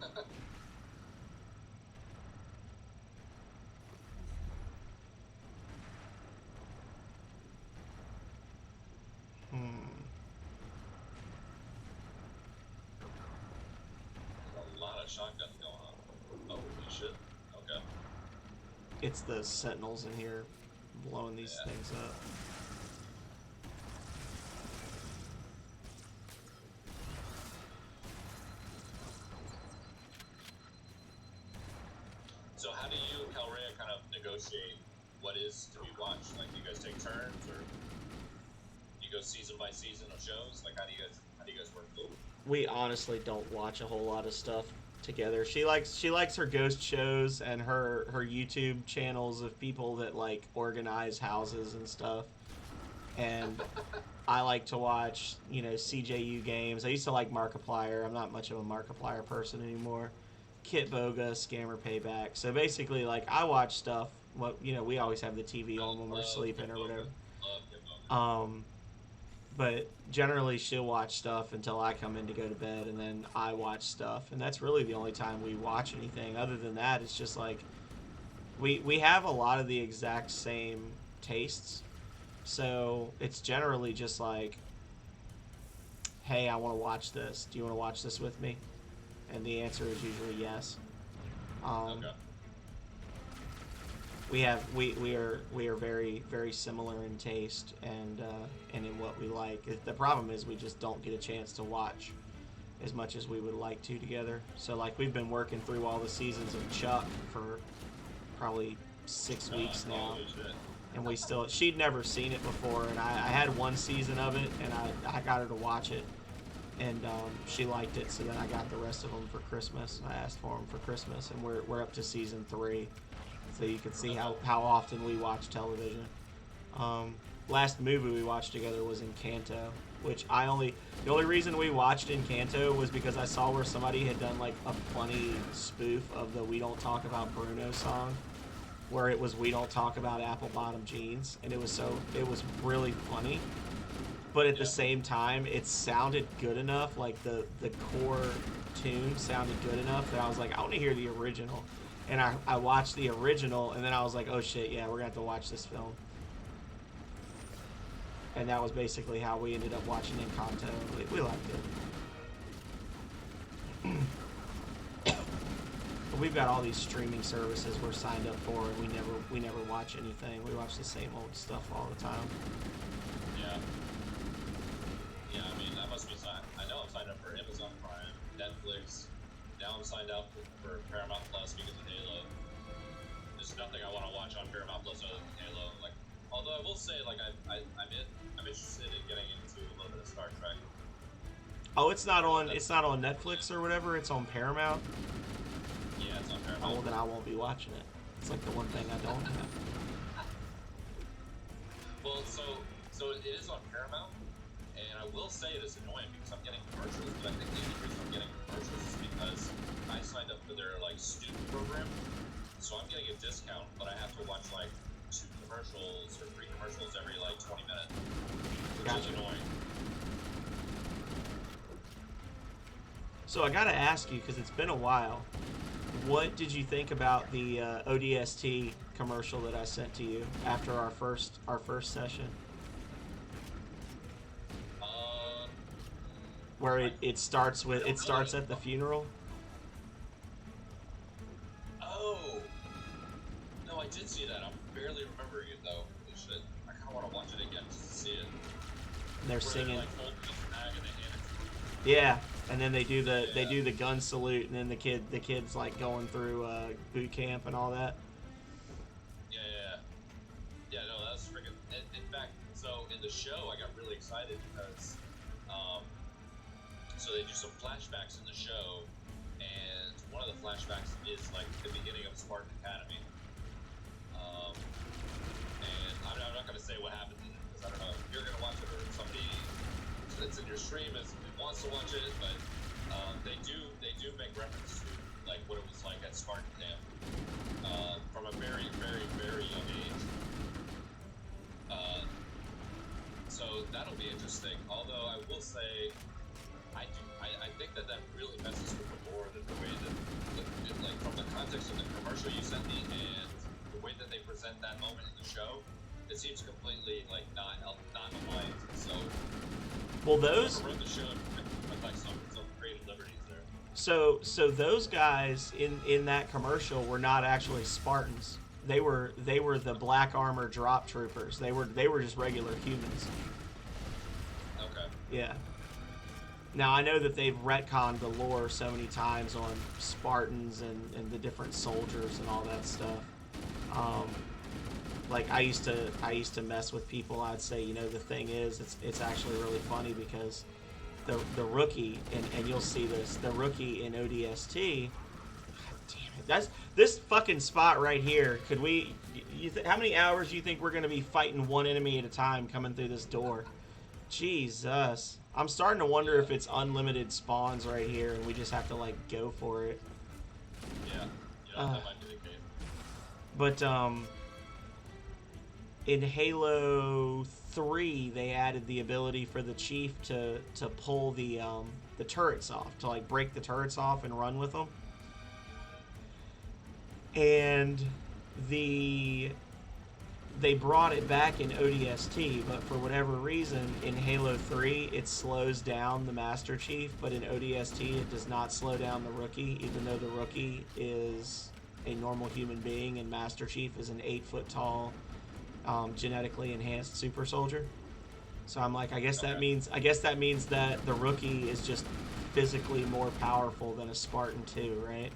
a lot of shotguns going on. Holy shit. it's the Sentinels in here blowing these things up. So how do you, Calrea, kind of negotiate what is to be watched? Like, do you guys take turns, or do you go season by season of shows? Like, how do you guys work? We honestly don't watch a whole lot of stuff together. She likes her ghost shows and her YouTube channels of people that like organize houses and stuff. And I like to watch, CJU games. I used to like Markiplier. I'm not much of a Markiplier person anymore. Kit Boga, Scammer Payback. So basically, like, I watch stuff. We always have the TV on when we're sleeping or whatever. But generally, she'll watch stuff until I come in to go to bed, and then I watch stuff. And that's really the only time we watch anything. Other than that, it's just like we have a lot of the exact same tastes. So it's generally just like, hey, I want to watch this. Do you want to watch this with me? And the answer is usually yes. Okay. We are very, very similar in taste and in what we like. The problem is we just don't get a chance to watch as much as we would like to together. So like we've been working through all the seasons of Chuck for probably 6 weeks now, and she'd never seen it before, and I had one season of it, and I got her to watch it. And she liked it, so then I got the rest of them for Christmas. I asked for them for Christmas, and we're up to season 3, so you can see how often we watch television. Last movie we watched together was Encanto, which the only reason we watched Encanto was because I saw where somebody had done like a funny spoof of the "We Don't Talk About Bruno" song, where it was "We Don't Talk About Apple Bottom Jeans," and it was really funny. But at the same time, it sounded good enough, like the core tune sounded good enough that I was like, I want to hear the original. And I watched the original, and then I was like, oh shit, yeah, we're going to have to watch this film. And that was basically how we ended up watching Encanto. We liked it. But we've got all these streaming services we're signed up for, and we never watch anything. We watch the same old stuff all the time. Yeah. Yeah, I mean, I must be signed. I know I'm signed up for Amazon Prime, Netflix. Now I'm signed up for Paramount Plus because of Halo. There's nothing I want to watch on Paramount Plus other than Halo. Like, although I will say, like, I'm interested in getting into a little bit of Star Trek. Oh, it's not on Netflix or whatever. It's on Paramount. Yeah, it's on Paramount. Oh, well, then I won't be watching it. It's like the one thing I don't have. Well, so it is on Paramount. And I will say it is annoying because I'm getting commercials, but I think the only reason I'm getting commercials is because I signed up for their like student program, so I'm getting a discount, but I have to watch like 2 commercials or 3 commercials every like 20 minutes, which is annoying. So I gotta ask you, because it's been a while, what did you think about the ODST commercial that I sent to you after our first session? Where it starts at the funeral. Oh, no, I did see that. I'm barely remembering it though. I kind of want to watch it again just to see it. And they're singing. Like, hold the bag and they hand it. Yeah, and then they do the gun salute, and then the kid's like going through boot camp and all that. Yeah. No, that's freaking. In fact, so in the show, I got really excited because. So they do some flashbacks in the show, and one of the flashbacks is like the beginning of Spartan Academy. And I'm not going to say what happens in it because I don't know if you're going to watch it or somebody that's in your stream wants to watch it, but they do make reference to like what it was like at Spartan camp from a very, very, very young age. So that'll be interesting. Although I will say. I think that really messes with the lore and the way that, like, from the context of the commercial you sent me and the way that they present that moment in the show, it seems completely, like, not aligned. So, well, those wrote the show with, like, some creative liberties there. So those guys in that commercial were not actually Spartans. they were the black armor drop troopers. They were just regular humans. Okay. Yeah. Now I know that they've retconned the lore so many times on Spartans and the different soldiers and all that stuff. Like I used to mess with people. I'd say, you know, the thing is, it's actually really funny because the rookie, and you'll see this, the rookie in ODST. God damn it! That's this fucking spot right here. Could we? How many hours do you think we're gonna be fighting one enemy at a time coming through this door? Jesus. I'm starting to wonder if it's unlimited spawns right here and we just have to, like, go for it. Yeah. Yeah, that might be the case. But, in Halo 3, they added the ability for the Chief to pull the turrets off, to, like, break the turrets off and run with them. And they brought it back in ODST, but for whatever reason, in Halo 3, it slows down the Master Chief, but in ODST, it does not slow down the rookie, even though the rookie is a normal human being and Master Chief is an 8-foot-tall, genetically enhanced super soldier. So I'm like, I guess that means that the rookie is just physically more powerful than a Spartan too, right?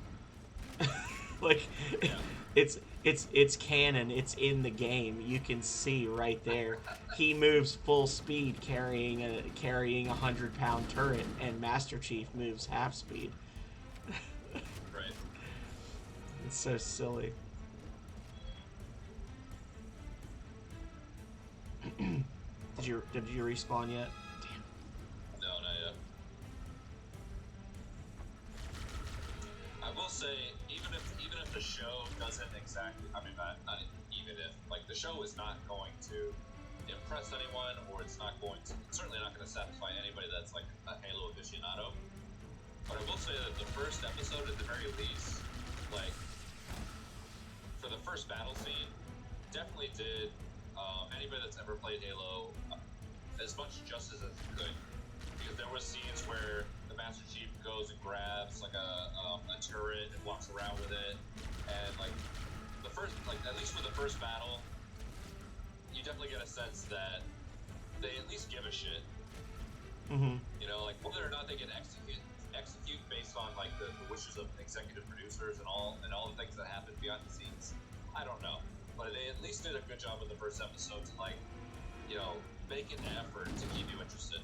Like, yeah. It's canon. It's in the game. You can see right there. He moves full speed carrying a 100-pound turret, and Master Chief moves half speed. Right. It's so silly. Did you respawn yet? Damn. No, not yet. I will say, even if the show doesn't exactly, I mean, not even if, like, the show is not going to impress anyone, or it's certainly not going to satisfy anybody that's like a Halo aficionado. But I will say that the first episode, at the very least, like, for the first battle scene, definitely did anybody that's ever played Halo as much justice as it could. Because there were scenes where the Master Chief goes and grabs like a turret and walks around with it, and like the first, like at least for the first battle, you definitely get a sense that they at least give a shit. Mm-hmm. You know, like whether or not they can execute based on like the wishes of executive producers and all the things that happen behind the scenes, I don't know. But they at least did a good job with the first episode to, like, you know, make an effort to keep you interested.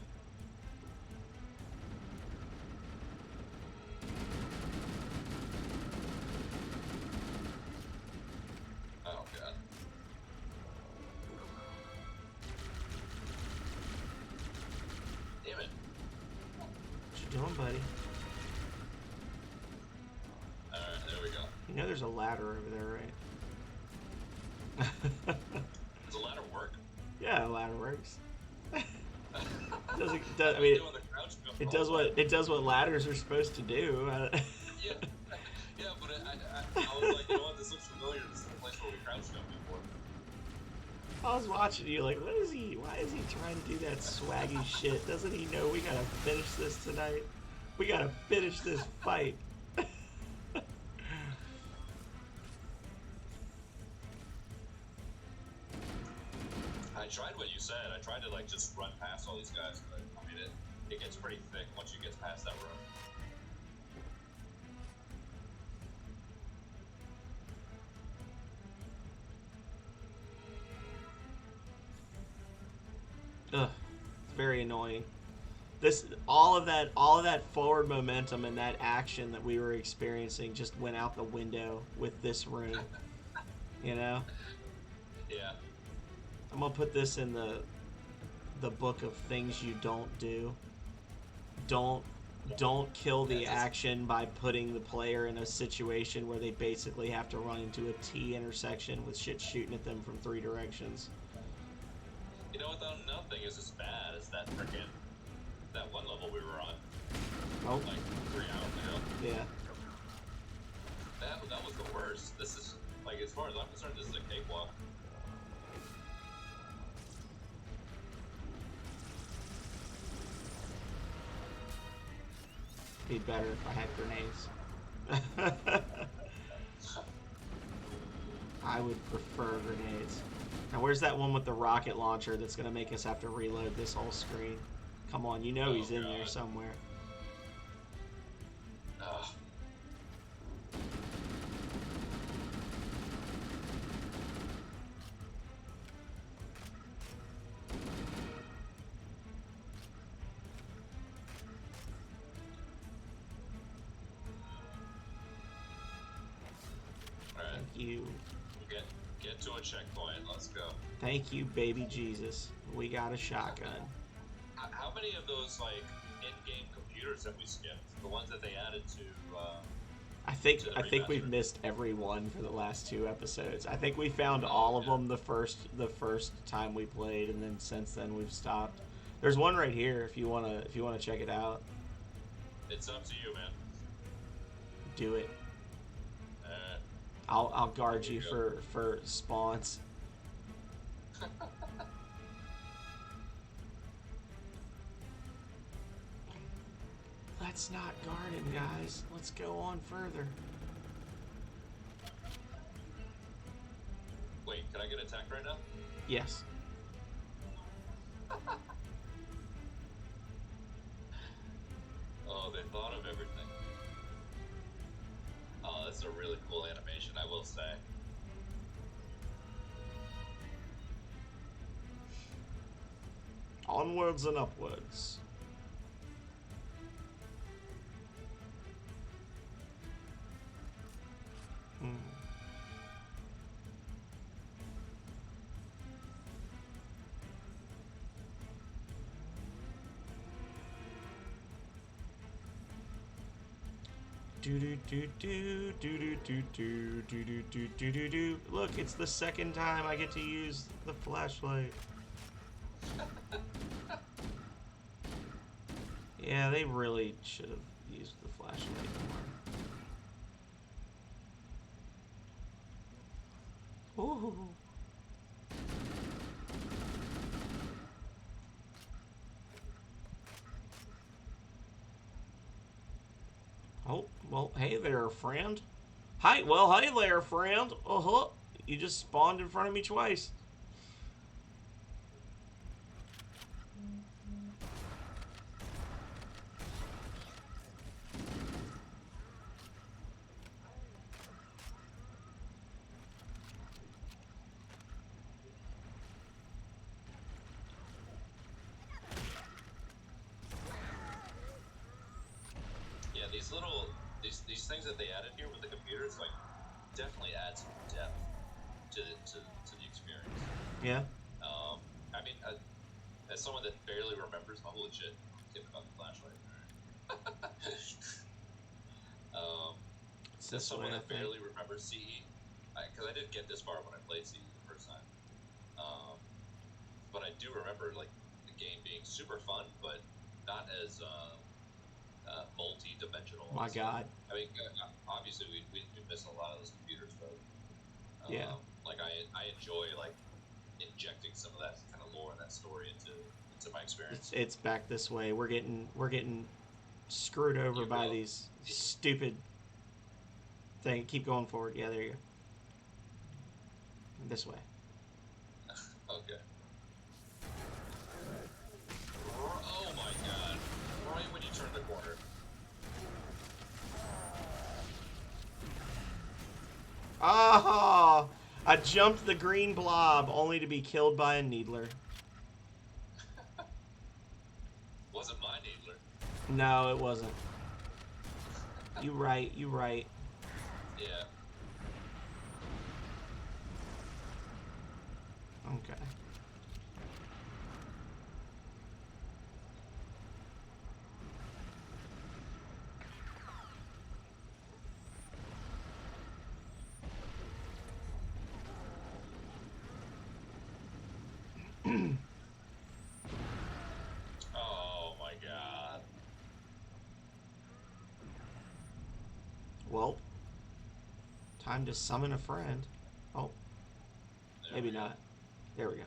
Oh, God. Damn it. What you doing, buddy? Alright, there we go. You know there's a ladder over there, right? Does the ladder work? Yeah, a ladder works. I mean, it does what ladders are supposed to do. Yeah, but I was like, you know what? This looks familiar. This is the place where we crouch jump before. I was watching you like, why is he trying to do that swaggy shit? Doesn't he know we gotta finish this tonight? We gotta finish this fight. I tried what you said. I tried to like just run past all these guys, but I mean it gets pretty thick once you get past that room. Ugh, it's very annoying. All of that forward momentum and that action that we were experiencing just went out the window with this room. You know? Yeah. I'm gonna put this in the book of things you don't do. Don't kill the action by putting the player in a situation where they basically have to run into a T intersection with shit shooting at them from 3 directions. You know what though? Nothing is as bad as that one level we were on. Oh. Like 3 hours ago. Yeah. That was the worst. This is, like, as far as I'm concerned, this is a cakewalk. Be better if I had grenades. I would prefer grenades. Now, where's that one with the rocket launcher that's going to make us have to reload this whole screen? Come on, you know he's in there somewhere. Ugh. Alright, Thank you. get to a checkpoint. Let's go. Thank you, baby Jesus. We got a shotgun. How many of those, like, in-game computers have we skipped? The ones that they added to, I think to the we've remaster? missed every one for the last 2 episodes. I think we found all of them the first time we played, and then since then we've stopped. There's one right here if you wanna check it out. It's up to you, man. Do it. Alright. I'll guard you There you for spawns. Let's not guard him, guys. Let's go on further. Wait, can I get attacked right now? Yes. Oh, they thought of everything. Oh, that's a really cool animation, I will say. Onwards and upwards. Hmm. Do do do do do do do do do do do do do. Look, it's the second time I get to use the flashlight. Yeah, they really should have used the flashlight more. Ooh. Oh, well, hey there, friend. Hi, well, hey there, friend. Uh-huh. You just spawned in front of me twice. Yeah, these things that they added here with the computers, like, definitely add some depth to the experience. Yeah. I mean, as someone that barely remembers, oh, holy shit, give about the flashlight. It's As this someone way, I that think. barely remembers CE, because I didn't get this far when I played CE the first time. But I do remember, like, the game being super fun, but not as multi-dimensional. My God. I mean, obviously we miss a lot of those computers, but Yeah. like I enjoy like injecting some of that kind of lore and that story into my experience. It's back this way. We're getting screwed over You by will. these stupid thing. Keep going forward. Yeah, there you go. This way. Okay. Oh my god! Right when you turn the corner. Ah! I jumped the green blob only to be killed by a needler. Wasn't my needler. No, it wasn't. You right. You right. Yeah. Okay. Oh my god. Well, time to summon a friend. Oh, There maybe we go. not. There we go.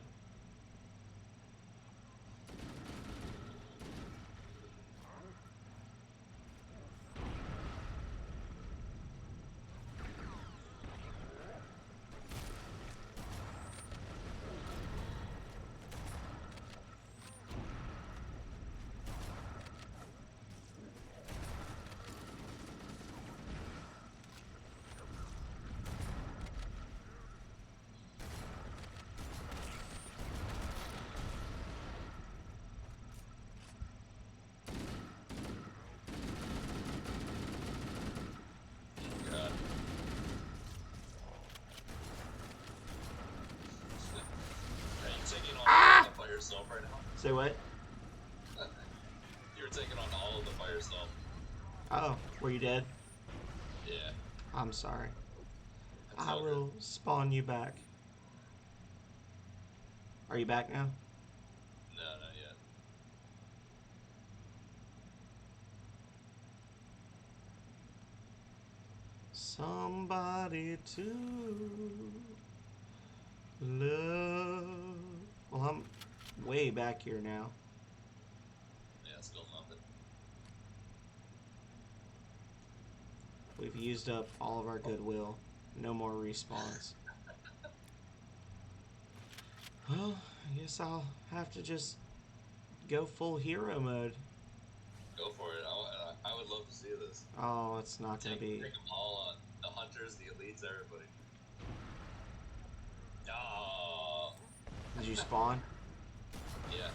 yourself right now? Say what? You were taking on all of them by yourself. Oh, were you dead? Yeah. I'm sorry. That's I all will spawn you back. Are you back now? good. No, not yet. Somebody to love. Well, I'm way back here now. Yeah, still nothing. We've used up all of our goodwill. No more respawns. Well, I guess I'll have to just go full hero mode. Go for it. I would love to see this. Oh, it's not gonna be. Take them all on. The hunters, the elites, everybody. Oh. Did you spawn? Yeah.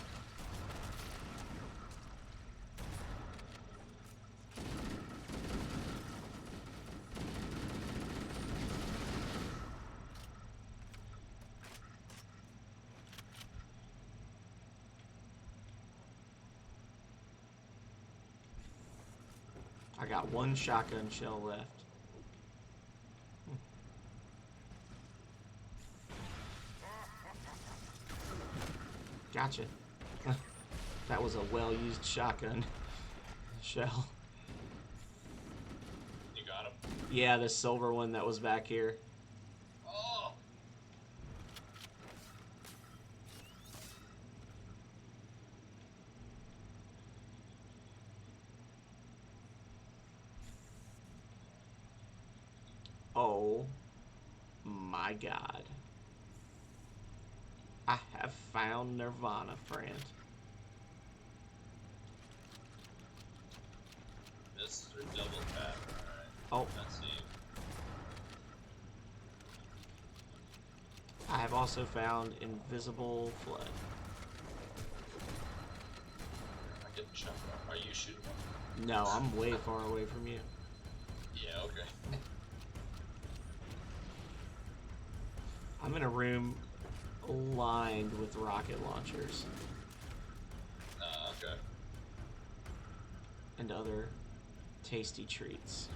I got one shotgun shell left. Gotcha. That was a well-used shotgun shell. You got him? Yeah, the silver one that was back here. Oh! Oh my god. I have found Nirvana, friend. Mr. Double Tap. Alright. Oh, Let's see. I have also found Invisible Flood. I'm getting shot. Are you shooting one? No, I'm way far away from you. Yeah, okay. I'm in a room lined with rocket launchers Okay. and other tasty treats.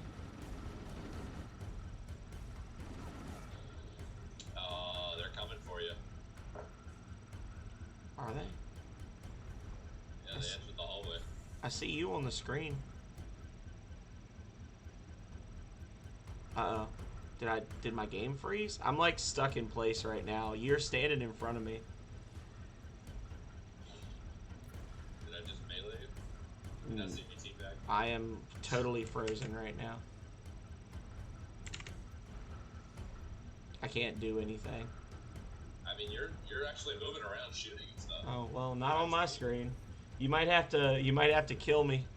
Oh, they're coming for you. Are they? Yeah, they entered the hallway. I see you on the screen. Uh-oh. Did my game freeze? I'm like stuck in place right now. You're standing in front of me. Did I just melee you? Did I see me team back? I am totally frozen right now. I can't do anything. I mean, you're actually moving around shooting and stuff. Oh, well, not on my screen. You might have to kill me.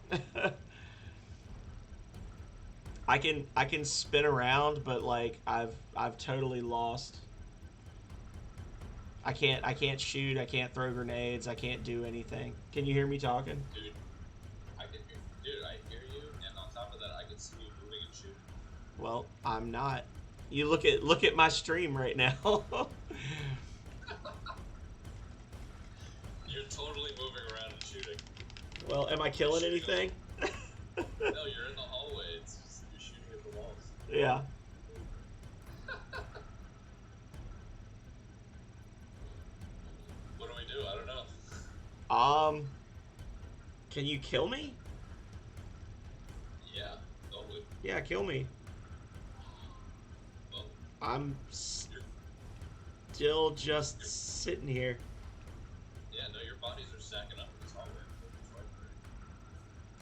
I can spin around, but like I've totally lost. I can't shoot, I can't throw grenades, I can't do anything. Can you hear me talking? Dude, I hear you, and on top of that, I can see you moving and shooting. Well, I'm not. You look at my stream right now. You're totally moving around and shooting. Well, am I killing anything? No, you're in the hallway. It's just you're shooting at the walls. Yeah. What do we do? I don't know. Can you kill me? Yeah, totally. Yeah, kill me. Well, I'm you're, still just sitting here. yeah, no, your bodies are stacking up in this hallway. It's right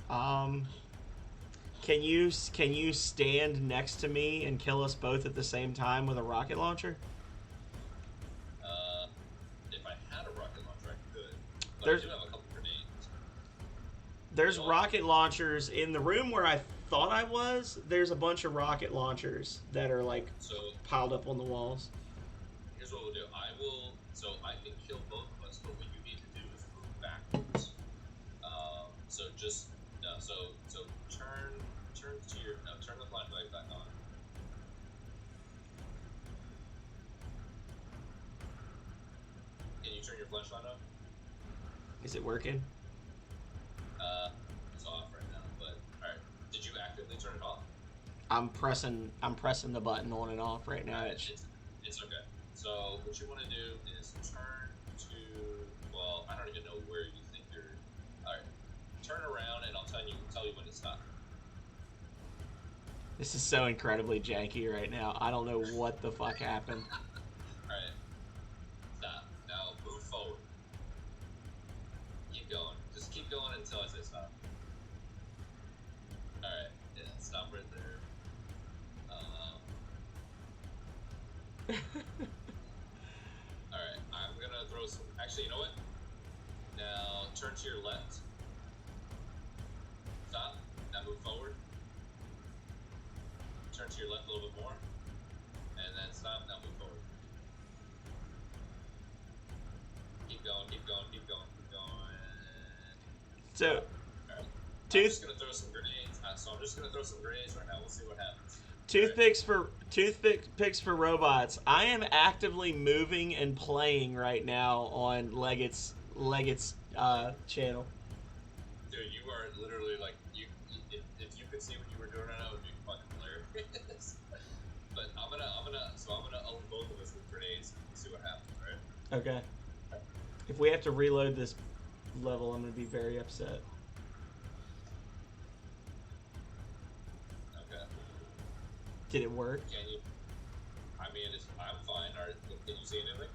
there. Can you stand next to me and kill us both at the same time with a rocket launcher? If I had a rocket launcher, I could. But There's- I do have a couple grenades. There's rocket launchers in the room where I thought I was. There's a bunch of rocket launchers that are like So piled up on the walls. here's what we'll do. So I can kill both of us, but what you need to do is move backwards. So just so turn the flashlight back on. Can you turn your flashlight on? Is it working? It's off right now, but alright. Did you actively turn it off? I'm pressing the button on and off right now. It's okay. So what you want to do is turn to, well, I don't even know where you think you're. Alright. Turn around and I'll tell you when to stop. This is so incredibly janky right now. I don't know what the fuck happened. Alright. Stop. Now move forward. Keep going. Just keep going until I say stop. Alright. Yeah, stop right there. Alright, I'm gonna throw some. Actually, you know what? Now turn to your left. Stop. Now move forward. Turn to your left a little bit more. And then stop. Now move forward. Keep going, keep going, keep going, keep going. So, Alright. I'm just gonna throw some grenades. So I'm just gonna throw some grenades right now. We'll see what happens. Toothpicks for robots. I am actively moving and playing right now on Legate's channel. Dude, you are literally like if you could see what you were doing right now, it would be fucking hilarious. But I'm gonna own both of us with grenades and see what happens, right? Okay. If we have to reload this level, I'm gonna be very upset. Okay. Did it work? Can you? I mean, I'm fine. Can you see anything?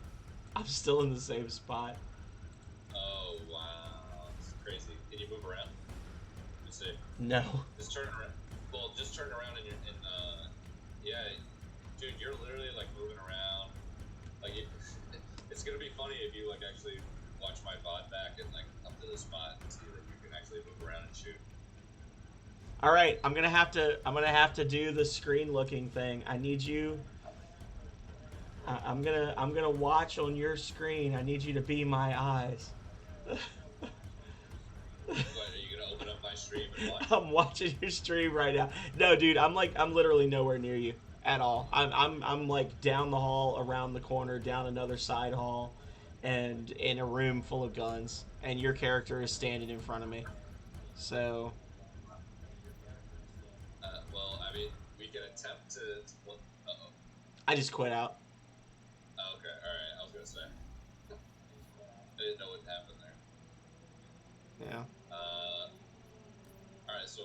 I'm still in the same spot. Oh wow, that's crazy. Can you move around? Let me see. No. Just turn around. Well, just turn around yeah, dude, you're literally like moving around. Like it's gonna be funny if you like actually watch my VOD back and like up to the spot and see that you can actually move around and shoot. All right, I'm gonna have to do the screen looking thing. I need you. I'm gonna watch on your screen. I need you to be my eyes. What, are you gonna open up my stream and watch? I'm watching your stream right now. No, dude, I'm literally nowhere near you at all. I'm like down the hall, around the corner, down another side hall, and in a room full of guns. And your character is standing in front of me. So. Well, I mean, we can attempt to. Well, uh-oh. I just quit out. Oh, okay, alright, I was gonna say. I didn't know what happened there. Yeah. Alright, so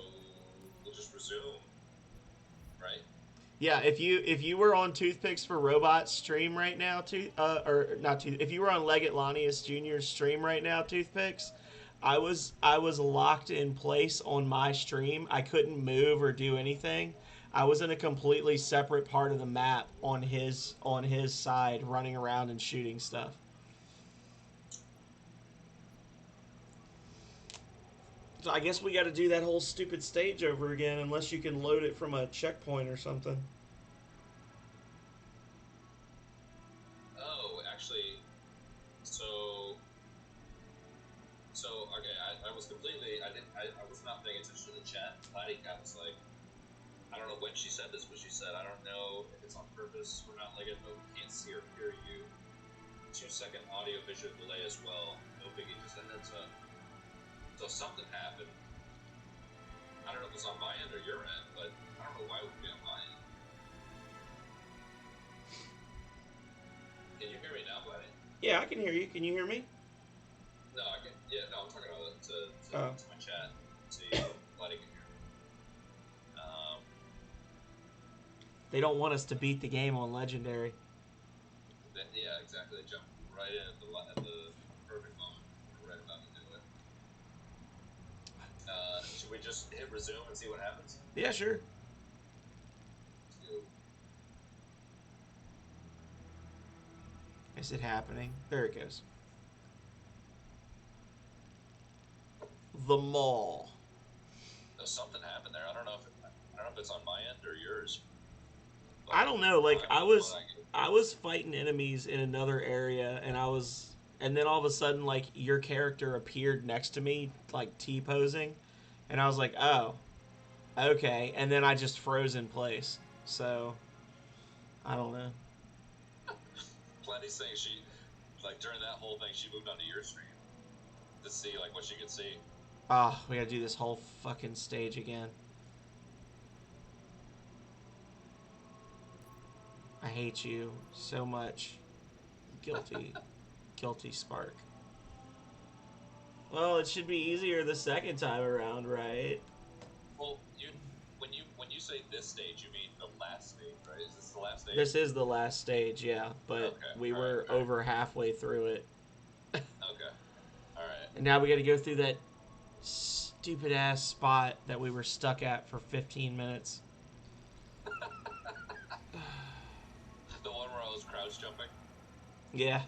we'll just resume, right? Yeah, if you were on Toothpicks for Robots stream right now, if you were on Legate Lanius Jr.'s stream right now, Toothpicks, I was locked in place on my stream. I couldn't move or do anything. I was in a completely separate part of the map on his side, running around and shooting stuff. So I guess we got to do that whole stupid stage over again, unless you can load it from a checkpoint or something. Oh, actually, okay, I was completely, I was not paying attention to the chat. Lottie Cat was like, I don't know when she said this, but she said, I don't know if it's on purpose or not, like, but we can't see or hear you. 2-second audio visual delay as well. No biggie, just a heads up. So something happened. I don't know if it's on my end or your end, but I don't know why it would be on my end. Can you hear me now, buddy? Yeah, I can hear you. Can you hear me? No, I can. Yeah, no, I'm talking about it to my chat. See, letting it hear. They don't want us to beat the game on Legendary. Yeah, exactly. They jump right in at the perfect moment. We're right about to do it. Should we just hit resume and see what happens? Yeah, sure. Let's go. Is it happening? There it goes. The mall. No, something happened there. I don't know if it's on my end or yours. But I don't know. Like I was fighting enemies in another area, and then all of a sudden, like your character appeared next to me, like T-posing, and I was like, oh, okay, and then I just froze in place. So I don't know. Plenty's saying she, like during that whole thing, she moved onto your stream. to see like what she could see. Oh, we gotta do this whole fucking stage again. I hate you so much. Guilty. Guilty Spark. Well, it should be easier the second time around, right? Well, when you say this stage, you mean the last stage, right? Is this the last stage? This is the last stage, yeah, but Okay, we all were right. over halfway through it. Okay. All right. And now we gotta go through that stupid ass spot that we were stuck at for 15 minutes. The one where I was crouch jumping. Yeah.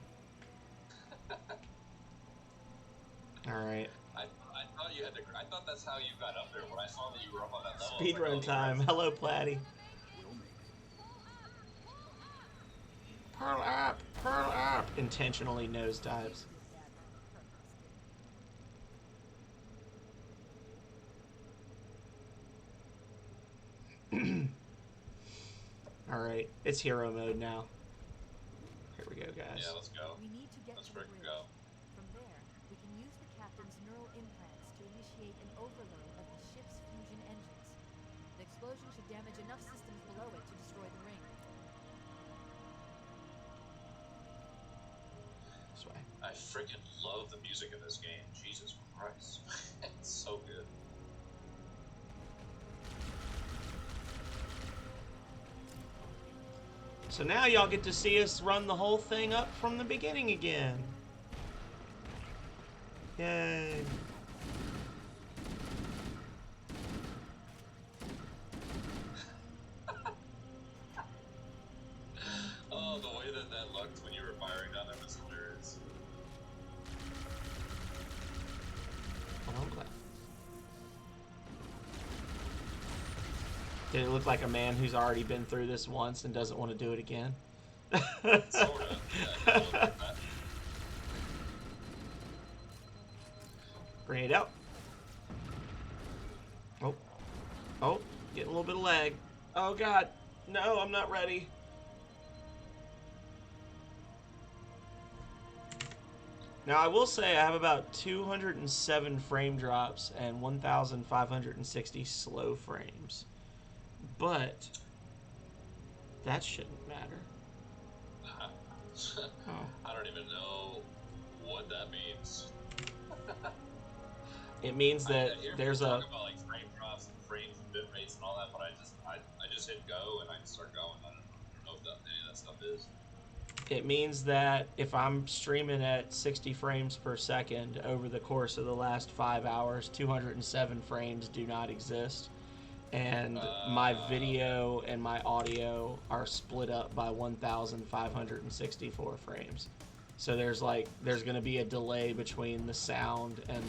Alright. I thought you had to. I thought that's how you got up there when I saw that you were up on that level. Speedrun time. Hello, Platty. We'll make it. Pearl up! Pearl up! Intentionally nosedives. Alright, it's hero mode now. Here we go, guys. Yeah, let's go. We need to get Let's to the freaking bridge. go. From there, we can use the captain's neural implants to initiate an overload of the ship's fusion engines. The explosion should damage enough systems below it to destroy the ring. This way. I freaking love the music in this game. Jesus Christ, it's so good. So now y'all get to see us run the whole thing up from the beginning again. Yay. Oh, the way that looked when you were firing down there was hilarious. Oh, I'm glad. Did it look like a man who's already been through this once and doesn't want to do it again? Sort of. Yeah, it looked like that. Grenade out. Oh. Oh, getting a little bit of lag. Oh god. No, I'm not ready. Now I will say I have about 207 frame drops and 1,560 slow frames. But that shouldn't matter. Oh. I don't even know what that means. It means that I hear there's people a talk about like frame drops and frames and bit rates and all that, but I just hit go and I start going. I don't know what any of that stuff is. it means that if I'm streaming at 60 frames per second over the course of the last 5 hours, 207 frames do not exist. And my video and my audio are split up by 1,564 frames. So there's going to be a delay between the sound and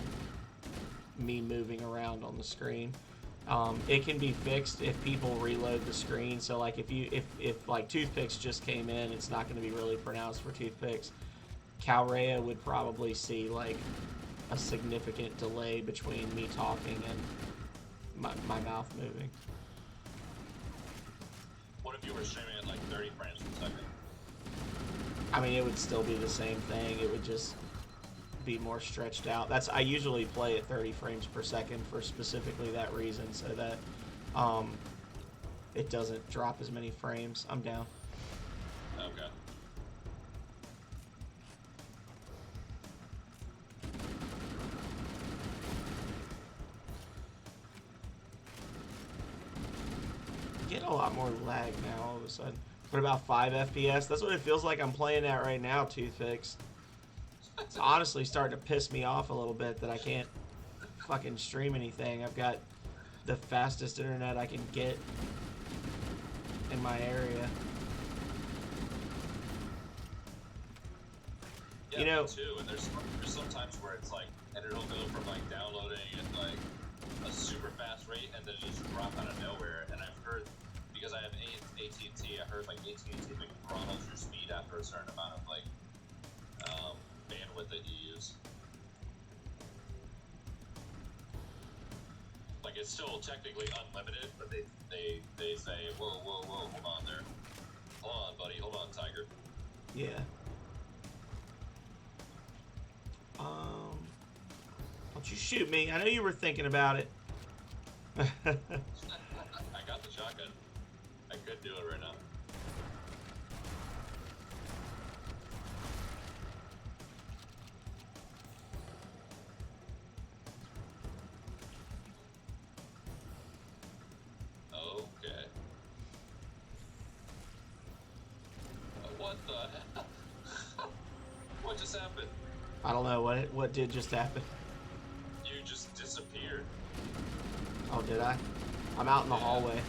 me moving around on the screen. It can be fixed if people reload the screen. So like if like Toothpicks just came in, it's not going to be really pronounced for Toothpicks. Calrea would probably see like a significant delay between me talking and my mouth moving. What if you were streaming at like 30 frames per second? I mean, it would still be the same thing. It would just be more stretched out. I usually play at 30 frames per second for specifically that reason, so that it doesn't drop as many frames. I'm down. Okay. Get a lot more lag now all of a sudden. What about 5 FPS? That's what it feels like I'm playing at right now, Toothpicks. It's honestly starting to piss me off a little bit that I can't fucking stream anything. I've got the fastest internet I can get in my area. Yeah, You know- me too. And there's some times where it's like, and it'll go from like downloading at like a super fast rate and then just drop out of nowhere. And I've heard, because I have AT&T, I heard like AT&T like throttles your speed after a certain amount of like bandwidth that you use. Like it's still technically unlimited, but they say, whoa, hold on there. Hold on, buddy. Hold on, Tiger. Yeah. Don't you shoot me. I know you were thinking about it. I got the shotgun. I could do it right now. Okay. What the hell? What just happened? I don't know what did just happen. You just disappeared. Oh, did I? I'm out in the hallway.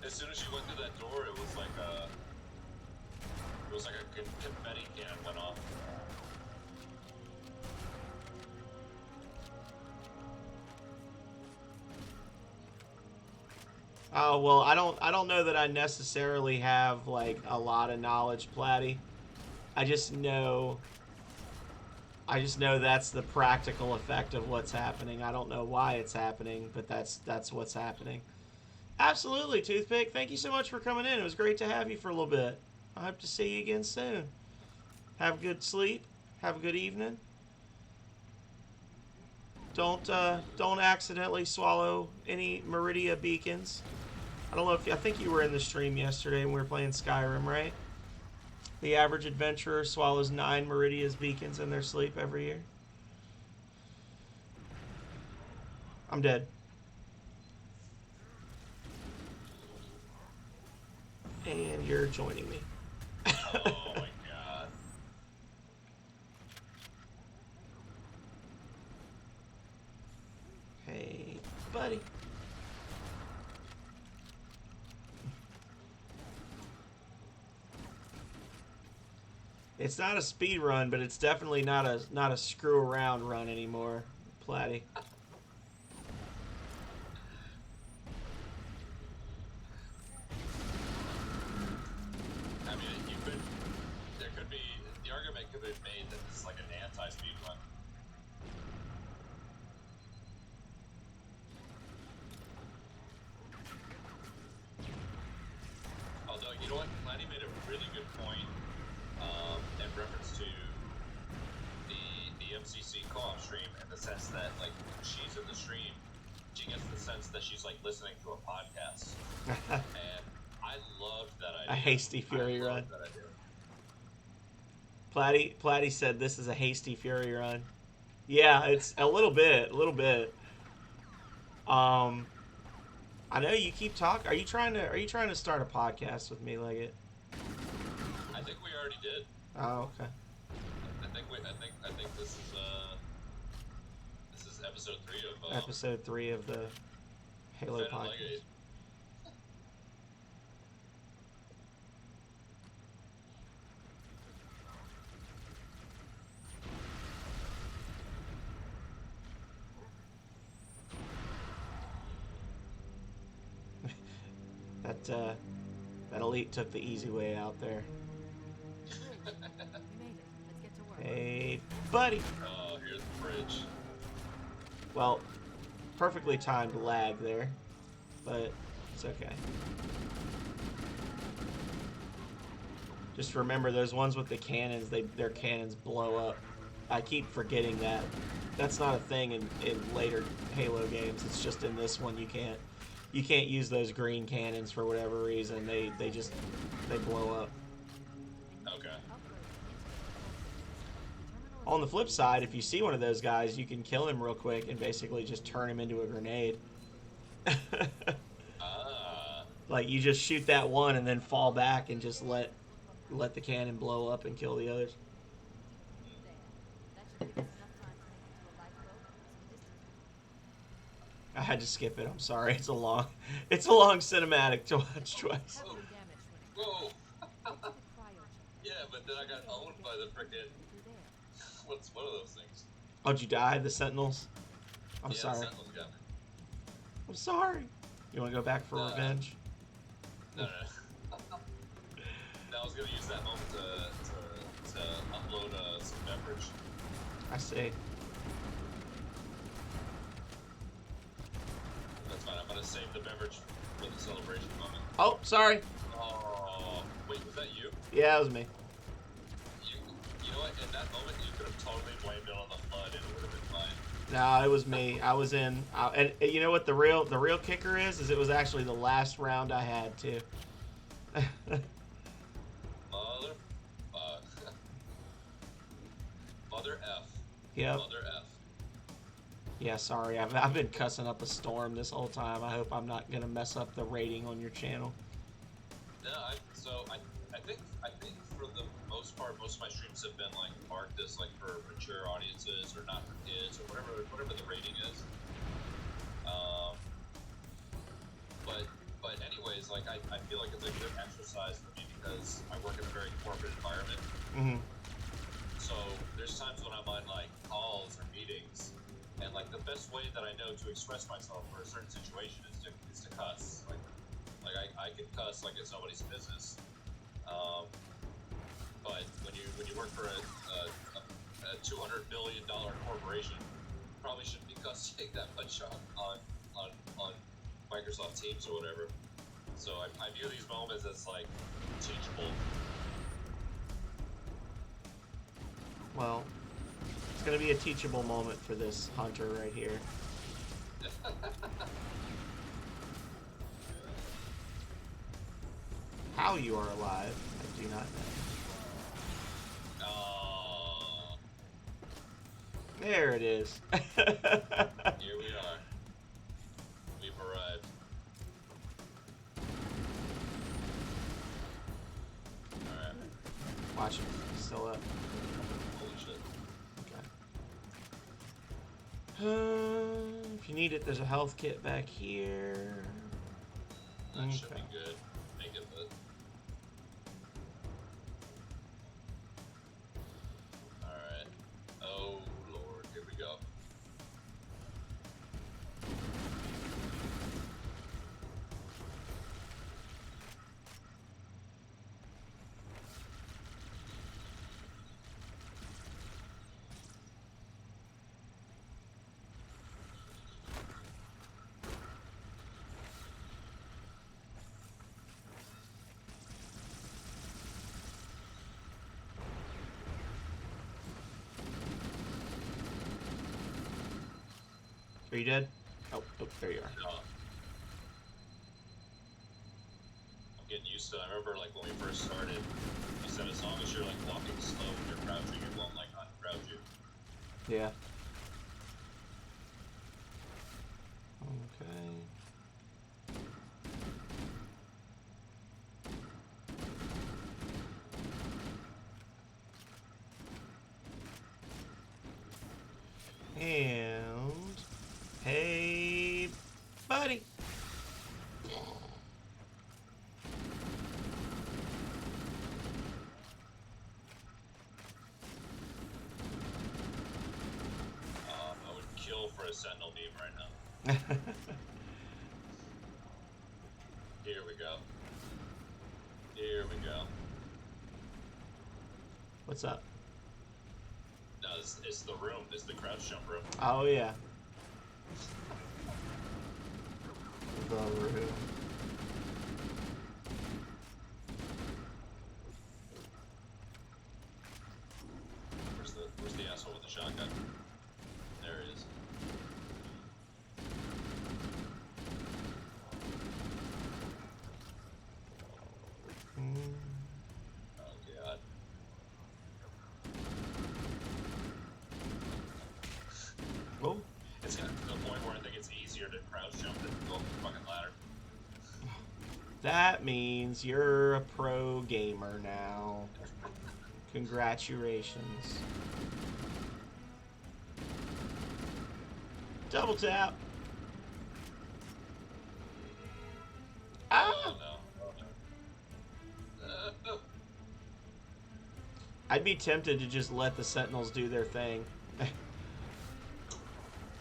As soon as you went through that door, it was like a confetti cannon went off. Oh, well, I don't know that I necessarily have like a lot of knowledge, Platty. I just know that's the practical effect of what's happening. I don't know why it's happening, but that's what's happening. Absolutely, Toothpick. Thank you so much for coming in. It was great to have you for a little bit. I hope to see you again soon. Have a good sleep. Have a good evening. Don't accidentally swallow any Meridia beacons. I don't know if I think you were in the stream yesterday when we were playing Skyrim, right? The average adventurer swallows 9 Meridia's beacons in their sleep every year. I'm dead. And you're joining me. Oh my god. Hey, buddy. It's not a speed run, but it's definitely not a screw around run anymore, Platty. I mean, the argument could be made that this is like an anti-speed run. Although, you know what, Lanny made a really good point in reference to the MCC co-op stream, in the sense that, like, when she's in the stream, she gets the sense that she's, like, listening to a podcast. And I loved that idea. A hasty fury run. That idea. Platty said this is a hasty fury run. Yeah, it's a little bit. I know you keep talking. Are you trying to start a podcast with me, Legate? I think we already did. Oh, okay. I think this is episode 3 of Episode 3 of the Halo Defend podcast. Legate. That elite took the easy way out there. We made it. Let's get to work. Hey, buddy. Oh, here's the bridge. Well, perfectly timed lag there, but it's okay. Just remember, those ones with the cannons, their cannons blow up. I keep forgetting that. That's not a thing in later Halo games. It's just in this one you can't use those green cannons for whatever reason. They blow up. Okay. On the flip side, if you see one of those guys, you can kill him real quick and basically just turn him into a grenade. Like, you just shoot that one and then fall back and just let the cannon blow up and kill the others. I had to skip it. I'm sorry. It's a long cinematic to watch twice. Whoa. Yeah, but then I got owned by the frickin' what are those things? Oh, did you die? The Sentinels? I'm Yeah, sorry. the Sentinels got me. I'm sorry. You want to go back for revenge? No. I was gonna use that moment to upload some beverage. I see. That's fine. I'm gonna save the beverage for the celebration moment. Oh, sorry. Oh, wait, was that you? Yeah, it was me. You know what? In that moment, you could have totally blamed it on the flood, and it would have been fine. No, it was me. I was in, and you know what the real kicker is? Is it was actually the last round I had too. Mother, Mother F. Yep. Mother F. Yeah, sorry. I've been cussing up a storm this whole time. I hope I'm not gonna mess up the rating on your channel. No, I think for the most part, most of my streams have been like marked as like for mature audiences or not for kids or whatever the rating is. But anyways, like I feel like it's a good exercise for me because I work in a very corporate environment. Mm-hmm. So there's times when I'm on like calls or meetings, and like the best way that I know to express myself for a certain situation is to cuss. Like I can cuss like it's nobody's business. But when you work for a $200 billion corporation, you probably shouldn't be cussing that much on Microsoft Teams or whatever. So I view these moments as like teachable. Well, it's gonna be a teachable moment for this hunter right here. How you are alive, I do not know. Oh, There it is. here we are. We've arrived. Alright. Watch him. He's still up. Holy shit. Okay. If you need it, there's a health kit back here. That should Okay. be good. Make it, but. Alright. Oh, Lord. Here we go. Are you dead? Oh, there you are. I'm getting used to it. I remember, like, when we first started, you said as long as you're, like, walking slow when you're crouching, it won't, like, uncrouch you. Yeah. Okay. And hey, buddy. I would kill for a sentinel beam right now. Here we go. Here we go. What's up? No, it's the room. It's the crouch jump room. Oh yeah. The room. Where's the asshole with the shotgun? There he is. Oh god. Oh, It's gotten to the point where I think it's easier to crouch jump than go up the fucking ladder. that means you're a pro gamer now. Congratulations. Double tap. Ah! Oh no. No. I'd be tempted to just let the Sentinels do their thing.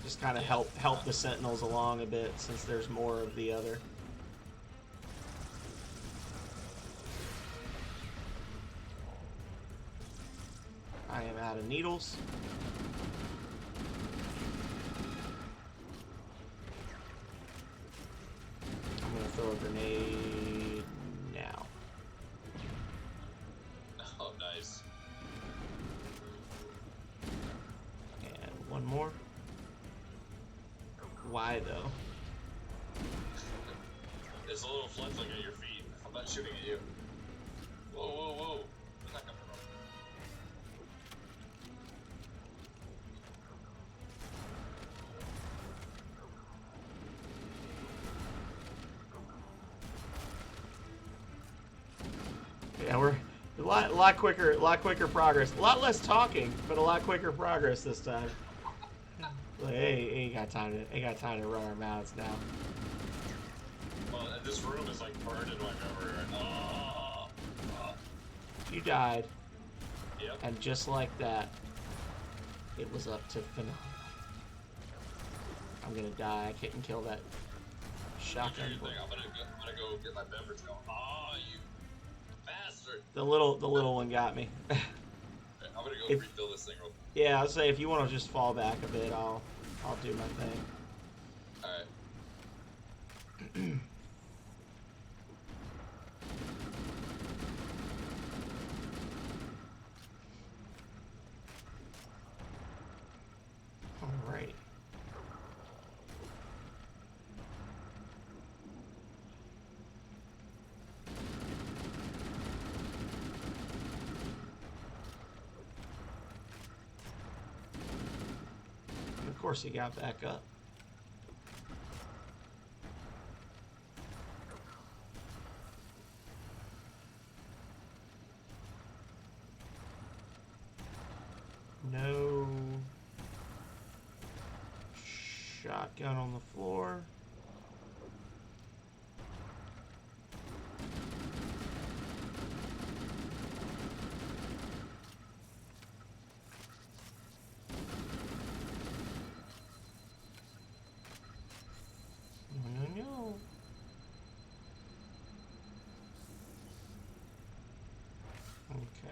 Just kind of help the Sentinels along a bit since there's more of the other. I am out of needles. I'm gonna throw a grenade now. Oh, nice. One more. Why though? It's a little fledgling at your feet. I'm not shooting at you. Whoa, whoa, whoa. Where's that coming from? Yeah, we're a lot quicker progress. A lot less talking, but a lot quicker progress this time. Like, hey, ain't got time to run our mouths now. Well, this room is like burned into my memory right now. You died, Yep. and just like that, it was up to phenomenal. I'm gonna die. I couldn't kill that You do shotgun. your thing. I'm gonna go get my beverage going. Oh, you bastard! The little one got me. I'm gonna go If- refill this thing real quick. Yeah, I'll say if you want to just fall back a bit, I'll do my thing. Alright. Alright. And of course he got back up. No shotgun on the floor. No. Okay.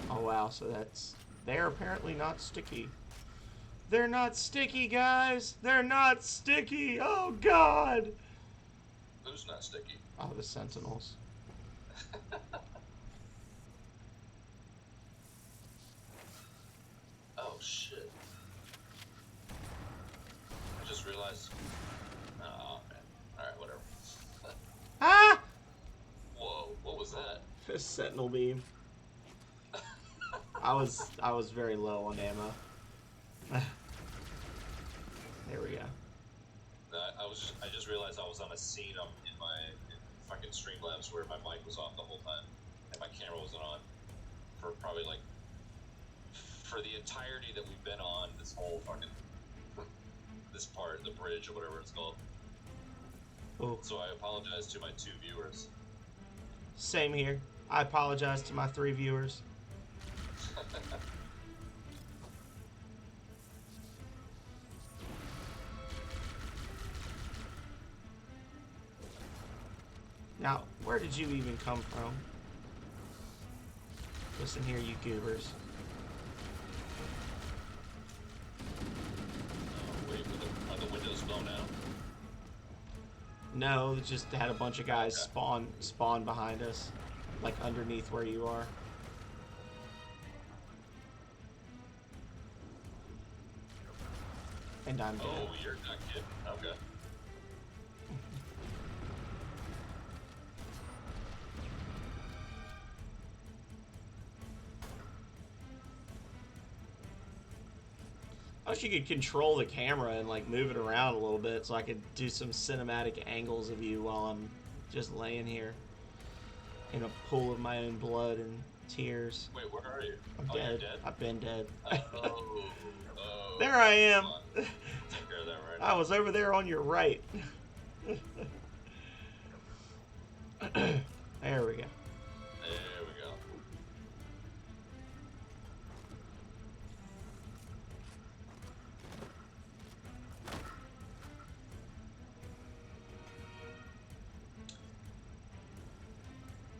Oh wow, so they're apparently not sticky. They're not sticky, guys! They're not sticky! Oh god! Who's not sticky? Oh, the sentinels. Oh shit. I just realized. Oh man. Alright, whatever. Ah! Whoa, what was that? Sentinel beam. I was very low on ammo. There we go. I just realized I was on a scene in fucking Streamlabs where my mic was off the whole time and my camera wasn't on for probably like for the entirety that we've been on this whole fucking this part, the bridge or whatever it's called. Oh, So I apologize to my 2 viewers. same here. I apologize to my 3 viewers. Now, where did you even come from? Listen here, you goobers. Wait, are the windows blown out? No, it just had a bunch of guys spawn behind us, like underneath where you are. And I'm dead. Oh, you're not kidding. Okay. I wish you could control the camera and like move it around a little bit so I could do some cinematic angles of you while I'm just laying here in a pool of my own blood and tears. Wait, where are you? I'm Oh, you're dead. dead? I've been dead. Oh, There I am. come on. Take care of that right now. I was over there on your right. There we go. There we go.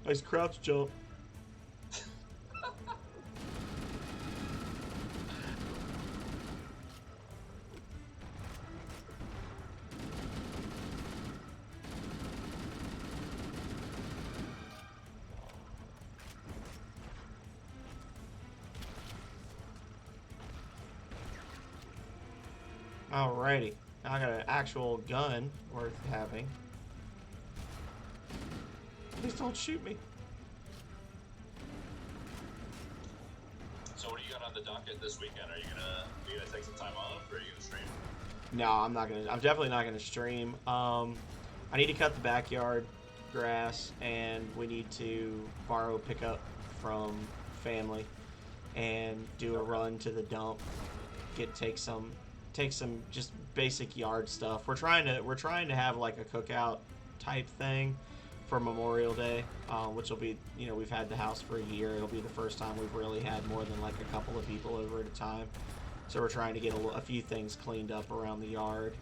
Nice crouch jump. Alrighty. Now I got an actual gun worth having. Please don't shoot me. So what do you got on the docket this weekend? Are you gonna take some time off, or are you gonna stream? No, I'm not gonna. I'm definitely not gonna stream. I need to cut the backyard grass, and we need to borrow a pickup from family and do a run to the dump. Take some just basic yard stuff. We're trying to have like a cookout type thing for Memorial Day, which will be, we've had the house for a year. It'll be the first time we've really had more than like a couple of people over at a time. So we're trying to get a few things cleaned up around the yard.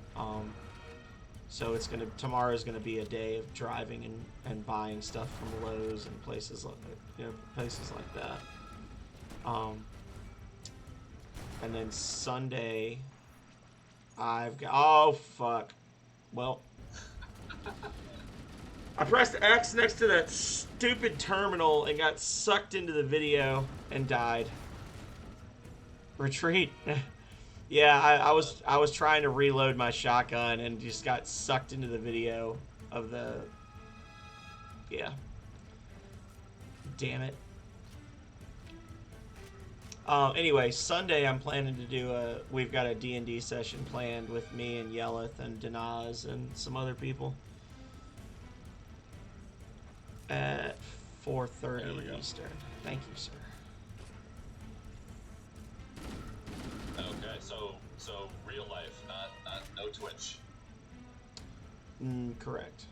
So tomorrow's gonna be a day of driving and buying stuff from Lowe's and places like that. And then Sunday, oh fuck. Well, I pressed X next to that stupid terminal and got sucked into the video and died. Retreat. Yeah, I was trying to reload my shotgun and just got sucked into the video of the. Yeah. Damn it. Anyway, Sunday I'm planning to do we've got a D&D session planned with me and Yelleth and Denaz and some other people at 4:30 Eastern. Thank you, sir. Okay, so real life, not no Twitch. Correct.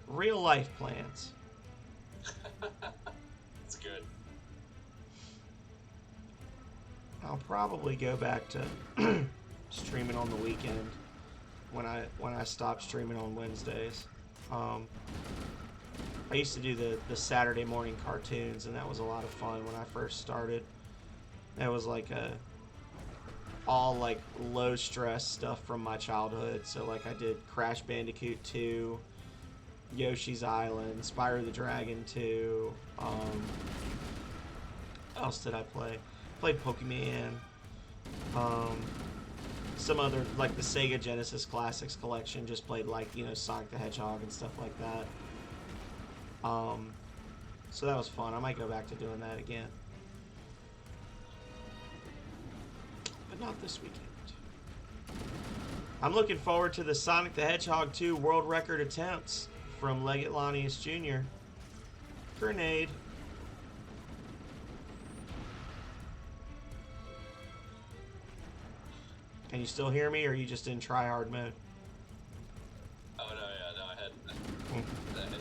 Real life plans. It's good. I'll probably go back to streaming on the weekend when I stop streaming on Wednesdays. I used to do the Saturday morning cartoons, and that was a lot of fun when I first started. That was like all like low stress stuff from my childhood. So like I did Crash Bandicoot 2, Yoshi's Island, Spyro the Dragon 2. What else did I play? Played Pokemon. Some other, like the Sega Genesis Classics collection, just played like, Sonic the Hedgehog and stuff like that. So that was fun. I might go back to doing that again. But not this weekend. I'm looking forward to the Sonic the Hedgehog 2 world record attempts from Legate Lanius Jr. Grenade. Can you still hear me, or are you just in try-hard mode? Oh, no, yeah, no, I had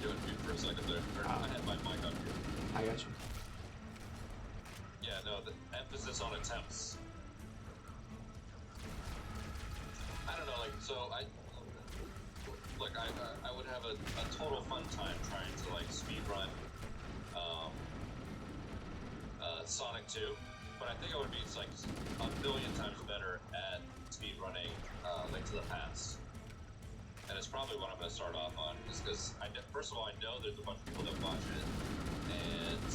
you on mute for a second there. I had my mic on mute. I got you. Yeah, no, the emphasis on attempts. I don't know, like, so I would have a total fun time trying to, like, speedrun Sonic 2, but I think I would be, like, a billion times better at speedrunning Link to the Past. And it's probably what I'm going to start off on, just because, first of all, I know there's a bunch of people that watch it, and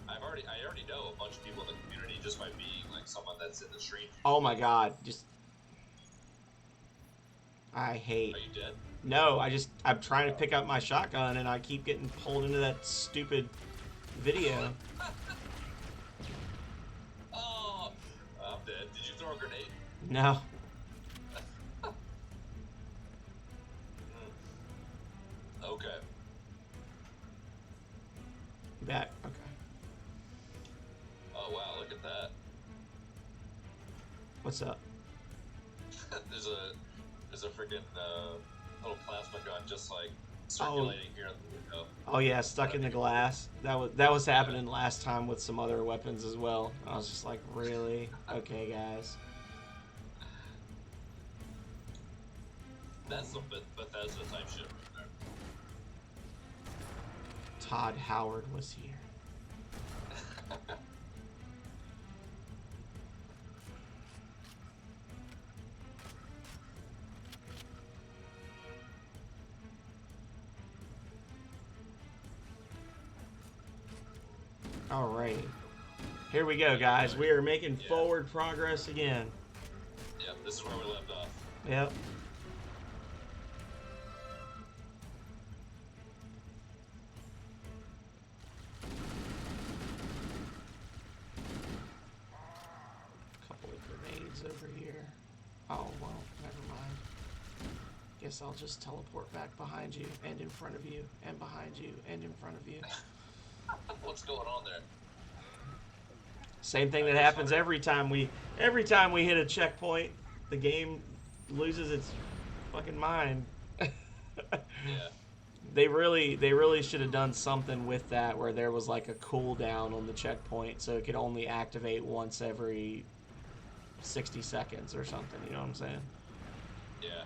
I already know a bunch of people in the community just by being, like, someone that's in the stream. Oh my god, I hate... Are you dead? No, I'm trying to pick up my shotgun, and I keep getting pulled into that stupid video. Oh, I'm dead. Did you throw a grenade? No. Okay. Back. Okay. Oh wow, look at that. What's up? there's a freaking little plasma gun just like circulating here in the window. Oh yeah, stuck in the glass. That was happening last time with some other weapons as well. I was just like, really? Okay, guys. That's some Bethesda type shit right there. Todd Howard was here. Alrighty. Here we go, guys. We are making Yeah. forward progress again. Yeah, this is where we left off. Yep. Couple of grenades over here. Oh, well, never mind. Guess I'll just teleport back behind you and in front of you and behind you and in front of you. What's going on there? Same thing that happens every time we hit a checkpoint. The game loses its fucking mind. Yeah. They really should have done something with that where there was like a cooldown on the checkpoint so it could only activate once every 60 seconds or something, you know what I'm saying? Yeah.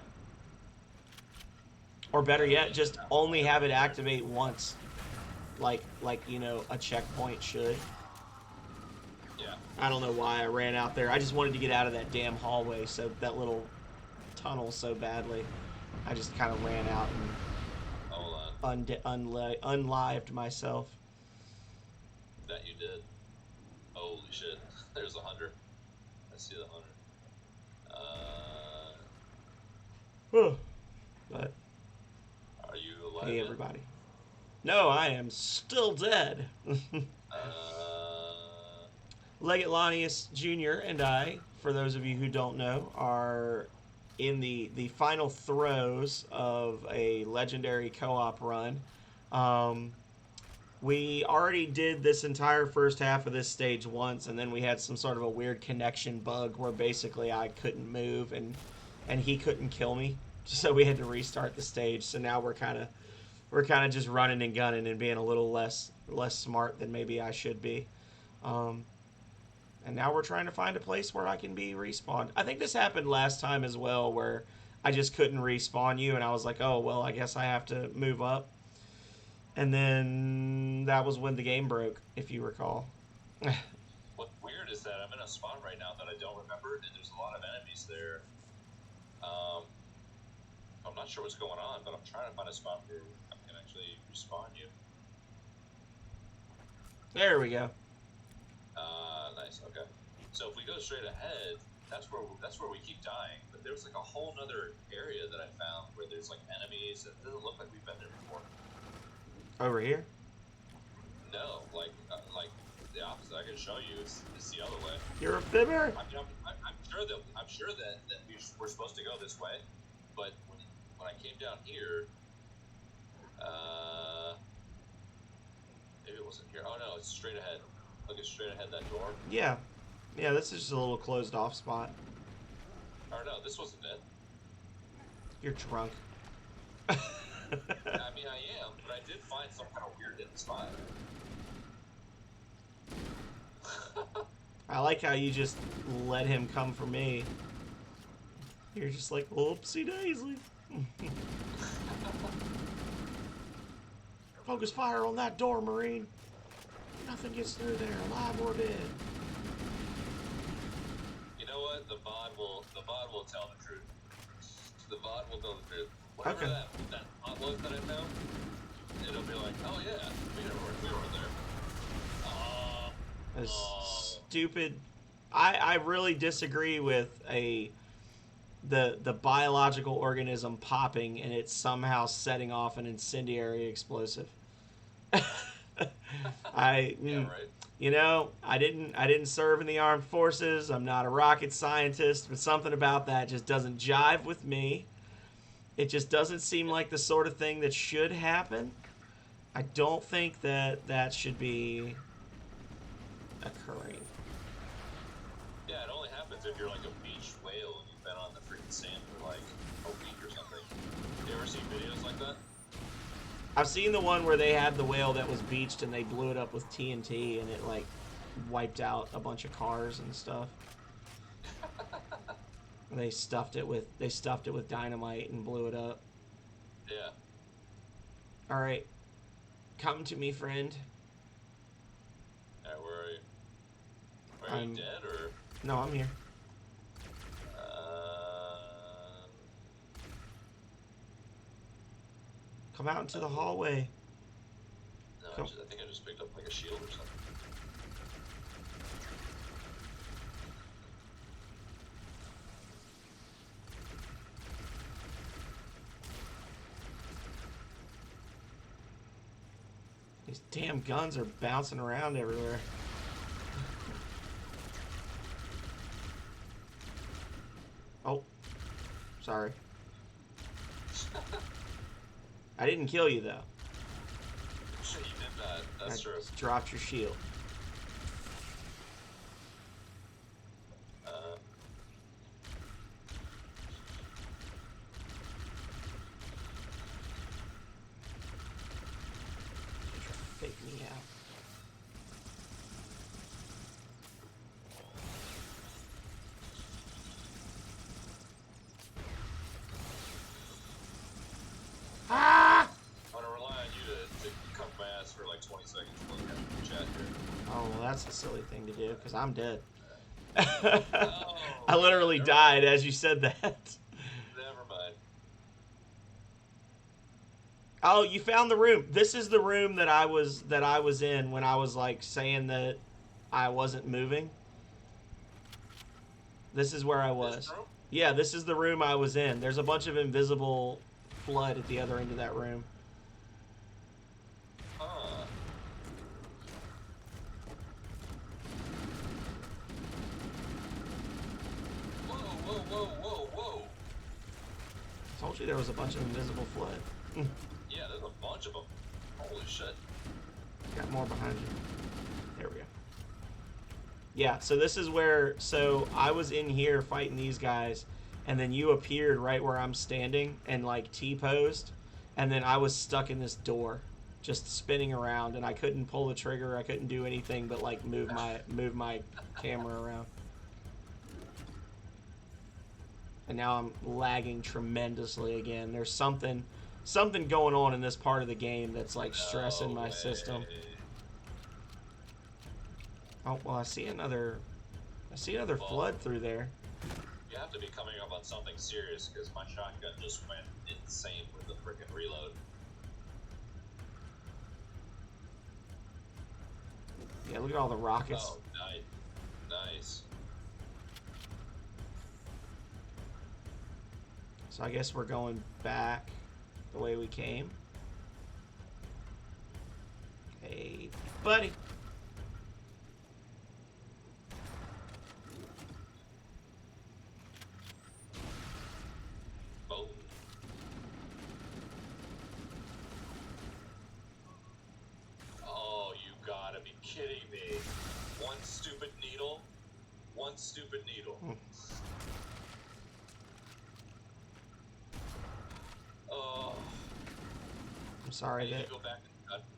Or better yet, just only have it activate once. Like you know, a checkpoint should. Yeah. I don't know why I ran out there. I just wanted to get out of that damn hallway, so that little tunnel so badly. I just kind of ran out and Hold on. unlived myself. That you did. Holy shit. There's a hunter. I see the hunter. But Are you alive? hey, yet? everybody. No, I am still dead. Legate Lanius Jr. and I, for those of you who don't know, are in the final throes of a legendary co-op run. We already did this entire first half of this stage once, and then we had some sort of a weird connection bug where basically I couldn't move and he couldn't kill me, so we had to restart the stage. So now we're kind of just running and gunning and being a little less smart than maybe I should be. And now we're trying to find a place where I can be respawned. I think this happened last time as well, where I just couldn't respawn you, and I was like, oh, well, I guess I have to move up. And then that was when the game broke, if you recall. What's weird is that I'm in a spot right now that I don't remember, and there's a lot of enemies there. I'm not sure what's going on, but I'm trying to find a spot where I can actually respawn you. There we go. Nice. Okay. So if we go straight ahead, that's where we keep dying. But there's like a whole other area that I found where there's like enemies. It doesn't look like we've been there before. Over here? No, like the opposite. I can show you. It's the other way. You're a fibber? I'm sure that we're supposed to go this way, but when I came down here, maybe it wasn't here. Oh no, it's straight ahead. Looking straight ahead that door. Yeah. Yeah, this is just a little closed off spot. Or no, this wasn't it. You're drunk. I mean, I am, but I did find some kind of weird hidden spot. I like how you just let him come for me. You're just like, oopsie daisy. Focus fire on that door, Marine. Nothing gets through there, alive or dead. You know what? The VOD will tell the truth. The VOD will tell the truth. Whatever Okay. that spot was that I found, it'll be like, oh yeah, we were there. That's stupid. I really disagree with the biological organism popping and it's somehow setting off an incendiary explosive. Yeah, right. You know, I didn't serve in the armed forces. I'm not a rocket scientist, but something about that just doesn't jive with me. It just doesn't seem like the sort of thing that should happen. I don't think that should be occurring. Yeah, it only happens if you're like a beached whale and you've been on the freaking sand for like a week or something. You ever seen videos like that? I've seen the one where they had the whale that was beached and they blew it up with TNT and it like wiped out a bunch of cars and stuff. They stuffed it with dynamite and blew it up. Yeah. All right, come to me, friend. Alright, where are you? Are you I'm- dead or? No, I'm here. Come out into the hallway. No, Come. I think I just picked up like a shield or something. These damn guns are bouncing around everywhere. Oh, sorry. I didn't kill you though. Shit, you did that. That's I true. just dropped your shield. You're trying to fake me out. Ah! I'm gonna rely on you to cover my ass for like 20 seconds while we have the chat here. Oh, well, that's a silly thing to do because I'm dead. Oh, I literally never died mind. as you said that. Never mind. Oh, you found the room. This is the room that I was in when I was like saying that I wasn't moving. This is where I was. This room? Yeah, this is the room I was in. There's a bunch of invisible flood at the other end of that room. Huh. Whoa, whoa, whoa, whoa, whoa. I told you there was a bunch of invisible flood. Yeah, there's a bunch of them. Holy shit. Got more behind you. There we go. Yeah, so this is where, so I was in here fighting these guys, and then you appeared right where I'm standing and like T-posed, and then I was stuck in this door, just spinning around, and I couldn't pull the trigger, I couldn't do anything but like move my camera around. And now I'm lagging tremendously again. There's something going on in this part of the game that's like stressing my system. Oh, well, I see another flood through there. You have to be coming up on something serious because my shotgun just went insane with the freaking reload. Yeah, look at all the rockets. Oh, nice. Nice. So I guess we're going back the way we came. Hey, buddy. Boom. Oh, you gotta be kidding me. One stupid needle. One stupid needle. Oh. I'm sorry that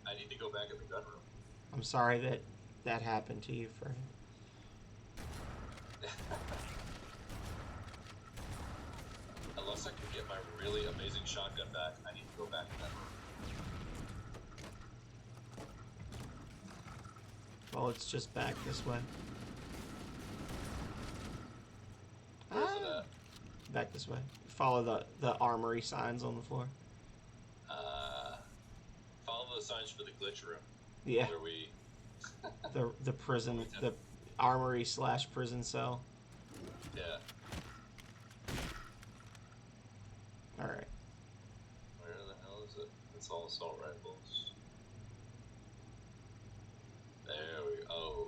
I need to go back in the gun room. I'm sorry that that happened to you, Fred. Unless I can get my really amazing shotgun back, I need to go back in that room. Well, it's just back this way. Where's it at? Back this way. Follow the armory signs on the floor. Follow the signs for the glitch room. Yeah. Where we... The prison, the armory / prison cell. Yeah. All right. Where the hell is it? It's all assault rifles. There we go. Oh.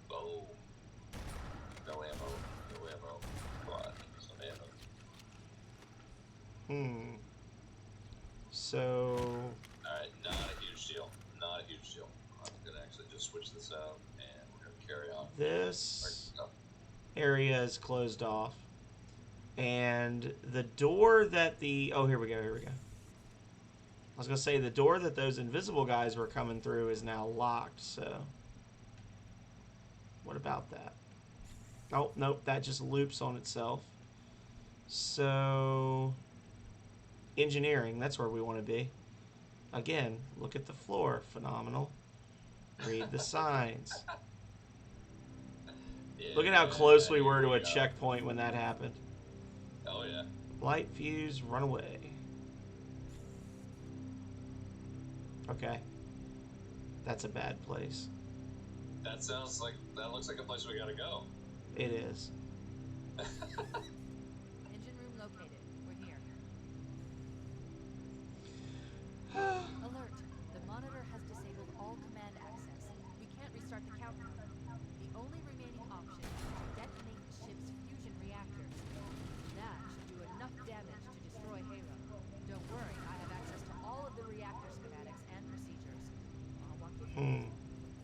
Boom. No ammo. No ammo. Come on. Some ammo. So Alright, not a huge deal. Not a huge deal. I'm gonna actually just switch this out and we're gonna carry on. this area is closed off, and the door that here we go. I was gonna say the door that those invisible guys were coming through is now locked. So what about that? Oh nope, that just loops on itself. So engineering, that's where we want to be. Again, look at the floor, phenomenal. Read the signs. Yeah, Look at how close we were to here a go. checkpoint when that happened. Oh yeah. Light fuse, run away. Okay. That's a bad place. That looks like a place we gotta go. It is. Engine room located. We're here. Alert.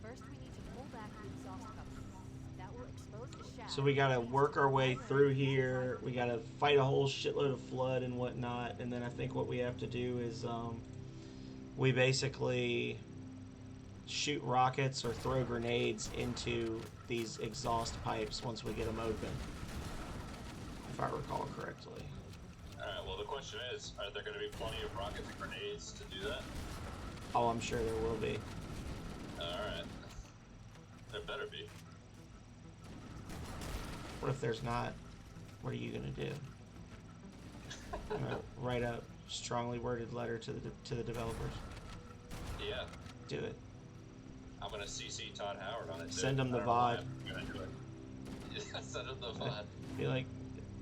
First, we need to pull back the exhaust cover. That will expose the shaft. So we gotta work our way through here. We gotta fight a whole shitload of flood and whatnot. And then I think what we have to do is we basically shoot rockets or throw grenades into these exhaust pipes once we get them open, if I recall correctly. Alright, well the question is, are there going to be plenty of rockets and grenades to do that? Oh, I'm sure there will be. Alright. There better be. What if there's not? What are you gonna do? I'm gonna write a strongly worded letter to the developers. Yeah. Do it. I'm gonna CC Todd Howard on it too. Send him the I don't know VOD. why I'm gonna do it. Yeah, send him the VOD. Be like,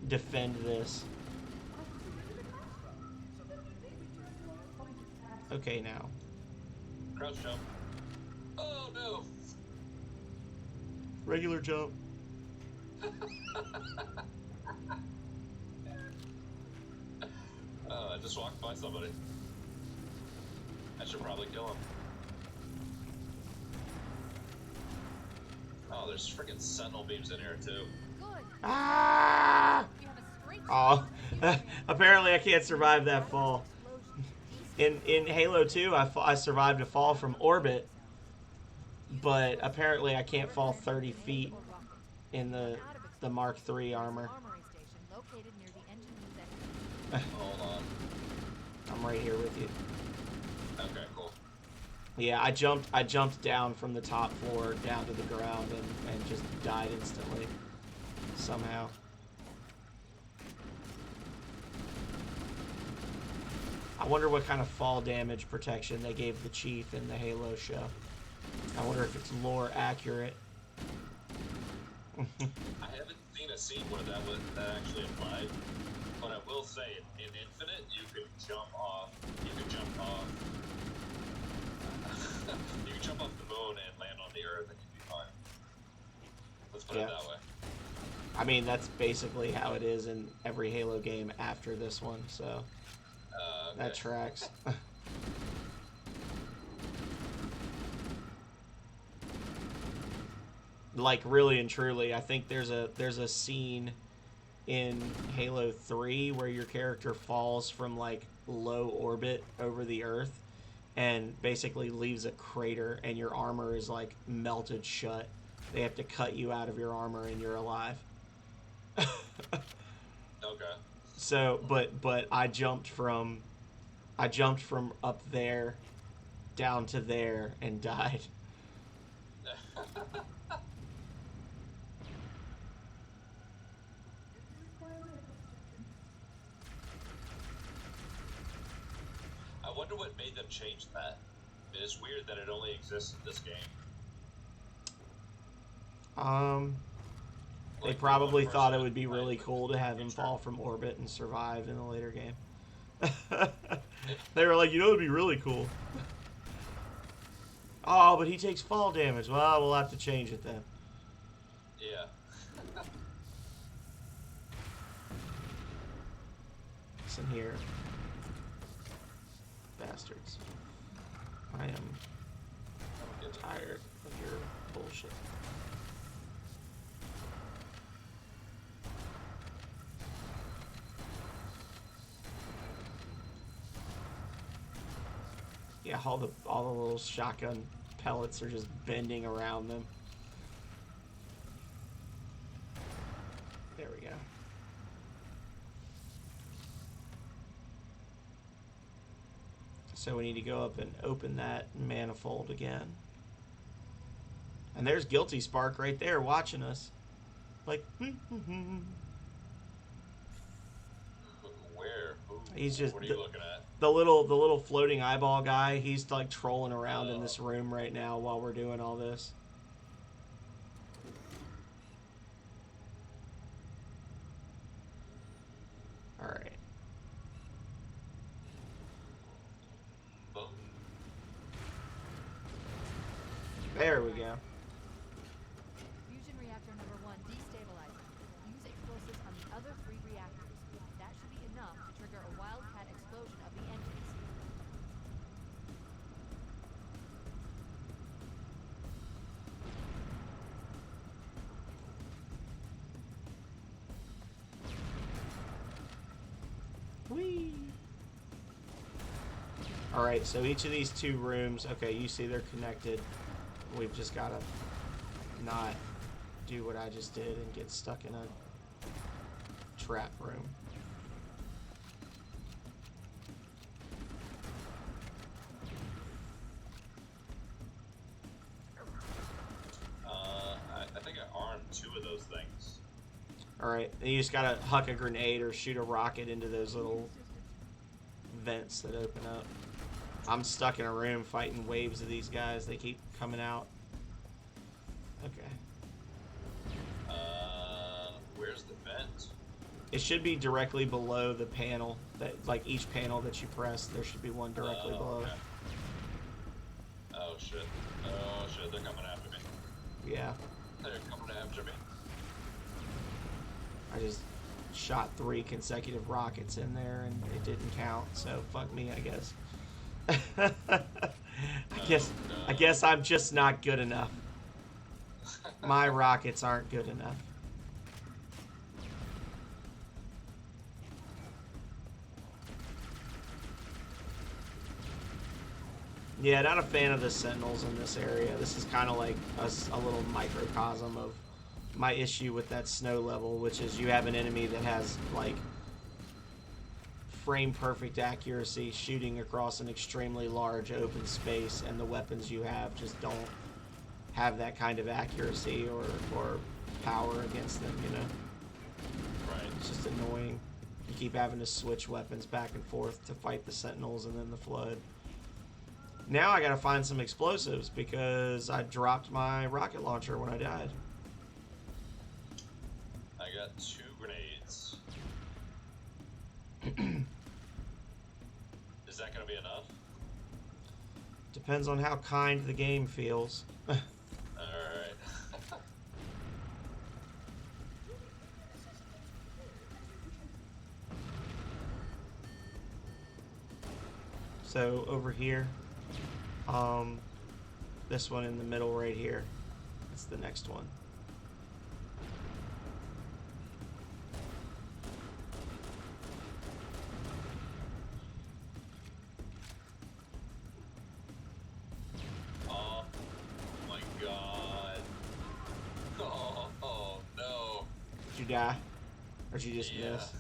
defend this. Okay, now. Crouch jump. Oh no! Regular jump. I just walked by somebody. I should probably kill him. Oh, there's freaking sentinel beams in here too. Good. Ah! We have a straight Oh, apparently I can't survive that fall. In Halo 2, I survived a fall from orbit, but apparently I can't fall 30 feet in the Mark III armor. armory station located near the engine room that Hold on. I'm right here with you. Okay, cool. Yeah, I jumped down from the top floor down to the ground and just died instantly. Somehow. I wonder what kind of fall damage protection they gave the Chief in the Halo show. I wonder if it's lore accurate. I haven't seen a scene where that actually applied, but I will say in Infinite you can jump off. You can jump off. You can jump off the moon and land on the Earth, and you'd be fine. Let's put it that way. I mean, that's basically how it is in every Halo game after this one, so Okay. that tracks. Like, really and truly, I think there's a scene in Halo 3 where your character falls from like low orbit over the Earth and basically leaves a crater, and your armor is like melted shut. They have to cut you out of your armor and you're alive. Okay. So, but I jumped from up there down to there and died. I wonder what made them change that. I mean, it's weird that it only exists in this game. They Like, probably one thought it person would be died really with cool to have him future. fall from orbit and survive in a later game. They were like, you know, it'd be really cool. Oh, but he takes fall damage. Well, we'll have to change it then. Yeah. Listen here, bastards. I am tired of your bullshit. Yeah, all the little shotgun pellets are just bending around them. There we go. So we need to go up and open that manifold again. And there's Guilty Spark right there watching us. Like, Where? Ooh, He's just What are you looking at? the little floating eyeball guy. He's like trolling around in this room right now while we're doing all this. All right. Boom. There we go. fusion reactor number 1 destabilized. Use explosives on the other 3 reactors. That should be enough to trigger a wildcat explosion of the engines. Alright, so each of these 2 rooms, okay, you see they're connected. We've just got to not do what I just did and get stuck in a trap room. I think I armed 2 of those things. Alright, and you just gotta huck a grenade or shoot a rocket into those little vents that open up. I'm stuck in a room fighting waves of these guys. They keep coming out. Okay. Where's the vent? It should be directly below the panel. That, like, each panel that you press, there should be one directly below. Okay. Oh shit. Oh shit, they're coming after me. Yeah. They're coming after me. I just shot 3 consecutive rockets in there and it didn't count, so fuck me, I guess. I guess I'm just not good enough. My rockets aren't good enough. Yeah, not a fan of the sentinels in this area. This is kind of like a little microcosm of my issue with that snow level, which is you have an enemy that has, like, frame perfect accuracy shooting across an extremely large open space, and the weapons you have just don't have that kind of accuracy or power against them, you know? Right. It's just annoying. You keep having to switch weapons back and forth to fight the sentinels and then the flood. Now I gotta find some explosives because I dropped my rocket launcher when I died. I got 2 grenades. Is that gonna be enough? Depends on how kind the game feels. Alright. So over here, this one in the middle right here, that's the next one. Oh my god. Oh no. Did you die? Or did you just Yeah. miss?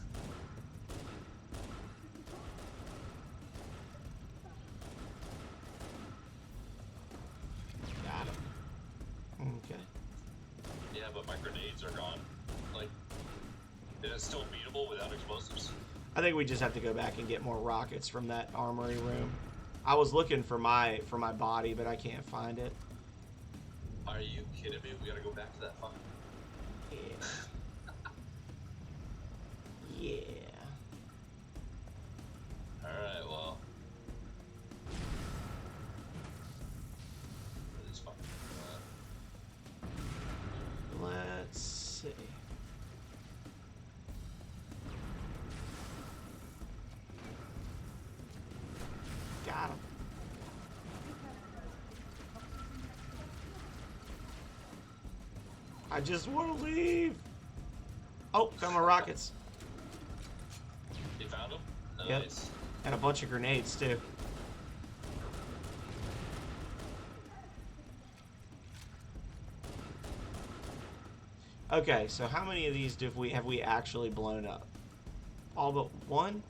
Got him. Okay. Yeah, but my grenades are gone. Like, is it still beatable without explosives? I think we just have to go back and get more rockets from that armory room. I was looking for my body, but I can't find it. Are you kidding me? We gotta go back to that fucking... Yeah. Yeah. Alright, well... It's fucking... Let's see. Got him. I just want to leave. Oh, found my rockets. You found them? Yep. Nice. And a bunch of grenades, too. Okay, so how many of these have we actually blown up? All but one?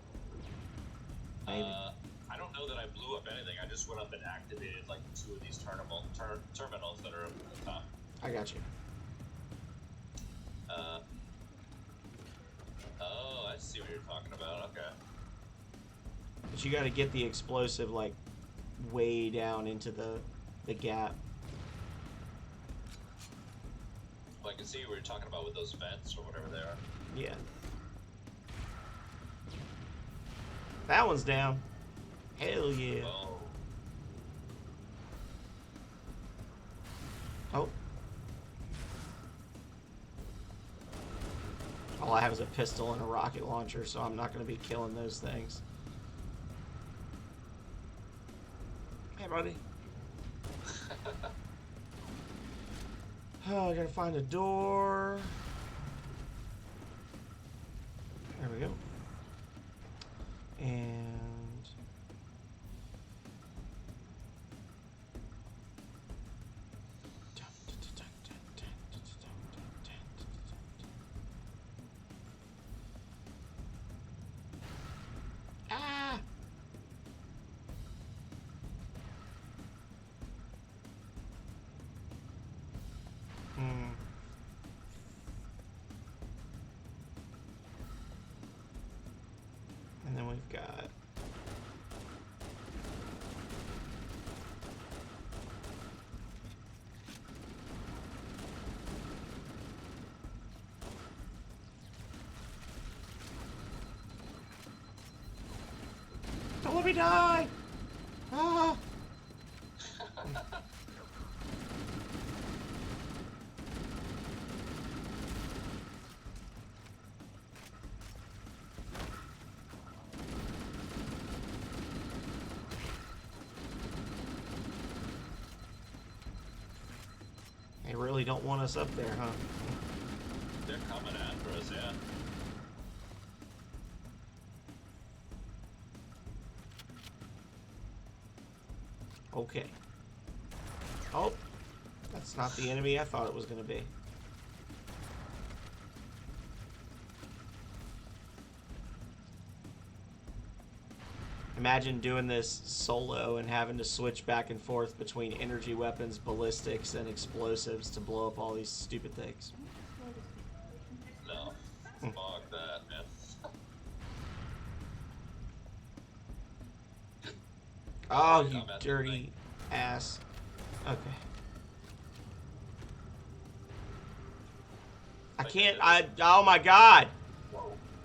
Maybe. I don't know that I blew up anything. I just went up and activated like 2 of these terminals that are up at the top. I got you. Oh, I see what you're talking about. Okay. But you got to get the explosive, like, way down into the gap. Well, I can see what you're talking about with those vents or whatever they are. Yeah. That one's down. Hell yeah. Oh. Oh. All I have is a pistol and a rocket launcher, so I'm not going to be killing those things. Hey, buddy. Oh, I gotta find a door. There we go. And let me die! Ah! They really don't want us up there, huh? They're coming after us, yeah. Okay. Oh, that's not the enemy I thought it was going to be. Imagine doing this solo and having to switch back and forth between energy weapons, ballistics, and explosives to blow up all these stupid things. No. Fuck that, man. Oh, I'm you at the dirty thing. ass. Okay. I can't, oh my god!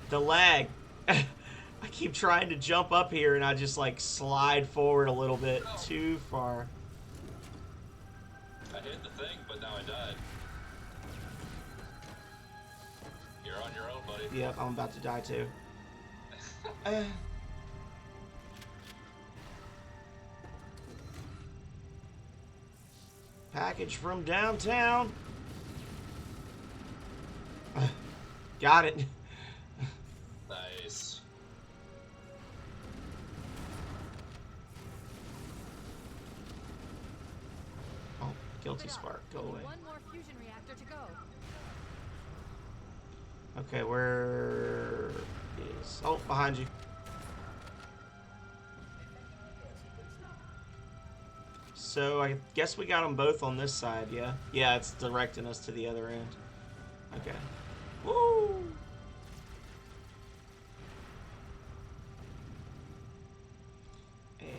The lag. I keep trying to jump up here and I just like slide forward a little bit too far. I hit the thing, but now I died. You're on your own, buddy. Yep, I'm about to die too. Package from downtown. Got it. Nice. Oh, guilty spark. Go away. One more fusion reactor to go. Okay, where is... Oh, behind you. So I guess we got them both on this side, yeah? Yeah, it's directing us to the other end. Okay. Woo! And...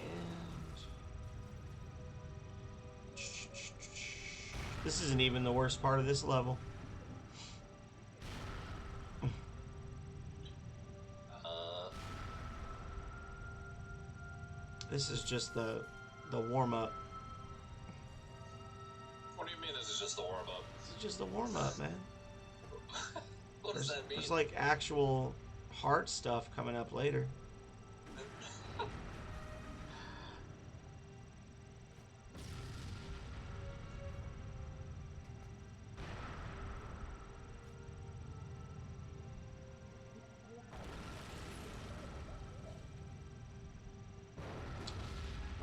This isn't even the worst part of this level. This is just the warm-up. What do you mean this is just the warm-up? This is just the warm-up, man. What does that mean? There's like actual hard stuff coming up later.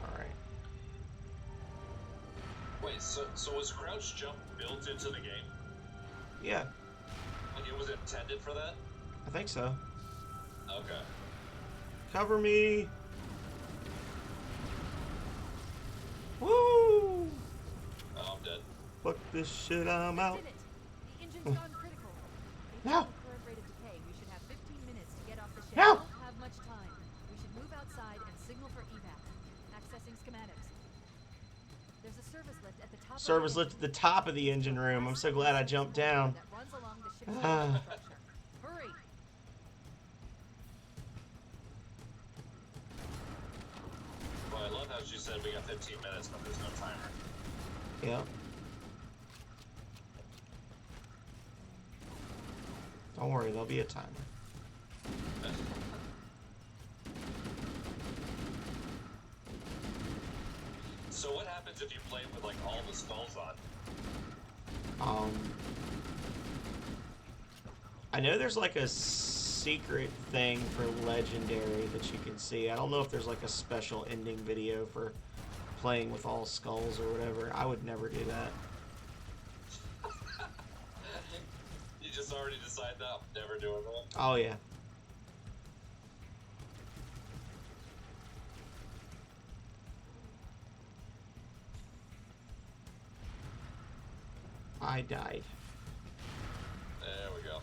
Alright. Wait, so was crouch jump built into the game? Yeah, Like it was intended for that? I think so. Okay. Cover me! Woo! Oh, I'm dead. Fuck this shit, I'm out. Did it. The engine's gone critical. Based No. on the current rate of decay, we should have 15 minutes to get off the ship. No. We don't have much time. We should move outside and signal for evac. Accessing schematics. There's a service lift at the top. Service of the lift at the top of the engine room. I'm so glad I jumped down. that runs along the ship's Ah. infrastructure. Hurry. Well, I love how she said we got 15 minutes, but there's no timer. Yep. Don't worry, there'll be a timer. So what happens if you play with like all the skulls on? I know there's like a secret thing for legendary that you can see. I don't know if there's like a special ending video for playing with all skulls or whatever. I would never do that. You just already decide that I'm never doing that. Oh yeah. I died. There we go.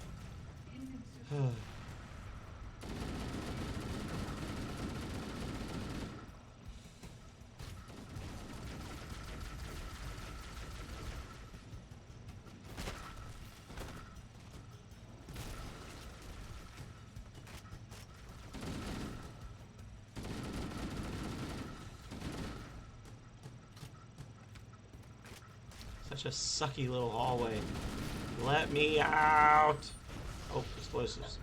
Such a sucky little hallway. Let me out! Oh, explosives.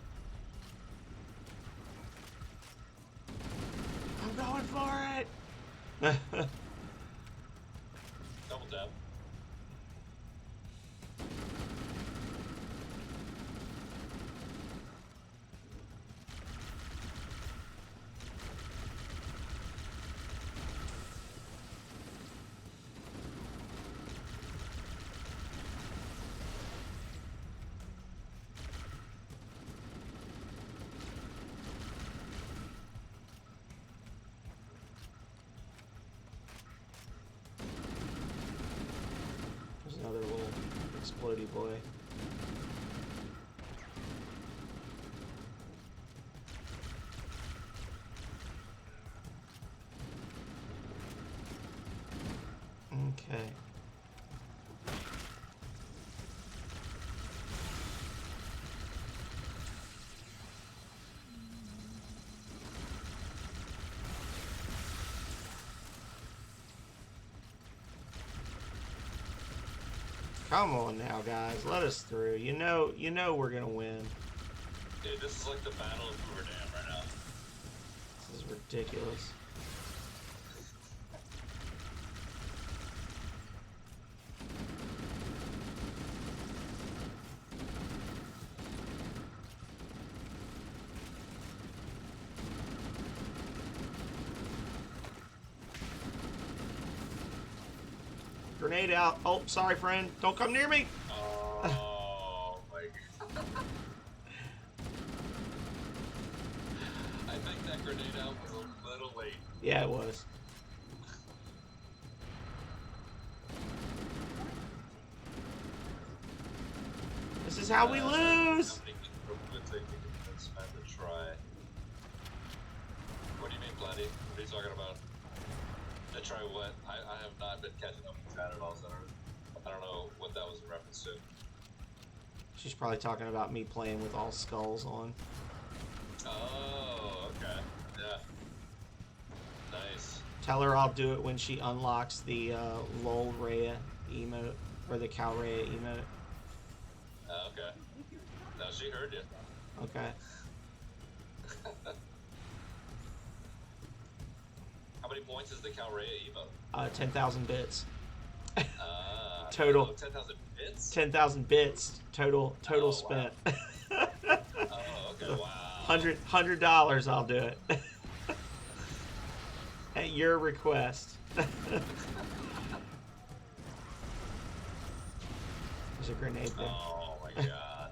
I'm going for it! Double tap. There's another little explodey boy. Okay. Come on now, guys. Let us through. You know we're gonna win. Dude, this is like the Battle of Hoover Dam right now. This is ridiculous. Grenade out. Oh, sorry, friend. Don't come near me. Oh my god. I think that grenade out was a little late. Yeah, it was. This is how we lose. Somebody can take and spend a try. What do you mean, Bloody? What are you talking about? A try what? I have not been catching up with that at all, so I don't know what that was in reference to. She's probably talking about me playing with all skulls on. Oh, okay. Yeah. Nice. Tell her I'll do it when she unlocks the Lol Rhea emote, or the Cal Rhea emote. Okay. Now she heard you. Okay. How many points is the Calrea emote? 10,000 bits. Total. Total. 10,000 bits? 10,000 bits. Total Oh, spent. wow. Oh, okay, wow. $100 I'll do it. At your request. There's a grenade there. Oh my god.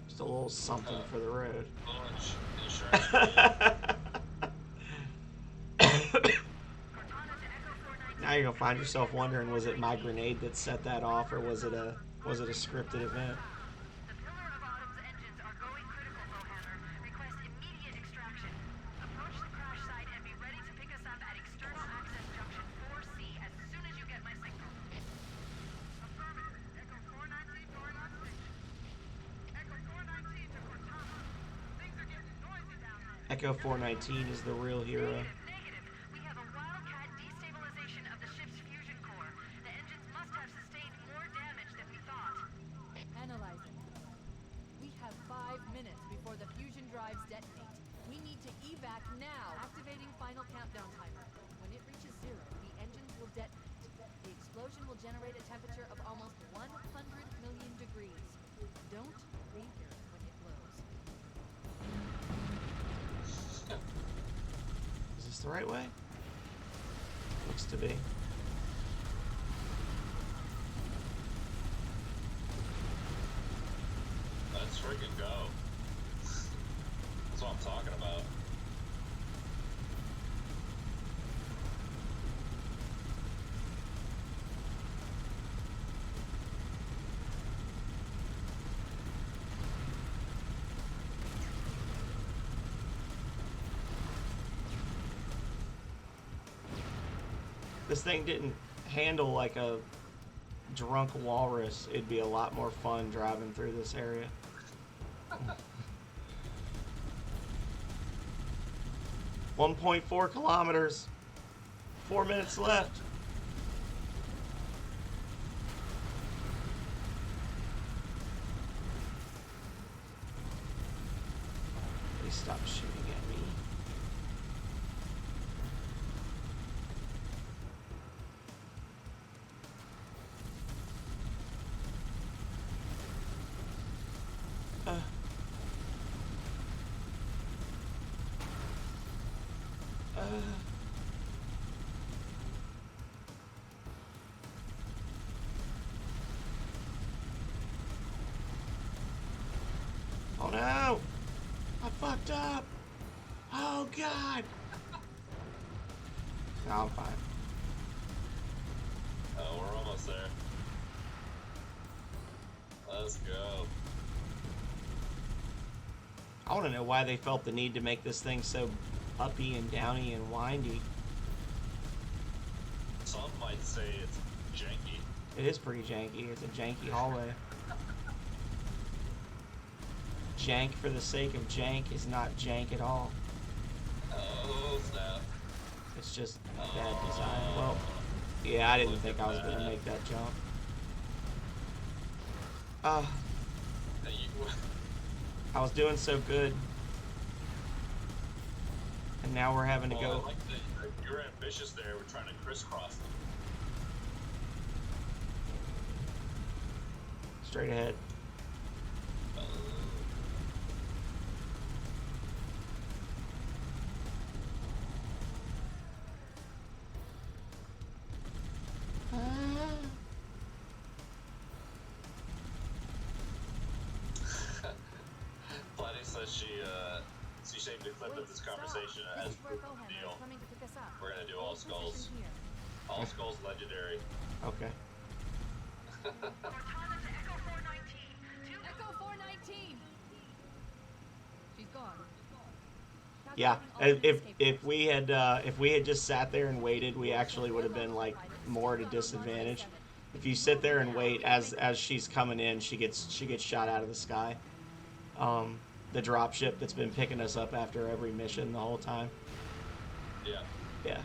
Just a little something for the road. Insurance. Now you're gonna find yourself wondering, was it my grenade that set that off, or was it a scripted event? The Pillar of Autumn's engines are going critical, Bowhammer. Request immediate extraction. Approach the crash site and be ready to pick us up at external access junction 4C as soon as you get my signal. Affirmative. Echo 419 going on station. Echo 419 to Cortana. Things are getting noisy down there. Echo 419 is the real hero. Negative. We have a wildcat destabilization of the ship's fusion core. The engines must have sustained more damage than we thought. Analyzing. We have 5 minutes before the fusion drives detonate. We need to evac now. Activating final countdown timer. When it reaches 0, the engines will detonate. The explosion will generate a temperature of almost 100 million degrees. Don't leave here when it blows. Is this the right way? Looks to be. Let's freaking go. That's what I'm talking about. This thing didn't handle like a drunk walrus, it'd be a lot more fun driving through this area. 1.4 kilometers. 4 minutes left. Please stop shooting at me. Oh no! I fucked up! Oh god! No, I'm fine. Oh, we're almost there. Let's go. I want to know why they felt the need to make this thing so uppy and downy and windy. Some might say it's janky. It is pretty janky. It's a janky hallway. Jank for the sake of jank is not jank at all. Oh, snap. It's just bad design. Well, yeah, I didn't think I was going to make that jump. Hey, you, I was doing so good. And now we're having to well, go. I like that you're ambitious there. We're trying to crisscross them. Straight ahead. Platy says she safely flipped up this conversation as proof of the deal. We're gonna do all skulls. All skulls legendary. Okay. Cortana to Echo 419. Echo 419! She's gone. Yeah, if we had just sat there and waited, we actually would have been like more at a disadvantage. If you sit there and wait as she's coming in, she gets shot out of the sky. The dropship that's been picking us up after every mission the whole time. Yeah. Yeah.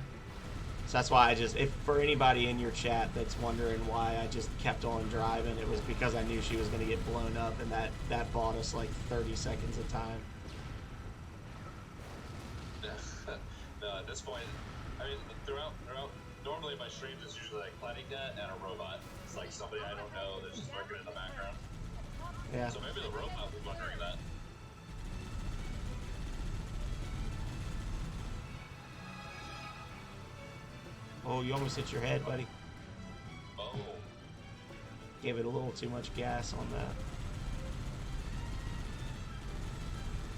So that's why if for anybody in your chat that's wondering why I just kept on driving, it was because I knew she was going to get blown up, and that bought us like 30 seconds of time. No, at this point, I mean, throughout, normally my streams it's usually like Platycat and a robot. It's like somebody I don't know that's just working in the background. Yeah. So maybe the robot was wondering that. Oh, you almost hit your head, buddy. Oh. Gave it a little too much gas on that.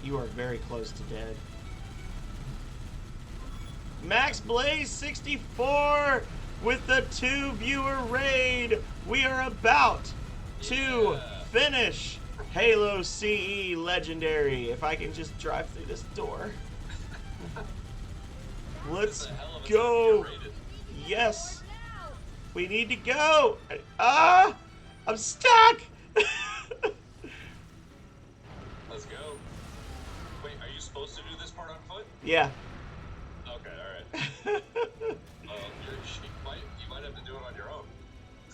You are very close to dead. Max Blaze 64 with the 2-viewer raid. We are about to finish Halo CE Legendary. If I can just drive through this door. Let's go. Yes. We need to go. I'm stuck. Let's go. Wait, are you supposed to do this part on foot? Yeah. Okay, alright. You might have to do it on your own.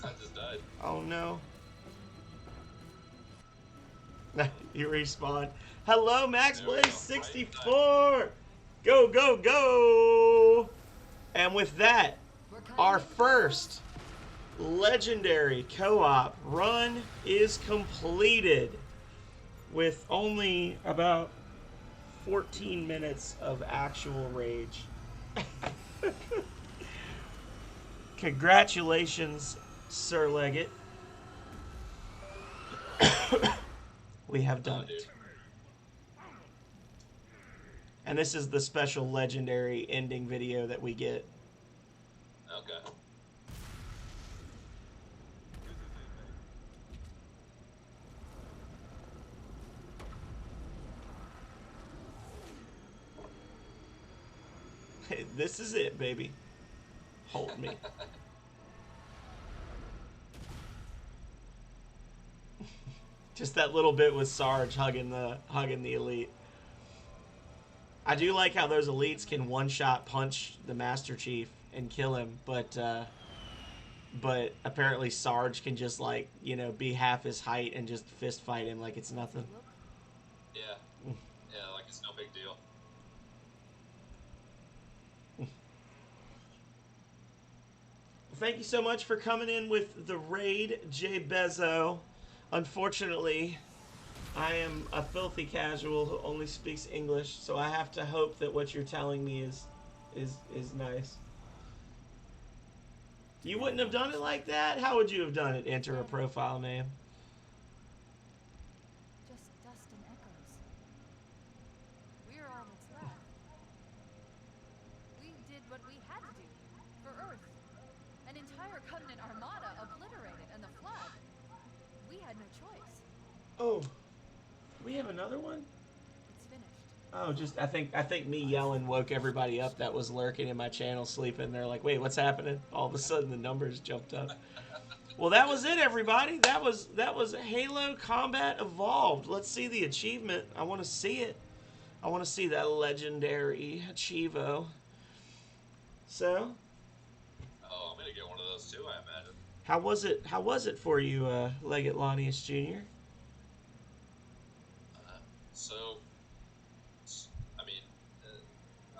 I just died. Oh no. You respawn. Hello, Max Blaze 64. Go, go, go. And with that, our first legendary co-op run is completed with only about 14 minutes of actual rage. Congratulations, Sir Legate. We have done it. And this is the special legendary ending video that we get. Okay. This is it, baby. Hold me. Just that little bit with Sarge hugging the elite. I do like how those elites can one-shot punch the Master Chief and kill him, but apparently Sarge can just, like, you know, be half his height and just fist fight him like it's nothing. Yeah. Yeah, like it's no big deal. Thank you so much for coming in with the raid, Jay Bezzo. Unfortunately, I am a filthy casual who only speaks English, so I have to hope that what you're telling me is nice. You wouldn't have done it like that? How would you have done it? Enter a profile name. Just dust and echoes. We're all that's left. We did what we had to do for Earth. An entire Covenant armada obliterated, and the Flood. We had no choice. Oh, we have another one? It's finished. Oh, just I think me yelling woke everybody up that was lurking in my channel sleeping. They're like, wait, what's happening? All of a sudden the numbers jumped up. Well, that was it, everybody. That was Halo Combat Evolved. Let's see the achievement. I want to see it. I want to see that legendary Achievo. So, Oh, I'm gonna get one of those too, I imagine. how was it for you, Leggett Lanius Jr.? So, I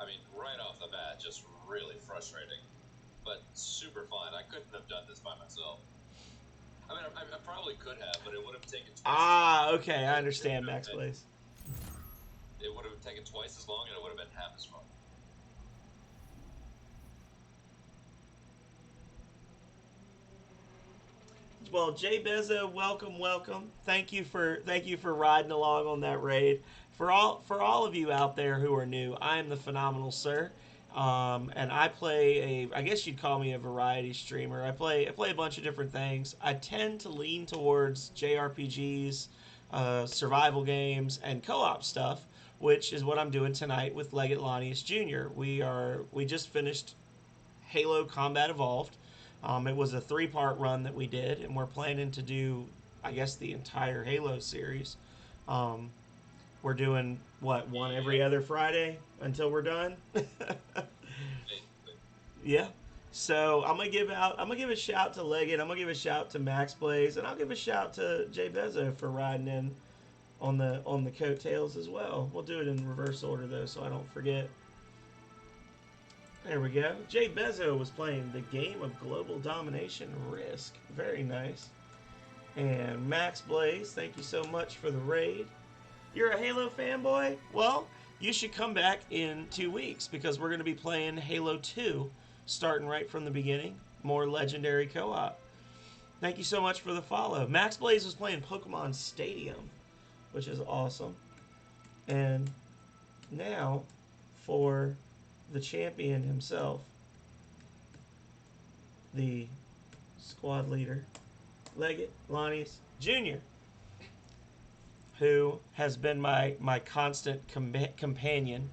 mean, right off the bat, just really frustrating, but super fun. I couldn't have done this by myself. I mean, I probably could have, but it would have taken twice as long. Okay, I understand Max Blaze. It would have taken twice as long, and it would have been half as fun. Well, Jay Bezzo, welcome. Thank you for riding along on that raid. For all of you out there who are new, I am the Phenomenal Sir, and I play I guess you'd call me a variety streamer. I play a bunch of different things. I tend to lean towards JRPGs, survival games, and co-op stuff, which is what I'm doing tonight with Leggett Lanius Jr. We just finished Halo Combat Evolved. It was a 3-part run that we did, and we're planning to do, I guess, the entire Halo series. We're doing, one every other Friday until we're done? Yeah. So I'm gonna give a shout to Leggett, I'm gonna give a shout to Max Blaze, and I'll give a shout to Jay Bezzo for riding in on the coattails as well. We'll do it in reverse order though, so I don't forget. There we go. Jay Bezzo was playing the game of global domination Risk. Very nice. And Max Blaze, thank you so much for the raid. You're a Halo fanboy? Well, you should come back in 2 weeks because we're going to be playing Halo 2, starting right from the beginning. More legendary co-op. Thank you so much for the follow. Max Blaze was playing Pokemon Stadium, which is awesome. And now for the champion himself, the squad leader, Leggett Lanius Jr., who has been my constant companion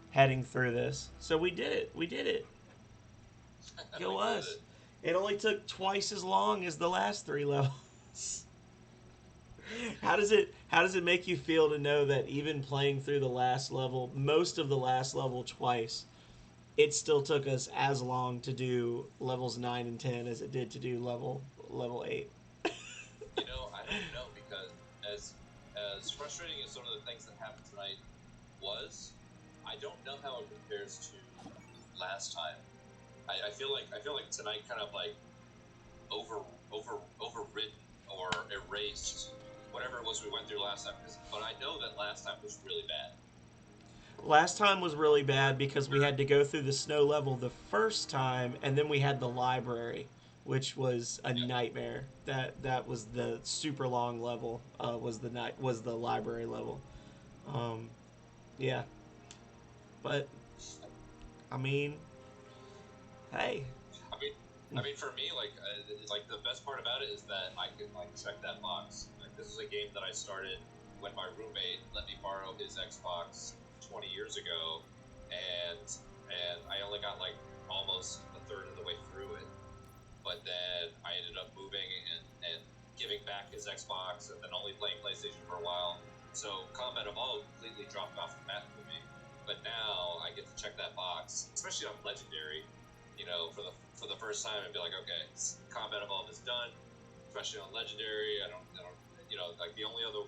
heading through this. So we did it. Go us. It only took twice as long as the last 3 levels. How does it make you feel to know that even playing through the last level, most of the last level twice, it still took us as long to do levels 9 and 10 as it did to do level 8? You know, I don't know, because as frustrating as some of the things that happened tonight was, I don't know how it compares to last time. I feel like tonight kind of like overridden or erased whatever it was we went through last time. But I know that last time was really bad. Last time was really bad because we had to go through the snow level the first time, and then we had the library, which was a nightmare. That was the super long level. Was the library level. Yeah. But I mean, hey. I mean, for me, like the best part about it is that I can check that box. Like, this is a game that I started when my roommate let me borrow his Xbox 20 years ago, and I only got like almost a third of the way through it. But then I ended up moving and giving back his Xbox and then only playing PlayStation for a while. So Combat Evolved completely dropped off the map for me. But now I get to check that box, especially on Legendary, for the first time, and be like, okay, Combat Evolved is done. Especially on Legendary, I don't, like the only other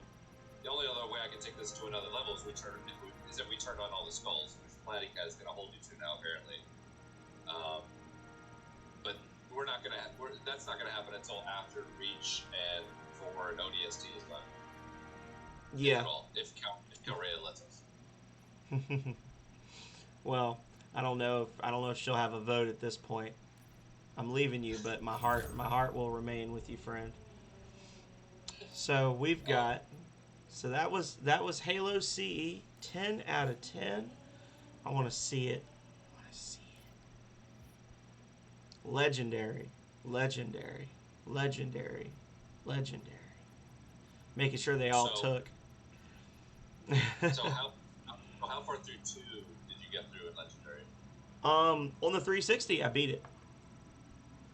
way I can take this to another level is that we turned on all the skulls, which Platycat is going to hold you to now, apparently. But that's not gonna happen until after Reach and 4 and ODST is done. Yeah. If Calrea lets us. Well, I don't know if she'll have a vote at this point. I'm leaving you, but my heart will remain with you, friend. So we've got. So that was Halo CE, 10 out of 10. I want to see it. Legendary. Making sure they all took. So how far through 2 did you get through in Legendary? On the 360, I beat it.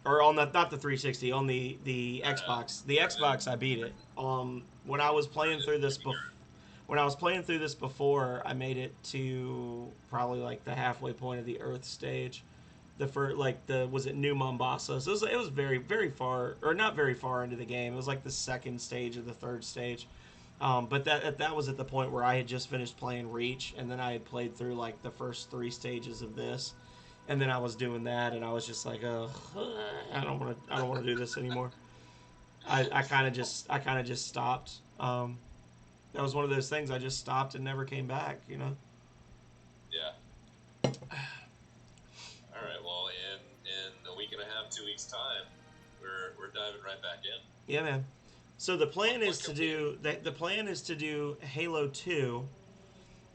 Or on the not the 360, on the Xbox. The Xbox, I beat it. When I was playing through this before, I made it to probably like the halfway point of the Earth stage. Was it New Mombasa? So it was very, very far, or not very far into the game. It was like the second stage of the third stage. But that was at the point where I had just finished playing Reach, and then I had played through like the first 3 stages of this, and then I was doing that, and I was just like, oh, I don't want to do this anymore. I kind of just stopped. That was one of those things. I just stopped and never came back. Yeah. All right. Well, in a week and a half, 2 weeks time, we're diving right back in. Yeah, man. So the plan is to do Halo 2,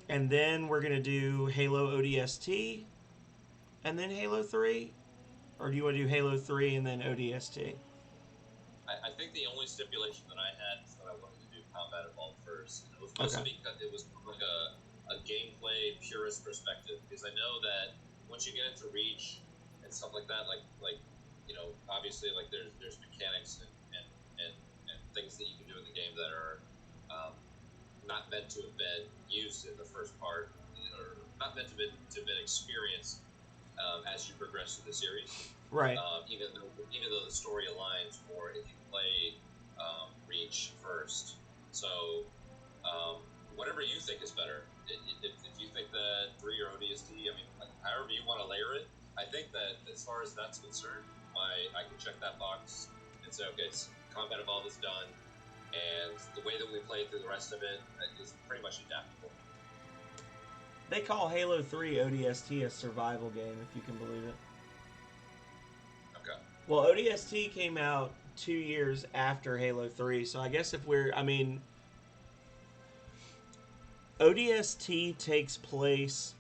and then we're gonna do Halo ODST, and then Halo 3, or do you want to do Halo 3 and then ODST? I think the only stipulation that I had is that I wanted to do Combat Evolved first, and it was mostly because it was like a gameplay purist perspective, because I know that once you get into Reach and stuff like that, like obviously like there's mechanics and things that you can do in the game that are not meant to have been used in the first part, or not meant to have been experienced as you progress through the series. Right. Even though the story aligns more if you play Reach first. So whatever you think is better. If you think that 3 or ODST, I mean, like, however you want to layer it, I think that as far as that's concerned, I can check that box and say, okay, Combat Evolved is done, and the way that we play through the rest of it is pretty much adaptable. They call Halo 3 ODST a survival game, if you can believe it. Okay. Well, ODST came out 2 years after Halo 3, so I guess ODST takes place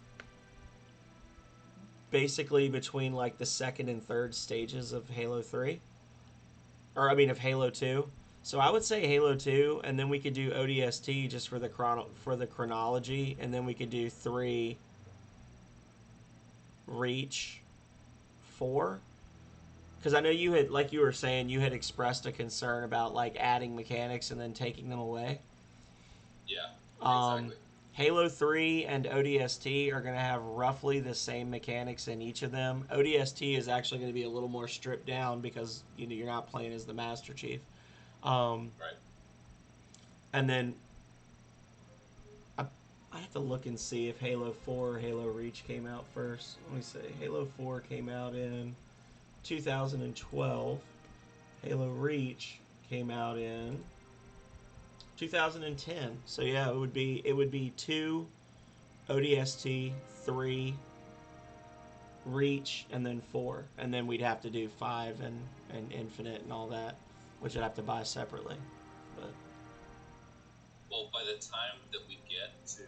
basically between like the second and third stages of Halo 3. Or, of Halo 2. So I would say Halo 2, and then we could do ODST just for the chronology, and then we could do 3 Reach 4. Because I know you had, like you were saying, you had expressed a concern about like adding mechanics and then taking them away. Yeah, exactly. Halo 3 and ODST are going to have roughly the same mechanics in each of them. ODST is actually going to be a little more stripped down because you're not playing as the Master Chief. Right. And then I have to look and see if Halo 4 or Halo Reach came out first. Let me see. Halo 4 came out in 2012. Halo Reach came out in 2010. So yeah, it would be 2 ODST, 3 Reach, and then 4, and then we'd have to do 5 and Infinite and all that, which I'd have to buy separately. But well, by the time that we get to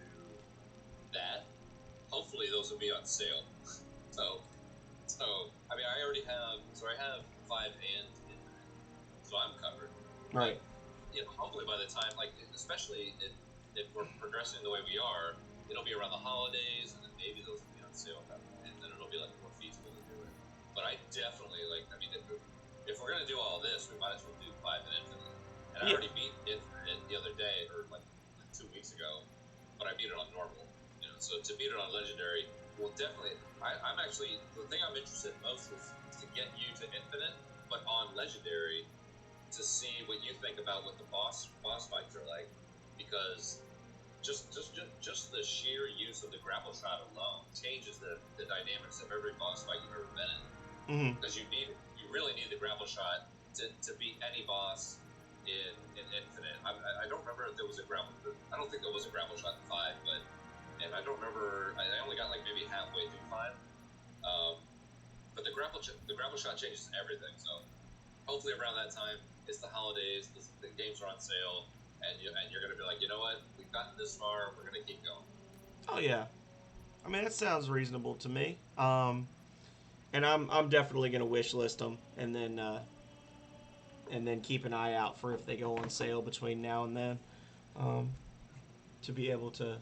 that, hopefully those will be on sale. So I mean, I have 5 and Infinite, so I'm covered. right. Hopefully by the time, like, especially if we're progressing the way we are, it'll be around the holidays, and then maybe those will be on sale at that point, and then it'll be like more feasible to do it. But I definitely if we're gonna do all this, we might as well do 5 and Infinite. And I Yeah. already beat it the other day, or like 2 weeks ago, but I beat it on normal. So to beat it on legendary will definitely. I'm actually the thing I'm interested in most is to get you to infinite, but on legendary, to see what you think about what the boss fights are like, because just the sheer use of the grapple shot alone changes the dynamics of every boss fight you've ever been in. Because you really need the grapple shot to beat any boss in Infinite. I don't remember if there was a grapple. I don't think there was a grapple shot in 5, and I don't remember. I only got like maybe halfway through 5. But the grapple shot changes everything. So hopefully around that time, it's the holidays, the games are on sale, and you're gonna be like, you know what, we've gotten this far, we're gonna keep going. Oh yeah, I mean that sounds reasonable to me. And I'm definitely gonna wish list them, and then keep an eye out for if they go on sale between now and then, to be able to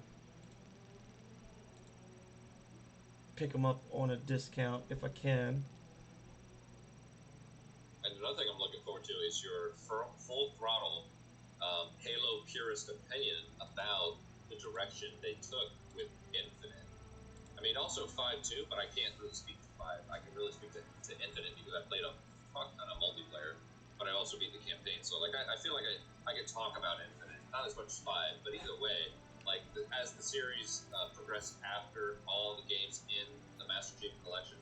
pick them up on a discount if I can. And another thing I'm looking forward to is your full throttle Halo purist opinion about the direction they took with Infinite. I mean, also 5 too, but I can't really speak to 5. I can really speak to Infinite because I played a fuck ton of multiplayer, but I also beat the campaign. So like, I feel like I can talk about Infinite, not as much as 5, but either way, like as the series progressed after all the games in the Master Chief Collection,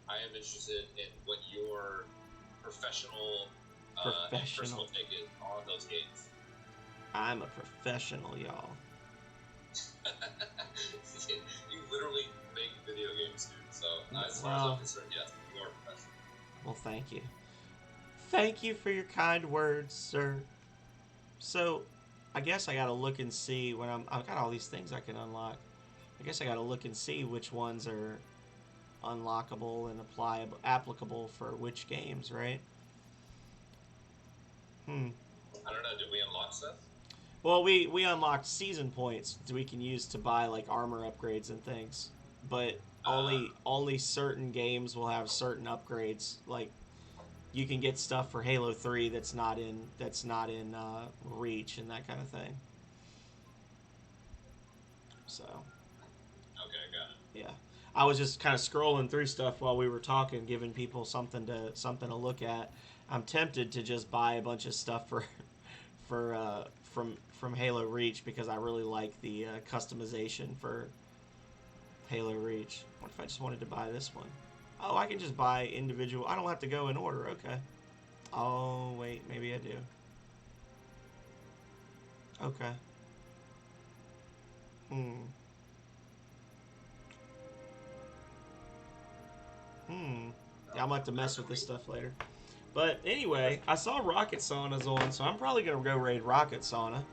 I am interested in what your professional and personal take is on those games. I'm a professional, y'all. You literally make video games, dude. So as far as I'm concerned, yes, you are professional. Well, thank you. Thank you for your kind words, sir. So, I guess I gotta look and see when I've got all these things I can unlock. I guess I gotta look and see which ones are unlockable and applicable for which games, right? I don't know. Did we unlock stuff? Well, we unlocked season points we can use to buy like armor upgrades and things, but only certain games will have certain upgrades. Like you can get stuff for Halo 3 that's not in Reach and that kind of thing. So. Okay, got it. Yeah, I was just kind of scrolling through stuff while we were talking, giving people something to look at. I'm tempted to just buy a bunch of stuff from Halo Reach because I really like the customization for Halo Reach. What if I just wanted to buy this one? Oh, I can just buy individual. I don't have to go in order. Okay. Oh, wait. Maybe I do. Okay. Yeah, I'm going to have to mess with this stuff later. But anyway, I saw Rocket Sauna's on, so I'm probably going to go raid Rocket Sauna.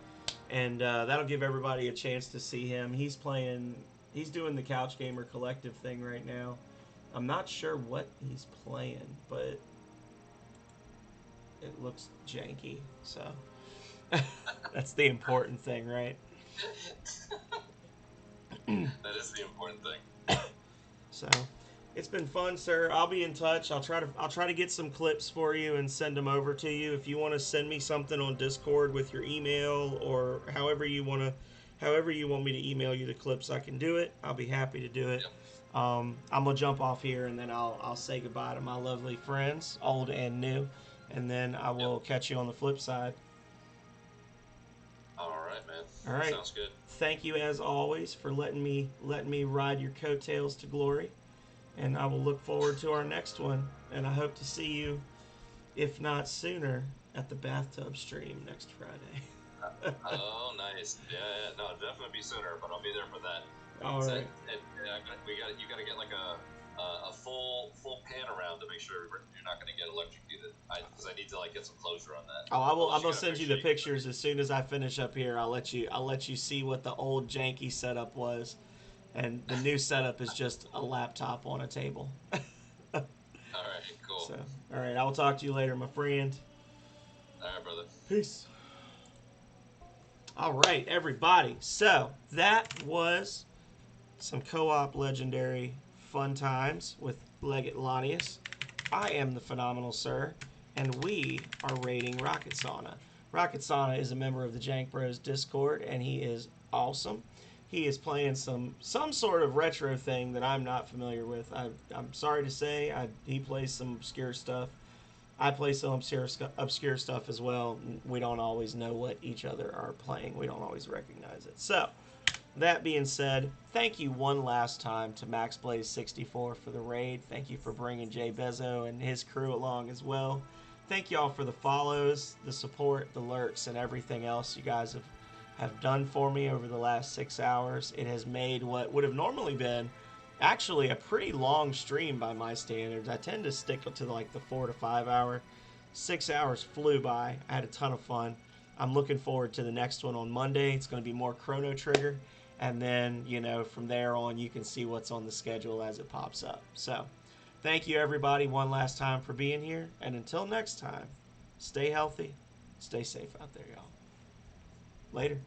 And that'll give everybody a chance to see him. He's doing the Couch Gamer Collective thing right now. I'm not sure what he's playing, but it looks janky. So that's the important thing, right? That is the important thing. So it's been fun, sir. I'll be in touch. I'll try to get some clips for you and send them over to you. If you want to send me something on Discord with your email or however you want me to email you the clips, I can do it. I'll be happy to do it. Yep. I'm gonna jump off here and then I'll say goodbye to my lovely friends, old and new, and then I will catch you on the flip side. All right, man. All right. Sounds good. Thank you as always for letting me ride your coattails to glory. And I will look forward to our next one. And I hope to see you, if not sooner, at the bathtub stream next Friday. Oh, nice. Yeah, no, definitely be sooner, but I'll be there for that. All so, right. You got to get like a full pan around to make sure you're not going to get electrocuted. Because I need to like get some closure on that. Oh, I will. I'm gonna send you the pictures as soon as I finish up here. I'll let you see what the old janky setup was. And the new setup is just a laptop on a table. All right, cool. So, all right, I will talk to you later, my friend. All right, brother. Peace. All right, everybody. So that was some co-op legendary fun times with Legate Lanius. I am the Phenomenal Sir, and we are raiding Rocket Sauna. Rocket Sana is a member of the Jank Bros Discord, and he is awesome. He is playing some sort of retro thing that I'm not familiar with. I'm sorry to say, he plays some obscure stuff. I play some obscure stuff as well. We don't always know what each other are playing. We don't always recognize it. So, that being said, thank you one last time to MaxBlaze64 for the raid. Thank you for bringing Jay Bezzo and his crew along as well. Thank you all for the follows, the support, the lurks, and everything else you guys have done for me over the last 6 hours. It has made what would have normally been actually a pretty long stream by my standards. I tend to stick to like the 4 to 5 hour. 6 hours flew by. I had a ton of fun. I'm looking forward to the next one on Monday. It's going to be more Chrono Trigger. And then, from there on, you can see what's on the schedule as it pops up. So, thank you everybody one last time for being here. And until next time, stay healthy, stay safe out there, y'all. Later.